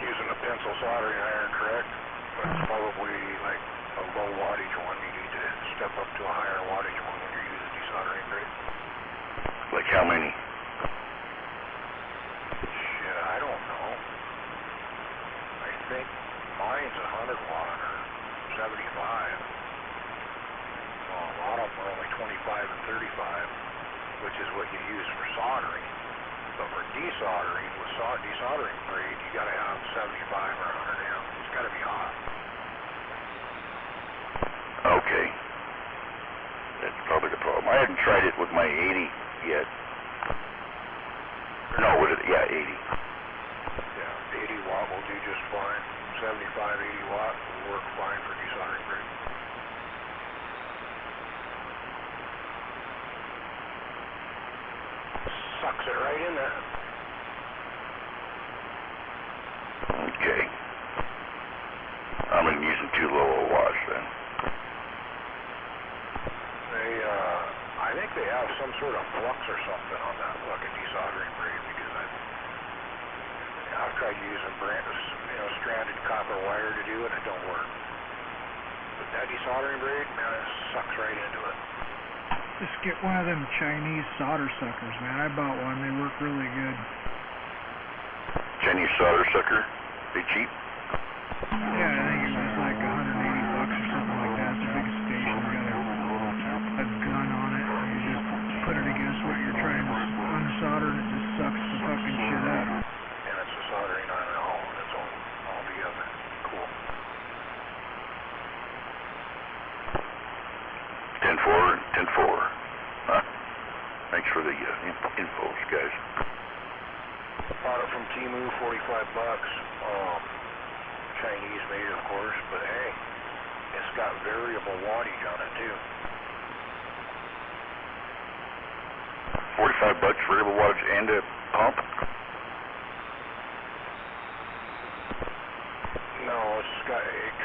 Using a pencil soldering iron, correct? But it's probably like a low wattage one. You need to step up to a higher wattage one when you're using desoldering braid. Like how many? Shit, I don't know. I think mine's 100 watt or 75. Well, a lot of them are only 25 and 35, which is what you use for soldering. But for desoldering, with desoldering braid, you got to have 75 or 100 amp. It's got to be hot. Okay. That's probably the problem. I haven't tried it with my 80 yet. No, with it, 80. Yeah, 80 watt will do just fine. 75, 80 watt will work fine for desoldering braid. Sucks it right in there. Okay. I'm using too low a watch then. I think they have some sort of flux or something on that fucking desoldering braid because I've tried using stranded copper wire to do it and it don't work. But that desoldering braid, man, it sucks right into it. Just get one of them Chinese solder suckers, man. I bought one. They work really good. Chinese solder sucker? They cheap? Yeah, I think it was like $180 or something like that. It's the biggest station. Got a gun on it. And you just put it against what you're trying to unsolder, and it just sucks the fucking shit up. And it's a soldering on it all on its own, all together. Cool. 10-4. Huh? Thanks for the infos, guys. Bought it from Temu, $45. Chinese made, of course, but hey, it's got variable wattage on it too. $45 variable wattage and a pump? No, it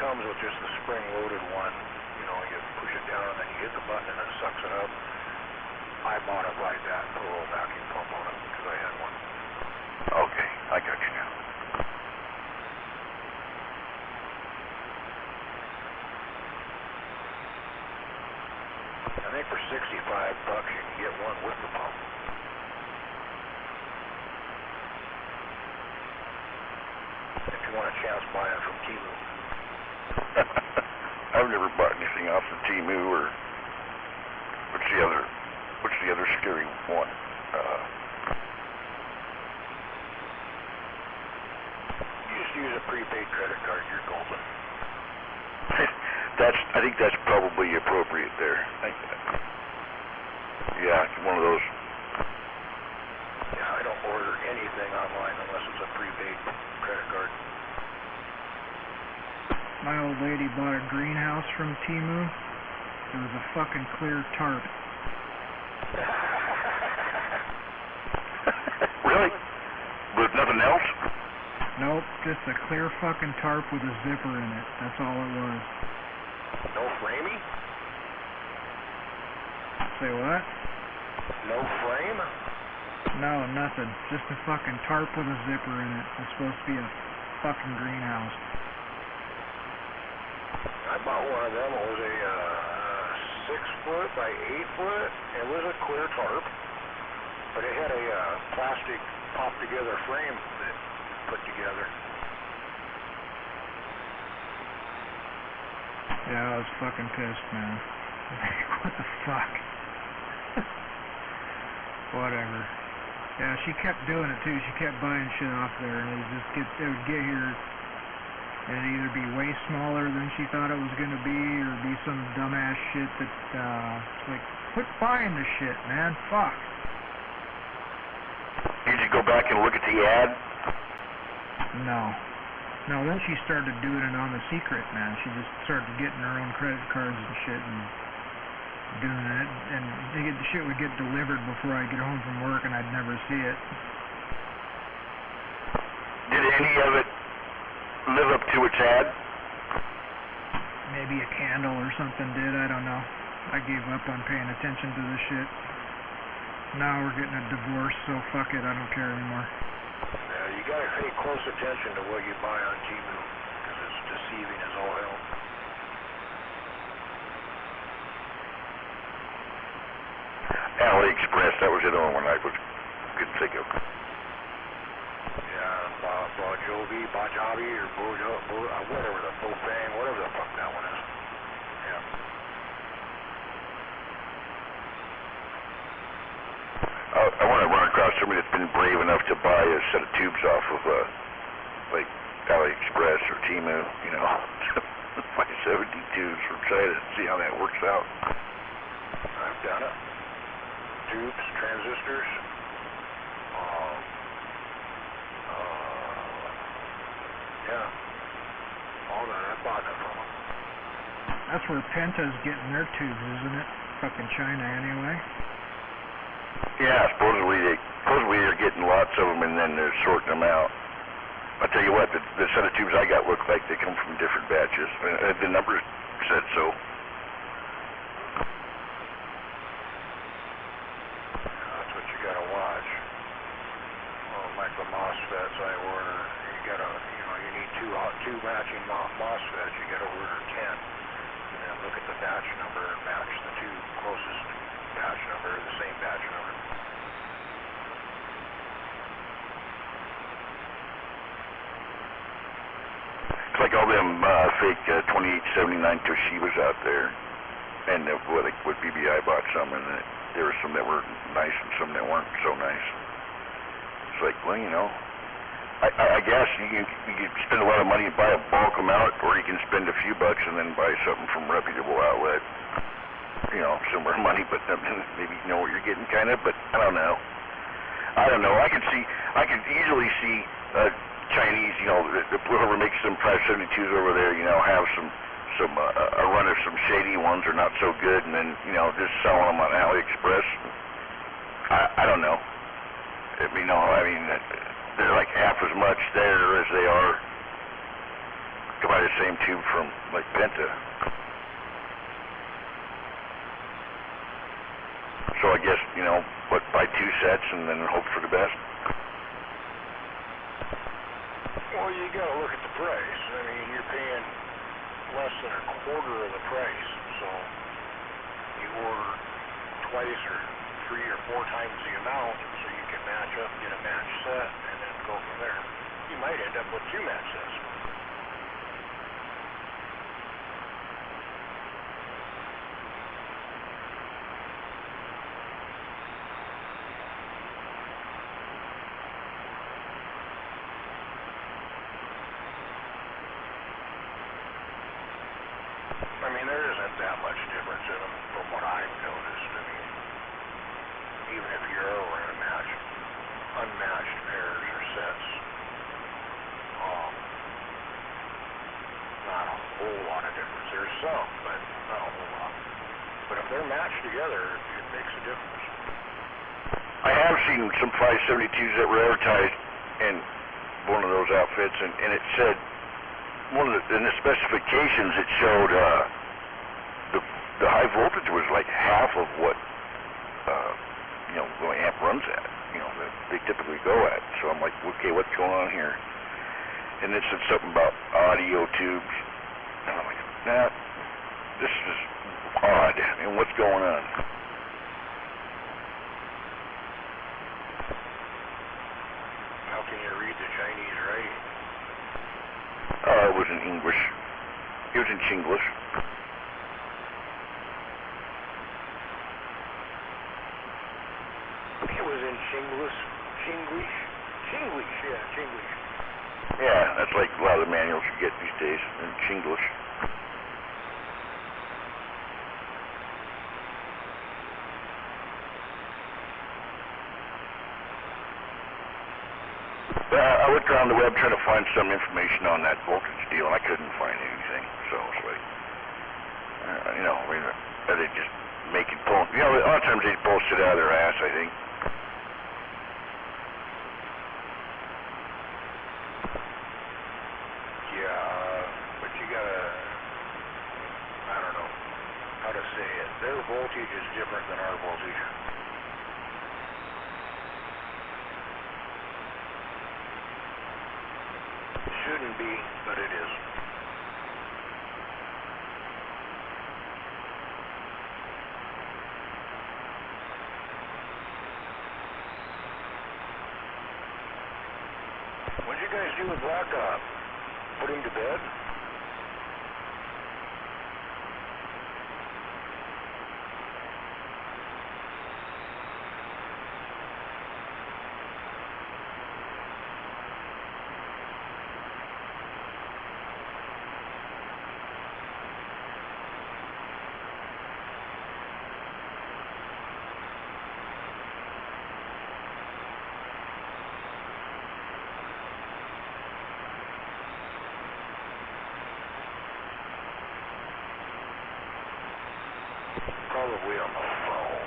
comes with just the spring-loaded one. You know, you push it down and then you hit the button and it sucks it up. I bought it like that, put a little vacuum pump on it because I had one. Okay, I got you now. I think for $65 you can get one with the pump. If you want a chance, buy it from Temu. I've never bought anything off of Temu or what's the other scary one? You just use a prepaid credit card, you're golden. I think that's probably appropriate there. Yeah, one of those. Yeah, I don't order anything online unless it's a prepaid credit card. My old lady bought a greenhouse from Temu. It was a fucking clear tarp. Really? With nothing else? Nope, just a clear fucking tarp with a zipper in it. That's all it was. No framing? Say what? No frame? No, nothing. Just a fucking tarp with a zipper in it. It's supposed to be a fucking greenhouse. I bought one of them. It was a 6-foot by 8-foot. It was a clear tarp, but it had a plastic popped together frame that put together. Yeah, I was fucking pissed, man. What the fuck? Whatever. Yeah, she kept doing it too. She kept buying shit off there, and it would get here It'd either be way smaller than she thought it was going to be, or be some dumbass shit that, like, quit buying the shit, man. Fuck. Did you go back and look at the ad? No. No, then she started doing it on the secret, man. She just started getting her own credit cards and shit and doing it, and the shit would get delivered before I get home from work, and I'd never see it. Did any of it live up to its ad? Maybe a candle or something did, I don't know. I gave up on paying attention to this shit. Now we're getting a divorce, so fuck it, I don't care anymore. Yeah, you gotta pay close attention to what you buy on Temu, because it's deceiving as all hell. AliExpress, that was the only one I couldn't think of. Yeah, Bajabi, or whatever the Bofang, whatever the fuck that one is. Yeah. I want to run across somebody that's been brave enough to buy a set of tubes off of, like, AliExpress or Temu, you know, 572s from China, and see how that works out. I've done it. Tubes, transistors, yeah, all that. I bought that from them. That's where Penta's getting their tubes, isn't it? Fucking China, anyway. Yeah, supposedly they're getting lots of them and then they're sorting them out. I'll tell you what, the set of tubes I got look like they come from different batches. The numbers said so. That's what you gotta watch. Well, like the MOSFETs I order, you need two matching MOSFETs. You gotta order 10, and then look at the batch number and match the two closest batch number, the same batch number. It's like all them fake 2879 Toshibas out there, and what BBI bought some, and there were some that were nice and some that weren't so nice. It's like, well, you know, I guess you can spend a lot of money and buy a bulk amount, or you can spend a few bucks and then buy something from a reputable outlet. You know, similar money, but maybe you know what you're getting, kind of. But I don't know. I could easily see Chinese, you know, whoever makes some 572s over there, you know, have a run of some shady ones or not so good, and then, you know, just selling them on AliExpress. I don't know. I mean, they're like half as much there as they are to buy the same tube from, like, Penta. So I guess, you know, buy two sets and then hope for the best? Well, you gotta look at the price. I mean, you're paying less than a quarter of the price, so you order twice or 3 or 4 times the amount, so you can match up, get a match set, and then go from there. You might end up with 2 match sets. I mean, there isn't that much difference in them from what I've noticed. I mean, even if you're over in unmatched pairs or sets, not a whole lot of difference. There's some, but not a whole lot. But if they're matched together, it makes a difference. I have seen some 572s that were advertised in one of those outfits, and it said, in the specifications, it showed the high voltage was like half of what you know, the amp runs at, you know, that they typically go at. So I'm like, okay, what's going on here? And it said something about audio tubes, and I'm like, nah, this is odd. I mean, what's going on? How can you read the Chinese writing? It was in English. It was in Chinglish. It was in Chinglish. Chinglish, yeah, Chinglish. Yeah, that's like a lot of the manuals you get these days in Chinglish. I looked around the web trying to find some information on that voltage deal, and I couldn't find anything. So it's like, you know, I mean, are they just making pull? You know, a lot of times they pull shit out of their ass, I think. Yeah, but you gotta, I don't know how to say it. Their voltage is different than our voltage. Shouldn't be, but it is. What'd you guys do with Blacktop? Put him to bed? Probably on the phone.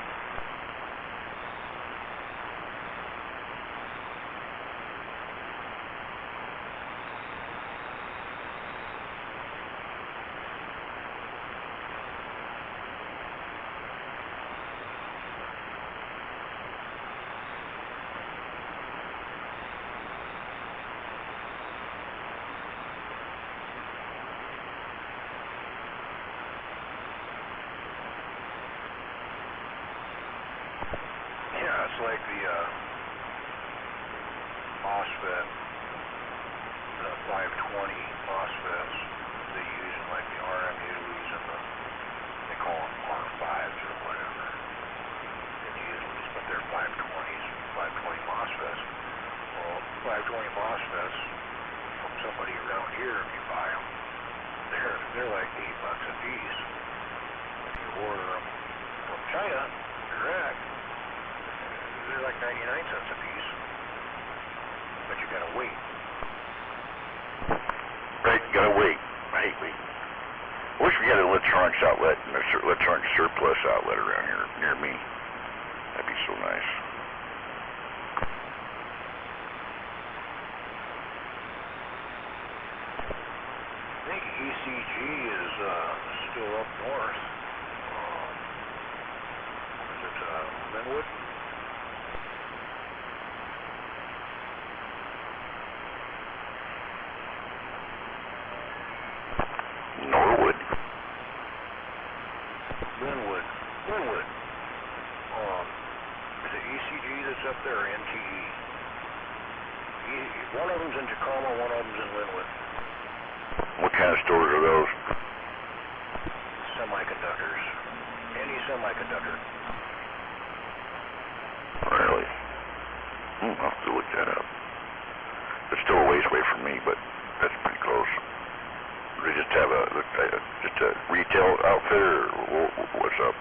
It's like the MOSFET, the 520 MOSFETs they use in like the RMUs and they call them R5s or whatever. And usually, but they're 520s, 520 MOSFETs. Well, 520 MOSFETs from somebody around here, if you buy them, they're like $8 a piece. If you order them from China, direct, they're like 99 cents a piece, but you gotta wait. Right, you gotta wait. I hate waiting. I wish we had an electronics outlet and an electronic surplus outlet around here near me. That'd be so nice. I think ECG is still up north. Is it Linwood? Norwood. Linwood. Is it ECG that's up there or NTE? One of them's in Tacoma, one of them's in Linwood. What kind of stores are those? Semiconductors. Any semiconductor. Really? I'll have to look that up. It's still a ways away from me, but that's pretty close. They just have just a retail outfit, or what's up?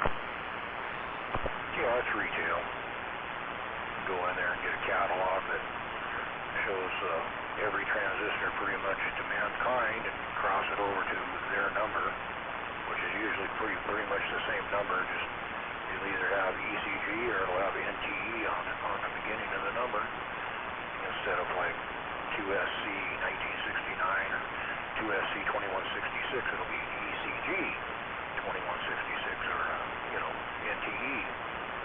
Yeah, it's retail. Go in there and get a catalog that shows every transistor pretty much to mankind and cross it over to their number, which is usually pretty much the same number, just you'll either have ECG or it'll have NTE on the beginning of the number, instead of like 2SC 1969 or 2SC 2166, it'll be ECG 2166 or, NTE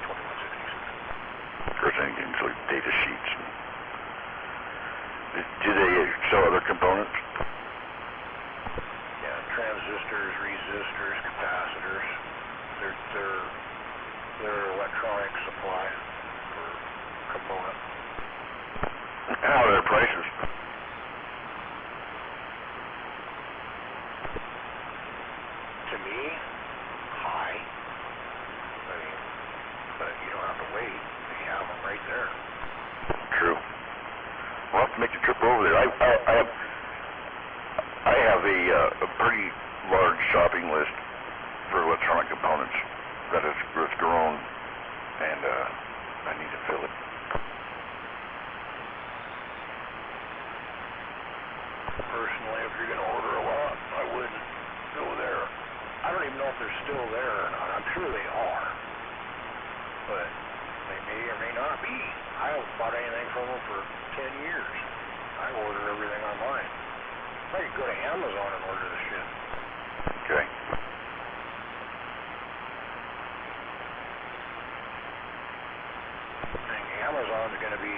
2166. Of course, anything's like data sheets. Do they sell other components? Yeah, transistors, resistors, capacitors. They're electronic supply for component. How are their prices? To me, high. I mean, but you don't have to wait. You have them right there. True. We'll have to make the trip over there. I have a pretty large shopping list for electronic components that has grown, and I need to fill it. Personally, if you're going to order a lot, I wouldn't go there. I don't even know if they're still there or not. I'm sure they are, but they may or may not be. I haven't bought anything from them for 10 years. I order everything online. I could go to Amazon and order the shit. Okay. I think Amazon's going to be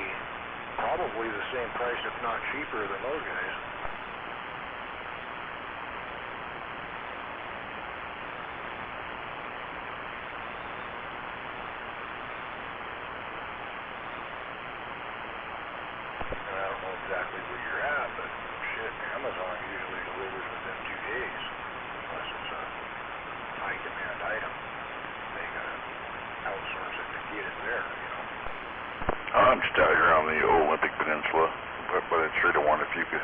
probably the same price, if not cheaper, than those guys. Exactly where you're at, but shit, Amazon usually delivers within 2 days, unless it's a high demand item. They gotta outsource it to get it there, you know. I'm just out here on the Olympic Peninsula, but I'd sure to want if you could.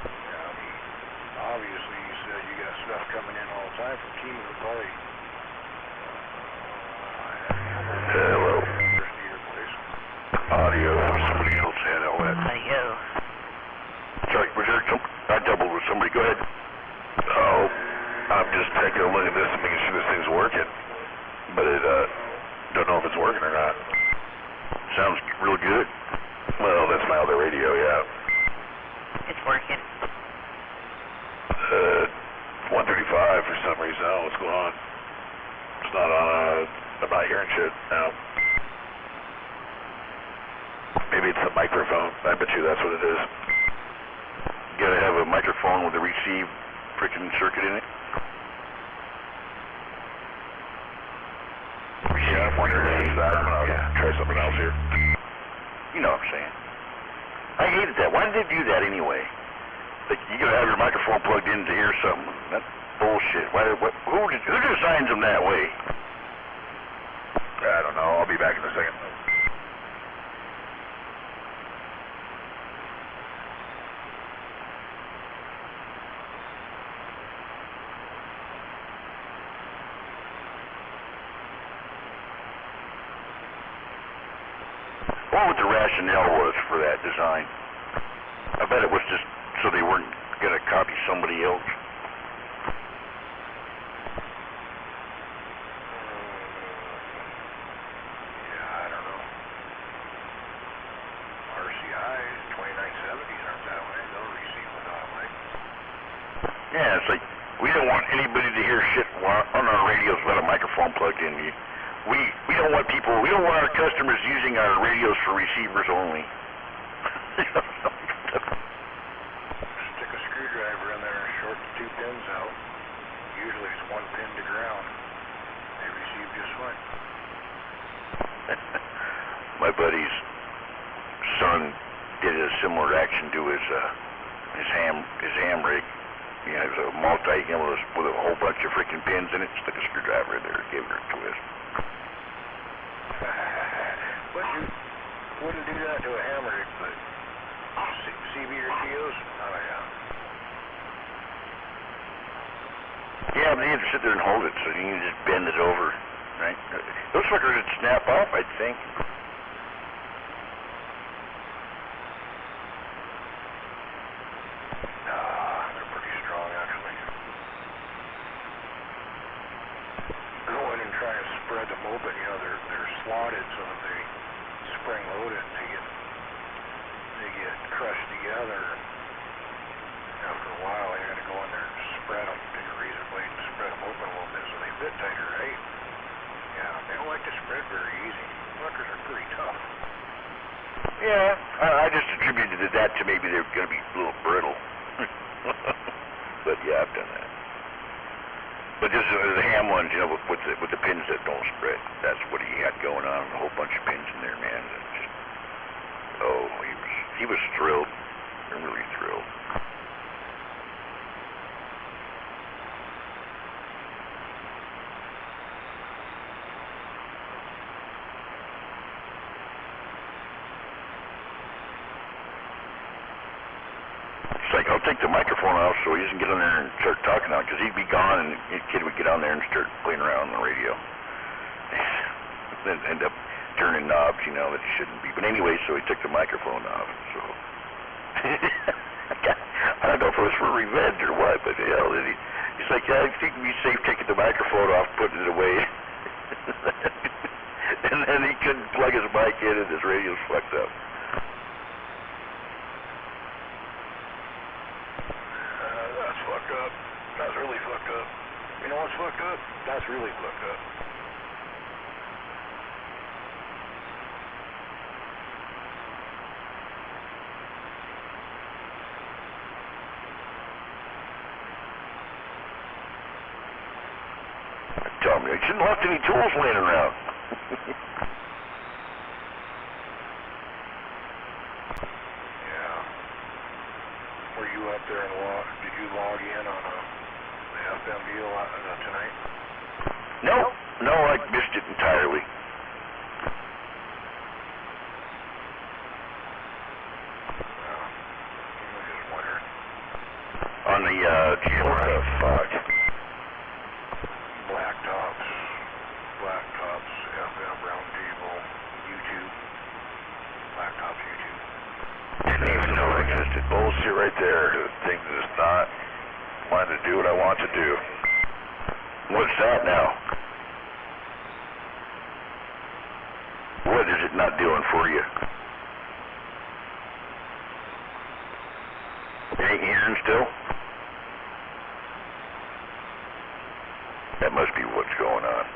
Yeah, I mean, obviously you said you got stuff coming in all the time from Team of the Party. Hello. Audio. Somebody else had all that. Audio. Sorry, was there some? I doubled with somebody. Go ahead. Oh, I'm just taking a look at this and making sure this thing's working. But it, don't know if it's working or not. Sounds real good. Well, that's my other radio, yeah. It's working. 135 for some reason. I don't know what's going on. It's not on, I'm not hearing shit now. Maybe it's the microphone. I bet you that's what it is. You gotta have a microphone with a receive freaking circuit in it. Yeah, I'm wondering if that. I'm gonna try something else here. You know what I'm saying. I hated that. Why did they do that anyway? Like, you gotta have your microphone plugged in to hear something. That's bullshit. Who designs them that way? I don't know. I'll be back in a second. What the rationale was for that design? I bet it was just so they weren't gonna copy somebody else. Yeah, I don't know. RCIs, 2970s aren't that way. They'll receive without a mic. Yeah, it's like, we don't want anybody to hear shit on our radios without a microphone plugged in. We don't want our customers using our radios for receivers only. Stick a screwdriver in there and short the 2 pins out. Usually it's 1 pin to ground. They receive just fine. My buddy's son did a similar action to his ham rig. You know, it was a with a whole bunch of freaking pins in it. Stuck a screwdriver in there and gave it a twist. But you wouldn't do that to a hammer rig, but CB or TOs? Oh, yeah. Yeah, but you have to sit there and hold it, so you can just bend it over, right? Those fuckers would snap off, I'd think. They're pretty strong, actually. Go in and try and spread them open. You know, they're slotted so that they spring loaded and they get crushed together. After a while, you got to go in there and spread them. Take a razor blade and spread them open a little bit so they fit tighter, right? Yeah, they don't like to spread very easy. Fuckers are pretty tough. Yeah, I just attributed that to maybe they're going to be a little brittle. But yeah, I've done that. But this is the ham ones, you know, with the pins that don't spread. That's what he had going on. A whole bunch of pins in there, man. Just, he was thrilled. Really thrilled. don't take the microphone off so he doesn't get on there and start talking on it, because he'd be gone and the kid would get on there and start playing around on the radio. Then end up turning knobs, you know, that he shouldn't be. But anyway, so he took the microphone off. So I don't know if it was for revenge or what, but hell, he's like, yeah, I think it'd be safe taking the microphone off, putting it away. And then he couldn't plug his mic in and his radio's fucked up. That's fucked up. That's really fucked up. You know what's fucked up? That's really fucked up. Tell me, he shouldn't have left any tools laying around. Yeah. Were you up there and did you log in on the FM deal tonight? No, I missed it entirely. I was just wondering. On the channel. What the fuck? Blacktops, FM Roundtable, YouTube. Blacktops, YouTube. Didn't even know it existed. Bullshit right there. The thing that is not wanting to do what I want to do. What's that now? What is it not doing for you? Ain't hearing still? That must be what's going on.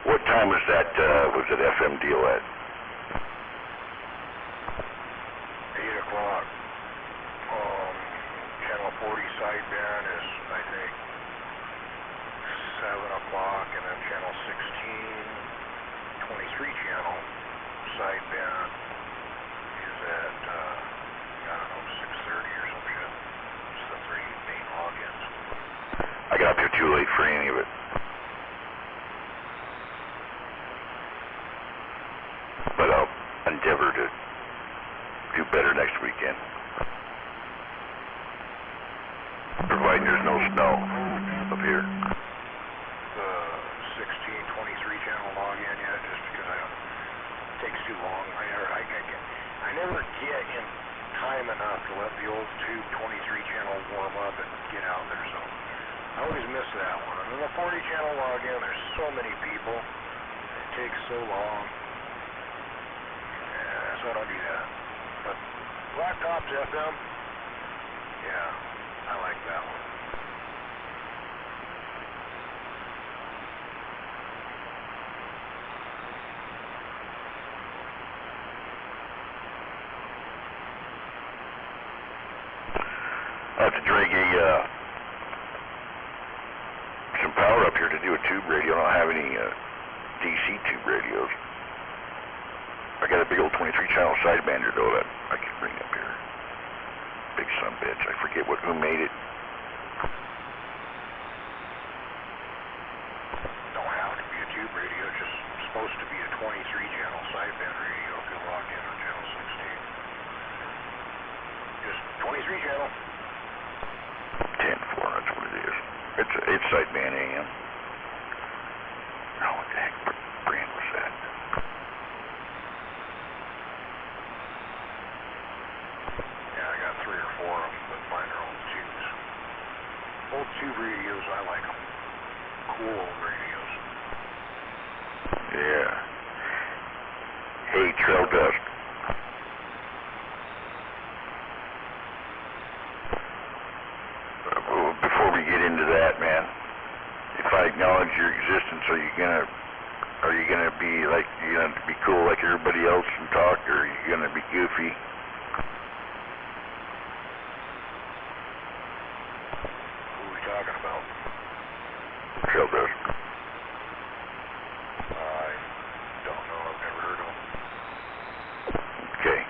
What time was that FM deal at? 8 o'clock. Channel 40 sideband is, I think, 7 o'clock, and then channel 16, 23 channel sideband is at, I don't know, 6:30 or some shit. It's the 3 main logins. I got up here too late for any of it. But I'll endeavor to do better next weekend. Providing there's no snow up here. The 16-23 channel login yet, just because it takes too long. I never get in time enough to let the old tube 23 channel warm up and get out there, so I always miss that one. And then the 40 channel login, there's so many people, it takes so long. So I don't do that. But Blacktops FM, yeah, I like that one. I have to drag some power up here to do a tube radio. I don't have any DC tube radios. I got a big old 23 channel sidebander though that I can bring up here. Big son of a bitch. I forget who made it. Don't have to be a tube radio, it's just supposed to be a 23 channel sideband radio if you log in on channel 16. Just 23 channel. 10-4, that's what it is. It's sideband AM. Oh, what the heck brand was that? Yeah, I got 3 or 4 of them, but mine are old tubes. Old tube radios, I like them. Cool old radios. Yeah. Hey, Trail Dust. Before we get into that, man, if I acknowledge your existence, are you gonna be like, you gonna be cool like everybody else and talk, or are you gonna be goofy? Who are we talking about? Trail Dust. I don't know, I've never heard of him. Okay,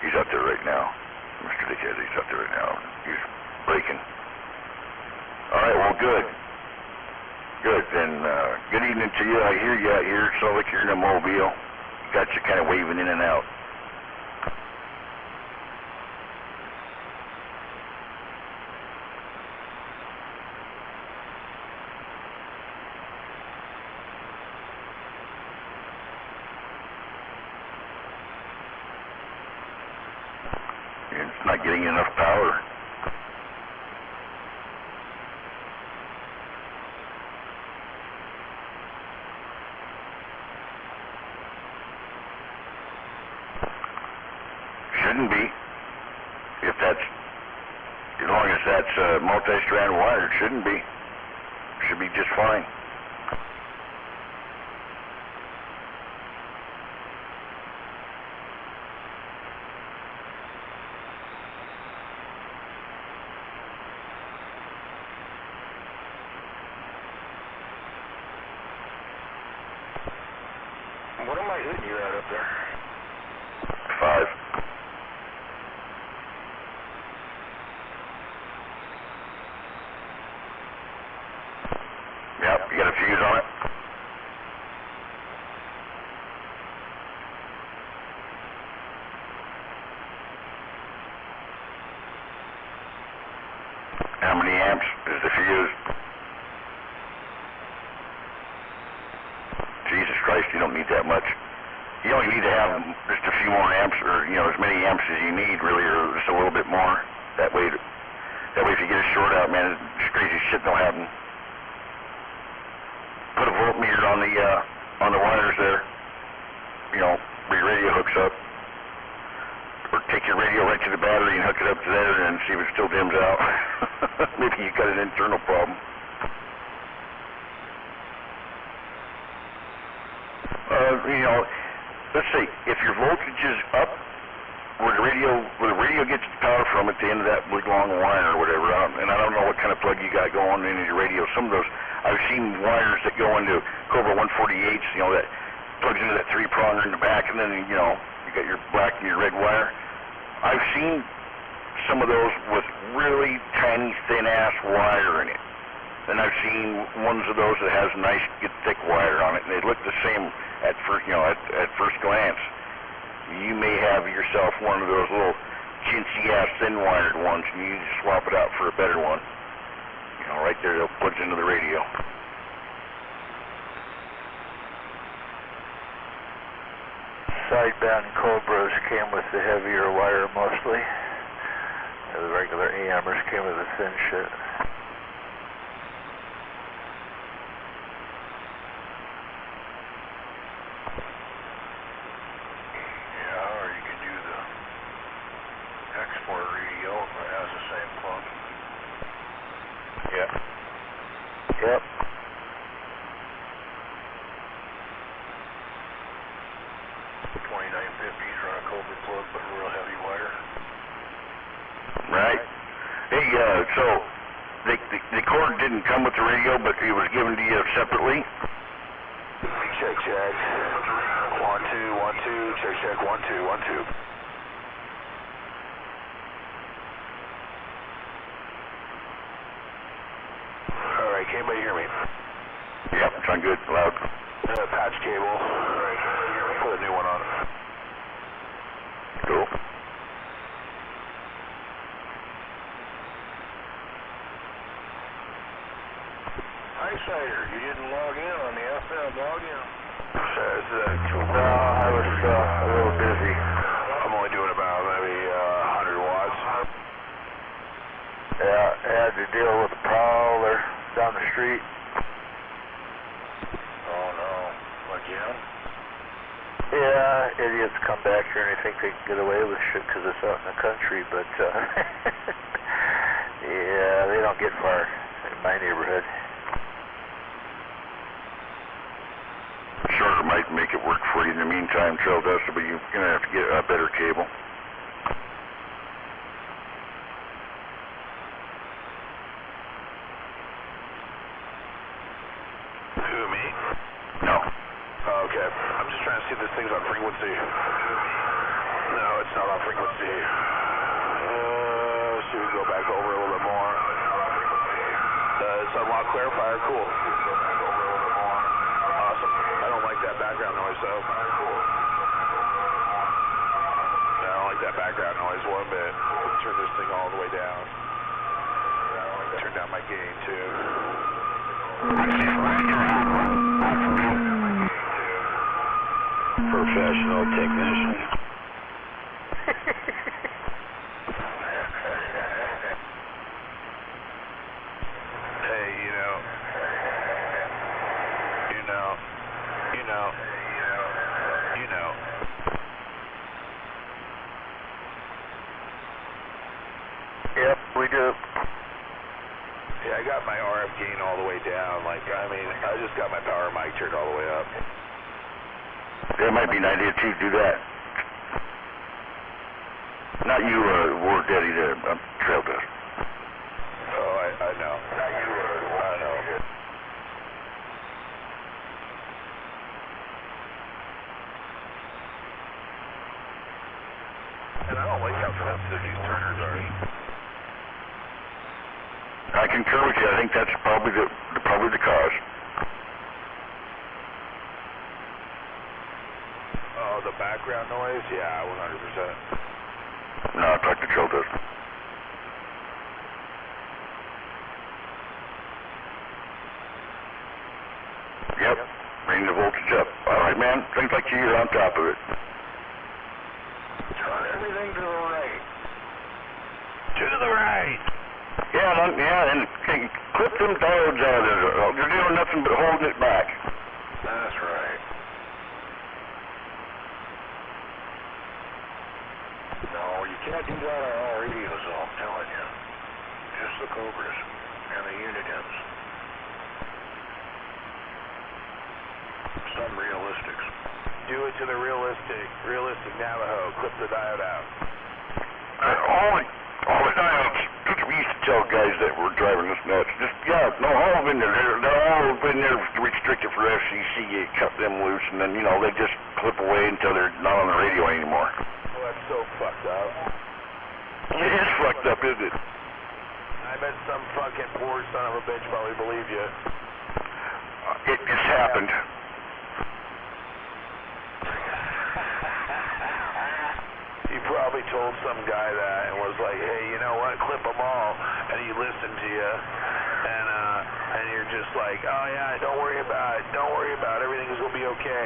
he's out there right now. Mr. Dickhead, he's out there right now. He's breaking. All right, well, good. Good, then I hear you out here. It sounds like you're in a mobile. Got you kind of waving in and out. It's not getting enough power. Shouldn't be. If that's, as long as that's multi-strand wire, it shouldn't be. Should be just fine. What am I hitting you at up there? 5. Yep, you got a fuse on it? How many amps is the fuse? Jesus Christ, you don't need that much. You only need to have just a few more amps, or as many amps as you need, really, or just a little bit more. That way, if you get a short out, man, crazy shit don't happen. Put a voltmeter on the wires there. Where your radio hooks up, or take your radio right to the battery and hook it up to there, and see if it still dims out. Maybe you got an internal problem. Let's say if your voltage is up, where the radio gets its power from at the end of that big long wire or whatever, and I don't know what kind of plug you got going into your radio. Some of those, I've seen wires that go into Cobra 148s, that plugs into that 3-pronger in the back, and then you got your black and your red wire. I've seen some of those with really tiny, thin-ass wire in it. And I've seen ones of those that has nice, thick wire on it, and they look the same at first, at first glance. You may have yourself one of those little chintzy-ass, thin-wired ones, and you need to swap it out for a better one. Right there, that plugs into the radio. Sideband Cobras came with the heavier wire mostly. The regular AMers came with the thin shit. Yep. 2950s run a Cobra plug, but real heavy wire. Right. Hey, so the cord didn't come with the radio, but it was given to you separately? Check. 1, 2, 1, 2. Check. 1, 2, 1, 2. Alright, can anybody hear me? Yep, sound good, loud. Patch cable. Put a new one on. Cool. Hi, Cider. You didn't log in on the FM login. No, I was a little busy. I'm only doing about maybe 100 watts. Yeah, I had to deal with a prowler down the street. Oh no, again? Yeah, idiots come back here and they think they can get away with shit because it's out in the country, but yeah, they don't get far in my neighborhood. Sure, might make it work for you in the meantime, Trail Duster, but you're going to have to get a better cable. Who, me? No. Oh, okay. I'm just trying to see if this thing's on frequency. No, it's not on frequency. Let's see if we can go back over a little bit more. It's unlock clarifier, cool. Awesome. so. I don't like that background noise one bit. Let's turn this thing all the way down. Turn down my gain too. Professional technician. Hey, you know. Yep, we do. Yeah, I got my RF gain all the way down. Like, I mean, I just got my power mic turned all the way up. That might be an idea too, do that. Not you, War Daddy there, Trail Dust. Oh, I know. I know. And I don't like how sensitive these turners are. I concur with you. I think that's probably the cause. Oh, the background noise? Yeah, 100%. No, talk to Trail Dust. Yep, bring the voltage up. All right, man. Seems like you're on top of it. Turn everything to the right. To the right. Yeah, and clip them diodes out of there. You're doing nothing but holding it back. That's right. No, you can't do that on all radios, though, I'm telling you. Just the Cobras and the Unidents. Some realistics. Do it to the realistic Navajo. Clip the diode out. All the diodes. We used to tell guys that were driving us nuts. No, all of them in there. They're all in there restricted for FCC. You cut them loose, and then, they just clip away until they're not on the radio anymore. Well, that's so fucked up. It is fucked up, isn't it? I bet some fucking poor son of a bitch probably believed you. It's happened. You probably told some guy that and was like, hey, you know what, clip them all, and he listened to you, and you're just like, oh yeah, don't worry about it, everything's gonna be okay.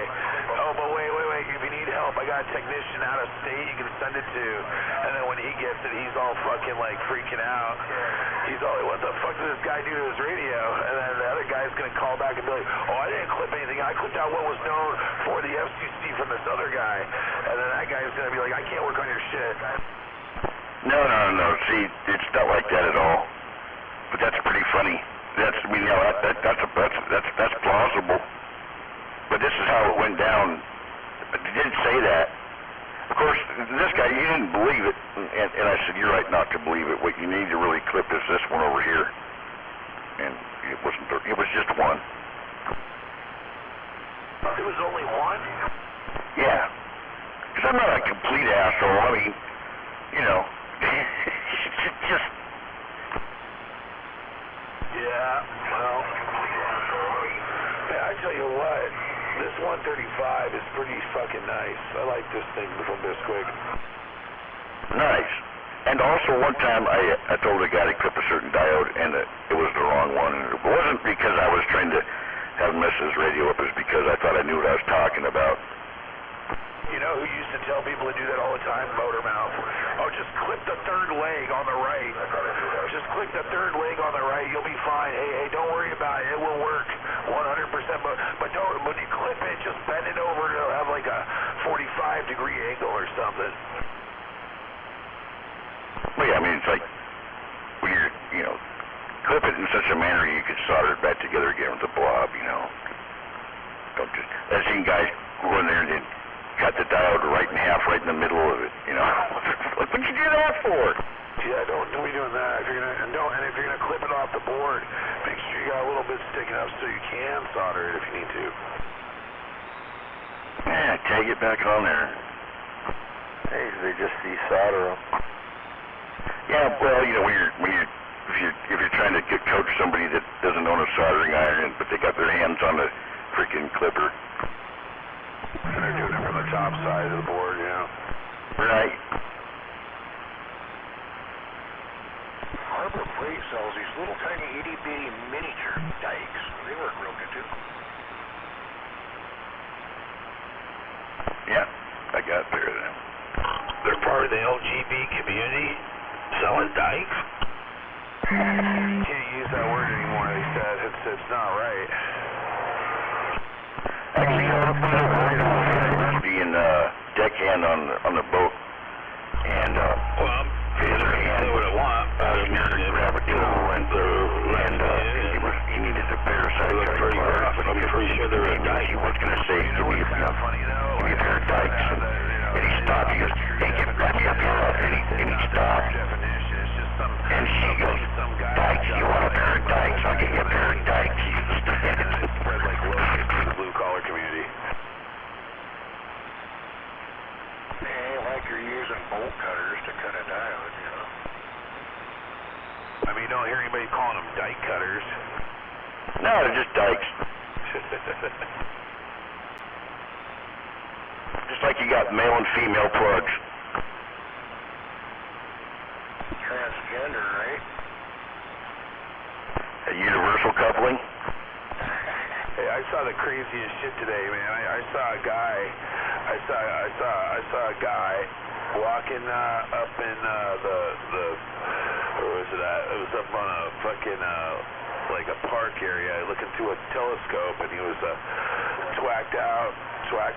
Oh, but wait, if you need help, I got a technician out of state you can send it to. And then when he gets it, he's all fucking like freaking out. He's all like, what the fuck did this guy do to his radio? And then the other guy's gonna call back and be like, oh, I didn't clip anything, I clipped out what was known for the FCC from this other guy. And then that guy's gonna be like, I can't work on your shit. No. See, it's not like that at all. But that's pretty funny. That's plausible. But this is how it went down. He didn't say that. Of course, this guy, he didn't believe it, and I said, you're right not to believe it. What you need to really clip is this one over here. And it was just one. It was only one? Yeah. Because I'm not a complete asshole. I mean, just... Yeah, well, I tell you what, this 135 is pretty fucking nice. I like this thing from Bisquick. Nice. And also one time I told a guy to clip a certain diode and it was the wrong one. And it wasn't because I was trying to have him mess his radio up, it was because I thought I knew what I was talking about. You know who used to tell people to do that all the time? Motormouth. Oh, just clip the third leg on the right. Just click the third leg on the right. You'll be fine. Hey, don't worry about it. It will work 100%. But don't, when you clip it, just bend it over to have like a 45-degree angle or something. Well, yeah, I mean, it's like when you're, clip it in such a manner you can solder it back together again with a blob, Don't just, I've seen guys go in there and then cut the diode right in half, right in the middle of it, What'd you do that for? Yeah, don't be doing that. If you're gonna clip it off the board, make sure you got a little bit sticking up so you can solder it if you need to. Yeah, tag it back on there. Hey, they just desolder them. Yeah, well, if you're trying to coach somebody that doesn't own a soldering iron, but they got their hands on the freaking clipper. top side of the board, you know. Right. Harbor Freight sells these little tiny itty-bitty miniature dikes. They work real good, too. Yeah, I got a pair of them. They're part of the LGB community selling dikes. Can't use that word anymore, they said. It's not right. Being deckhand on the boat, and well, I'm say what I want. grab a tool and he needed a pair of sides. I'm pretty sure there was a dike. He was gonna say, give me a pair of dikes, and he stopped. He goes, hey, let me up here, and he stopped. And she goes, dikes, you want a pair of dikes? I'll give you a pair of dikes. Spread like locusts in the blue-collar community. Hey, like you're using bolt cutters to cut a diode, you know. I mean, you don't hear anybody calling them dike cutters. No, they're just dikes. Just like you got male and female plugs. Transgender, right? A universal coupling. Hey, I saw the craziest shit today, man. I saw a guy. I saw a guy walking up in where was it at? It was up on a fucking like a park area, looking through a telescope, and he was twacked out black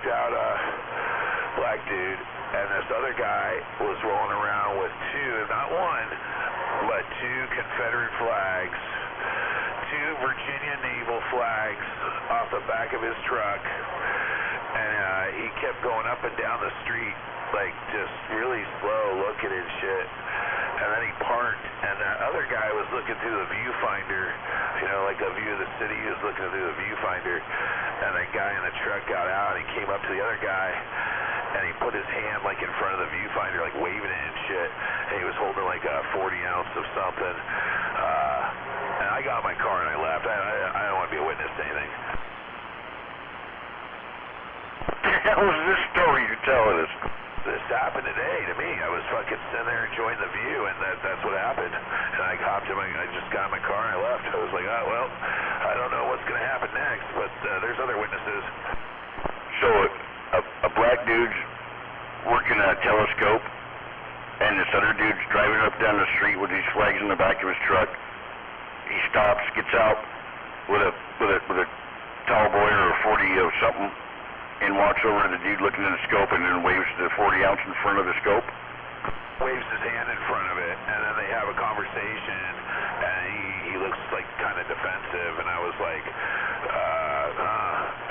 dude, and this other guy was rolling around with two, not one, but two Confederate flags, two Virginia naval flags off the back of his truck, and he kept going up and down the street, like just really slow looking and shit. And then he parked, and that other guy was looking through the viewfinder, you know, like a view of the city. He was looking through the viewfinder, and that guy in the truck got out, and he came up to the other guy, and he put his hand like in front of the viewfinder, like waving it and shit, and he was holding like a 40 ounce of something. And I got in my car and I left. I don't want to be a witness to anything. What the hell is this story you're telling us? This happened today to me. I was fucking sitting there enjoying the view, and that's what happened. And I hopped in I just got in my car and I left. I was like, oh, well, I don't know what's going to happen next, but there's other witnesses. So a black dude's working a telescope, and this other dude's driving up down the street with these flags in the back of his truck. He stops, gets out with a tall boy or a 40 of something, and walks over to the dude looking in the scope, and then waves the 40 ounce in front of the scope. Waves his hand in front of it, and then they have a conversation, and he looks like kind of defensive, and I was like,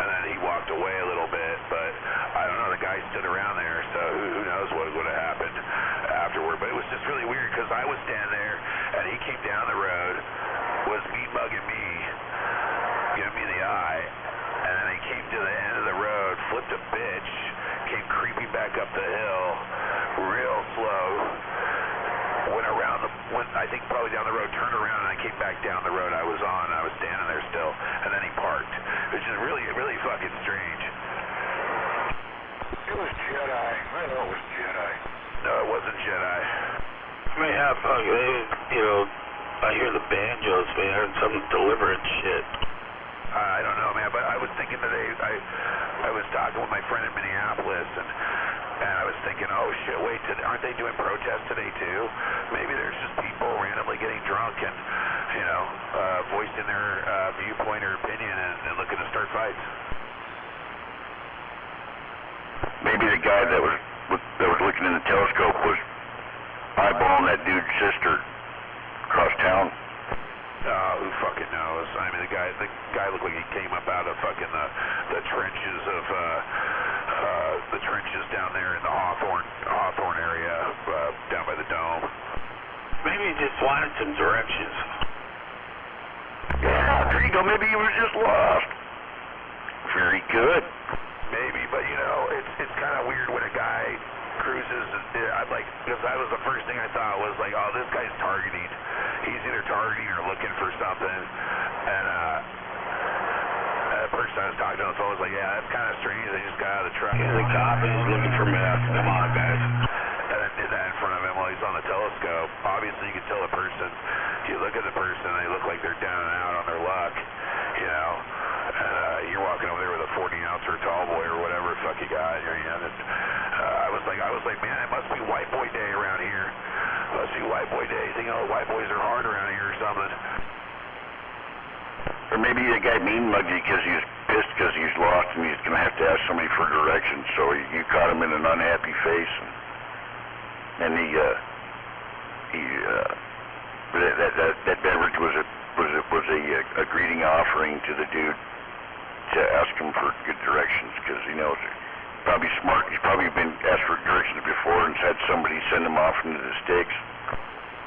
and then he walked away a little bit, but I don't know, the guy stood around there, so who knows what would have happened afterward. But it was just really weird, because I was standing there, and he came down the road, was meat-mugging me, giving me the eye, and then he came to the end of the road, flipped a bitch, came creeping back up the hill, real slow, went I think probably down the road, turned around, and I came back down the road I was on. I was standing there still, and then he parked, which is really, really fucking strange. It was Jedi. I know it was Jedi. No, it wasn't Jedi. May have, you know, I hear the banjos, man, some deliberate shit. I don't know, man, but I was thinking today, I was talking with my friend in Minneapolis, and I was thinking, oh shit, wait, aren't they doing protests today too? Maybe there's just people randomly getting drunk and, you know, voicing their viewpoint or opinion and looking to start fights. Maybe the guy that was looking in the telescope was eyeballing that dude's sister across town. Who fucking knows? I mean, the guy looked like he came up out of fucking the trenches of the trenches down there in the Hawthorne area, down by the dome. Maybe he just wanted some directions. Yeah, there you go. Maybe he was just lost. Very good. Maybe, but you know, it's kind of weird when a guy cruises. I'd like, because that was the first thing I thought was like, oh, this guy's targeting. He's either targeting or looking for something, and person I was talking to on the phone was like, yeah, that's kind of strange. They just got out of the truck. He's a cop and he's looking for meth. Come on, guys. And I did that in front of him while he's on the telescope. Obviously, you can tell the person. If you look at the person, they look like they're down and out on their luck, you know. And you're walking over there with a 40-ounce or a tall boy or whatever the fuck you got in your hand. And I was like, man, it must be white boy day around here. Must be white boy day. You think, oh, white boys are hard around here or something. Or maybe the guy mean mugged you because he's pissed because he's lost and he's going to have to ask somebody for directions. So you caught him in an unhappy face, and that beverage was a greeting offering to the dude to ask him for good directions because he knows it. Probably smart. He's probably been asked for directions before and had somebody send him off into the sticks.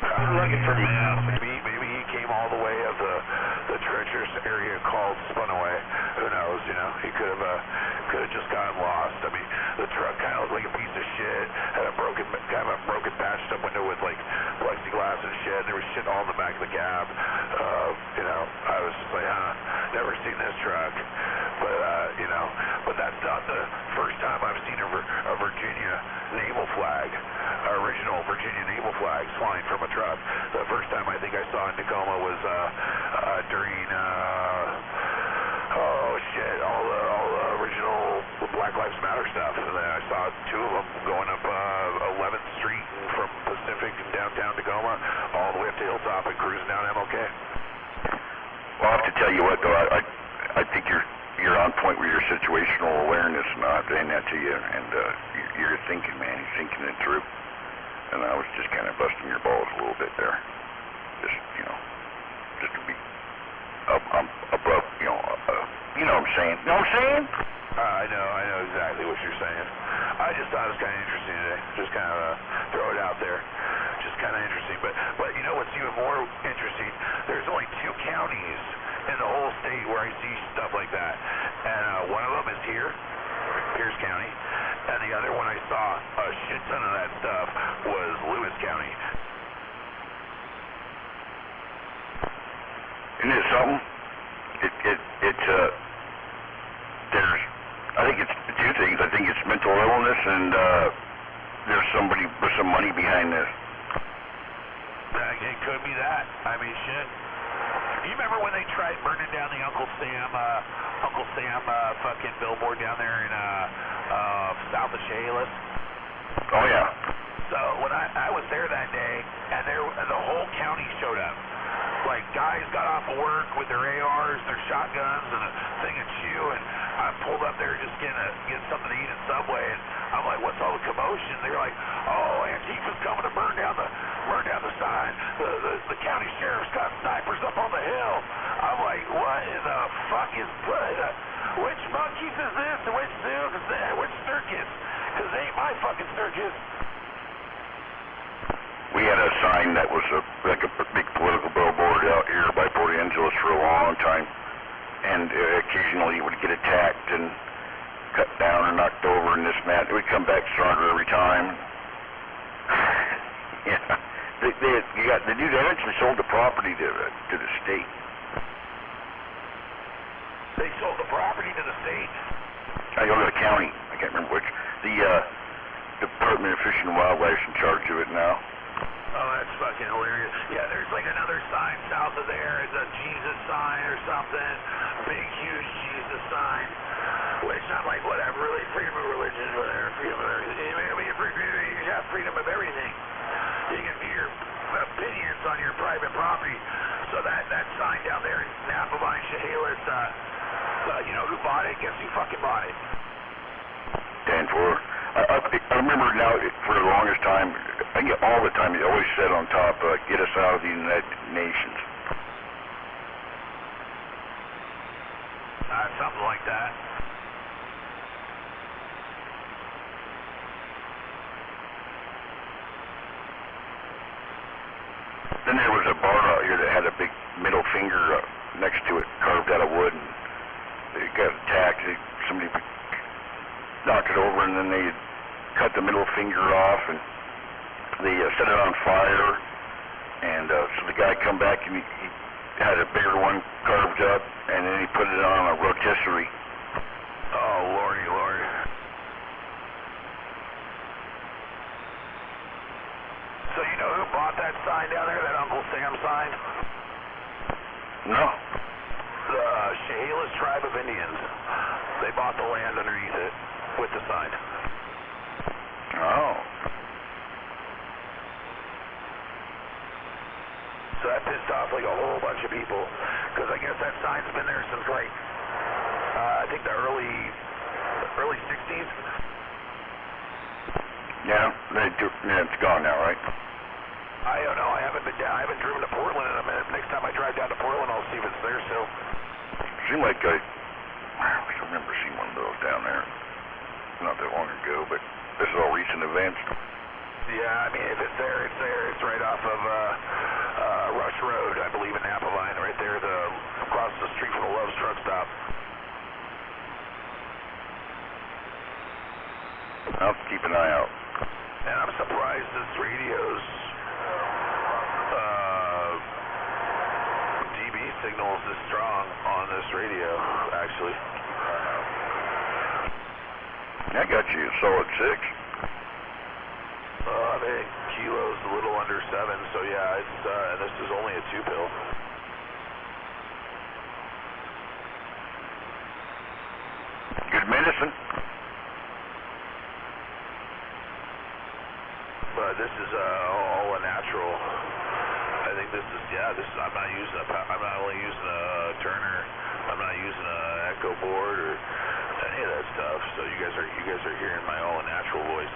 I'm looking for meth. Maybe he came all the way of the treacherous area called Spunaway. Who knows? You know, he could have just gotten lost. I mean, the truck kind of looked like a piece of shit. Had a broken patched up window with like plexiglass and shit. There was shit all in the back of the cab. You know, I was just like, never seen this truck. But you know, but that's not the first time I've seen a Virginia naval flag. Original Virginia naval flags flying from a truck. The first time I think I saw in Tacoma was during all the original Black Lives Matter stuff. And then I saw two of them going up 11th Street from Pacific and downtown Tacoma all the way up to Hilltop and cruising down MLK. Well, I have to tell you what though, I think you're on point with your situational awareness, and I'm saying that to you, and you're thinking, man, you're thinking it through. And I was just kind of busting your balls a little bit there. Just, you know, just to be above, you know what I'm saying? You know what I'm saying? I know exactly what you're saying. I just thought it was kind of interesting today. Just kind of throw it out there. Just kind of interesting. But you know what's even more interesting? There's only 2 counties in the whole state where I see stuff like that. And one of them is here, Pierce County. And the other one I saw a shit ton of that stuff was Lewis County. Isn't it something? I think it's 2 things. I think it's mental illness and there's somebody with some money behind this. It could be that. I mean, shit. You remember when they tried burning down the Uncle Sam fucking billboard down there in south of Chehalis? Oh yeah. So when I was there that day, and the whole county showed up. Like guys got off of work with their ARs, their shotguns, and a thing of chew, and I pulled up there just getting something to eat at Subway, and I'm like, what's all the commotion? They're like, oh, Antifa's coming to burn down the sign. The county sheriff's got snipers up on the hill. I'm like, what in the fuck is which monkeys is this? And which zoo? Which circus? Because it ain't my fucking circus. We had a sign that was like a big political billboard out here by Port Angeles for a long time, and occasionally it would get attacked and cut down or knocked over and this and that. It would come back stronger every time. Yeah, the dude eventually sold the property to the state. They sold the property to the state? I go to the county. I can't remember which. The Department of Fish and Wildlife's in charge of it now. Oh, that's fucking hilarious. Yeah, there's like another sign south of there. It's a Jesus sign or something. Big, huge Jesus sign. Which I'm like, whatever, really, freedom of religion, whatever, freedom of everything. You have freedom of everything. You can do your opinions on your private property. So that sign down there in Napa Vine, Chehalis, you know who bought it? Guess who fucking bought it? Danforth. I remember now, for the longest time, I get all the time, it always said on top, get us out of the United Nations. Something like that. Then there was a bar out here that had a big middle finger next to it, carved out of wood, and they got attacked. Somebody knocked it over, and then they cut the middle finger off, and they set it on fire. And so the guy come back, and he had a bigger one carved comes up, and then he put it on a rotisserie. Oh, lordy, lord. So you know who bought that sign down there, that Uncle Sam sign? No. The Chehalis tribe of Indians. They bought the land underneath it with the sign. Oh. So that pissed off like a whole bunch of people, because I guess that sign's been there since like, I think the early 60s. Yeah, it's gone now, right? I don't know. I haven't been down. I haven't driven to Portland in a minute. Next time I drive down to Portland, I'll see if it's there still. Seemed like I remember seeing one of those down there not that long ago, but this is all recent events. Yeah, I mean, if it's there, it's there. It's right off of Rush Road, I believe, in Appleline, right there, across the street from the Love's truck stop. I'll keep an eye out. And I'm surprised this radio's DB signal is this strong on this radio, actually. I got you a solid 6. I think kilo's a little under 7, so yeah, it's this is only a 2-pill. Good medicine. But this is all a natural. I think this is, I'm not using I'm not only using a Turner, I'm not using a Echo board or any of that stuff. So you guys are hearing my all natural voice.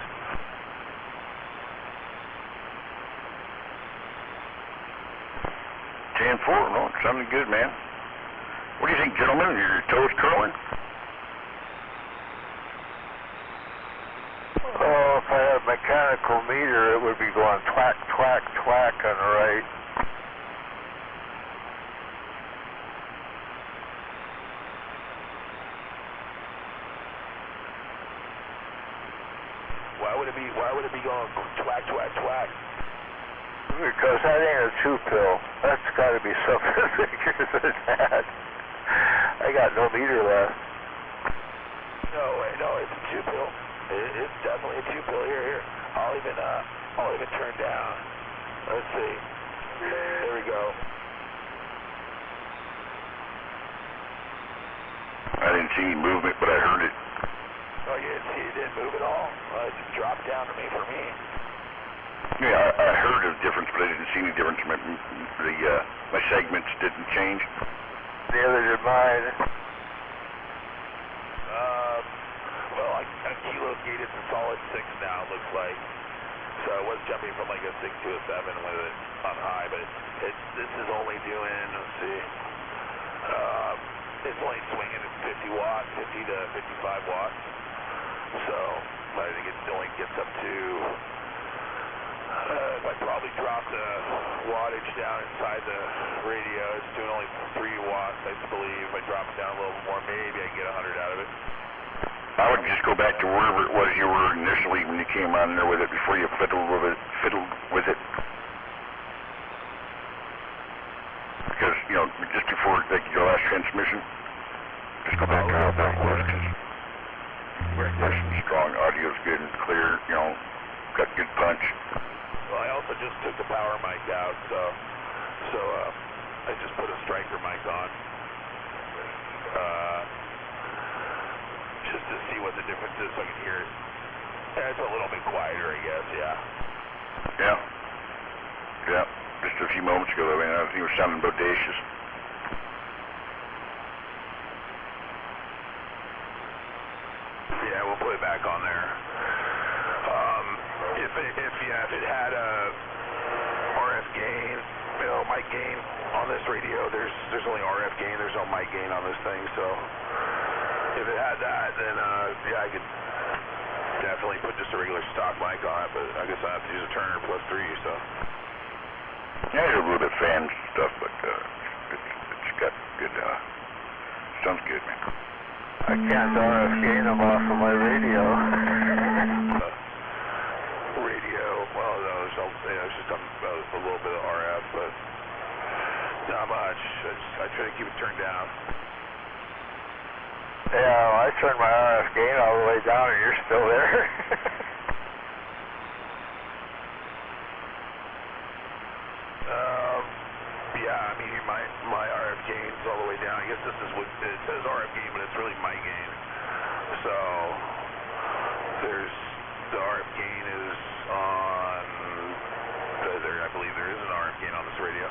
No, it sounded good, man. What do you think, gentlemen? Are your toes curling? Oh, if I had a mechanical meter, it would be going twack, twack, twack on the right. Why would it be going twack, twack, twack? Because that ain't a 2-pill. That's got to be something bigger than that. I got no meter left. No way, no, it's a 2-pill. It's definitely a 2-pill. Here. I'll even turn down. Let's see. There we go. I didn't see any movement, but I heard it. Oh, you didn't see it didn't move at all? It just dropped down to me for me. Yeah, I heard a difference, but I didn't see any difference. My segments didn't change. Neither did mine. Well, a kilo's gated to solid 6 now, it looks like. So I was jumping from like a 6 to a 7 with it on high, but this is only doing, let's see, it's only swinging at 50 watts, 50 to 55 watts. So I think it only gets up to, if I probably drop the wattage down inside the radio, it's doing only 3 watts, I believe. If I drop it down a little more, maybe I can get 100 out of it. I would just go back to wherever it was you were initially when you came on there with it before you fiddled with it. Because, just before your last transmission, just go back to how that was, because there's some strong audio, is good and clear, got good punch. Well, I also just took the power mic out, so I just put a striker mic on. Just to see what the difference is so I can hear it. Yeah, it's a little bit quieter, I guess, yeah. Yeah. Just a few moments ago, I mean, I think you were sounding bodacious. Yeah, we'll put it back on there. If it had a RF gain, mic gain on this radio, there's only RF gain, there's no mic gain on this thing, so if it had that, then I could definitely put just a regular stock mic on it, but I guess I have to use a Turner plus 3, so. Yeah, a little bit of fan stuff, but it's got good, sounds good, man. I can't RF gain them off of my radio. Radio, well, no, it's just a little bit of RF, but Not much. I try to keep it turned down. Yeah, well, I turned my RF gain all the way down and you're still there. Yeah, I mean, my RF gain's all the way down. I guess this is what it says RF gain, but it's really my gain. So there's the RF gain is on there. I believe there is an RF gain on this radio.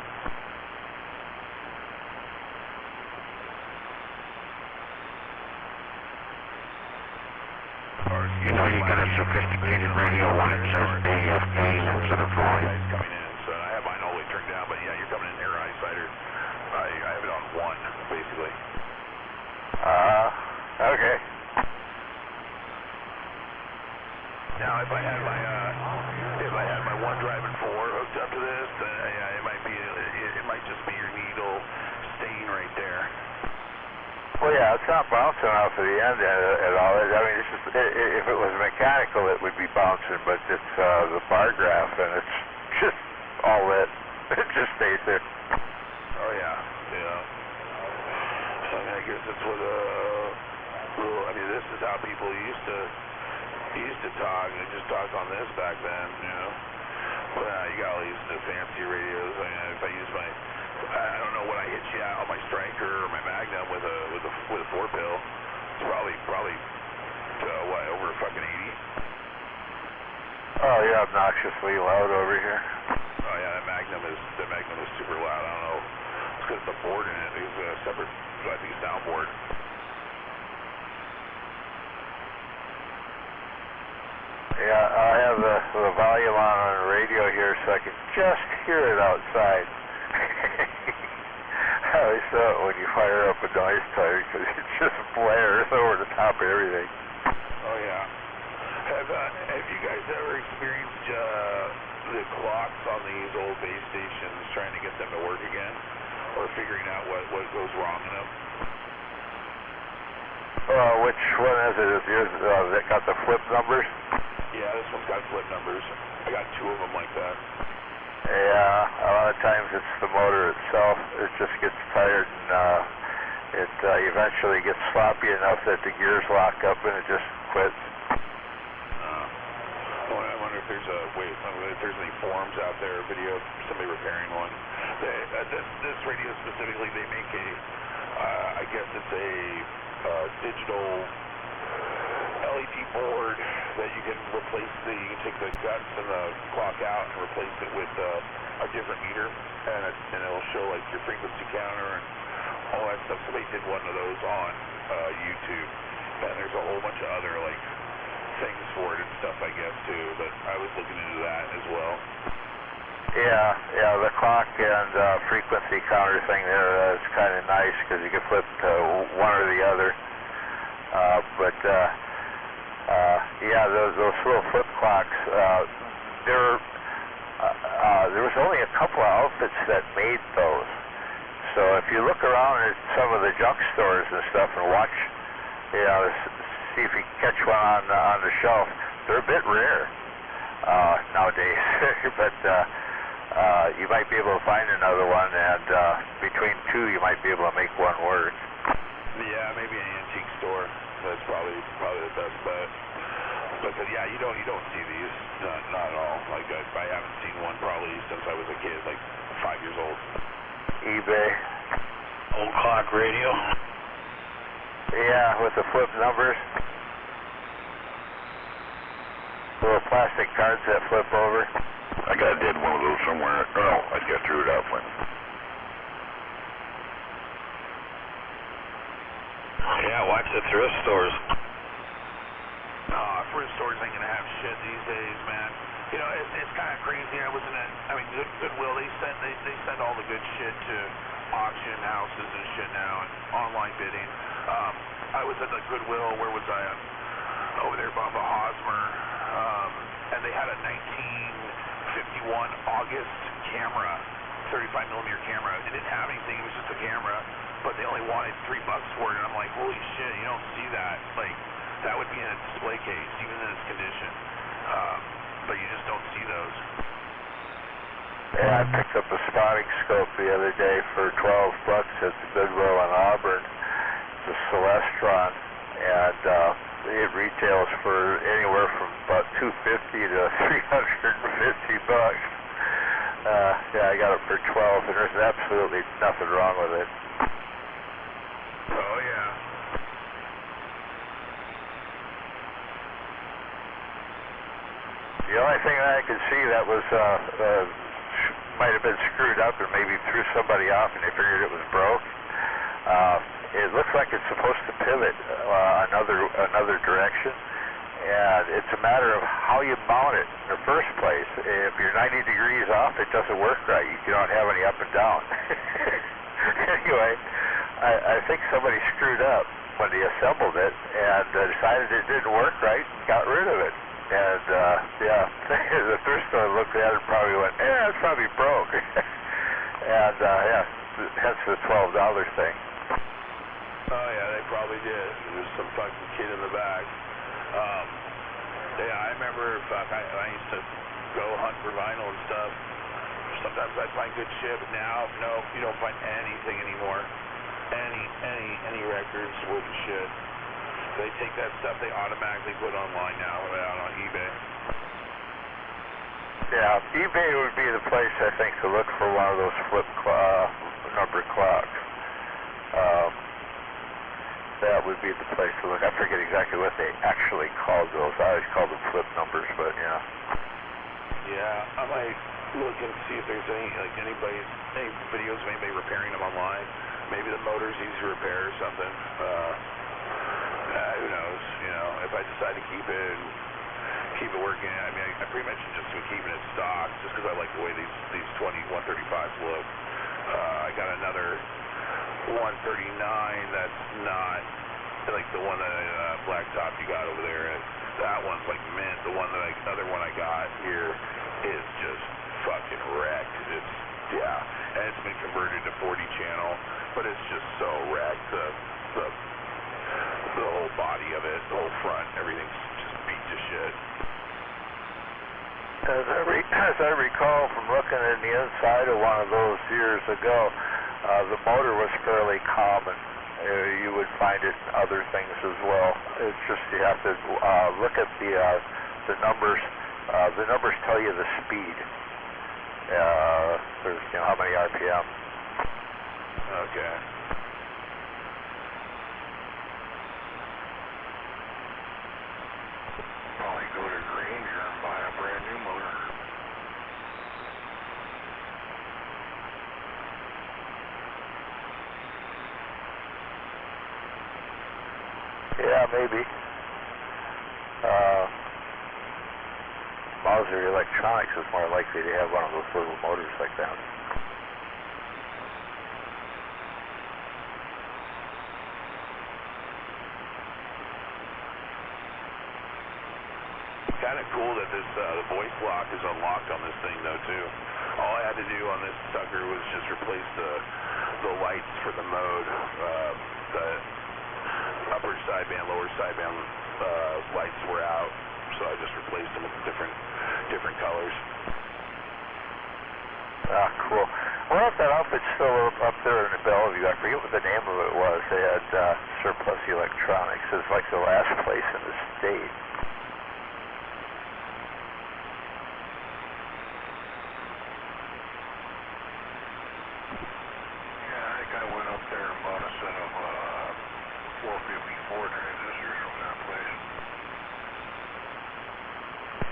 You know you got a sophisticated radio when it says AF gain instead of volume. Coming in, so I have mine all the way turned down, but yeah, you're coming in here, eyesighter. I have it on 1, basically. Okay. Now, if I had my one driving 4 hooked up to this, yeah, it might just be your needle stain right there. Well, yeah, it's not bouncing off of the end at all. I mean, it's just, if it was mechanical, it would be bouncing, but it's the bar graph, and it's just all lit. It just stays there. Oh, yeah. So, I mean, I guess that's what, I mean, this is how people used to talk. They just talked on this back then, you know. Well, you got all these fancy radios. I mean, if I use I don't know what I hit you at on my Striker or my Magnum with a 4-pill. It's probably what, over fucking 80. Oh, you're obnoxiously loud over here. Oh yeah, that Magnum is super loud. I don't know. It's because the board in it is a separate, I think, soundboard. Yeah, I have the volume on the radio here so I can just hear it outside. I always thought when you fire up a noise tire because it just blares over the top of everything. Oh yeah. Have you guys ever experienced the clocks on these old base stations trying to get them to work again, or figuring out what goes wrong in them? Which one is it? Is yours that got the flip numbers? Yeah, this one's got flip numbers. I got 2 of them like that. Yeah, a lot of times it's the motor itself. It just gets tired and it eventually gets sloppy enough that the gears lock up and it just quits. I wonder if there's if there's any forums out there, video of somebody repairing one. This radio specifically, they make I guess it's a digital LED board that you can replace you can take the guts and the clock out and replace it with a different meter, and it'll show like your frequency counter and all that stuff. So they did one of those on YouTube, and there's a whole bunch of other like things for it and stuff, I guess, too, but I was looking into that as well. Yeah, the clock and frequency counter thing there is kind of nice because you can flip to one or the other. Yeah, those little flip clocks, there was only a couple of outfits that made those. So if you look around at some of the junk stores and stuff and watch, see if you can catch one on the shelf, they're a bit rare nowadays. But you might be able to find another one, and between 2 you might be able to make one work. Yeah, maybe an antique store. That's probably the best bet. But yeah, you don't see these, not at all. Like I haven't seen one probably since I was a kid, like 5 years old. eBay. Old clock radio. Yeah, with the flip numbers. Little plastic cards that flip over. I got a dead one of those somewhere. Oh, I just threw it out, Flint. Yeah, watch the thrift stores. Thrift stores ain't gonna have shit these days, man. You know, it's kind of crazy. Goodwill, they send all the good shit to auction houses and shit now, and online bidding. I was at the Goodwill. Where was I at? Over there by the Hosmer, and they had a 1951 August camera, 35mm camera. It didn't have anything. It was just a camera, but they only wanted $3 for it. And I'm like, holy shit, you don't see that. Like, that would be in a display case, even in its condition. But you just don't see those. Yeah, I picked up a spotting scope the other day for $12 at the Goodwill in Auburn. It's a Celestron, and it retails for anywhere from about $250 to $350. Yeah, I got it for 12, and there's absolutely nothing wrong with it. Oh, yeah. The only thing that I could see that was might have been screwed up or maybe threw somebody off and they figured it was broke. It looks like it's supposed to pivot another direction, and it's a matter of how you mount it in the first place. If you're 90 degrees off, it doesn't work right. You don't have any up and down. Anyway, I think somebody screwed up when they assembled it and decided it didn't work right and got rid of it. And yeah, the thrift store looked at it and probably went, it's probably broke. And yeah, hence the $12 thing. Oh yeah, they probably did. There's some fucking kid in the back. Yeah, I remember I used to go hunt for vinyl and stuff. Sometimes I'd find good shit, but now, no, you don't find anything anymore. Any records worth of shit. They take that stuff, they automatically put online now, out on eBay. Yeah, eBay would be the place, I think, to look for one of those flip number clocks. That would be the place to look. I forget exactly what they actually called those. I always called them flip numbers, but yeah. Yeah, I might look and see if there's any videos of anybody repairing them online. Maybe the motor's easy to repair or something. Who knows? You know, if I decide to keep it working, I mean, I pretty much just been keeping it stock just because I like the way these 135s look. I got another 139 that's not like the one that blacktop you got over there. That one's like mint. The other one I got here is just fucking wrecked. And it's been converted to 40 channel, but it's just so wrecked. The whole body of it, the whole front, everything's just beat to shit. As I recall from looking in the inside of one of those years ago, the motor was fairly common. You would find it in other things as well. It's just you have to look at the numbers. The numbers tell you the speed. There's how many RPM. Okay. Probably go to Granger and buy a brand new motor. Yeah, maybe. Mauser Electronics is more likely to have one of those little motors like that. Kind of cool that the voice lock is unlocked on this thing though too. All I had to do on this sucker was just replace the lights for the mode. The upper sideband, lower sideband lights were out, so I just replaced them with different colors. Ah, cool. I wonder if that outfit's still up there in Bellevue. I forget what the name of it was. They had Surplus Electronics. It's like the last place in the state.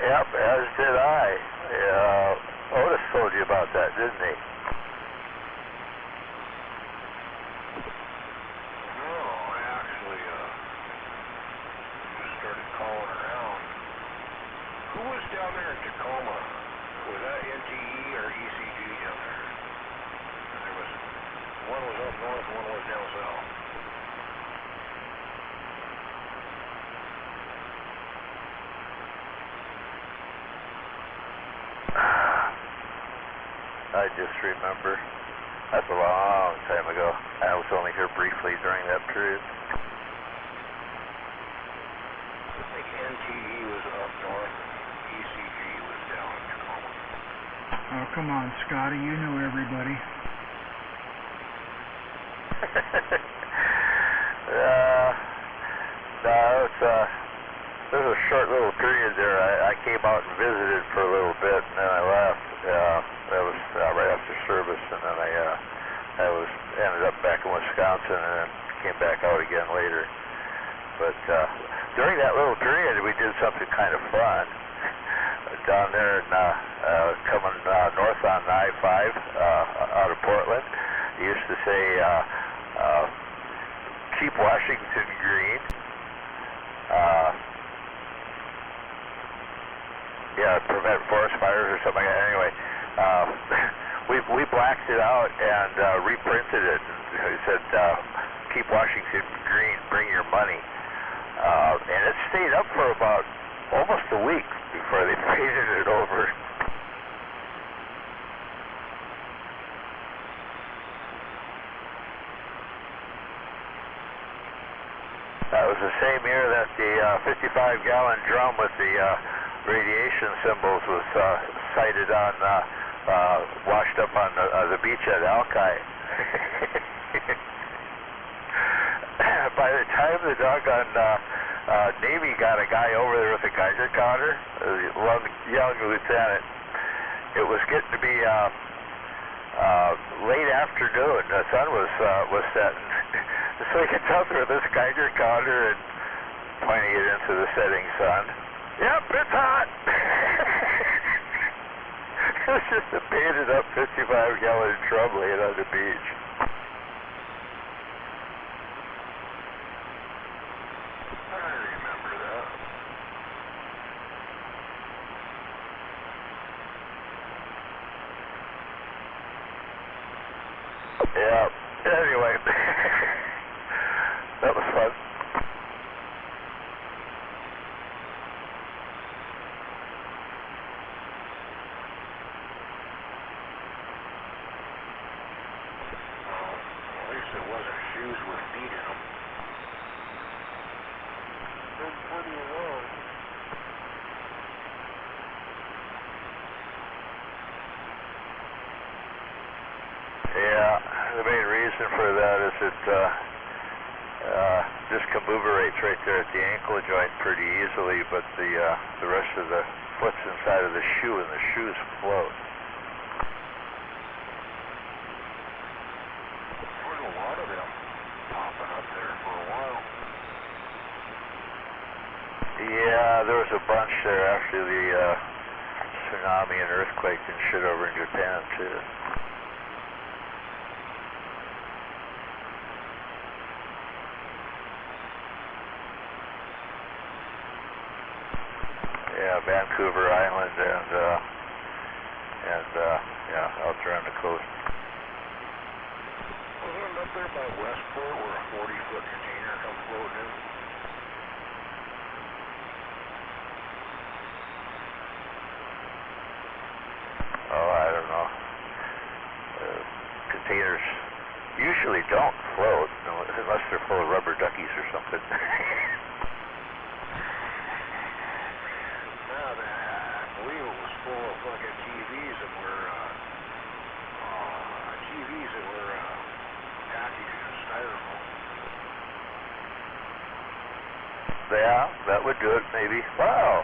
Yep, as did I. Otis told you about that, didn't he? No, I actually just started calling around. Who was down there in Tacoma? Was that NTE or ECG down there? One was up north, one was down south. I just remember. That's a long time ago. I was only here briefly during that period. I think NTE was up north and ECG was down in Tacoma. Oh, come on, Scotty, you know everybody. No, there was a short little period there. I came out and visited for a little bit, and then I left. That was right after service, and then I ended up back in Wisconsin, and then came back out again later. But during that little period, we did something kind of fun down there, and coming north on I-5 out of Portland. They used to say, "Keep Washington green." Yeah, prevent forest fires or something like that. Anyway, we blacked it out and reprinted it. And it said, "Keep Washington green, bring your money." And it stayed up for about almost a week before they painted it over. That was the same year that the 55-gallon drum with the radiation symbols was sighted on, washed up on the beach at Alki. By the time the doggone Navy got a guy over there with a Geiger counter, a young lieutenant, it was getting to be late afternoon. The sun was setting. So he gets out there with this Geiger counter and pointing it into the setting sun. Yep, it's hot. It was just a painted up 55-gallon drum laying on the beach. I remember that. Yeah. Anyway, that was fun. At least it wasn't shoes with feet in them. Been pretty long. Yeah, the main reason for that is it discombobulates right there at the ankle joint pretty easily, but the rest of the foot's inside of the shoe, and the shoes float. There was a lot of them popping up there for a while. Yeah, there was a bunch there after the tsunami and earthquake and shit over in Japan, too. Yeah, Vancouver Island and yeah, out there on the coast. Wasn't it up there by Westport where a 40-foot container come floating in? Oh, I don't know. Containers usually don't float unless they're full of rubber duckies or something. Fucking TVs that were packaged in styrofoam. Yeah, that would do it maybe. Wow.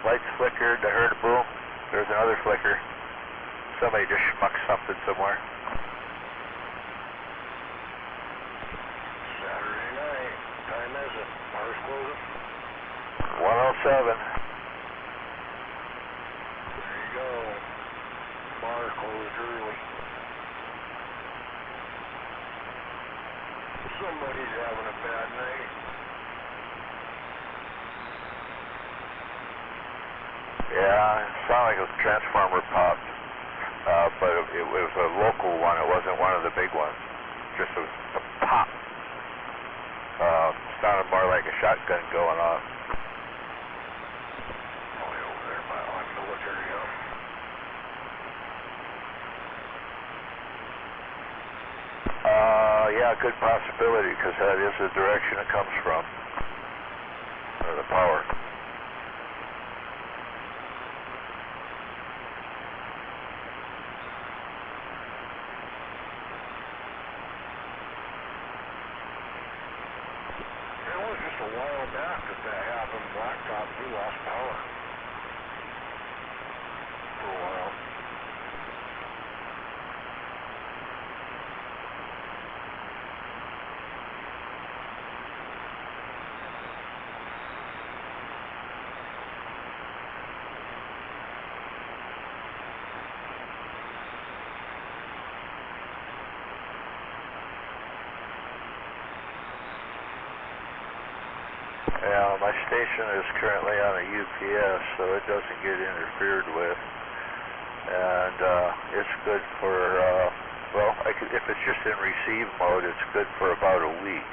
Lights flickered, I heard a boom. There's another flicker. Somebody just schmucked something somewhere. Saturday night. Time is it? Bars closing? 107. There you go. Bar closed early. Somebody's having a bad night. Yeah, it sounded like a transformer popped, but it was a local one. It wasn't one of the big ones. Just a pop. Sounded more like a shotgun going off. Probably over there by our military house. Yeah, good possibility, because that is the direction it comes from. The power. lost power for a while. Yeah, my station is currently on a UPS, so it doesn't get interfered with. And it's good for, well, if it's just in receive mode, it's good for about a week.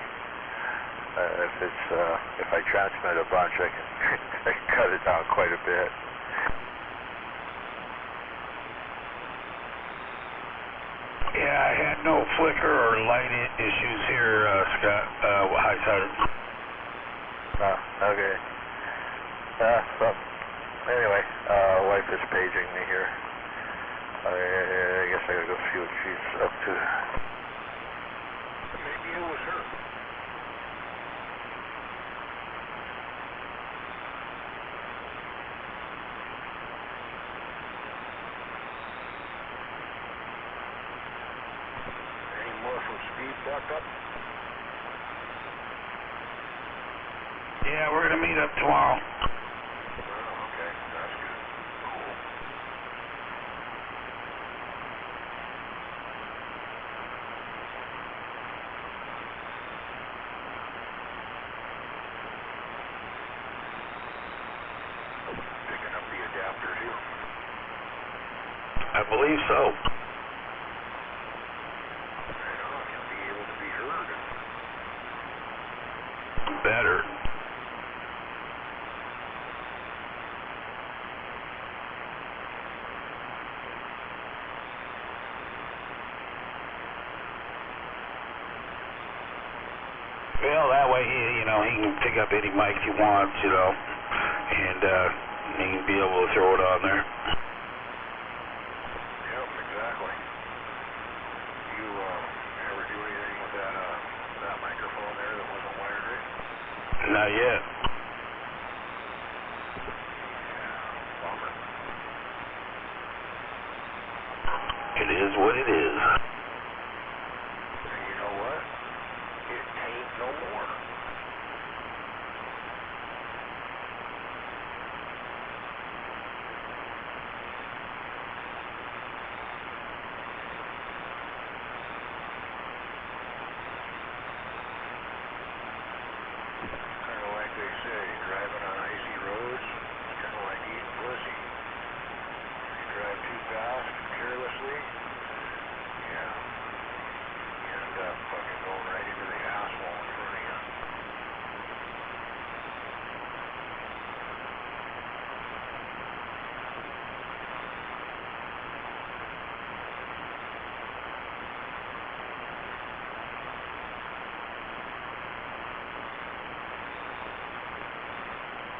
If I transmit a bunch, I can cut it down quite a bit. Yeah, I had no flicker or light issues here, Scott. Hi, Sergeant. Okay. So, anyway, wife is paging me here. I guess I gotta go see what she's up to. Maybe it was her. Any more from Speed Buck up? Yeah, we're going to meet up tomorrow. Oh, okay. That's good. Cool. Picking up the adapter here. I believe so. Right on. You'll be able to be heard. Better. Well, that way, he can pick up any mic he wants, and he can be able to throw it on there. Yep, exactly. You ever do anything with that microphone there that wasn't wired right? Not yet. Yeah, bummer. It is what it is. And you know what? It ain't no more. Kind of like they say, driving on icy roads, it's kind of like eating pussy. If you drive too fast, carelessly, yeah, you end up fucking going right into the asphalt in front of you.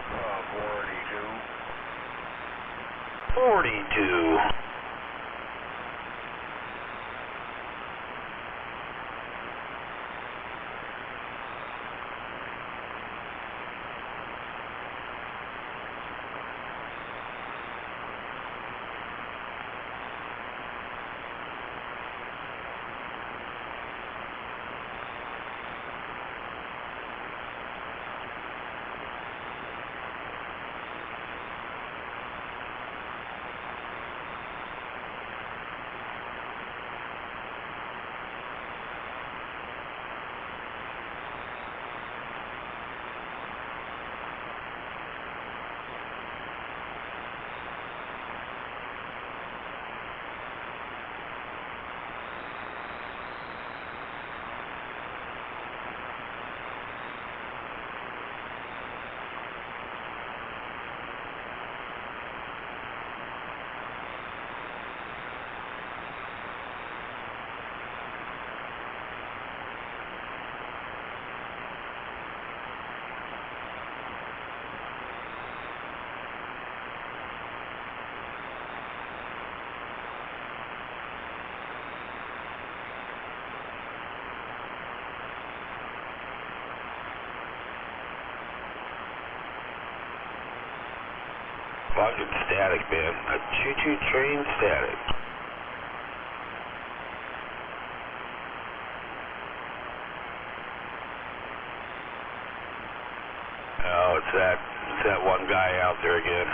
Uh, 42. Fucking static, man. A choo-choo train static. Oh, it's that one guy out there again.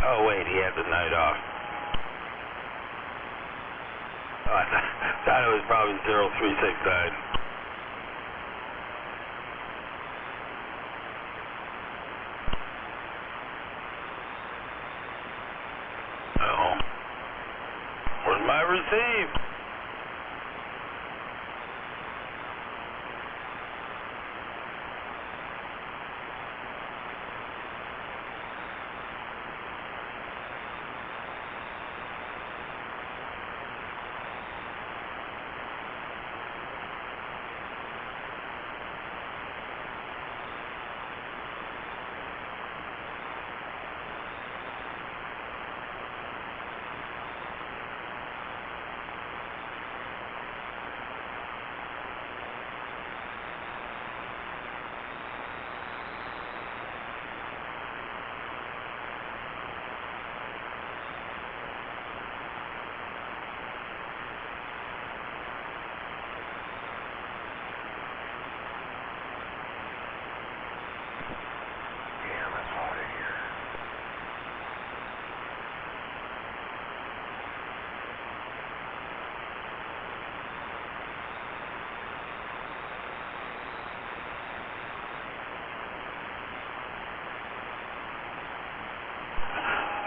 Oh wait, he had the night off. Oh, I thought it was probably 0369. Oh. Where's my receive?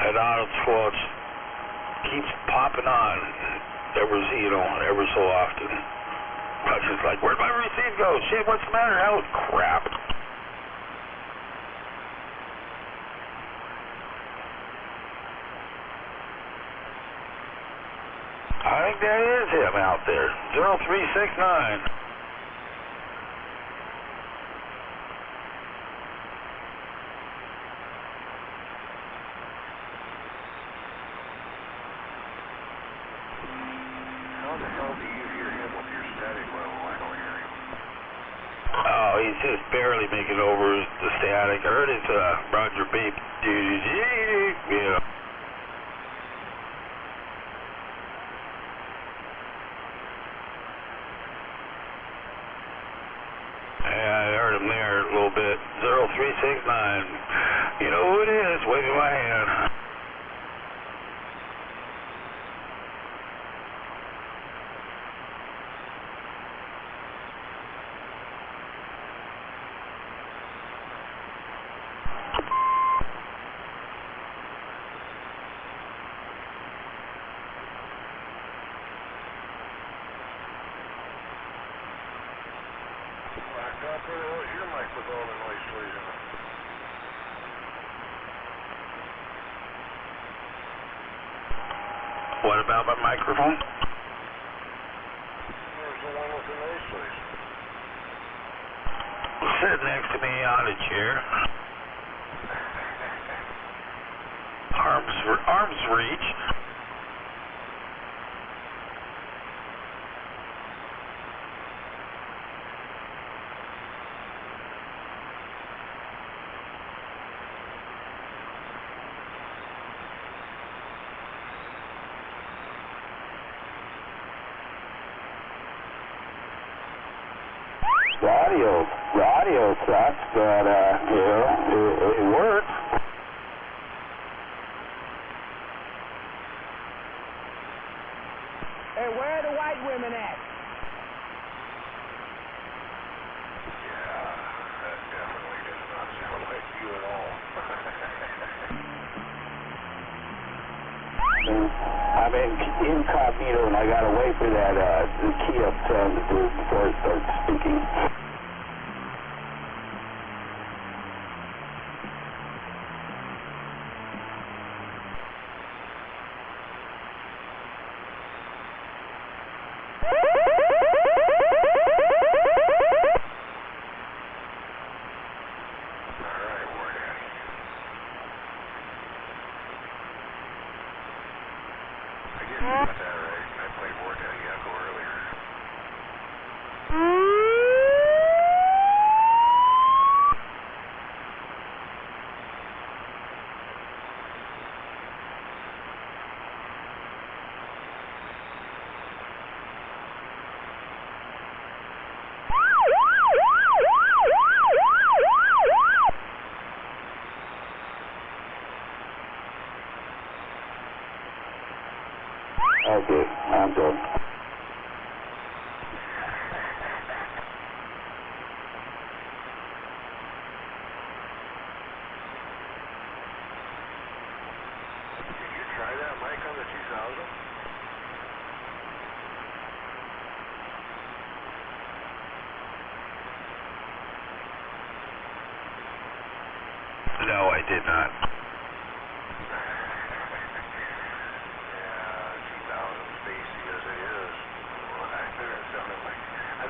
That auto squad keeps popping on ever so often. I was just like, where'd my receive go? Shit, what's the matter? Oh, crap. I think that is him out there. 0369. Oh, he's just barely making over the static. I heard his Roger beep. Yeah. Yeah, I heard him there a little bit. 0369. You know who it is? Waving my hand. Your mic with all the noise pleasing. What about my microphone? Where's the one with the noise pleasing? Sitting next to me on a chair. Arms reach. The audio sucks, but, it works. Hey, where are the white women at? Yeah, that definitely does not sound like you at all. I'm in incognito, and I gotta wait for that, the key up sound to do it before I start speaking. Got that right. I played War Daddy Echo No, I did not. Spacey as it is. Well, I bet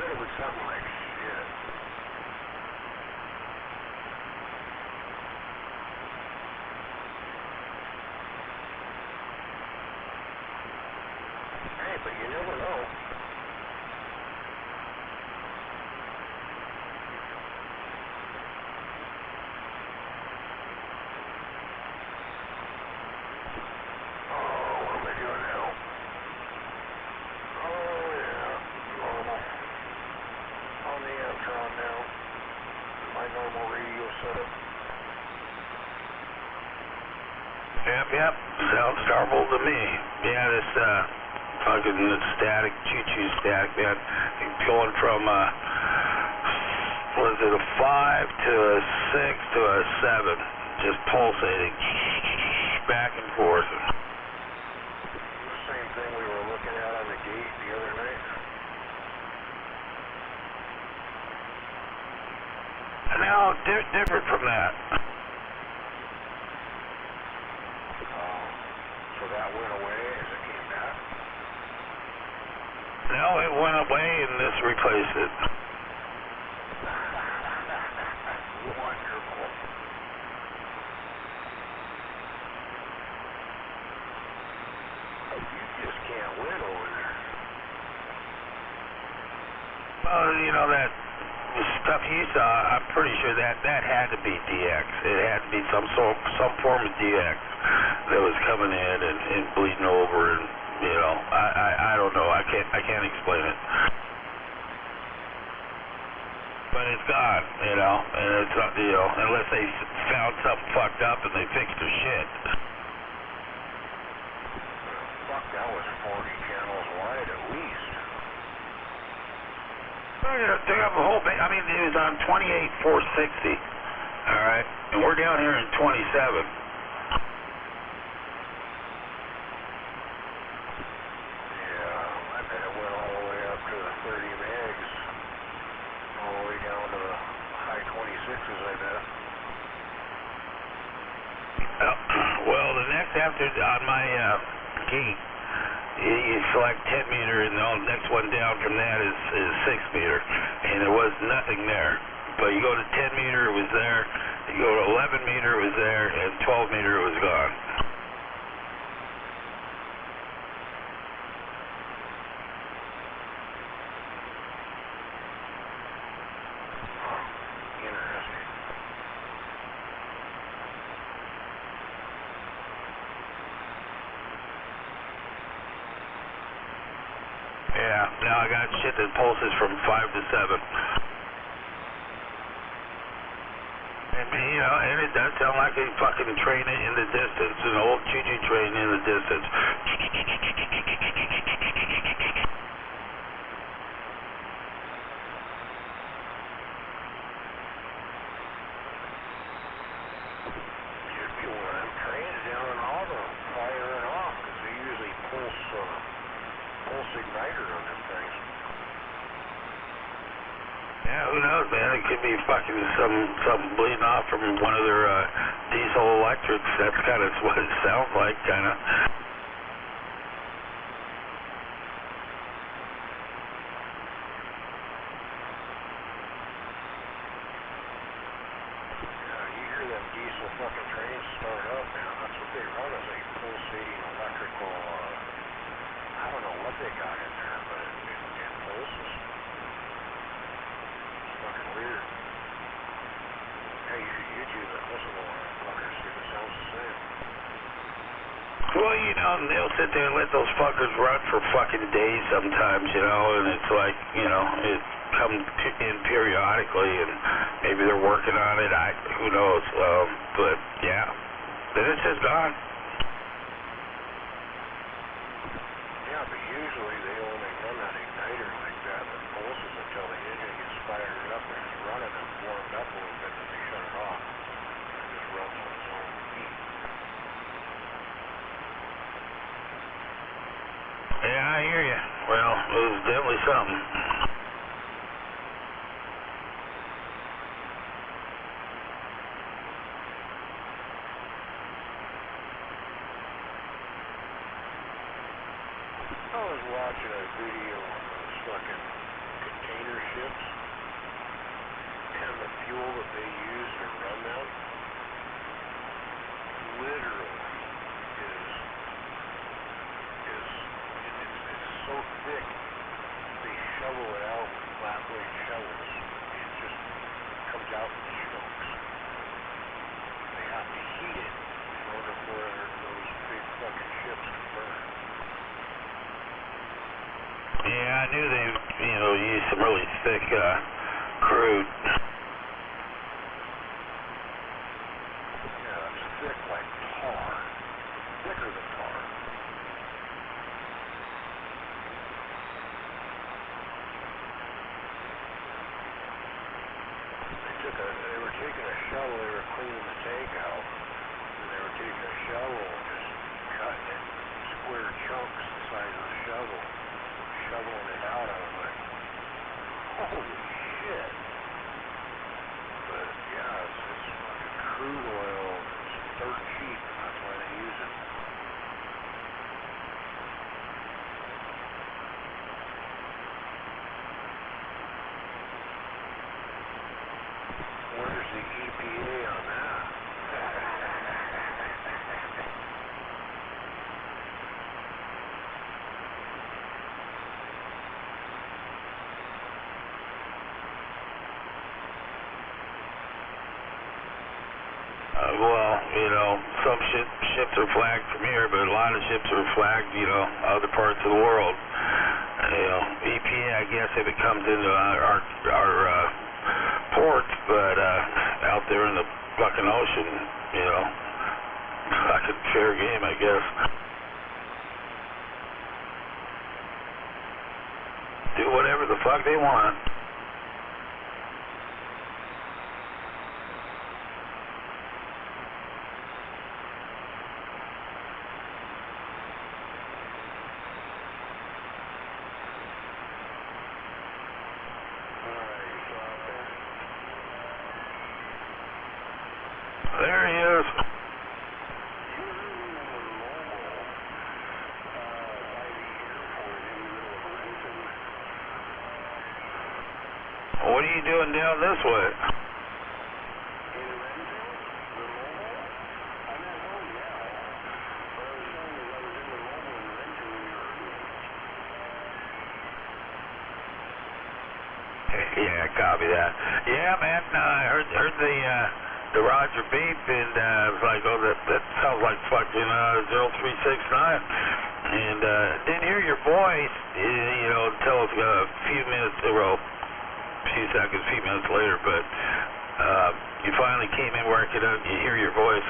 it was something like shit. Hey, but you never know. Yep, sounds starable to me. Yeah, this fucking static, choo-choo static, man. Going from, was it a 5 to a 6 to a 7, just pulsating back and forth. The same thing we were looking at on the gate the other night. No, different from that. So that went away as it came back? No, it went away and this replaced it. Wonderful. You just can't win over there. Well, you know, that stuff you saw, I'm pretty sure that had to be DX. It had to be some form of DX that was coming in and bleeding over, and you know, I don't know. I can't explain it. But it's gone, you know, and it's not, you know, unless they found something fucked up and they fixed their shit. Fuck, that was 40 channels wide at least. They have a whole big, I mean, it was on 28,460, all right, and we're down here in 27. Well, the next after on my gate, you select 10 meter, and the next one down from that is 6 meter, and there was nothing there. But you go to 10 meter, it was there. You go to 11 meter, it was there, and 12 meter, it was gone. Yeah, now I got shit that pulses from 5 to 7. And, you know, and it does sound like a fucking train in the distance, an old choo-choo train in the distance. Should be one of them trains down in Auburn firing off, because they usually pulse igniter on them things. Yeah, who knows, man? It could be fucking something bleeding off from one of their diesel electrics. That's kind of what it sounds like, kind of. Yeah, you hear them diesel fucking trains start up, man. That's what they run, is a pulsating electrical, I don't know what they got in there, but it pulses. Fucking weird. Yeah, you should YouTube it, listen to one of them fuckers, see if it sounds the same. Well, you know, they'll sit there and let those fuckers run for fucking days sometimes, you know, and it's like, you know, it comes in periodically, and maybe they're working on it, who knows, but yeah, then it's just gone. Yeah, but usually they only run that igniter like that pulses until the engine gets fired up and it's running and warmed up a little bit, then they shut it off. It just runs on its own heat. Yeah, I hear you. Well, it was definitely something. I was watching a video on those fucking container ships and the fuel that they use to run them literally it's so thick they shovel it out with flat blade shovels. It just comes out in chunks. They have to heat it in order for those big fucking ships to burn. Yeah, I knew they, used some really thick crude. Yeah, it's thick like tar. Thicker than tar. They were taking a shovel, they were cleaning the tank out, and they were taking a shovel and just cutting it square chunks the size of the shovel. Shoveling it out, I was like, holy shit. But yeah, it's fucking crude oil, it's dirt cheap, and that's why they use it. Where's the EPA on that? Well, some ships are flagged from here, but a lot of ships are flagged, other parts of the world. EPA, I guess, if it comes into our ports, but out there in the fucking ocean, fucking fair game, I guess. Do whatever the fuck they want. There he is. What are you doing down this way? Yeah, copy that. Yeah, man, I heard the Roger beep, and I was like, oh, that sounds like fucking 0369. And didn't hear your voice, until a few minutes, well, a few seconds, a few minutes later, but you finally came in where I could you hear your voice.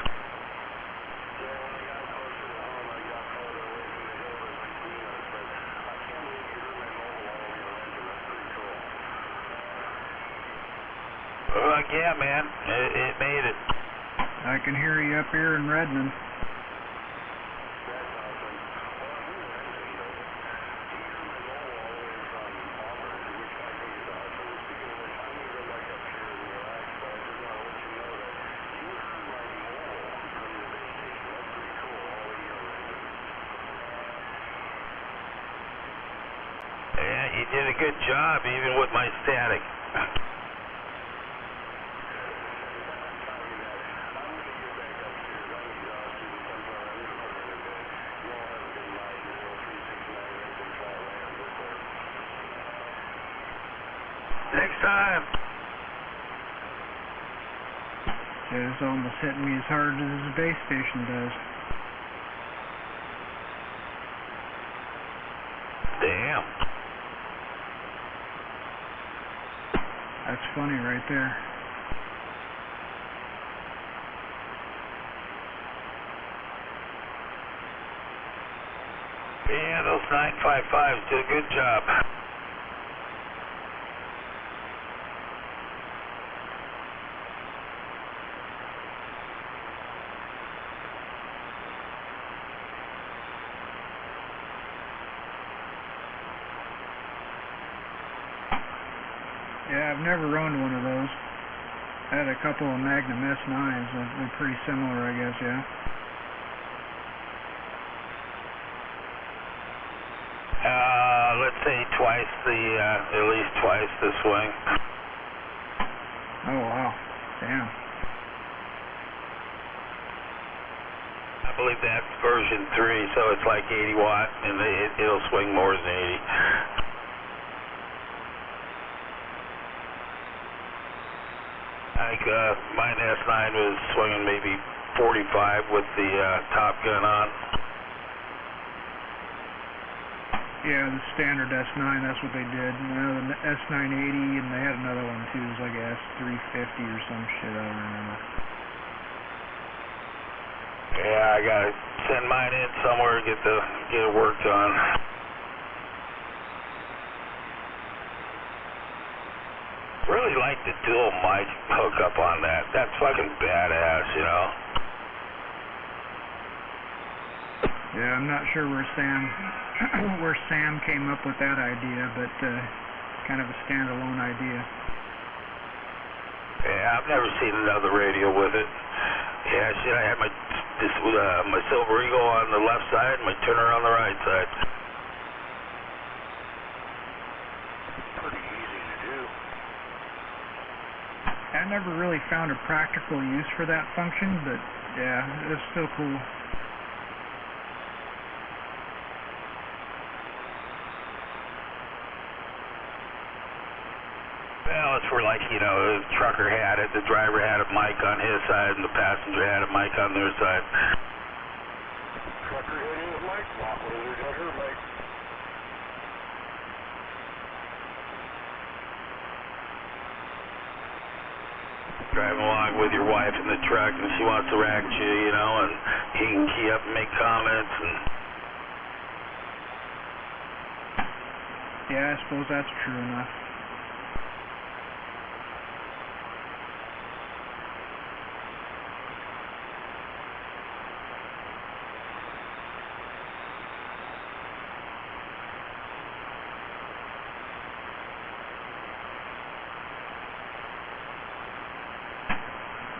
Yeah, man, it made it. I can hear you up here in Redmond. Yeah, you did a good job, even with my static. Next time. It's almost hitting me as hard as the base station does. Damn. That's funny right there. Yeah, those 955s did a good job. Yeah, I've never owned one of those. I had a couple of Magnum S9s. They're pretty similar, I guess, yeah. at least twice the swing. Oh, wow. Damn. I believe that's version 3, so it's like 80 watt, and it'll swing more than 80. Like mine S9 was swinging maybe 45 with the top gun on. Yeah, the standard S9, that's what they did. The S980, and they had another one too. It was like a S350 or some shit, I don't remember. Yeah, I gotta send mine in somewhere to get it worked on. Really like the dual mic hookup on that. That's fucking badass, you know. Yeah, I'm not sure where Sam came up with that idea, but kind of a standalone idea. Yeah, I've never seen another radio with it. Yeah, shit, I had my Silver Eagle on the left side and my tuner on the right side. Pretty easy to do. I never really found a practical use for that function, but yeah, it's still cool. Well, it's for like, you know, the trucker had it, the driver had a mic on his side, and the passenger had a mic on their side. Trucker had his mic, walk lizard had her mic. Driving along with your wife in the truck, and she wants to rack you, you know, and he can key up and make comments, and... Yeah, I suppose that's true enough.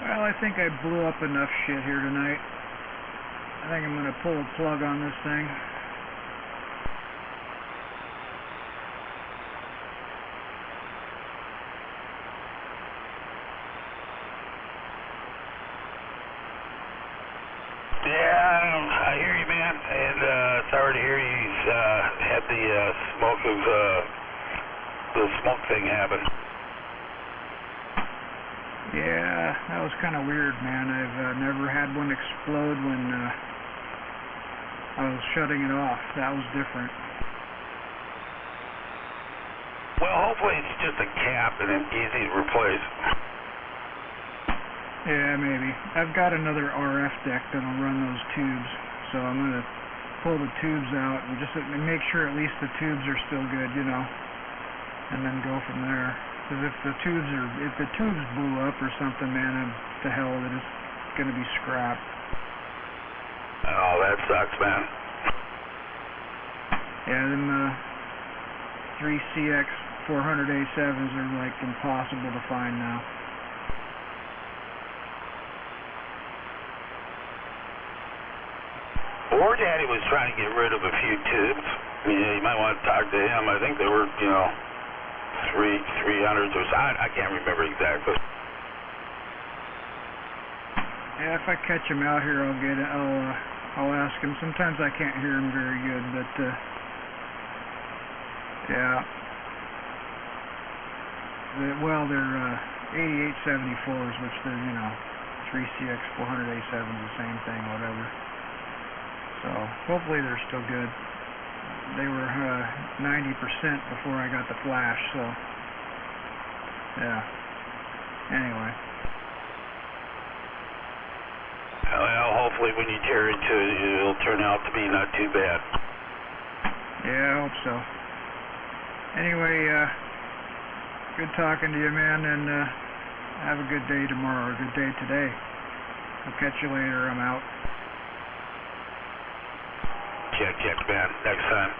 Well, I think I blew up enough shit here tonight. I think I'm going to pull a plug on this thing. Yeah, I hear you, man, and sorry to hear you had the smoke thing happen. Yeah, that was kind of weird, man. I've never had one explode when I was shutting it off. That was different. Well, hopefully it's just a cap and it's easy to replace. Yeah, maybe. I've got another RF deck that'll run those tubes, so I'm going to pull the tubes out and just make sure at least the tubes are still good, you know, and then go from there. Because if the tubes blew up or something, man, to hell with it, it's going to be scrapped. Oh, that sucks, man. Yeah, them 3CX 400A7s are like impossible to find now. Or Daddy was trying to get rid of a few tubes. Yeah, you might want to talk to him. I think they were, you know, 300s or so. I can't remember exactly. Yeah, if I catch him out here, I'll get it. I'll ask him. Sometimes I can't hear him very good, but yeah. They're 8874s, which they're, you know, 3CX 400A7s, the same thing, whatever. So hopefully they're still good. They were 90% before I got the flash, so yeah. Anyway. Well, hopefully when you tear into it, it'll turn out to be not too bad. Yeah, I hope so. Anyway, good talking to you, man, and have a good day tomorrow, or a good day today. I'll catch you later. I'm out. Check, man. Next time.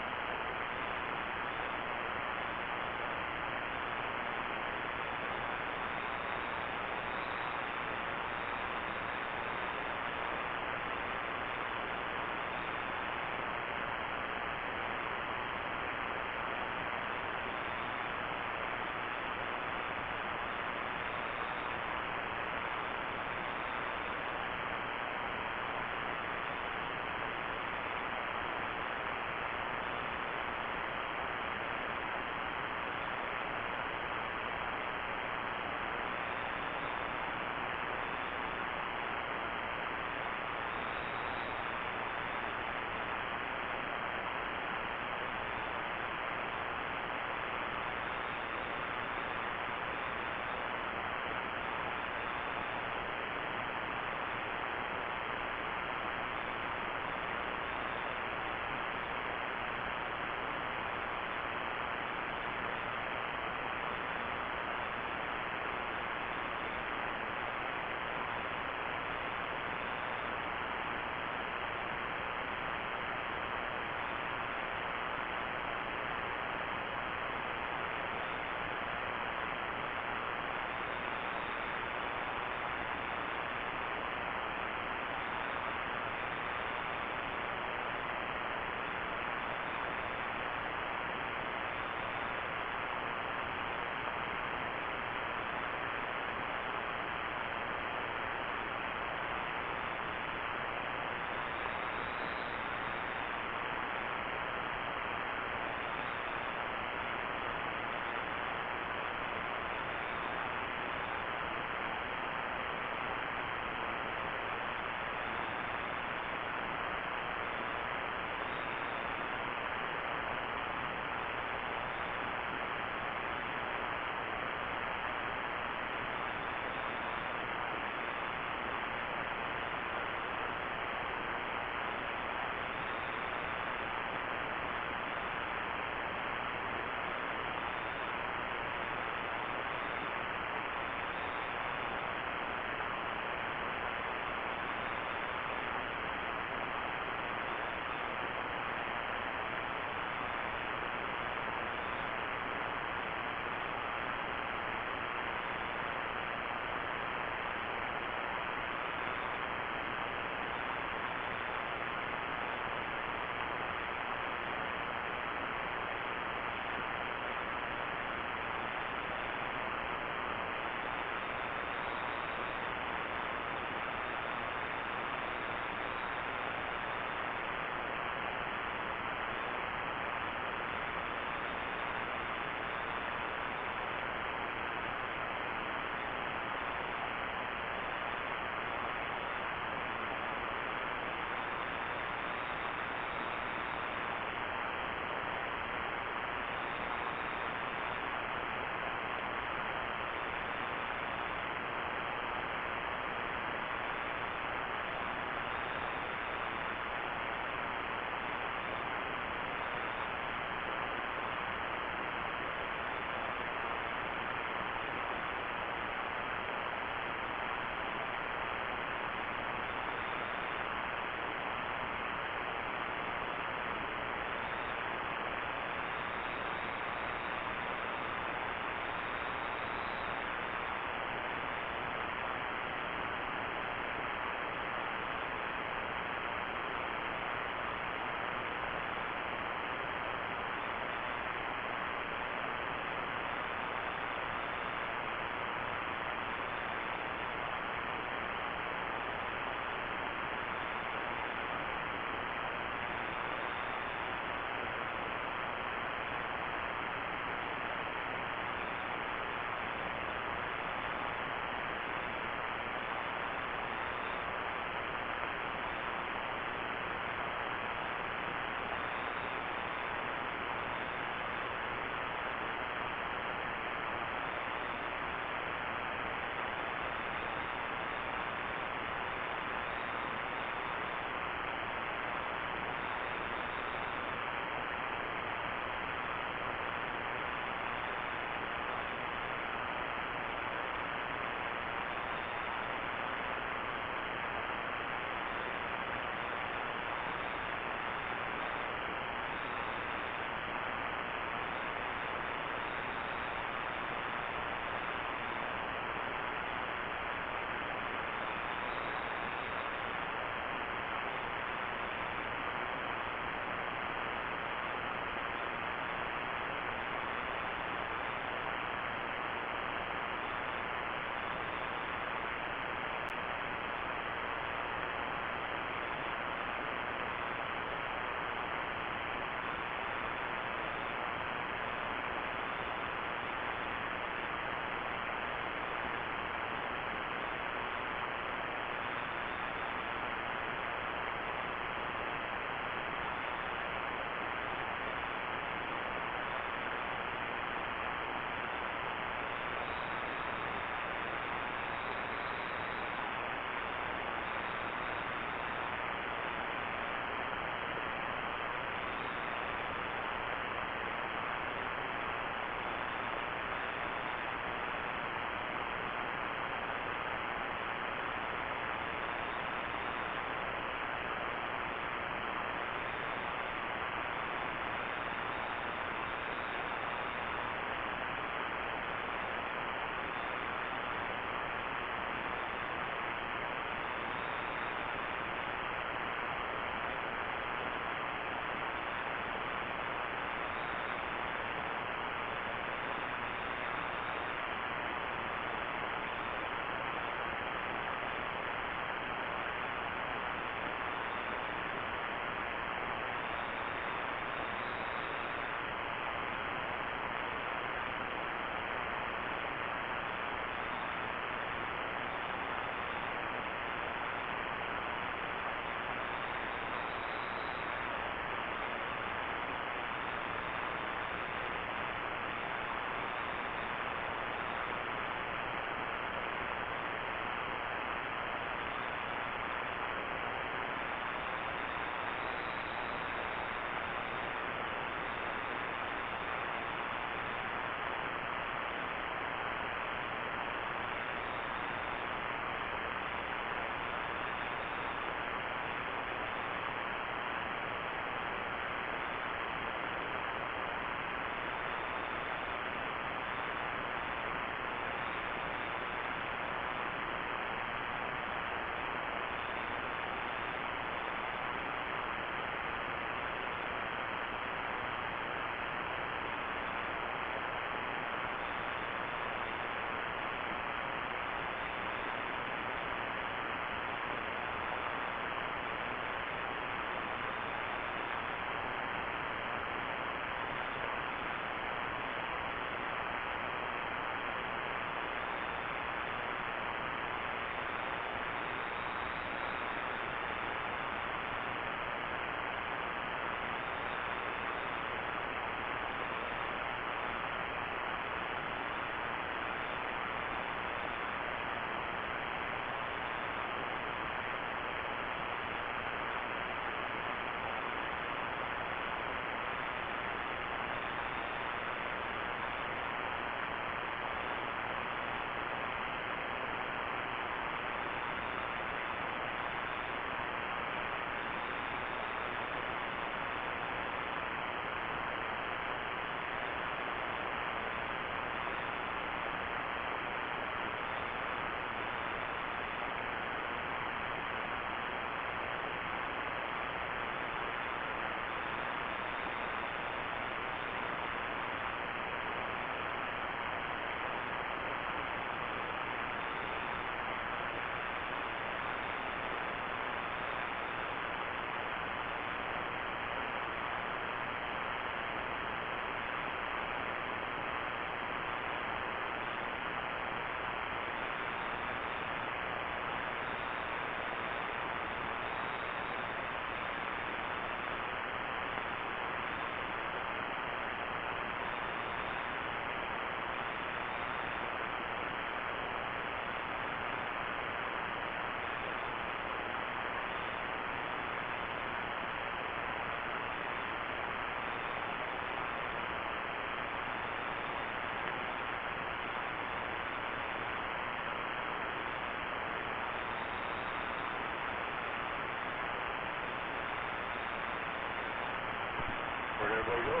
Everybody go.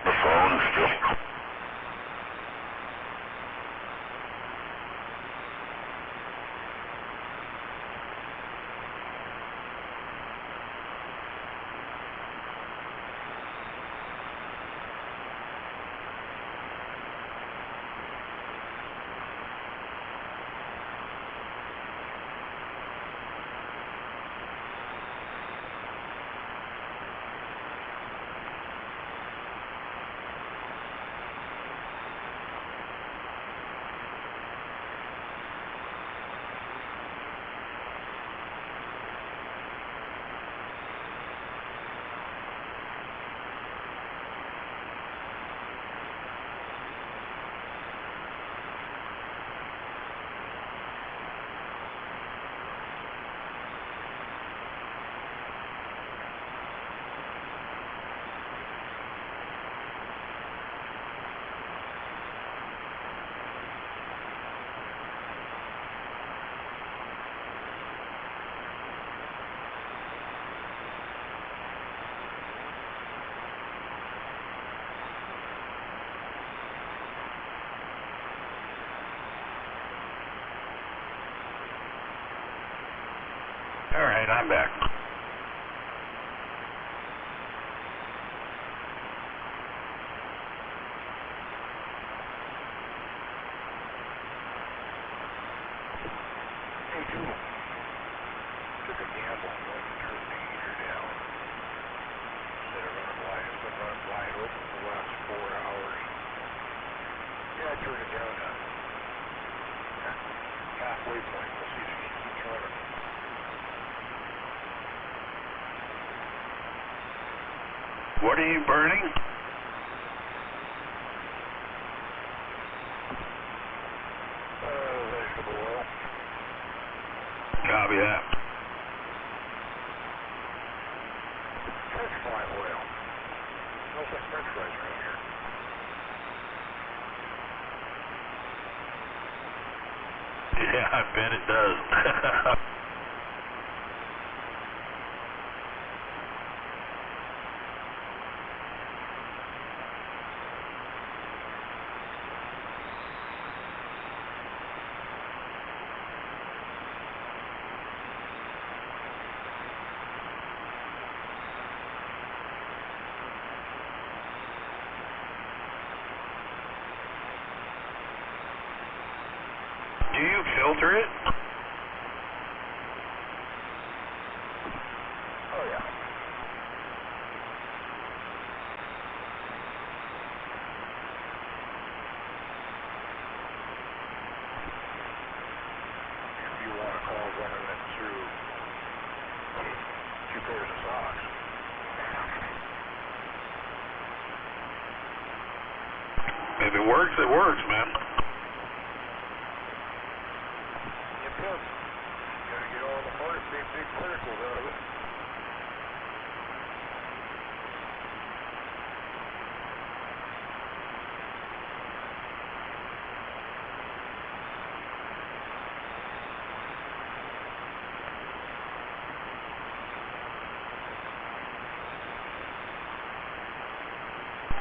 The phone is still... All right, I'm back. Hey, Jewel. Took a gamble and went and turned the heater down. Instead of running wide, it's been running wide open for the last 4 hours. Yeah, I turned it down to halfway point. We'll see if it keeps running. What are you burning? Vegetable oil. Copy that. French fry oil. Smells like French fries around here. Yeah, I bet it does. Do you filter it? Oh, yeah. If you want to call running it through 2 pairs of socks. If it works, it works, man. Gotta get all the big particles out of it.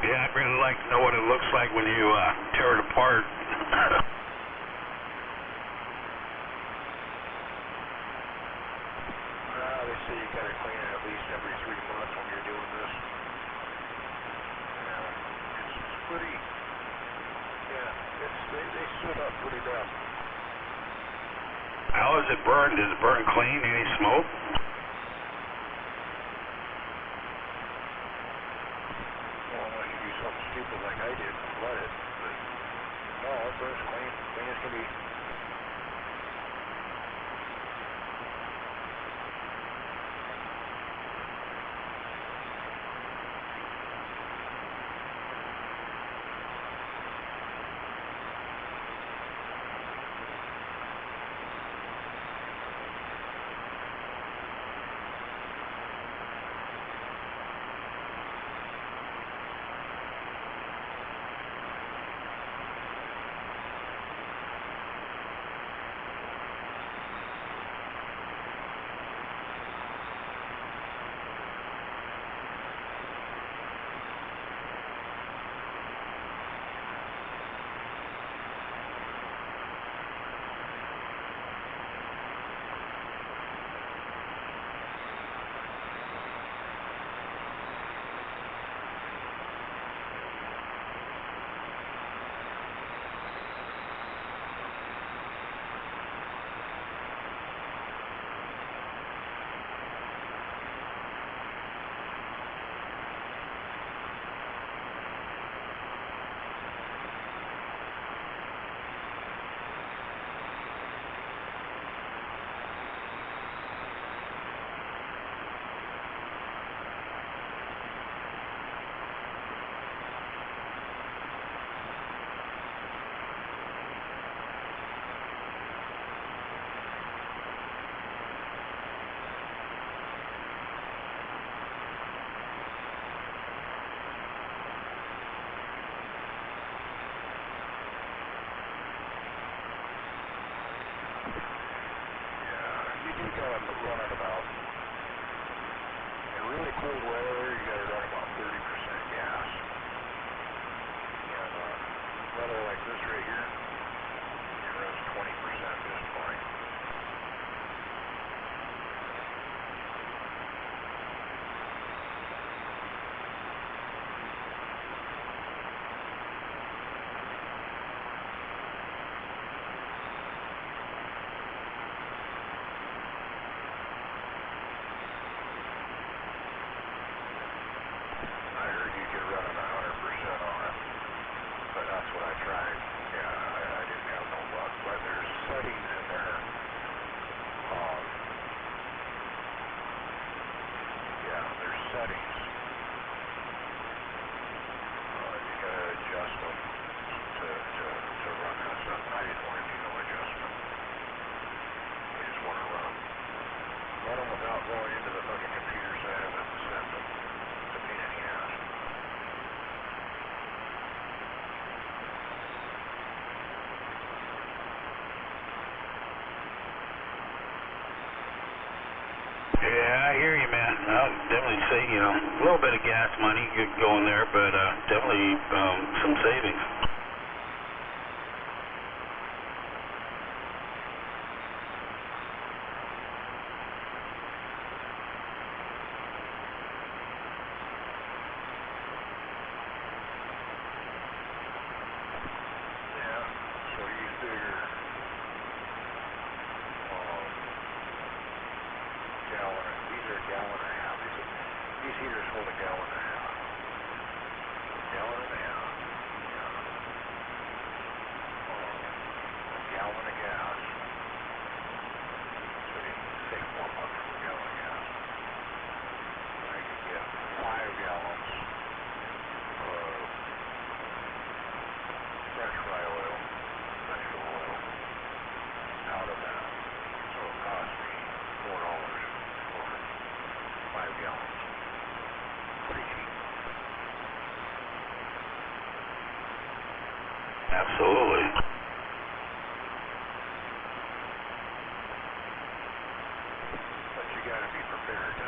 Yeah, I'd really like to know what it looks like when you tear it apart. They say you gotta clean it at least every 3 months when you're doing this. It's pretty, they stood up pretty bad. How does it burn? Does it burn clean? Any smoke? Well, unless you do something stupid like I did and flood it. But no, it burns clean as can be. gotta run at about, in really cold weather, you gotta run about 30% gas. And weather like this right here, it runs 20% just fine. Yeah, I hear you, man. I'll definitely say, you know, a little bit of gas money going there, but definitely some savings. Absolutely. But you gotta be prepared to,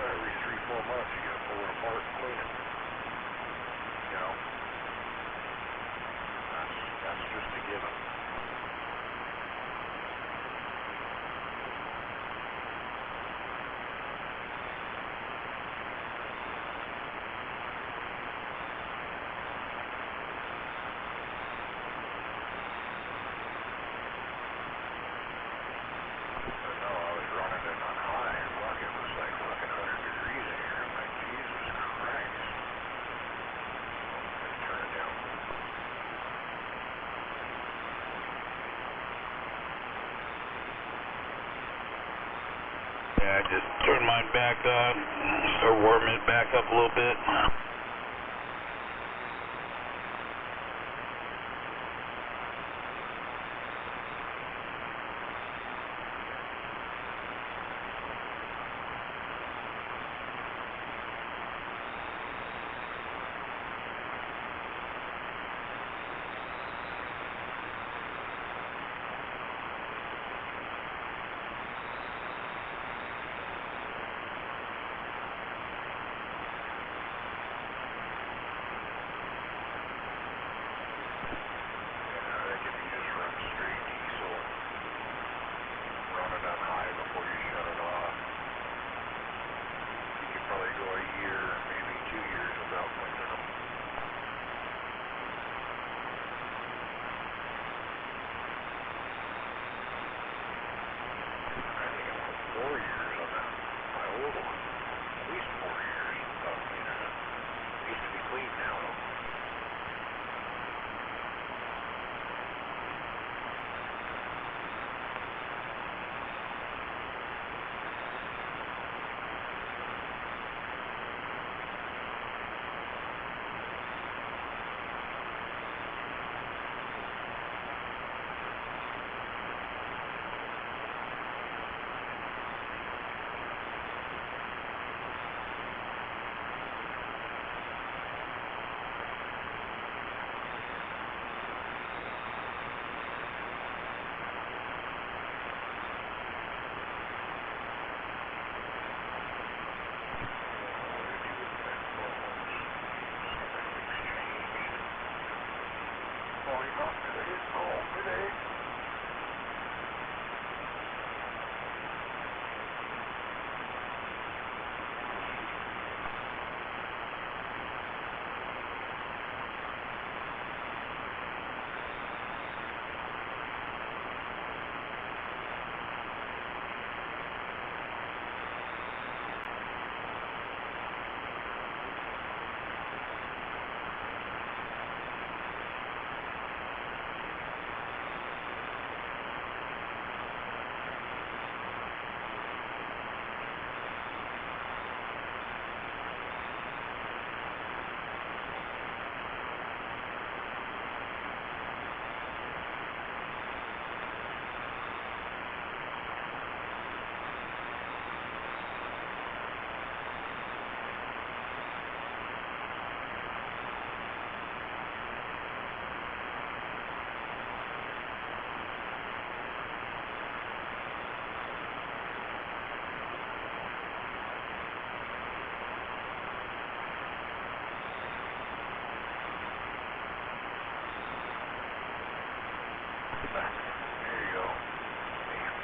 every 3-4 months you gotta pull it apart and clean it. You know? That's just a given. Yeah, I just turned mine back on, start warming it back up a little bit.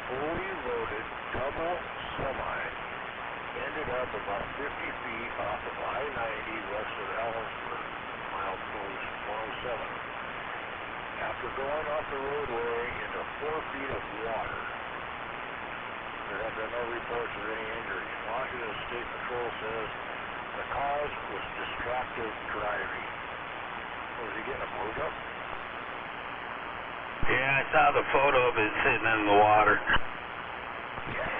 fully loaded double semi ended up about 50 feet off of I-90 west of Ellensburg, milepost 107. After going off the roadway into 4 feet of water, there have been no reports of any injuries. Washington State Patrol says the cause was distracted driving. Was he getting a blowjob? Yeah, I saw the photo of it sitting in the water. Yeah.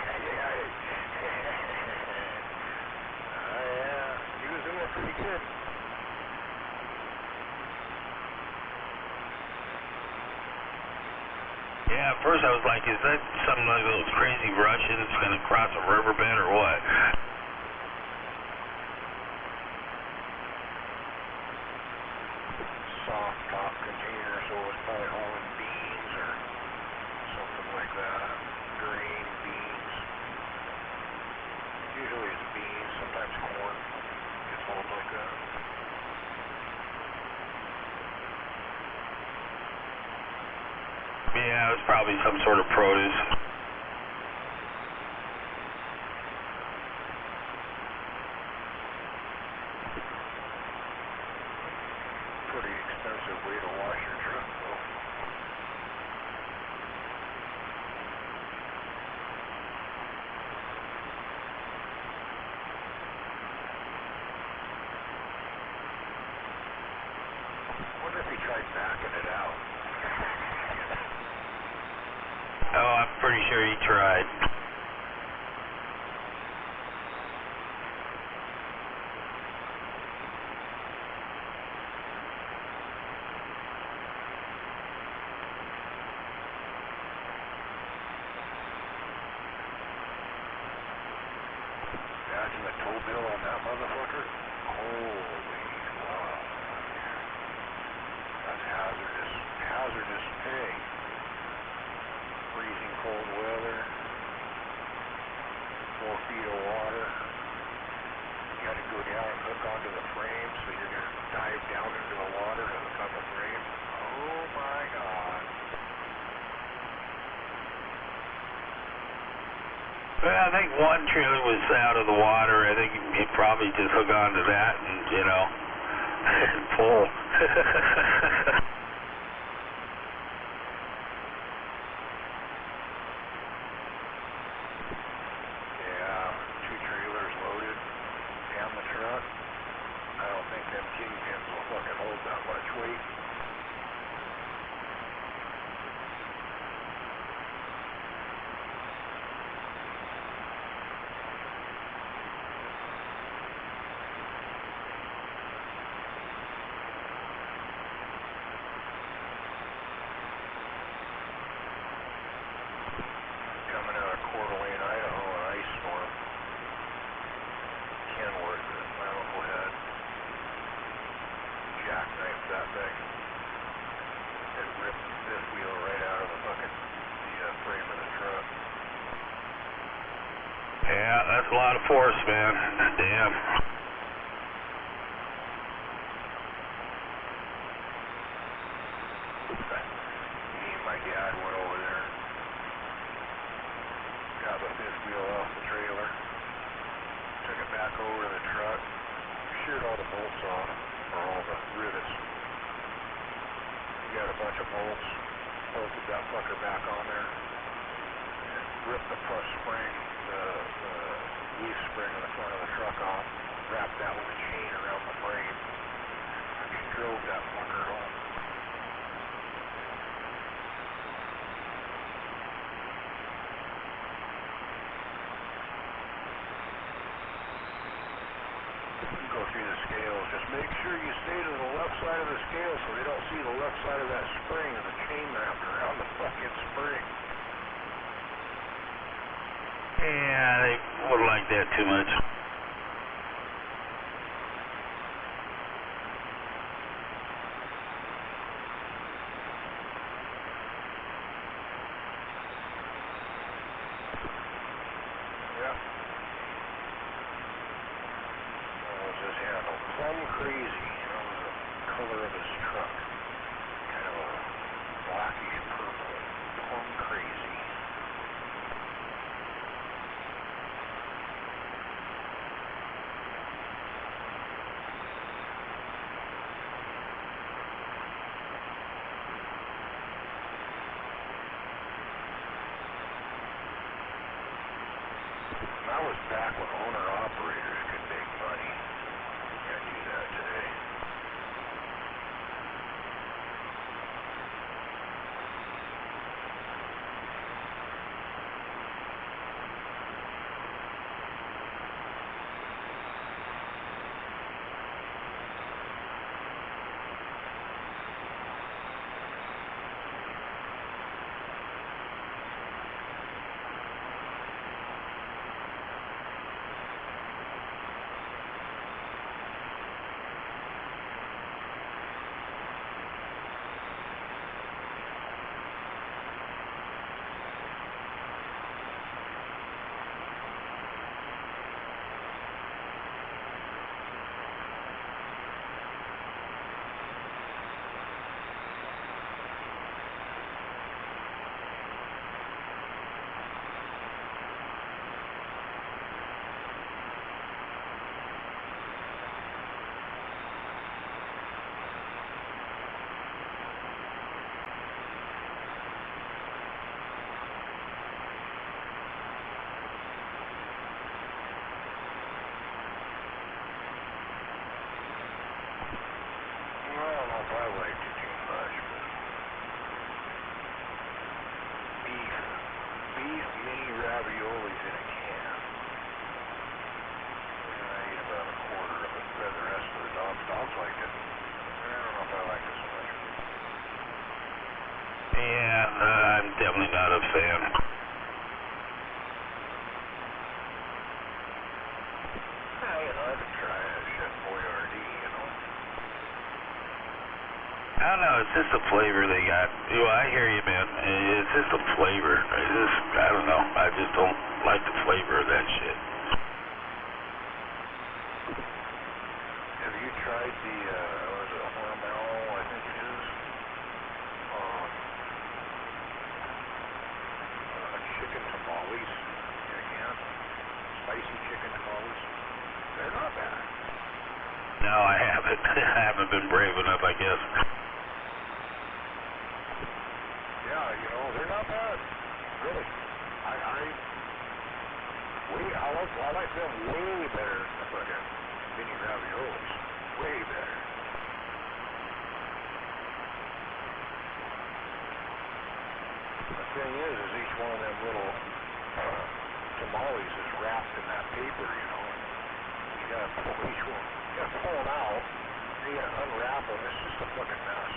He was doing pretty good. Yeah, at first I was like, is that some of those crazy Russians going to cross a riverbed or what? Soft top container, so it was probably hauling beans or something like that. Grain, beans. Usually it's beans, sometimes corn gets hauled like that. Yeah, it was probably some sort of produce. Pretty expensive way to wash your truck, though. I wonder if he tried backing it out. Oh, I'm pretty sure he tried. Imagine the tow bill on that motherfucker. Holy fuck. That's hazardous pay. Freezing cold weather. 4 feet of water. You got to go down and hook onto the frame, so you're going to dive down into the water to hook on the frame. Oh my God. Well, I think one trailer was out of the water. I think he'd probably just hook onto that and, you know, pull. Yeah, 2 trailers loaded. Damn the truck. I don't think them kingpins will fucking hold that much weight. Coming out of Coeur d'Alene, Idaho, an ice storm. Kenworth that my uncle had. Jackknifed that thing. It ripped the fifth wheel right out of the fucking frame of the truck. Yeah, that's a lot of force, man. Damn. Me and my dad went over there. Got the fifth wheel off the trailer. Took it back over to the truck. Sheared all the bolts off, or all the rivets. We got a bunch of bolts. Bolted that fucker back on there. And ripped the front spring, the leaf spring on the front of the truck off. Wrapped that with a chain around the frame. And drove that fucker home. Go through the scales. Just make sure you stay to the left side of the scale so they don't see the left side of that spring and the chain wrapped around the fucking spring. Yeah, they wouldn't like that too much. Yep. His handle. Plum crazy, was the color of his truck. Kind of a blackish purple. Plum crazy. was back when owner-operators could make money. Can't do that today. I liked it too much, but beef mini raviolis in a can. And I ate about a quarter of it, but the rest of the dogs liked it. I don't know if I like it so much. Yeah, I'm definitely not a fan. I could try a Chef Boyardee, you know. I don't know, it's just the flavor they got. Well, I hear you, man. It's just the flavor. I don't know. I just don't like the flavor of that shit. Have you tried the, what is it, Hormel, I think it is? Chicken tamales in a can? Spicy chicken tamales? They're not bad. No, I haven't. I haven't been brave enough, I guess. Yeah, you know, they're not bad. Really. I like them way better than the fucking mini raviolis. Way better. The thing is each one of them little tamales is wrapped in that paper, you know. You gotta pull each one. You gotta pull them out. You gotta unwrap them. It's just a fucking mess.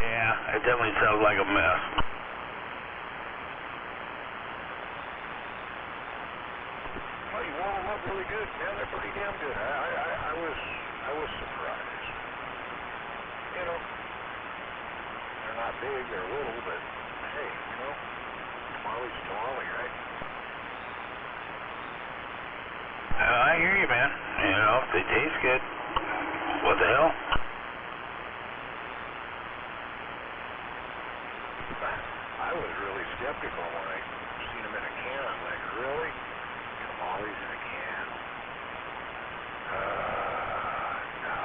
Yeah, it definitely sounds like a mess. Well, you warm them up really good, man. They're pretty damn good. I was surprised. You know, they're not big, they're little, but hey, you know, tamale's tamale, right? I hear you, man. You know, if they taste good, what the hell? I was really skeptical when I seen them in a can. I'm like, really? Tamales in a can? No.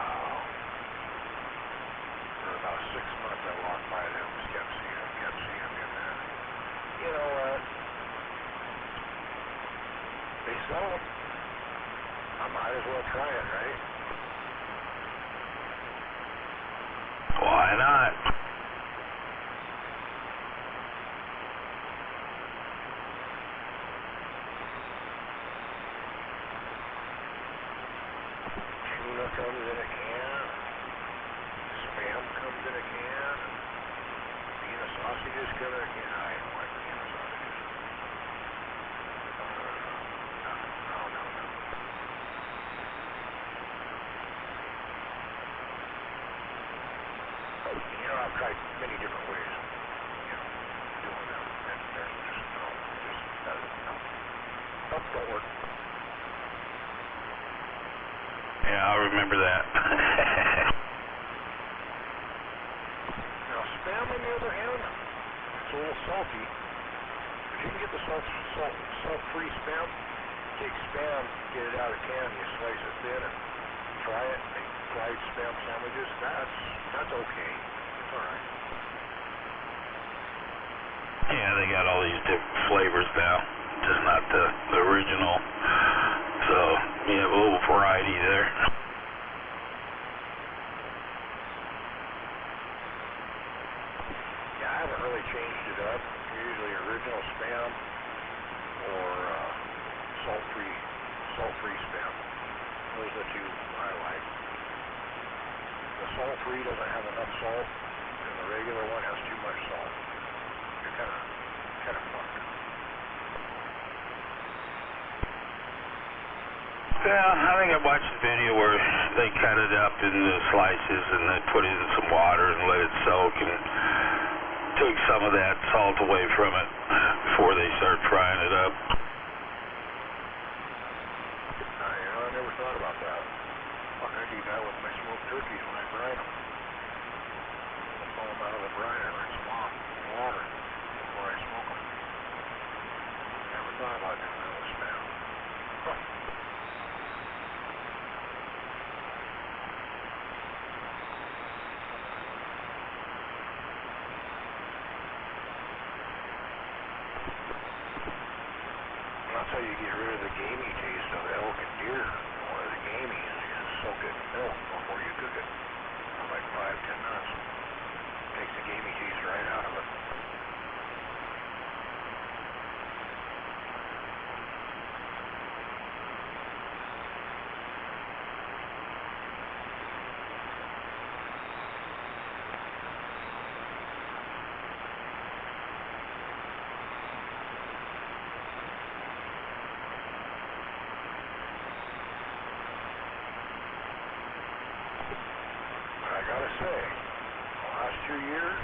For about 6 months I walked by them, just kept seeing them in there. You know what? They sell them. I might as well try it, right? Why not? Tuna comes in a can. Spam comes in a can. Vienna sausages come in a can. I don't like Vienna sausages. No. You know, I've tried many different ways, you know, doing them, and there's just no. Nope, don't work. Yeah, I'll remember that. Now, Spam, on the other hand, it's a little salty. If you can get the salt-free Spam, take Spam, get it out of the can, you slice it thin and fry it, make fried Spam sandwiches. That's okay. It's all right. Yeah, they got all these different flavors now, just not the original. So you have a little variety there. Yeah, I haven't really changed it up. Usually original Spam or salt-free Spam. Those are the two I like. The salt-free doesn't have enough salt, and the regular one has too much salt. You're kind of fucked. Yeah, I think I watched a video where they cut it up into slices and they put it in some water and let it soak and took some of that salt away from it before they start frying it up. I never thought about that. Fuck, I do that with my smoked turkeys when I brine them. I pull them out of the brine and rinse them off in water before I smoke them. Never thought about doing that with Spam. Huh. That's how you get rid of the gamey taste of elk and deer. One of the gamey is you just soak it in milk before you cook it for like 5-10 minutes. Takes the gamey taste right out of it. I gotta say, the last 2 years,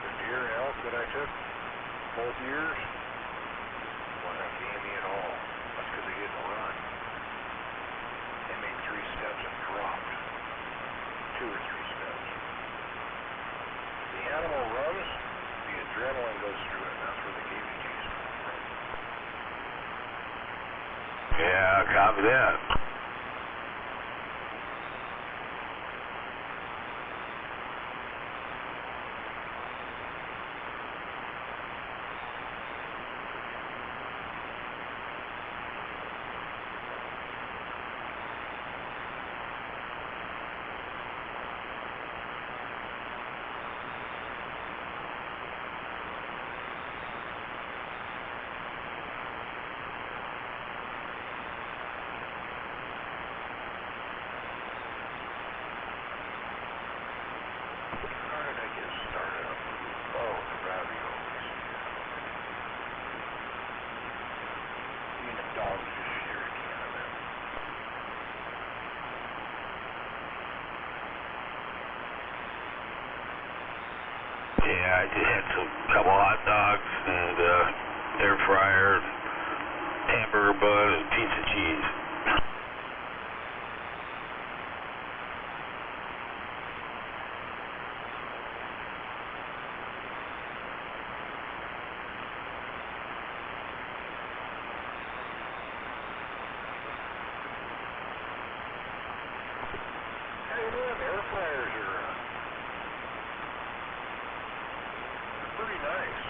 the deer and elk that I took, both years, wasn't gamey at all. That's because they didn't run. They made 3 steps and dropped. 2 or 3 steps. The animal runs, the adrenaline goes through it, and that's where the gamey taste comes from. Yeah, copy that. How did I get started up? Oh, the raviolis. I mean, the dogs just share a can of them. Yeah, I just had some couple hot dogs and air fryer, hamburger bun, and piece of cheese. How you doing? Air fryers are they're pretty nice.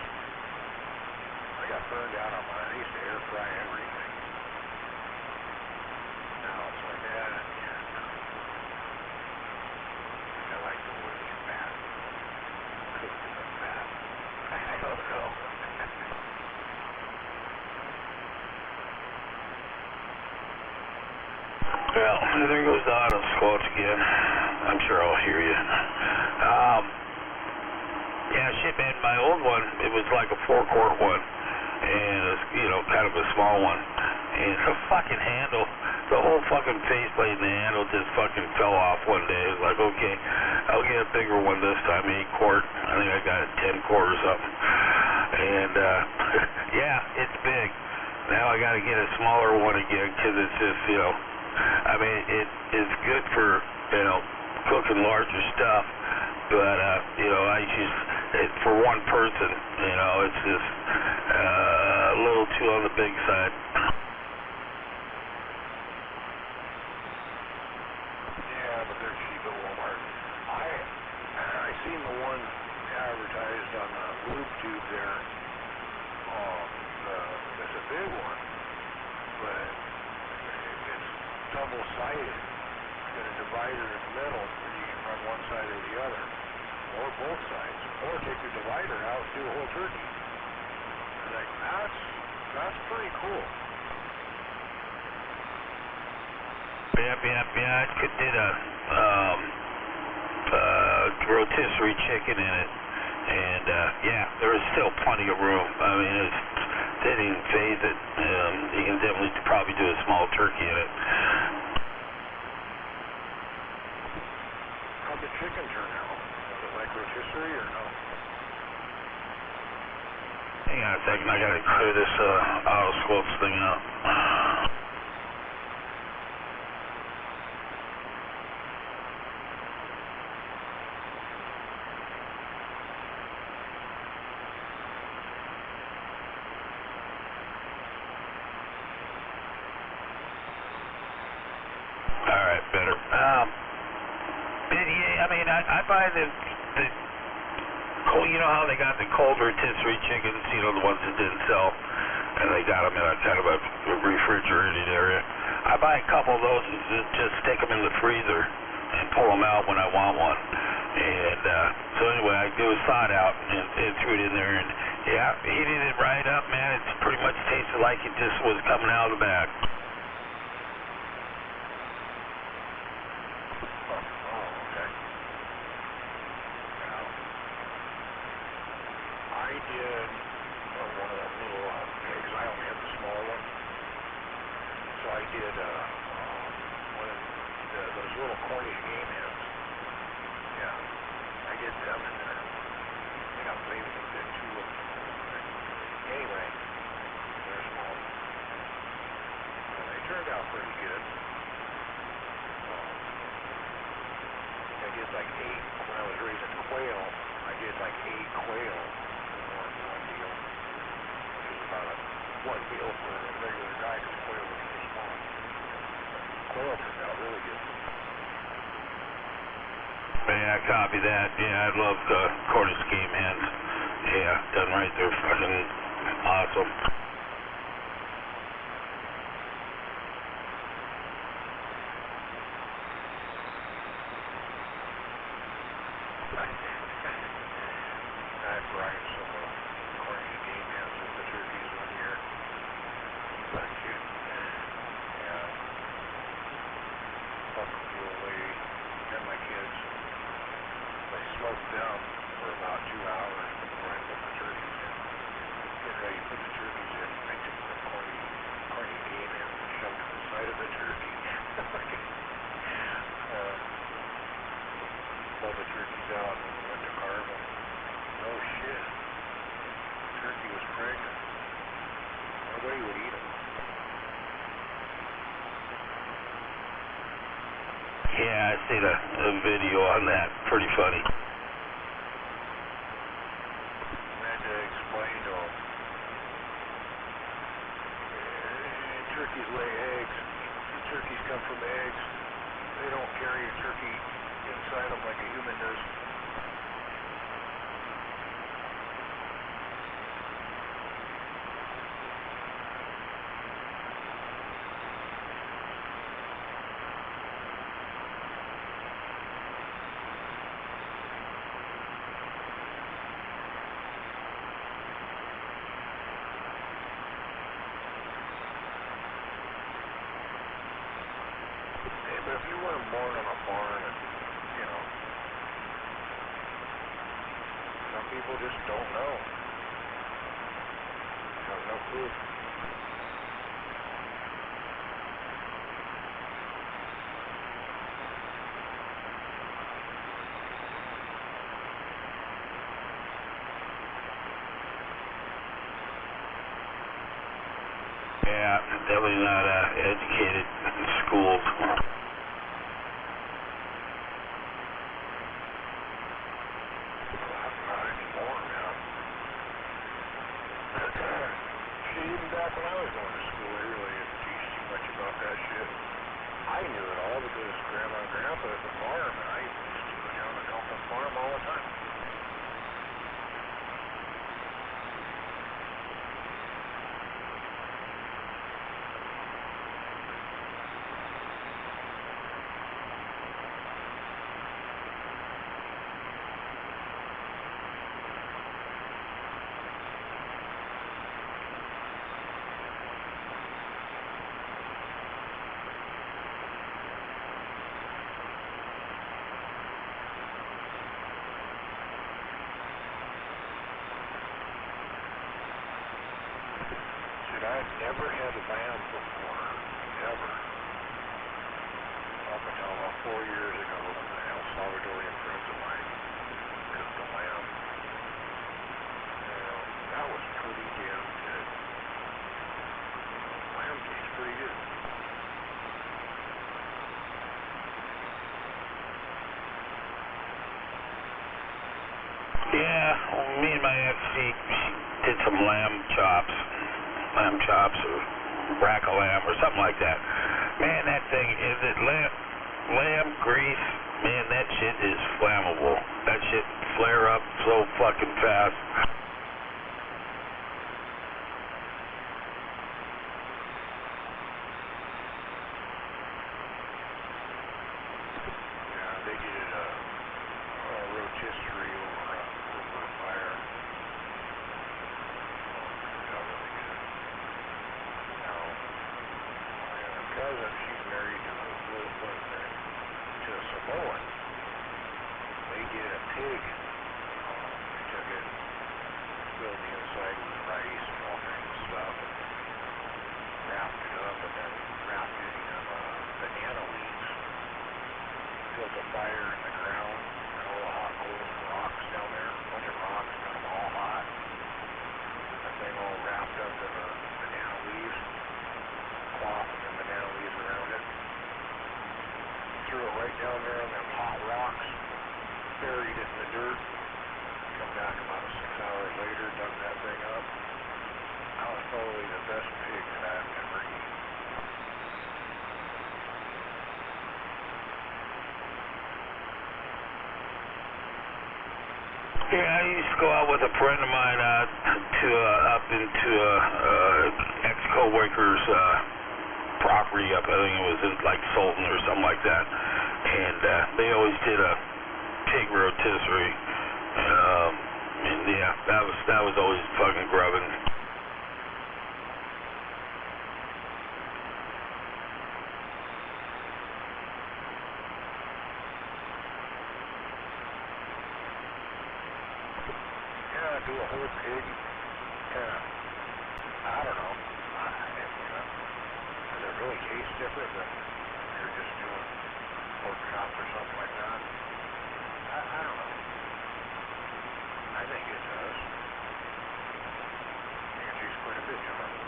I got burned out on mine. I used to air fry everything. Now it's like, yeah. I like the woody fat. Cooked in the fat. I don't know. Well, there goes the auto squelch again. I'm sure I'll hear you. Yeah, shit, man, my old one, it was like a 4-quart one. And it was, you know, kind of a small one. And the fucking handle, the whole fucking faceplate and the handle just fucking fell off one day. It was like, okay, I'll get a bigger one this time, 8-quart. I think I got it 10-quart or something. And, yeah, it's big. Now I gotta get a smaller one again, because it's just, you know, I mean, it's good for, you know, cooking larger stuff, but, you know, for one person, you know, it's just a little too on the big side. Yeah, but they're cheap at Walmart. I seen the one advertised on the lube tube there. It's a big one, but it's double-sided. It's got a divider in the middle, and you can run one side or the other, or both sides, or take the divider out and do a whole turkey. Like, that's pretty cool. Yeah, I did a rotisserie chicken in it, and yeah, there was still plenty of room. I mean, it didn't even phase it. You can definitely probably do a small turkey in it. How'd the chicken turn out? Was it like rotisserie or no? Hang on a second, I gotta clear this autoscopes thing out. Alright, better. I mean, I buy the cold, you know how they got the cold rotisserie chickens, you know, the ones that didn't sell, and they got them in a kind of a refrigerated area. I buy a couple of those and just stick them in the freezer and pull them out when I want one. And so anyway, I do a thawed out and threw it in there, and yeah, heated it right up, man. It's pretty much tasted like it just was coming out of the bag. I did one of the little pigs. I only had the small one. So I did one of those little Cornish game hens. Yeah, I did them in there. I got maybe did two of them. Anyway, they're small. They turned out pretty good. I did like 8 when I was raising quail. I did like 8 quail. One meal for a regular guy because quail was so small. Quail turned out really good. Yeah, copy that. Yeah, I love Cornish game hens. Yeah, done right. They're fucking awesome. I fried some Cornish game hens with the turkeys one year. But cute. Yeah. Fucking the old lady and my kids. They smoked them for about 2 hours before I put the turkeys in. Get ready to put the turkeys in. I took the Cornish game hens and shoved them inside of the turkey. Pulled the turkeys out and went to carve them. No shit. The turkey was pregnant. Nobody would eat them. Yeah, I seen a video on that. Pretty funny. I had to explain to them. Turkeys lay eggs. Turkeys come from eggs. They don't carry a turkey inside them like a human does. But if you weren't born on a barn, and, you know, some people just don't know. Have no clue. Yeah, definitely not educated in schools. Even back when I was going to school, they really didn't teach too much about that shit. I knew it all because Grandma and Grandpa at the farm, and I used to go down and help them farm all the time. never had lamb before, ever. Up until about 4 years ago, when El Salvadorian friends of mine cooked the lamb. That was pretty damn good. Lamb tastes pretty good. Yeah, me and my ex, she did some lamb chops or rack of lamb or something like that. Man, that thing, is it lamb grease? Man, that shit is flammable. That shit flare up so fucking fast. Yeah, they did a rotisserie over a fire. Got really good. Now, my cousin, she's married to a Samoan. They did a pig. They took it, filled the inside with rice and all kinds of stuff, and wrapped it up, and then wrapped it in banana leaves. Built a fire in the ground, and all the hot coals and rocks down there, a bunch of rocks, got them all hot. That thing all wrapped up in the banana leaves, cloth and then banana leaves around it. Threw it right down there on them hot rocks, buried it in the dirt. Come back about 6 hours later, dug that thing up. That was probably the best pig that I've ever eaten. Yeah, I used to go out with a friend of mine up into ex-co-worker's property up. I think it was in like Sultan or something like that. And they always did a pig rotisserie. And yeah, that was always fucking grubbing. Do a whole pig, I don't know. Does it really taste different than you're just doing pork chops or something like that? I don't know. I think it does. I think it tastes quite a bit different.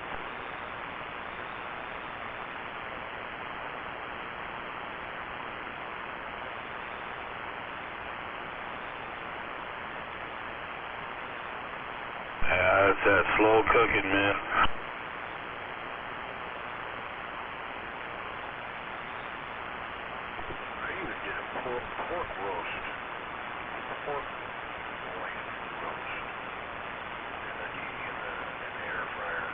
Yeah, it's that slow cooking, man. I even did a pork roast. Pork loin roast. In the air fryer.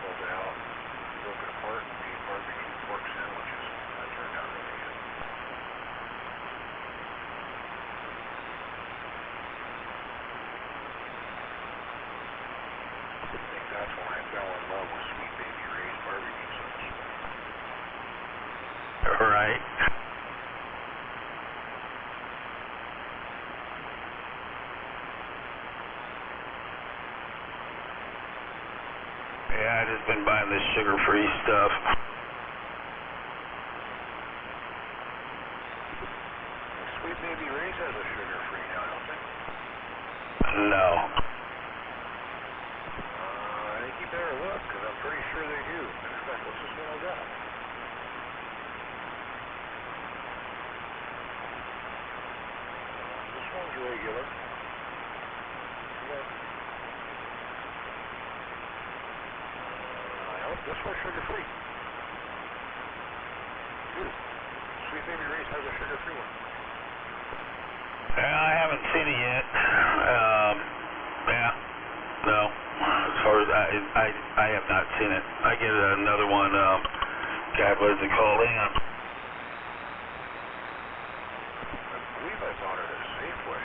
Pulled it out, broke it apart, and made barbecue pork sandwiches. That turned out really good. That's when I fell in love with Sweet Baby Ray's barbecue sauce. Right. Yeah, I just been buying this sugar-free stuff. Sweet Baby Ray's has a sugar-free now, don't they? No. I think you better look, because I'm pretty sure they do. Matter of fact, what's this one I got? This one's regular. Nope, this one's sugar-free. Dude, Sweet Baby Ray's has a sugar-free one. I haven't seen it yet. Yeah, no. As far as I have not seen it. I get another one. God, what is it called? Hang on. I believe I bought it at Safeway.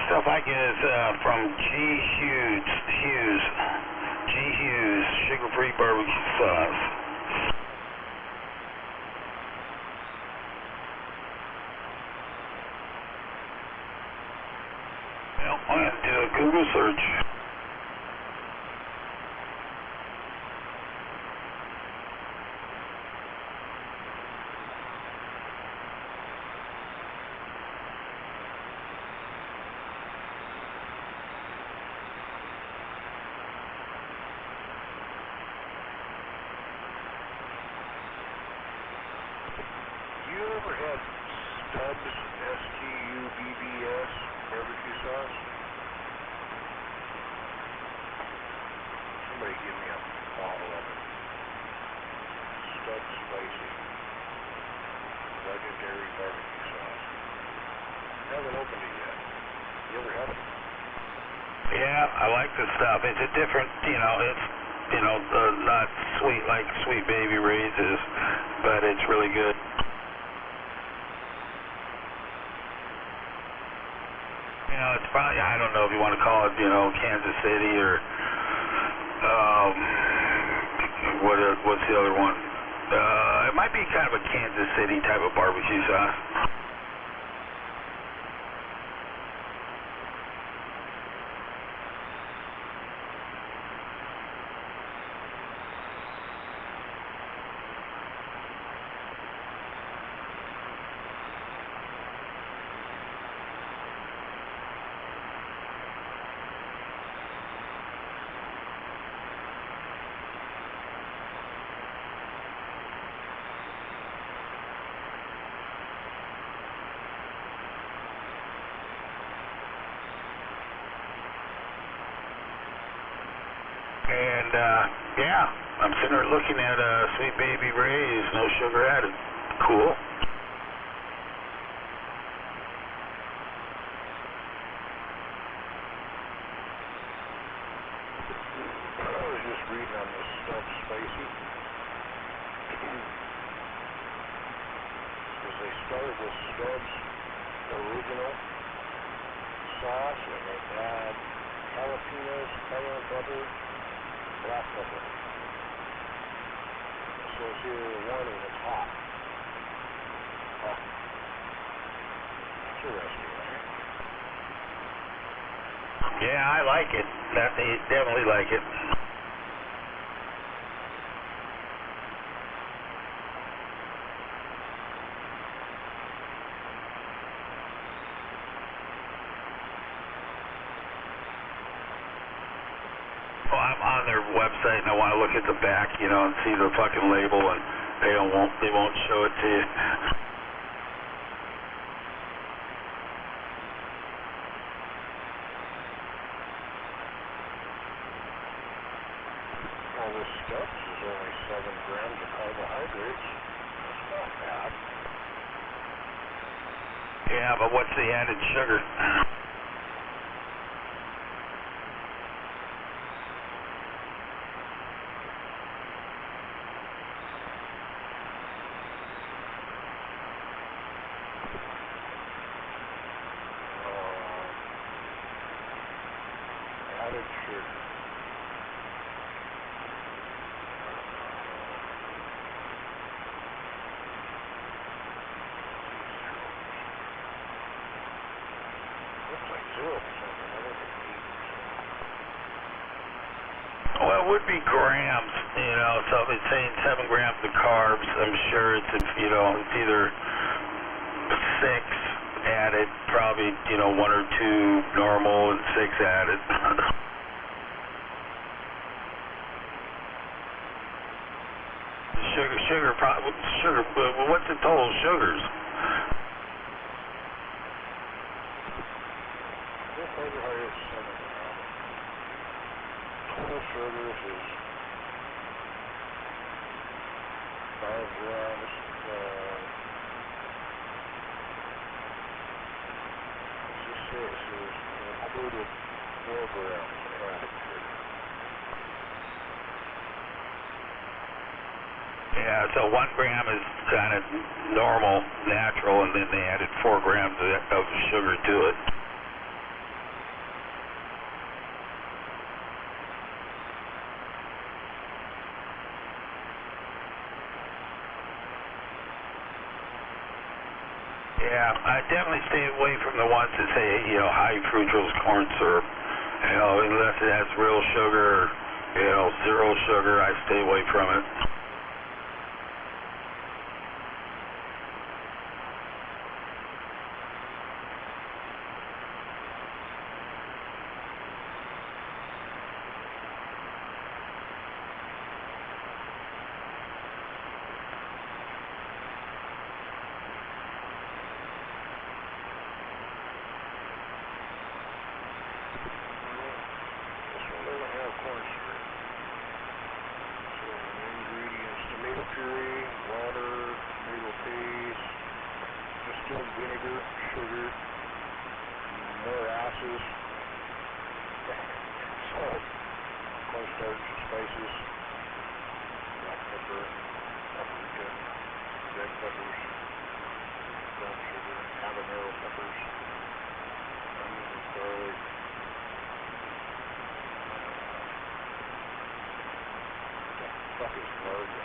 stuff I get is from G. Hughes, sugar-free barbecue sauce. Well, I'm going to do a Google search. You ever had Stubbs, S-T-U-B-B-S, barbecue sauce? Somebody give me a bottle of it. Stubbs Spicy. Legendary barbecue sauce. Haven't opened it yet. You ever had it? Yeah, I like the stuff. It's a different, it's, not sweet like Sweet Baby Ray's is, but it's really good. It's probably, I don't know if you want to call it, Kansas City or, what's the other one? It might be kind of a Kansas City type of barbecue sauce. And, I'm sitting there looking at Sweet Baby Ray's, no sugar added. Cool. I was just reading on this Stubbs Spicy. Because they started with Stubbs original sauce, and they add jalapenos, cayenne pepper, black pepper. It says here, warning, it's hot. Huh. Interesting, right? Yeah, I like it. Definitely like it. Well, I'm on their website and I want to look at the back, and see the fucking label, and they won't show it to you. Well, this Stubbs is only 7 grams of carbohydrates. That's not bad. Yeah, but what's the added sugar? Added sugar. Looks like 0%, I look at 8%. Well, it would be grams, so if it's saying 7 grams of carbs, I'm sure it's either 6 added, probably, 1 or 2 normal and 6 added. Sugar, what's the total sugars? Carbohydrates, 7 grams. Total sugars is 5 grams. This is included 4 grams added sugar. Yeah, so 1 gram is kind of normal, natural, and then they added 4 grams of sugar to it. Yeah, I definitely stay away from the ones that say, you know, high fructose corn syrup. You know, unless it has real sugar or, you know, zero sugar, I stay away from it. Vinegar, sugar, molasses, salt, cornstarch, spices, black pepper, paprika, red peppers, brown sugar, habanero peppers, onion, garlic, what the fuck is garlic?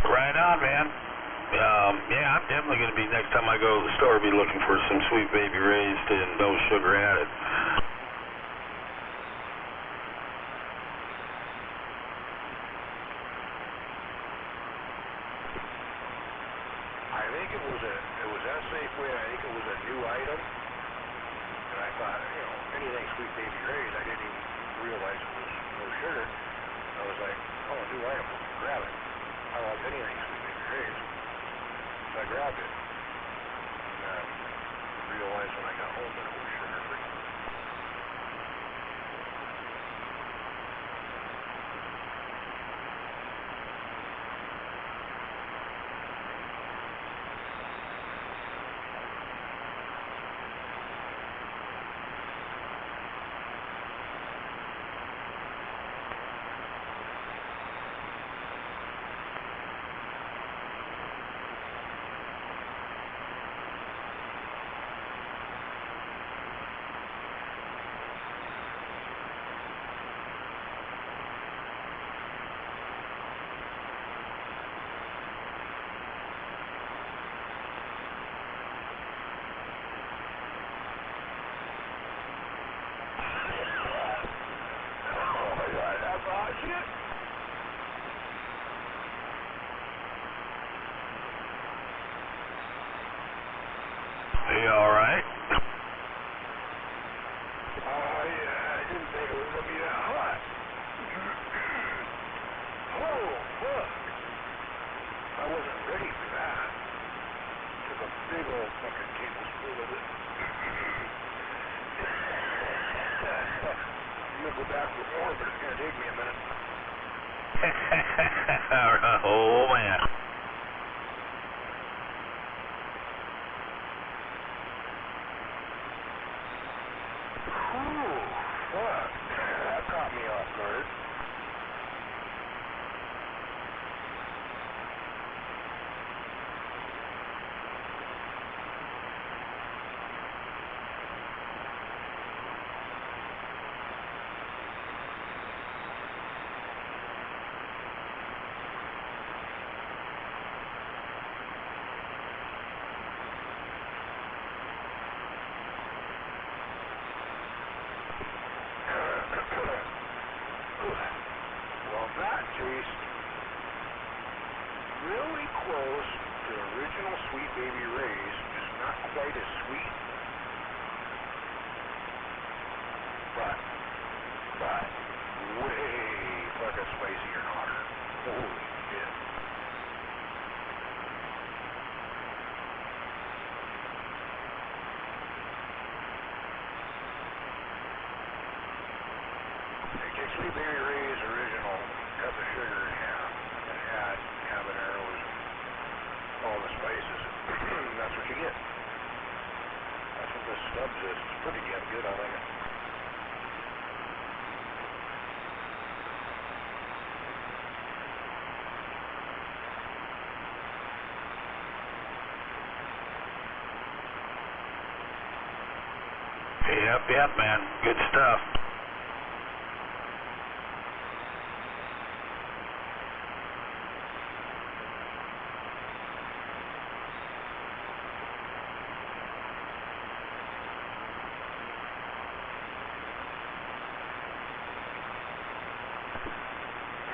Right on, man. Yeah, I'm definitely going to be, next time I go to the store, be looking for some Sweet Baby Raised and no sugar added. I think it was that Safeway, I think it was a new item, and I thought, you know, anything Sweet Baby Raised, I didn't even realize it was no sugar. I was like, oh, a new item, grab it. I love anything Sweet Baby Raised. So I grabbed it. And realized when I got home that it was sugar-free. Are you alright? Yeah, I didn't think it was going to be that hot. Oh, fuck. I wasn't ready for that. Took a big old fucking tablespoon of it. I'm going to go back for more, but it's going to take me a minute. Oh, man. Ooh, fuck. That caught me off guard. Well, that tastes really close to original Sweet Baby Ray's. It's not quite as sweet, but way fucking spicier and hotter. Holy shit. Sweet Baby Ray's original cut the sugar in half and add habaneros and all the spices. That's what you get. That's what this Stubbs is. It's pretty damn good. I like it. Yep, man. Good stuff.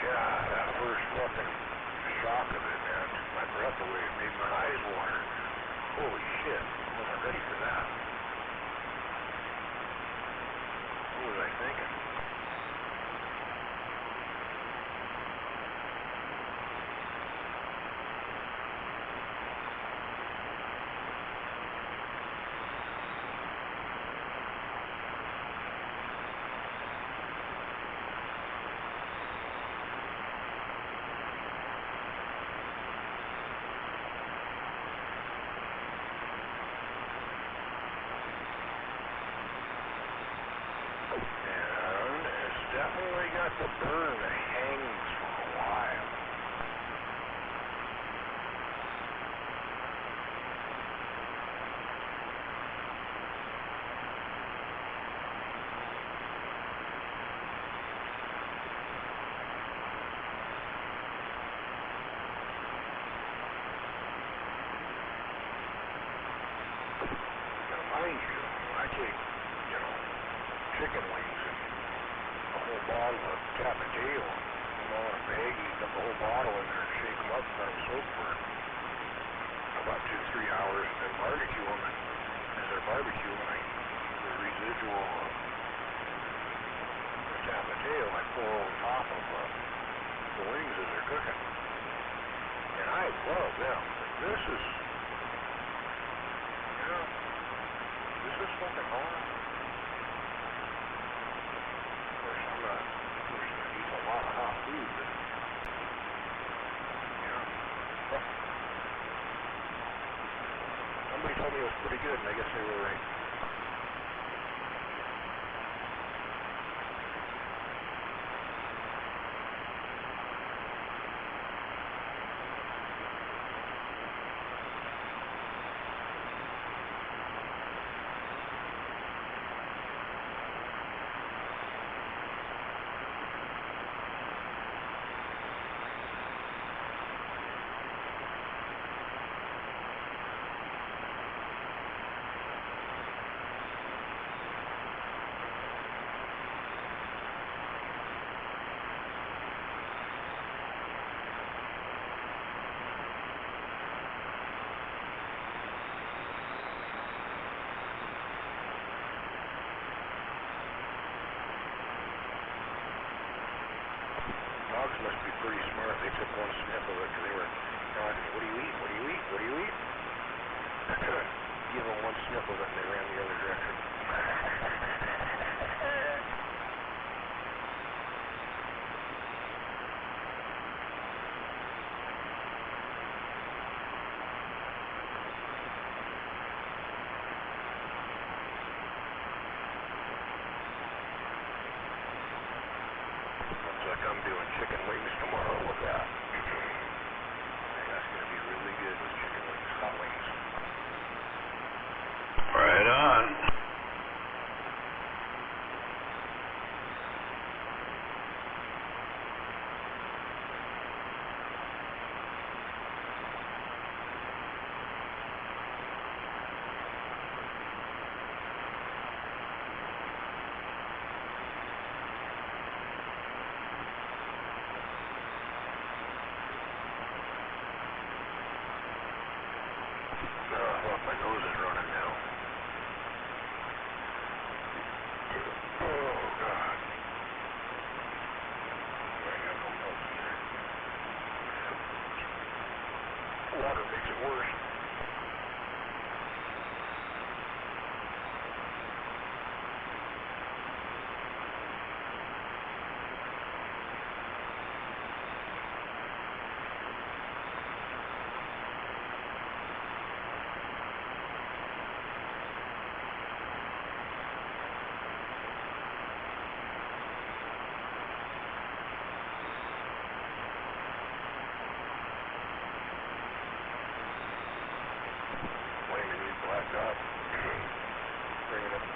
God, that first fucking shock of it, man, took my breath away. It made my eyes water. Holy shit, I wasn't ready for that. What was I thinking? Definitely got the burn that hangs for a while. Now, mind you, I take, chicken wings and a whole bottle of Tapatio, in a baggie, dump the whole bottle in there and shake them up and let them soak for about 2-3 hours, and then barbecue them. And as they're barbecuing, I the residual of the Tapatio I pour over top of the wings as they're cooking. And I love them, but this is, this is fucking hard. I'm not a person that eats a lot of hot food, but, somebody told me it was pretty good, and I guess they were right. Dogs must be pretty smart. They took one sniff of it because they were asking, what do you eat? What do you eat? What do you eat? Give them one sniff of it and they ran the other direction. Looks like I'm doing chicken wings tomorrow with that. That's going to be really good with chicken wings, hot wings. Right on.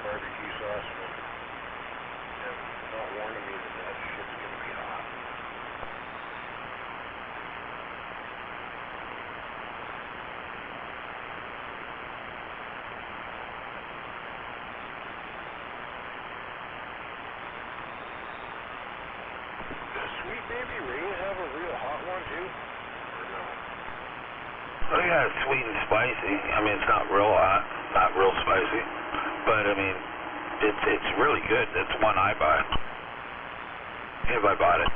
barbecue sauce and not warning me that that shit's gonna be hot. Does Sweet Baby Ray have a real hot one too? Or no? Oh yeah, it's sweet and spicy. I mean, it's not real hot, not real spicy, but I mean, it's really good. It's one I buy. If I bought it.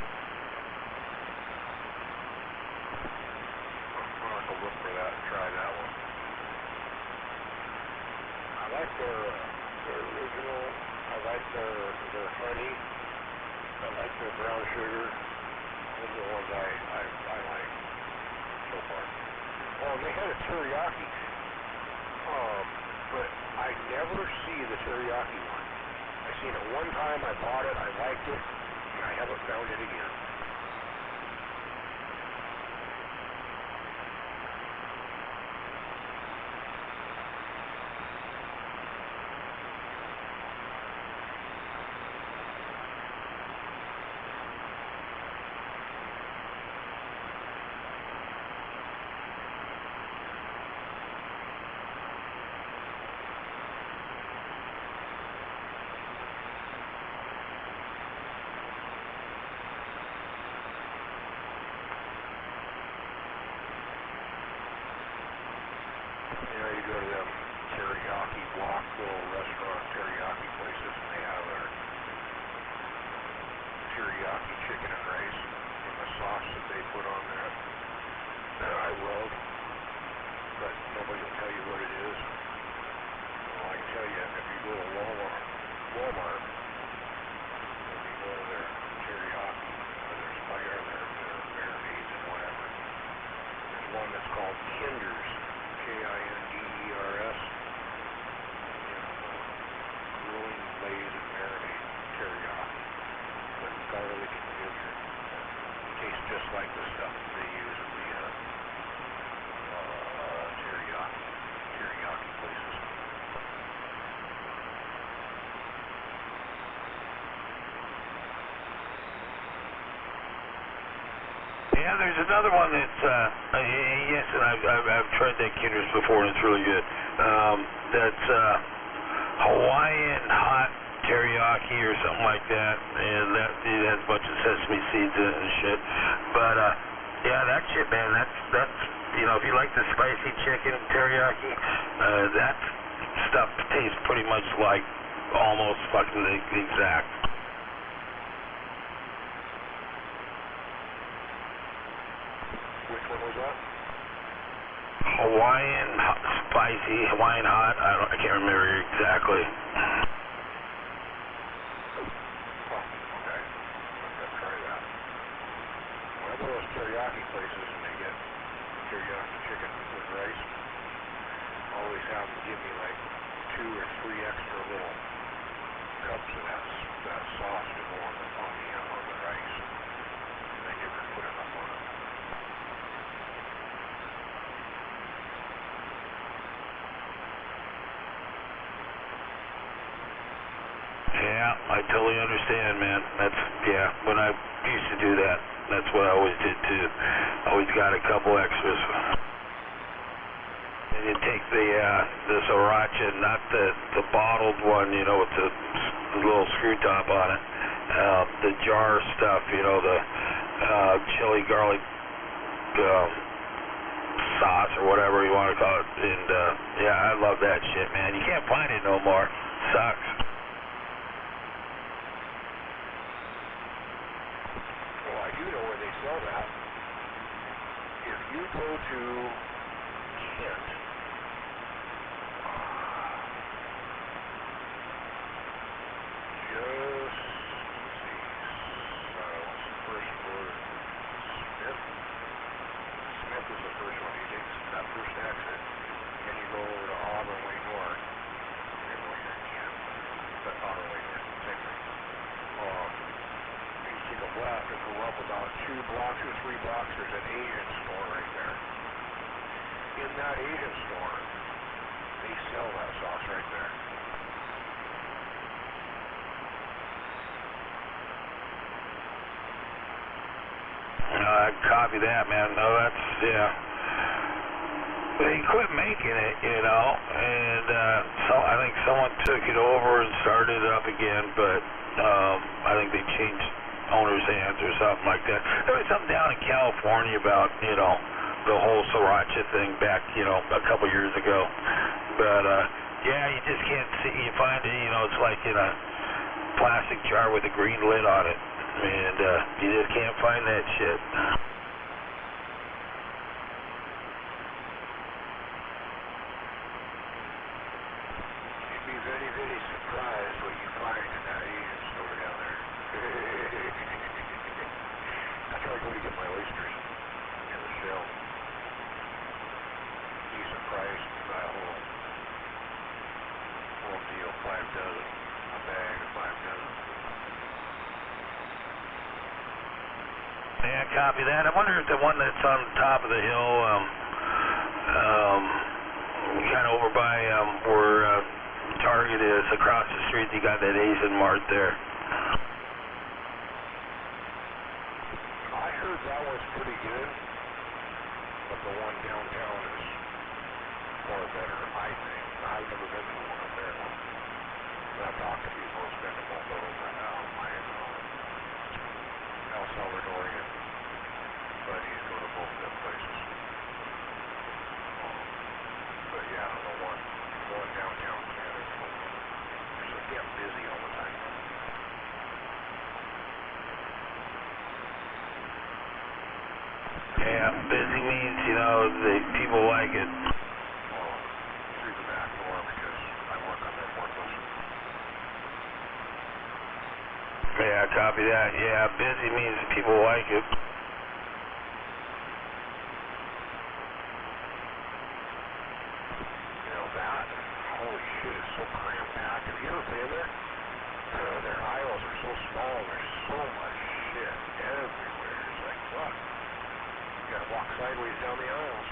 I'll have to look for that and try that one. I like their original. I like their honey. I like their brown sugar. Those are the ones I like so far. Oh, and they had a teriyaki. But I never see the teriyaki one. I seen it one time, I bought it, I liked it, and I haven't found it again. You know, you go to them teriyaki block, little restaurant teriyaki places, and they have their teriyaki chicken and rice and the sauce that they put on there. That I love, but nobody will tell you what it is. Well, I can tell you, if you go to Walmart, and you go to their teriyaki, or their spider, their marinades and whatever, there's one that's called Kinder's. Kinders, grilling, glaze, and marinade teriyaki with garlic and ginger. It tastes just like the stuff that they use at the teriyaki places. Yeah, there's another one that's, yes, and I've tried that Kinder's before, and it's really good. That's Hawaiian hot teriyaki or something like that, and that it has a bunch of sesame seeds in it and shit. But yeah, that shit, man, that's you know, if you like the spicy chicken teriyaki, that stuff tastes pretty much like almost fucking the exact. Which one was that? Hawaiian spicy, Hawaiian hot. I can't remember exactly. Okay. I'm gonna try that. When I go to those teriyaki places and they get teriyaki chicken with rice, always have them give me like 2 or 3 extra little cups of that sauce to go on the rice. And they never put enough on it. Yeah, I totally understand, man. That's, yeah, when I used to do that, that's what I always did too. Always got a couple extras. And you take the sriracha, not the bottled one, you know, with the little screw top on it. The jar stuff, you know, the chili garlic sauce or whatever you want to call it. And yeah, I love that shit, man. You can't find it no more. Sucks. Sell that. If you go to Kent, just see, what's the first word? Smith is the first one. You take that first exit, and you go over to Auburn Way North. And when you're in Kent, but Auburn Way North, same thing. Take a left and go up about 2 blocks or 3 blocks, there's an Asian store right there. In that Asian store, they sell that sauce right there. copy that, man. No, that's, yeah. They quit making it, you know, and so I think someone took it over and started it up again, but I think they changed owner's hands or something like that. There was something down in California about, you know, the whole sriracha thing back, you know, a couple years ago. But, yeah, you just can't see, you find it, you know, it's like in a plastic jar with a green lid on it, and you just can't find that shit. You'd be very, very surprised what you find in that Asian store down there. That's where I go to get my oysters in the shell. Decent price, buy a whole deal, 5 dozen, a bag of 5 dozen. Yeah, copy that. I wonder if the one that's on the top of the hill, kind of over by where Target is, across the street, you got that Asian Mart there. I heard that one's pretty good, but the one downtown is far better, I think. I've never been to the one up there. I've talked to people who's been to both of them right now. My El Salvadorian buddies go to both of them places. But yeah, the one downtown Canada, they're so damn busy all the time. Yeah, busy means, you know, the people like it. Well, through the back door because I work on that forklift. Yeah, copy that. Yeah, busy means people like it. You know that? Holy shit, it's so cram-packed. Have you ever been there? Their aisles are so small. There's so much shit everywhere. It's like, fuck. You gotta walk sideways down the aisles.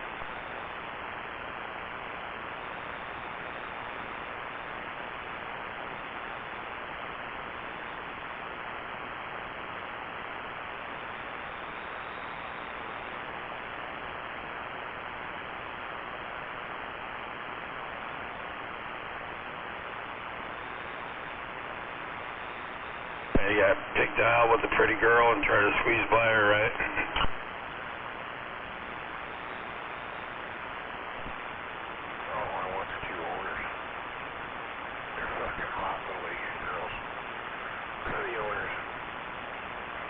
You got picked out with a pretty girl and try to squeeze by her, right? Oh, I want the 2 owners. They're fucking hot little Asian girls. The owners,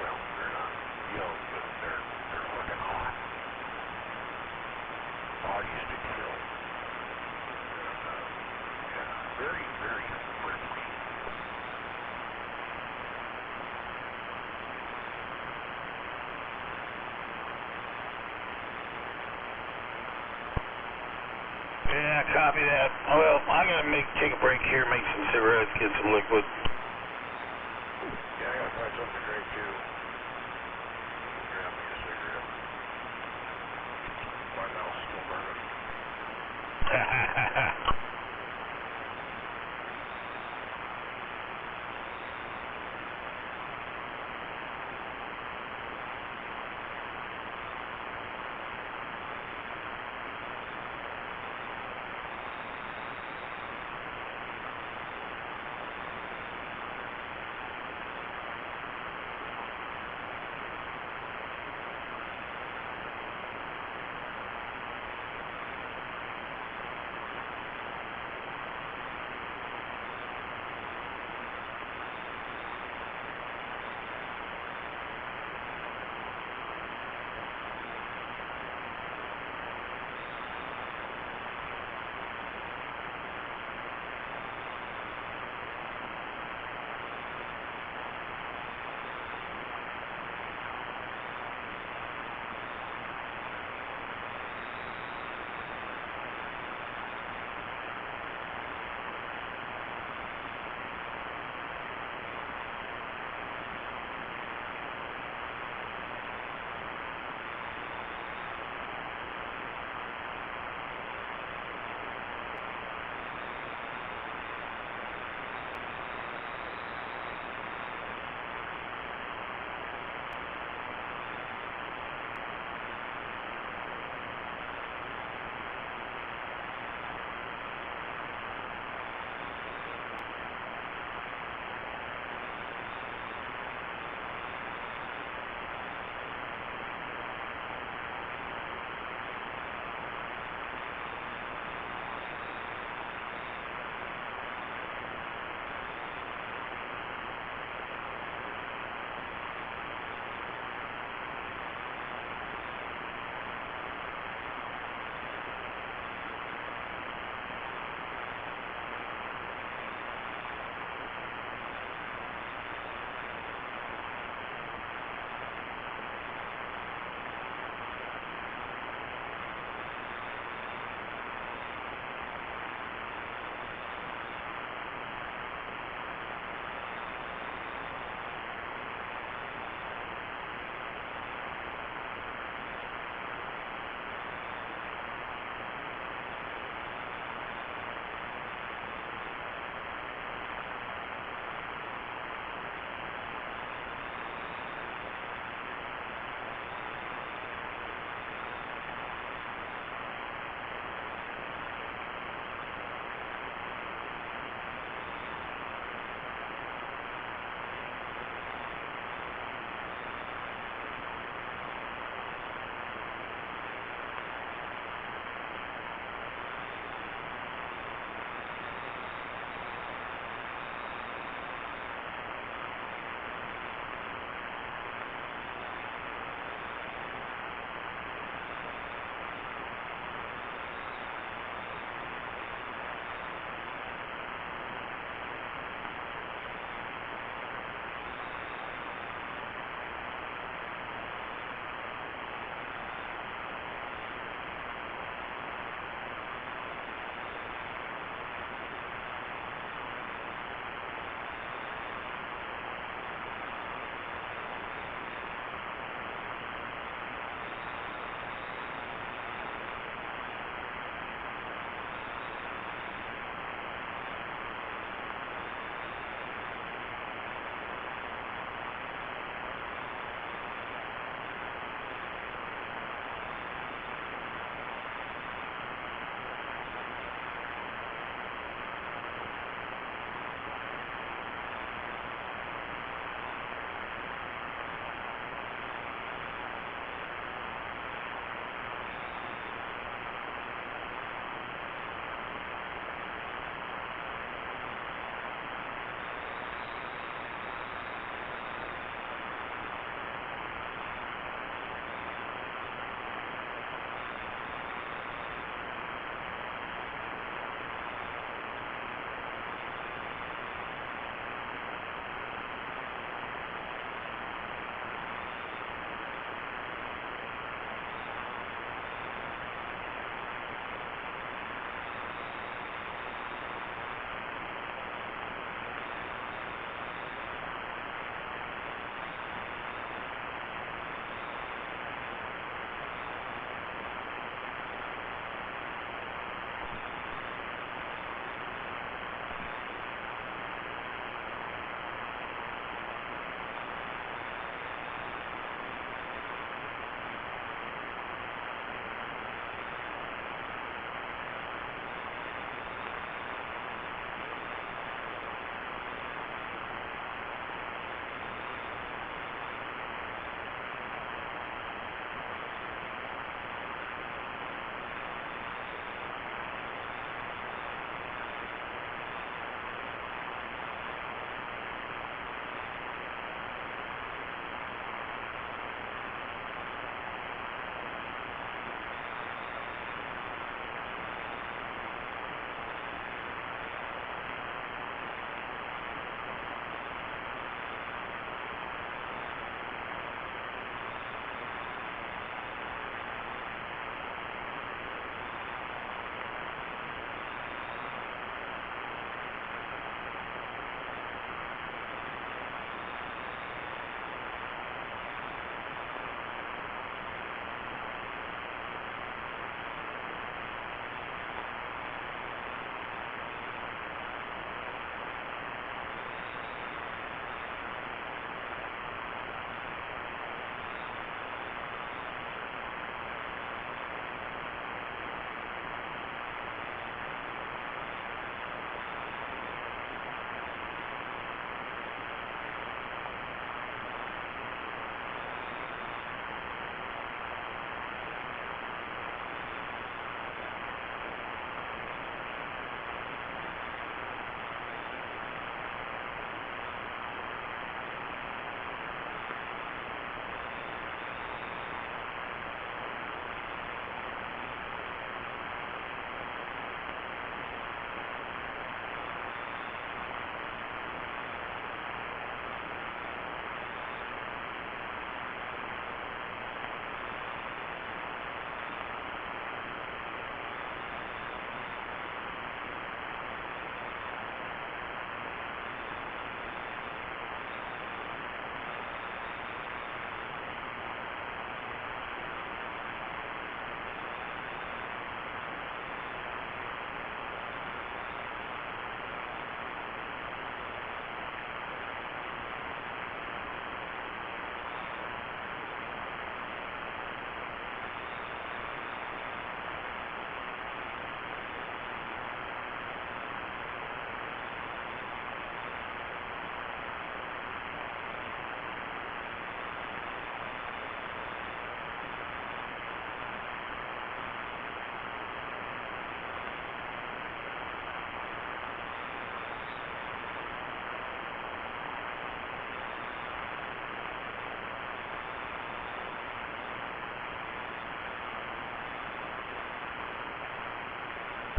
well, they're not young, but they're fucking hot. Bodies to kill. And, yeah, very, very friendly. Yeah, copy that. Well, I'm gonna take a break here, make some cigarettes, get some liquid. Yeah, I gotta find something to drink too. Grab me a cigarette. My mouth's still burning.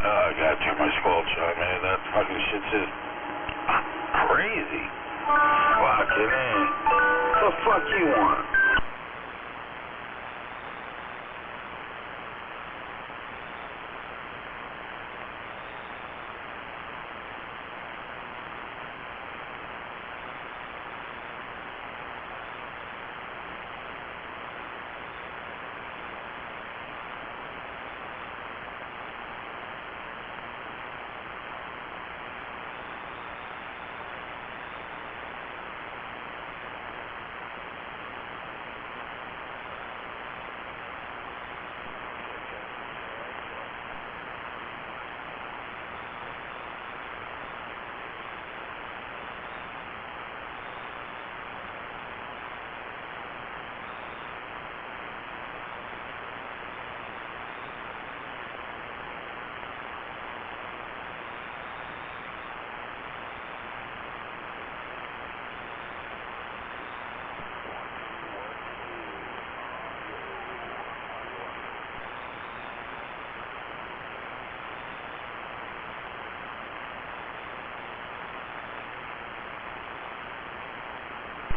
I gotta turn my squelch on, man. That fucking shit's just crazy. Fucking A. What the fuck you want?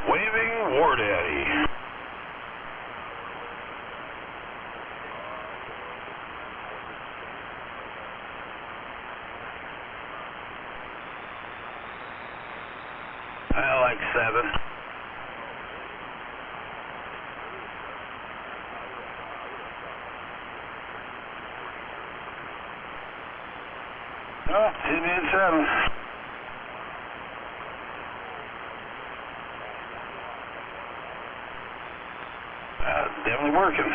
Waving War Daddy. I like 7. Oh, see me at 7. Definitely working.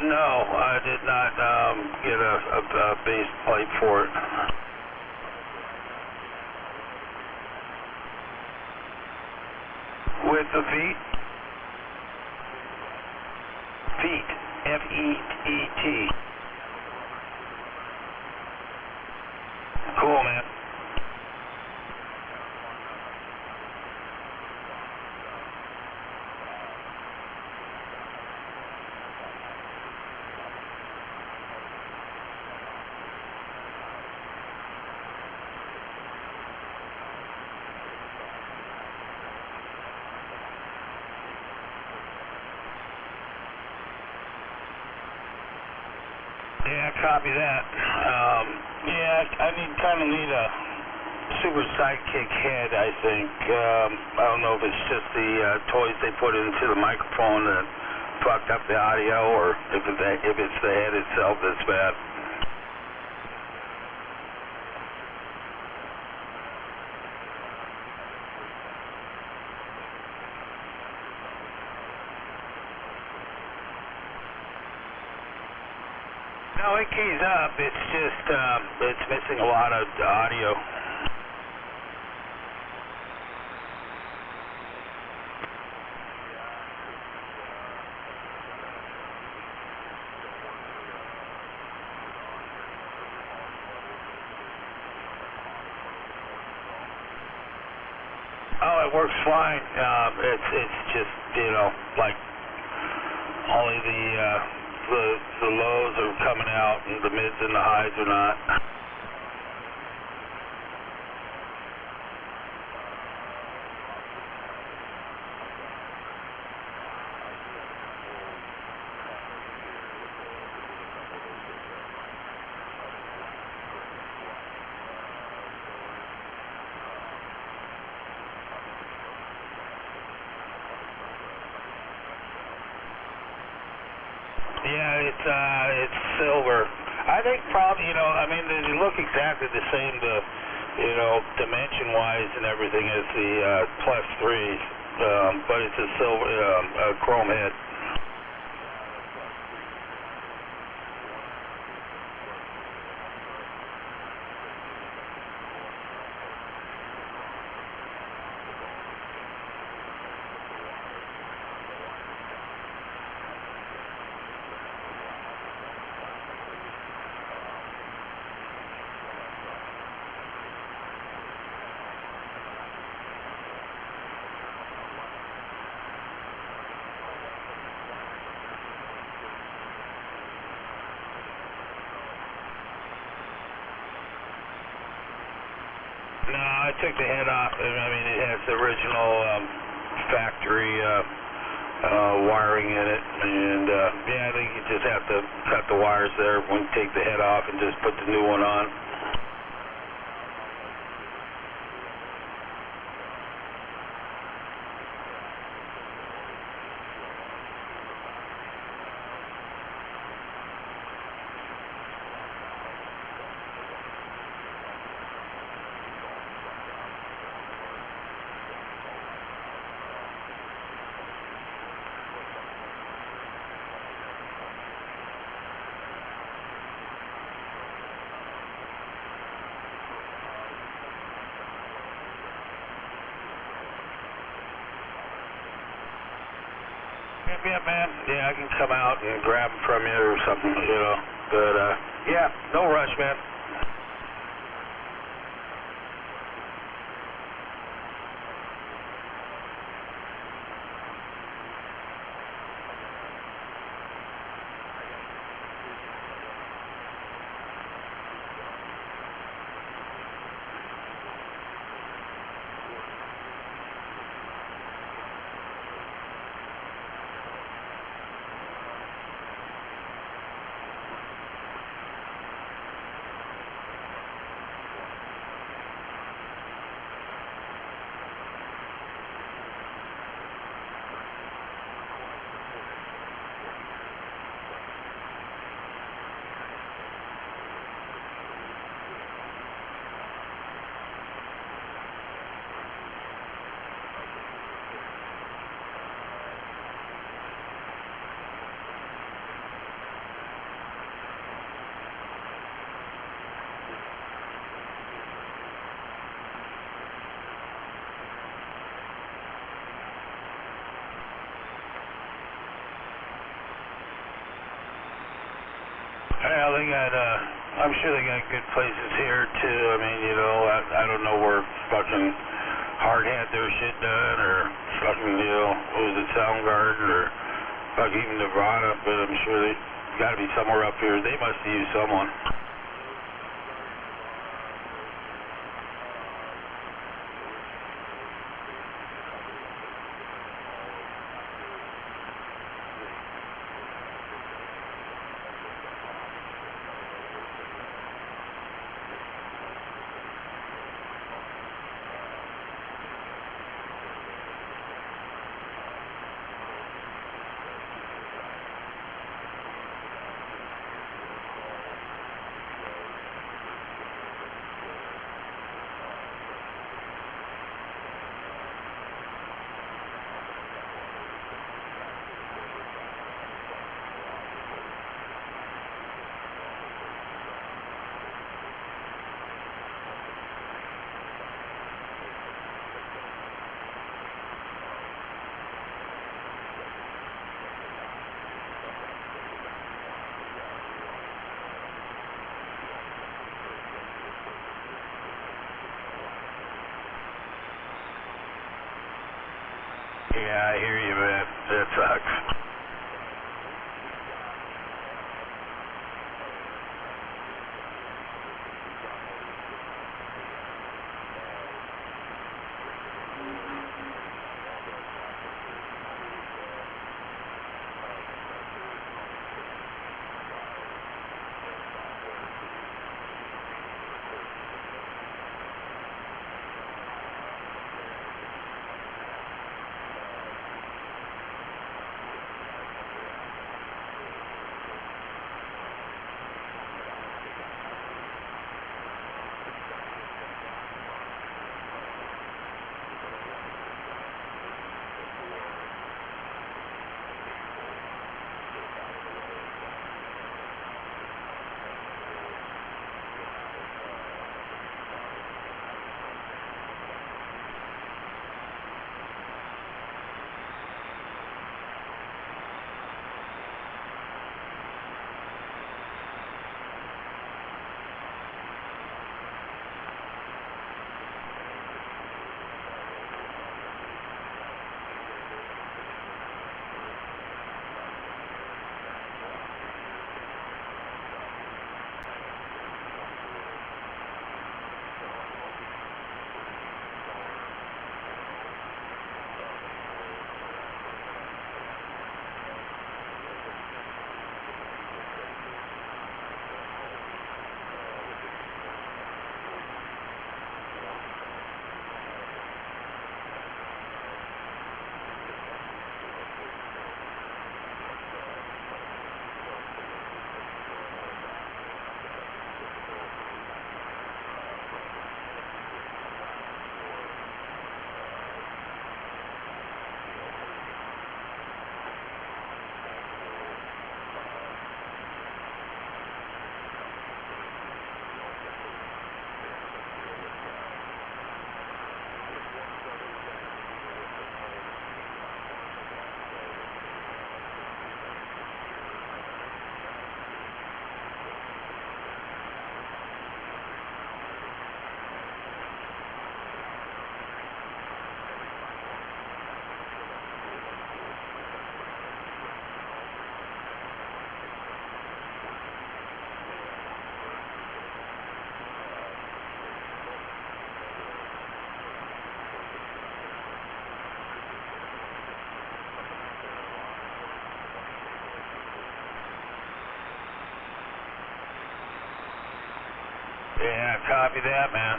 No, I did not get a base plate for it. With the feet? Feet. F-E-E-T. Cool, man. Yeah, copy that. Yeah, I kind of need a super sidekick head, I think. I don't know if it's just the toys they put into the microphone that fucked up the audio, or if it's the head itself that's bad. No, it keys up. It's just it's missing a lot of audio. Oh, it works fine. It's just, you know, like only the lows are coming out and the mids and the highs are not. Yeah, it's silver. I think probably, you know, I mean, they look exactly the same, you know, dimension-wise and everything as the +3s, but it's a silver, chrome head. I took the head off. I mean, it has the original factory wiring in it, and yeah, I think you just have to cut the wires there when you take the head off and just put the new one on. Yeah, man. Yeah, I can come out and grab them from you or something, you know. But, yeah, no rush, man. Well, they got, I'm sure they got good places here too. I mean, you know, I don't know where fucking Hard had their shit done, or fucking, you know, what was it, Soundgarden, or fucking even Nirvana, but I'm sure they gotta be somewhere up here. They must have used someone. Yeah, I hear you, man. That sucks. Yeah, copy that, man.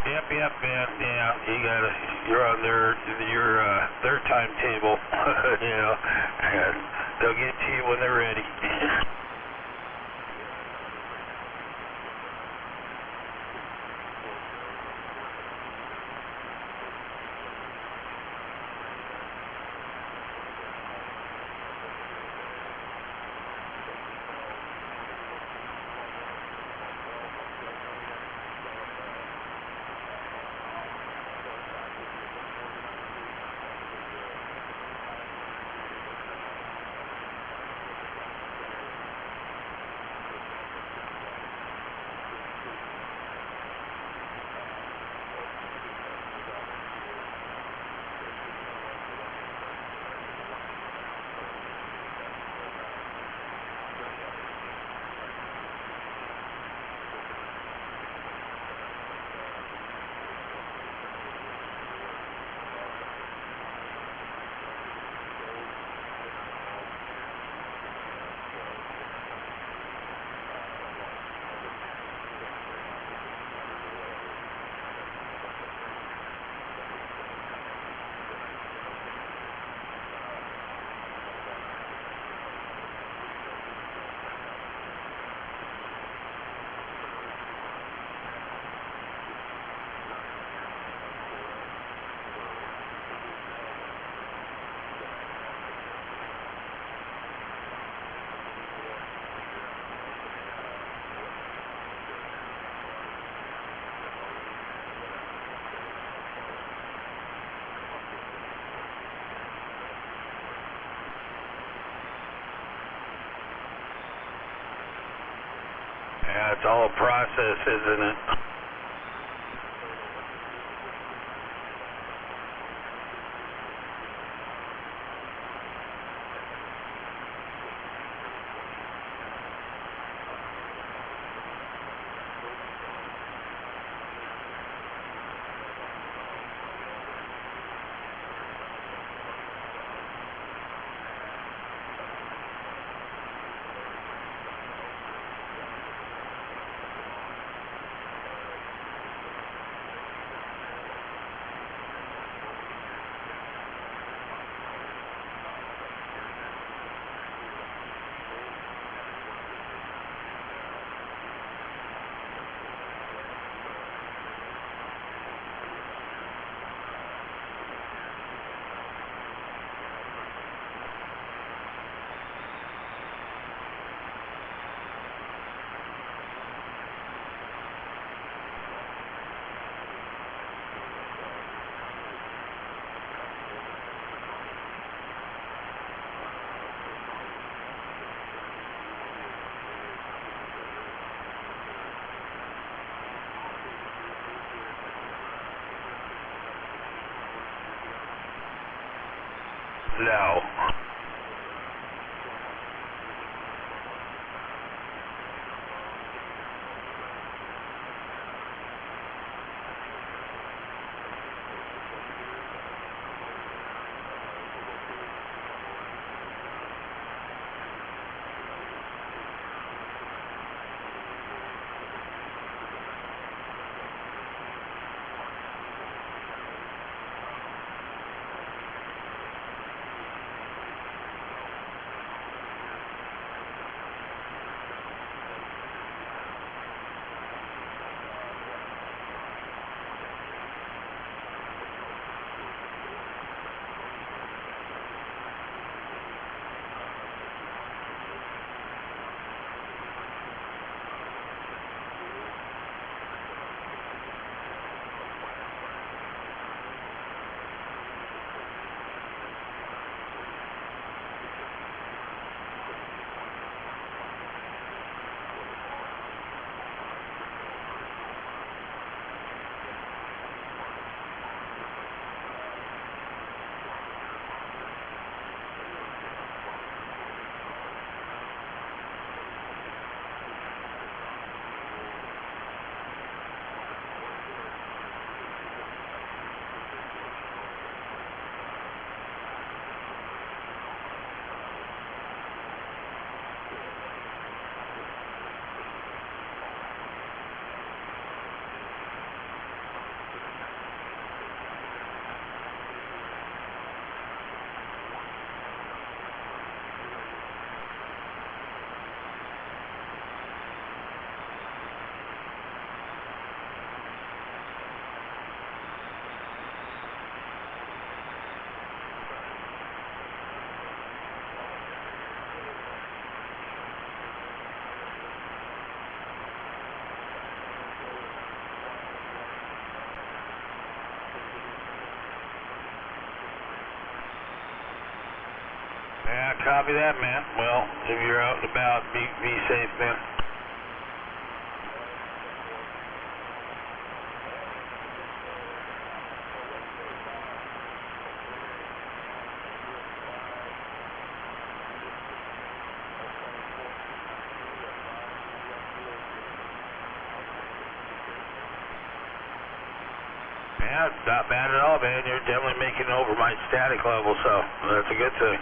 Yep, man. Yeah, you're on their timetable. You know, and they'll get to you when they're ready. Yeah, it's all a process, isn't it? Copy that, man. Well, if you're out and about, be safe, man. Yeah, it's not bad at all, man. You're definitely making over my static level, so that's a good thing.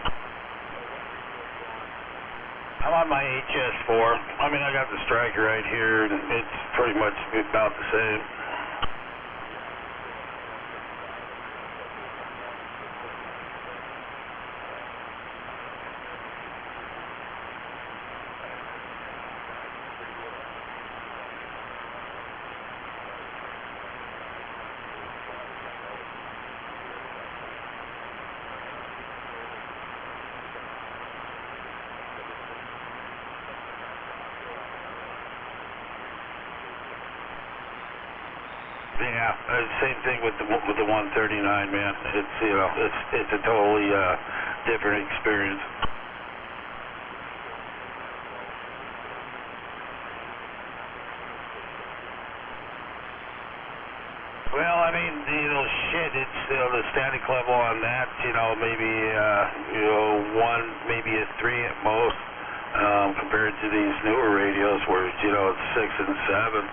I'm on my HS4. I mean, I got the striker right here, and it's pretty much about the same. Yeah, same thing with the 139, man. It's it's a totally different experience. Well, I mean, shit. It's the static level on that. Maybe one, maybe a 3 at most, compared to these newer radios where it's 6 and 7.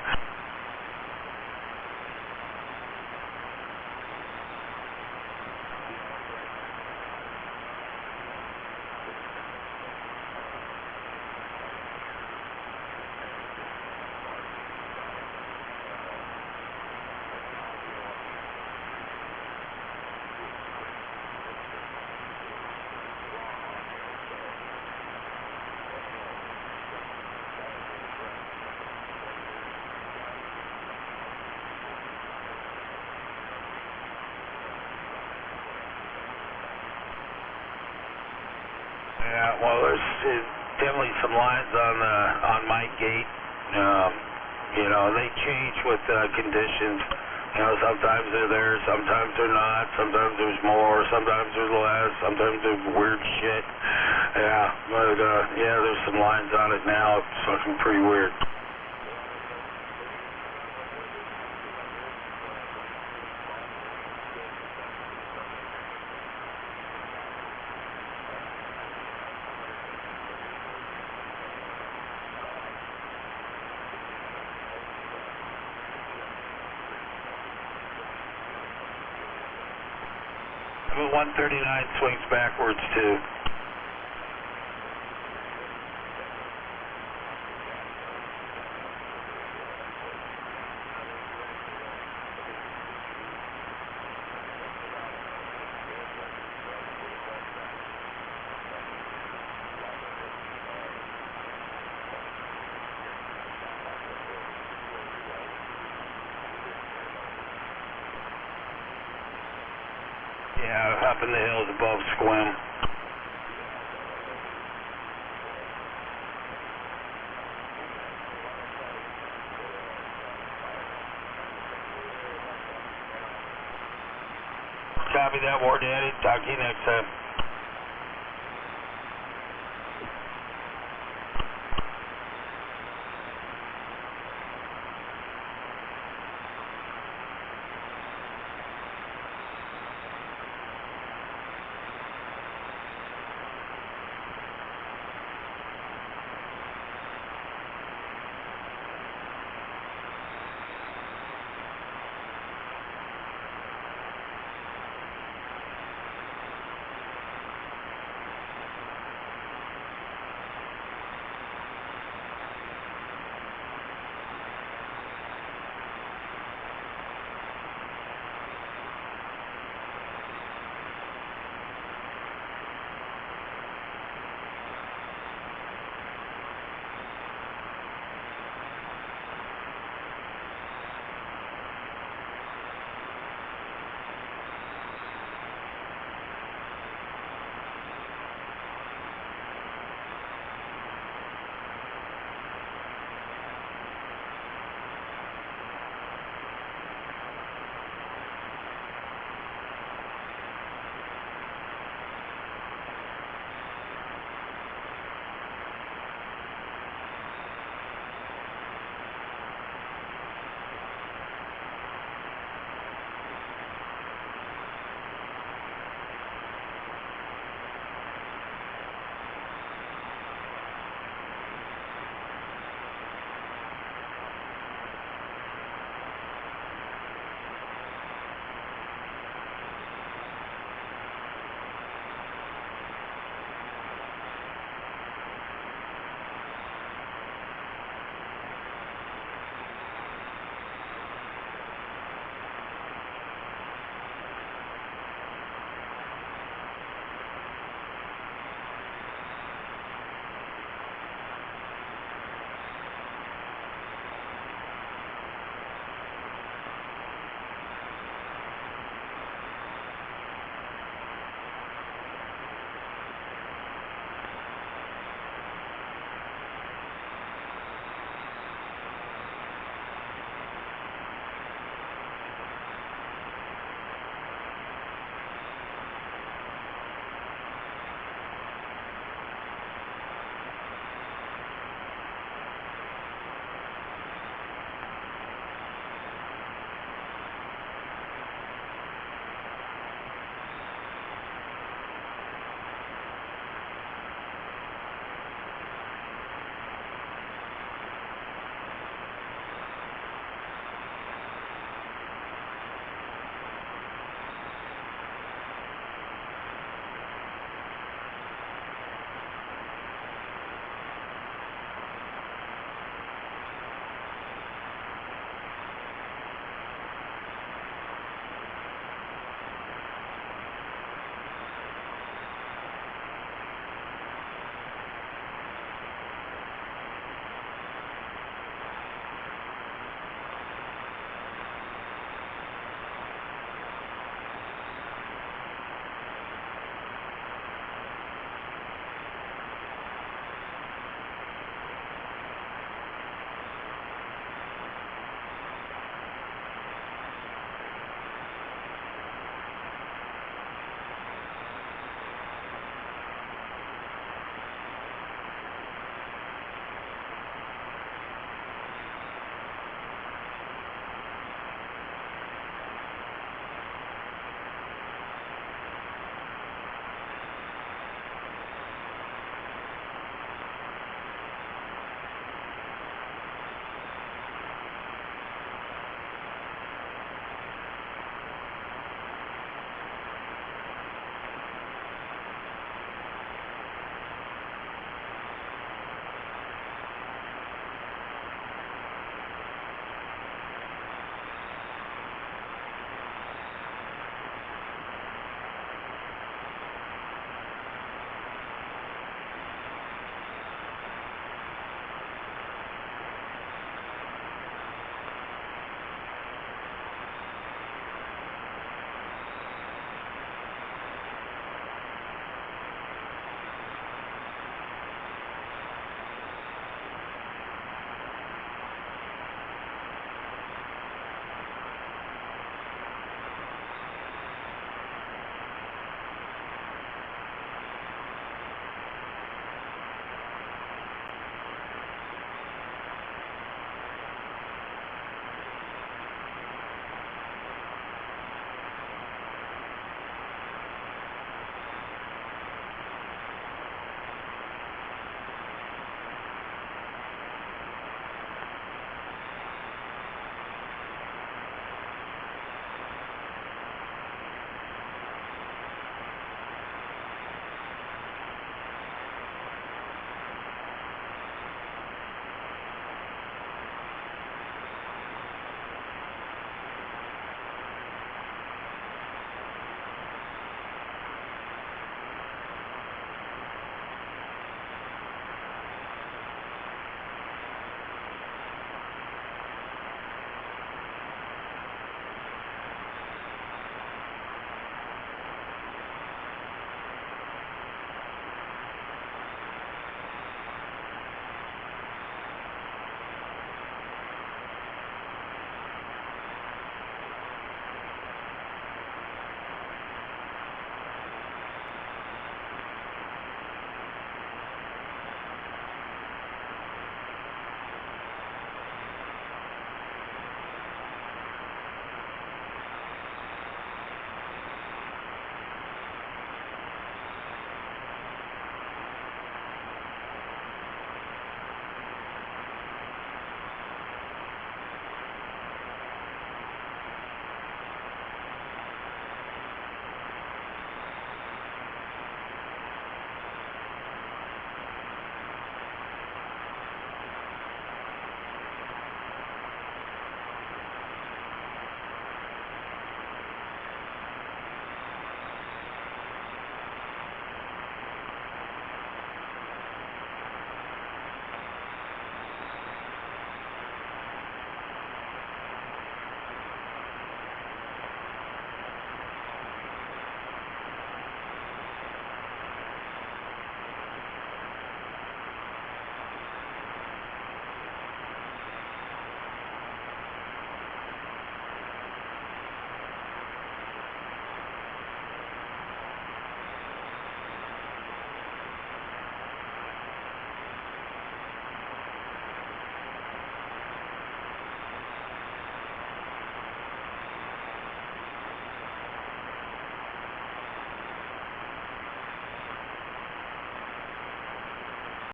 Yeah, well, there's definitely some lines on my gate. They change with conditions. Sometimes they're there, sometimes they're not. Sometimes there's more, sometimes there's less. Sometimes there's weird shit. Yeah, but yeah, there's some lines on it now. It's fucking pretty weird. The 139 swings backwards too. Yeah, up in the hills above Squim. Copy that, War Daddy. Talk to you next time.